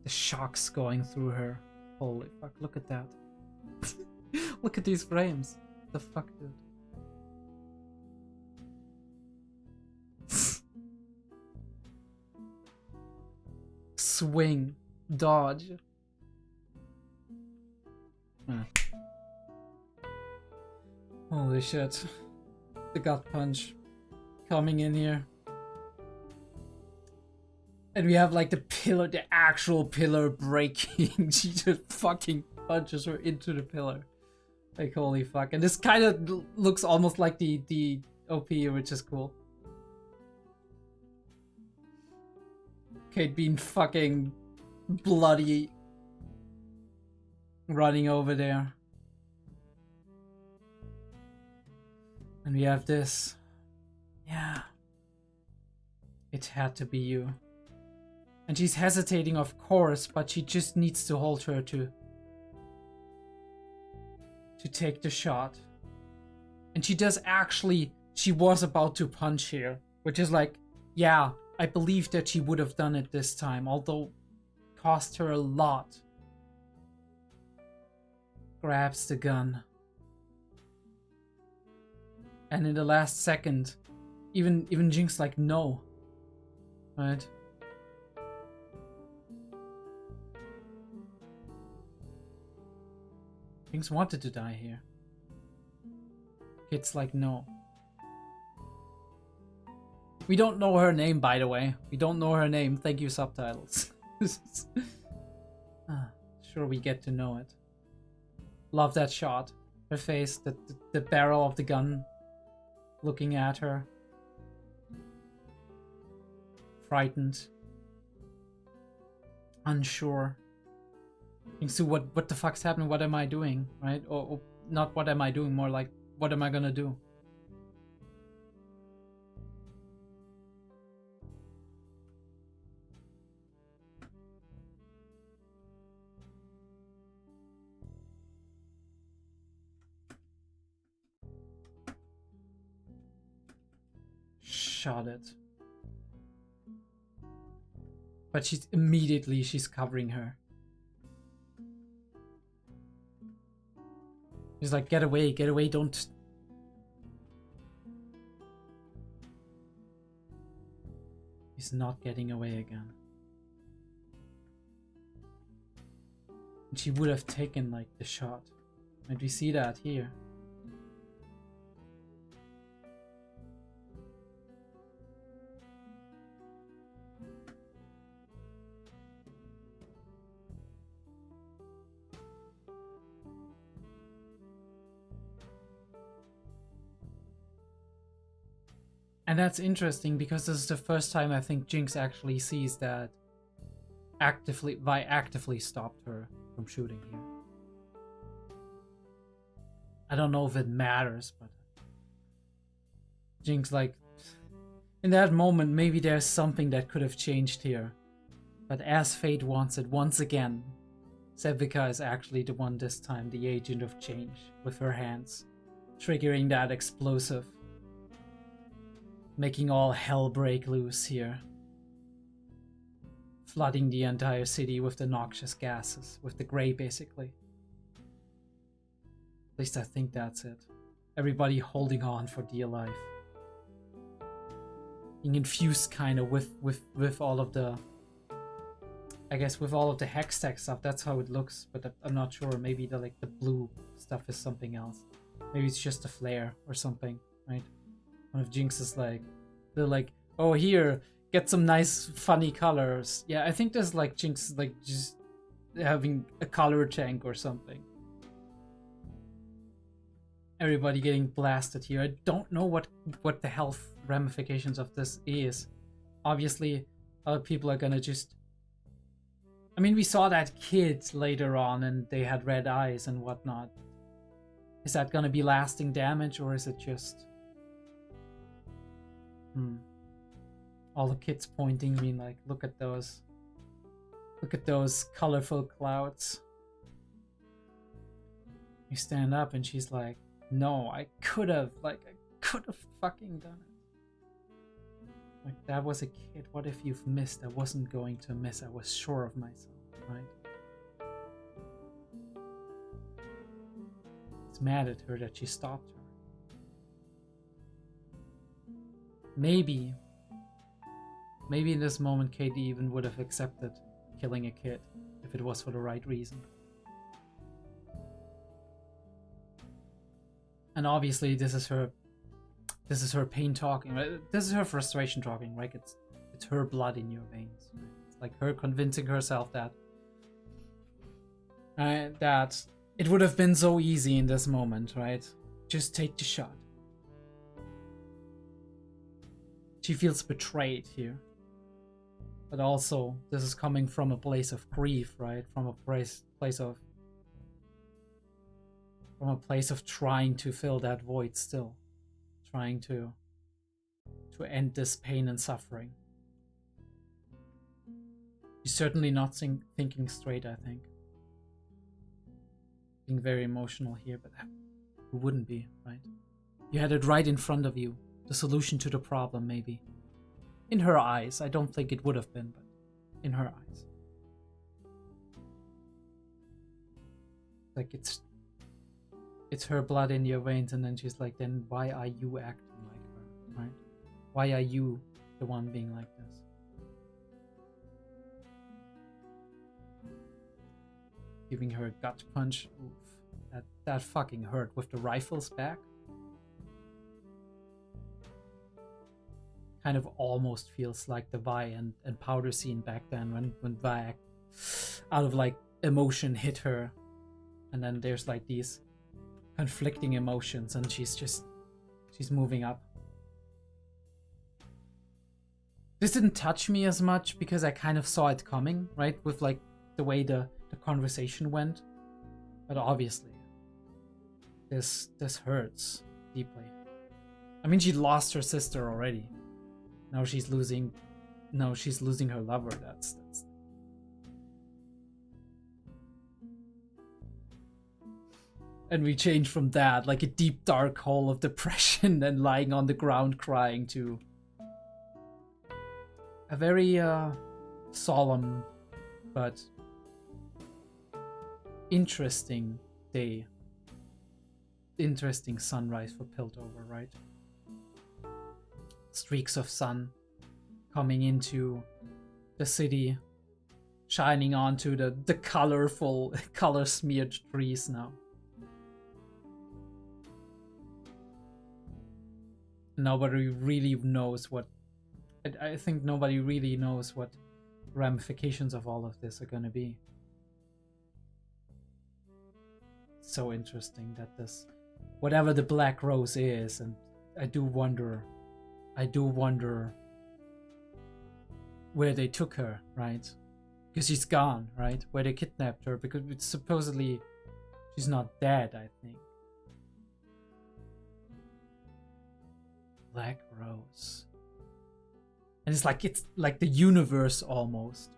S1: The shock's going through her. Holy fuck, look at that. Look at these frames. The fuck, dude. Swing. Dodge. Holy shit. The gut punch coming in here. And we have like the pillar, the actual pillar breaking. She just fucking punches her into the pillar. Like, holy fuck. And this kind of looks almost like the OP, which is cool. Kate being fucking bloody running over there. And we have this. Yeah. It had to be you. And she's hesitating, of course, but she just needs to hold her to take the shot. And she does actually, she was about to punch here, which is like, yeah, I believe that she would have done it this time, although it cost her a lot. Grabs the gun. And in the last second, even Jinx like, no. Right? Jinx wanted to die here. It's like, no. We don't know her name, by the way. We don't know her name. Thank you, subtitles. Sure, we get to know it. Love that shot. Her face, the barrel of the gun looking at her. Frightened. Unsure. So what the fuck's happening? What am I doing? Right? Or not what am I doing, more like what am I gonna do? Shot it. But she's covering her. He's like, get away, don't... He's not getting away again. And she would have taken, like, the shot. And we see that here. And that's interesting because this is the first time I think Jinx actually sees that Vi actively stopped her from shooting here. I don't know if it matters, but Jinx, like, in that moment, maybe there's something that could have changed here. But as fate wants it, once again, Sevika is actually the one this time, the agent of change, with her hands, triggering that explosive. Making all hell break loose here. Flooding the entire city with the noxious gases, with the gray basically. At least I think that's it. Everybody holding on for dear life. Being infused kind of with all of the... I guess with all of the Hextech stuff, that's how it looks, but I'm not sure. Maybe the blue stuff is something else. Maybe it's just a flare or something, right? One of Jinx's they're like, oh, here, get some nice funny colors. Yeah, I think there's like Jinx just having a color tank or something. Everybody getting blasted here. I don't know what the health ramifications of this is. Obviously, other people are gonna just... I mean, we saw that kid later on and they had red eyes and whatnot. Is that gonna be lasting damage or is it just... All the kids pointing, being like, look at those colorful clouds. You stand up and she's like, no, I could have fucking done it. Like, that was a kid. What if you've missed? I wasn't going to miss. I was sure of myself, right? It's mad at her that she stopped her. Maybe in this moment Katie even would have accepted killing a kid if it was for the right reason. And obviously this is her pain talking, right? This is her frustration talking, right? It's her blood in your veins, right? It's like her convincing herself that it would have been so easy in this moment, right? Just take the shot. She feels betrayed here. But also, this is coming from a place of grief, right? From a place of trying to fill that void still. Trying to end this pain and suffering. She's certainly not thinking straight, I think. Being very emotional here, but who wouldn't be, right? You had it right in front of you. The solution to the problem, maybe. In her eyes. I don't think it would have been, but in her eyes. Like, it's her blood in your veins, and then she's like, then why are you acting like her, right? Why are you the one being like this? Giving her a gut punch. Oof. That fucking hurt. With the rifles back. Kind of almost feels like the Vi and Powder scene back then when Vi out of like emotion hit her, and then there's like these conflicting emotions and she's moving up. This didn't touch me as much because I kind of saw it coming, right? With like the way the conversation went. But obviously this hurts deeply. I mean, she lost her sister already. Now she's losing her lover. That's and we change from that, like a deep dark hole of depression and lying on the ground crying, to a very solemn but interesting day interesting sunrise for Piltover, right? Streaks of sun coming into the city, shining onto the colorful, color-smeared trees now. Nobody really knows what... I think nobody really knows what ramifications of all of this are going to be. So interesting that this... Whatever the Black Rose is, and I do wonder where they took her, right? Because she's gone, right? Where they kidnapped her, because it's supposedly she's not dead, I think. Black Rose. And it's like the universe almost.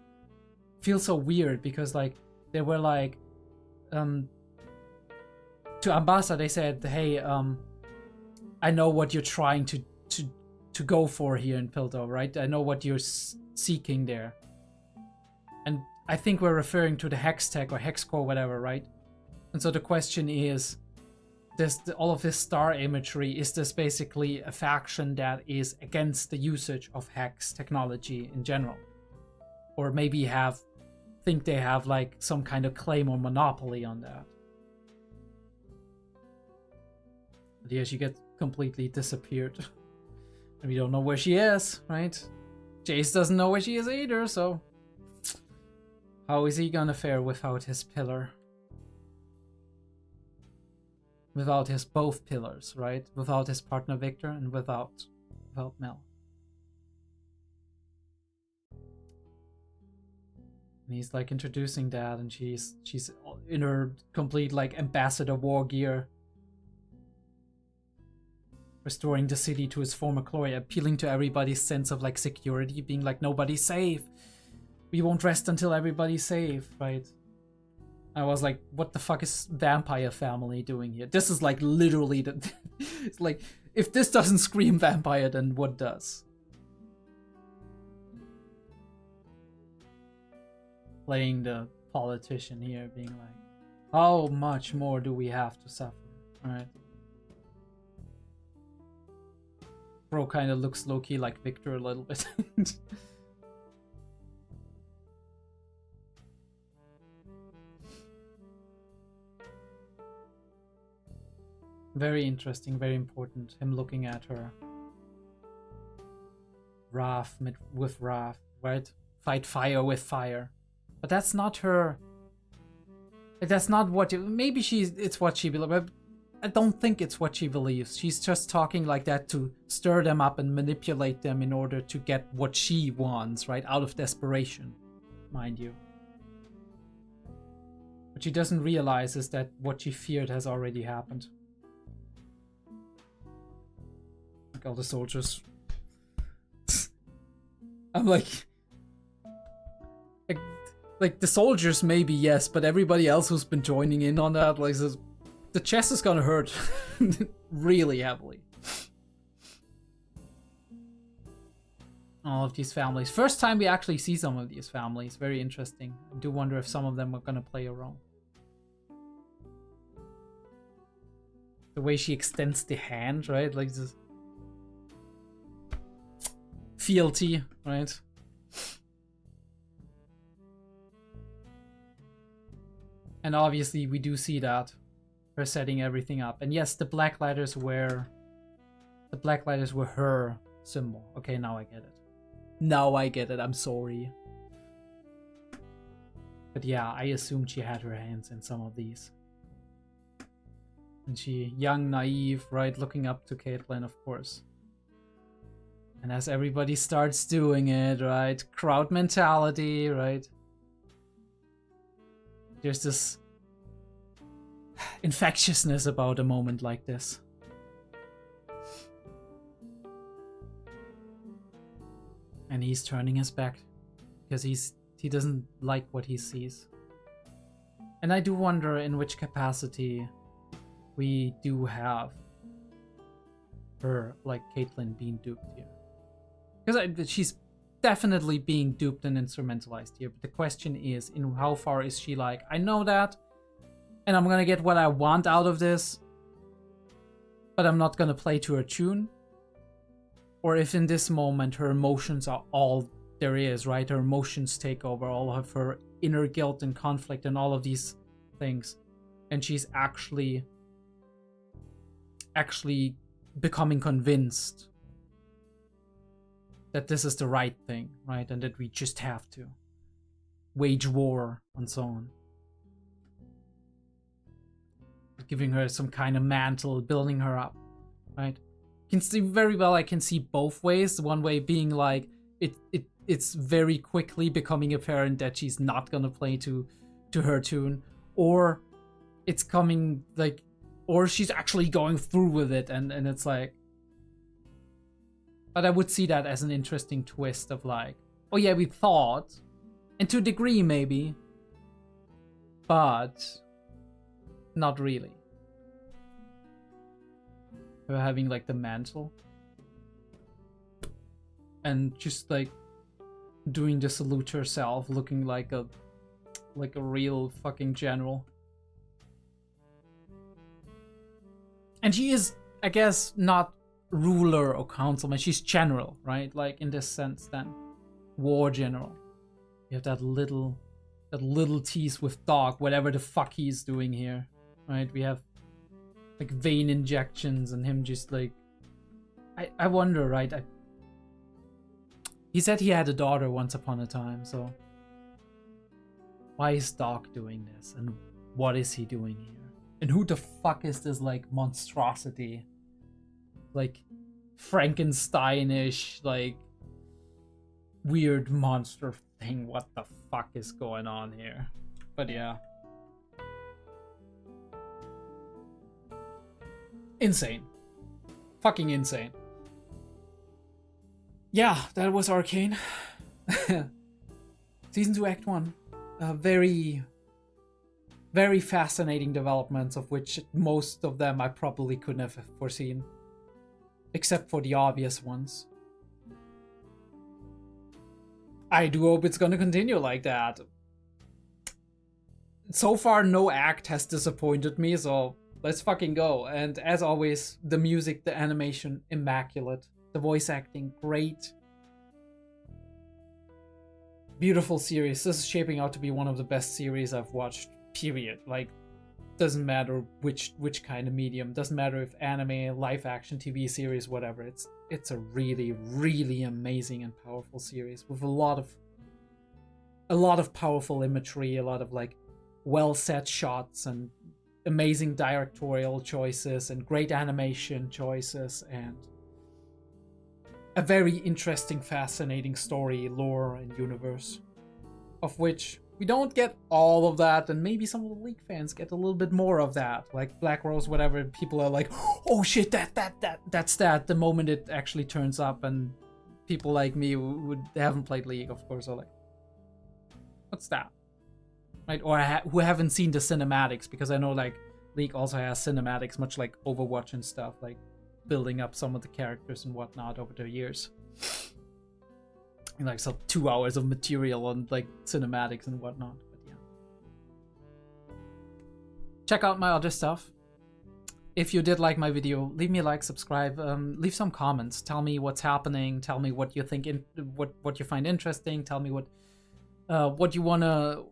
S1: Feels so weird because like they were like to Ambassa they said, hey, I know what you're trying to go for here in Piltover, right? I know what you're seeking there. And I think we're referring to the Hex Tech or Hex Core, whatever, right? And so the question is, all of this star imagery, is this basically a faction that is against the usage of Hex technology in general? Or maybe think they have like some kind of claim or monopoly on that? But yeah, she gets completely disappeared. And we don't know where she is, right? Jace doesn't know where she is either, so... How is he gonna fare without his pillar? Without his both pillars, right? Without his partner Victor and without Mel. And he's like introducing that, and she's in her complete like ambassador war gear. Restoring the city to its former glory, appealing to everybody's sense of like security, being like, nobody's safe. We won't rest until everybody's safe, right? I was like, what the fuck is Vampire Family doing here? This is like literally the... It's like, if this doesn't scream vampire, then what does? Playing the politician here, being like, how much more do we have to suffer, right? Bro kind of looks low-key like Victor a little bit. Very interesting, very important. Him looking at her. Wrath with wrath, right? Fight fire with fire. But that's not her... That's not what... Maybe it's what she believes, but I don't think it's what she believes. She's just talking like that to stir them up and manipulate them in order to get what she wants, right? Out of desperation, mind you. What she doesn't realize is that what she feared has already happened. Like all the soldiers. I'm like the soldiers maybe, yes, but everybody else who's been joining in on that, like, the chest is gonna hurt really heavily. All of these families. First time we actually see some of these families. Very interesting. I do wonder if some of them are gonna play a role. The way she extends the hand, right? Like this fealty, right? And obviously we do see that. Her setting everything up. And yes, the black letters were her symbol. Okay, now I get it. Now I get it, I'm sorry. But yeah, I assumed she had her hands in some of these. And she, young, naive, right, looking up to Caitlyn, of course. And as everybody starts doing it, right, crowd mentality, right? There's this infectiousness about a moment like this. And he's turning his back because he doesn't like what he sees. And I do wonder in which capacity we do have her, like Caitlyn, being duped here. Because she's definitely being duped and instrumentalized here. But the question is, in how far is she like, I know that, and I'm gonna get what I want out of this, but I'm not gonna play to her tune. Or if in this moment her emotions are all there is, right? Her emotions take over, all of her inner guilt and conflict and all of these things. And she's actually becoming convinced that this is the right thing, right? And that we just have to wage war and so on. Giving her some kind of mantle, building her up, right? Can see very well, I can see both ways. One way being like, it's very quickly becoming apparent that she's not gonna play to her tune, or it's coming like, or she's actually going through with it, and it's like, but I would see that as an interesting twist of like, oh yeah, we thought, and to a degree maybe, but not really. Her having like the mantle and just like doing the salute herself, looking like a real fucking general. And she is, I guess, not ruler or councilman, she's general, right? Like in this sense then, war general. You have that little tease with Dog, whatever the fuck he's doing here, right? We have like vein injections and him just like, I wonder, right? He said he had a daughter once upon a time, so why is Doc doing this? And what is he doing here? And who the fuck is this like monstrosity? Like Frankenstein-ish, like weird monster thing. What the fuck is going on here? But yeah. Insane. Fucking insane. Yeah, that was Arcane. Season 2, Act 1. Very, very fascinating developments, of which most of them I probably couldn't have foreseen. Except for the obvious ones. I do hope it's gonna continue like that. So far, no act has disappointed me, so let's fucking go. And as always, the music, the animation, immaculate. The voice acting, great. Beautiful series. This is shaping out to be one of the best series I've watched, period. Like, doesn't matter which kind of medium. Doesn't matter if anime, live action, TV series, whatever. It's a really, really amazing and powerful series with a lot of powerful imagery, a lot of like well set shots and amazing directorial choices and great animation choices and a very interesting, fascinating story, lore, and universe, of which we don't get all of that, and maybe some of the League fans get a little bit more of that, like Black Rose, whatever. People are like, oh shit, that's that, the moment it actually turns up, and people like me who haven't played League, of course, are like, what's that? Right? Or who haven't seen the cinematics, because I know like League also has cinematics, much like Overwatch and stuff, like building up some of the characters and whatnot over the years. And like so 2 hours of material on like cinematics and whatnot. But yeah. Check out my other stuff. If you did like my video, leave me a like, subscribe, leave some comments. Tell me what's happening. Tell me what you think, what you find interesting. Tell me what you wanna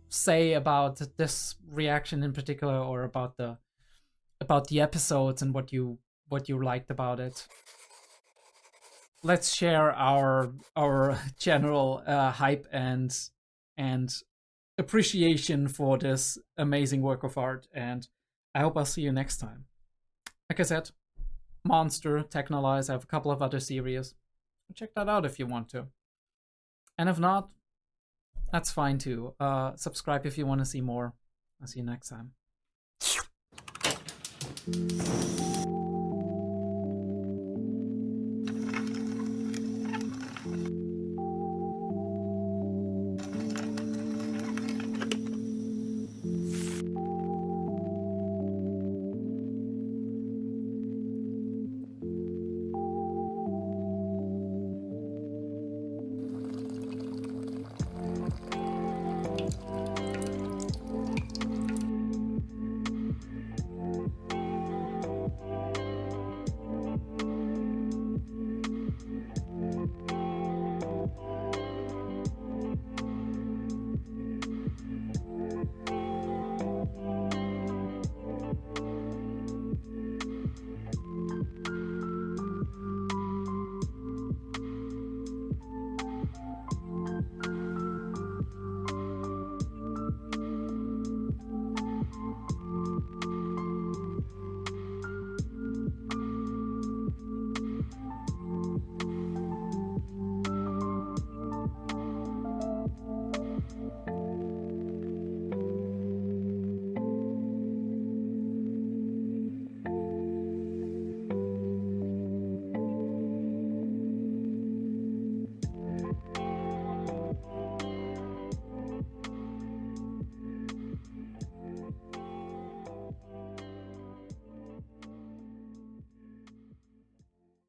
S1: say about this reaction in particular, or about the episodes and what you liked about it. Let's share our general hype and appreciation for this amazing work of art, and I hope I'll see you next time. Like I said, Monster, Technolize, I have a couple of other series. Check that out if you want to. And if not, that's fine too. Subscribe if you want to see more. I'll see you next time.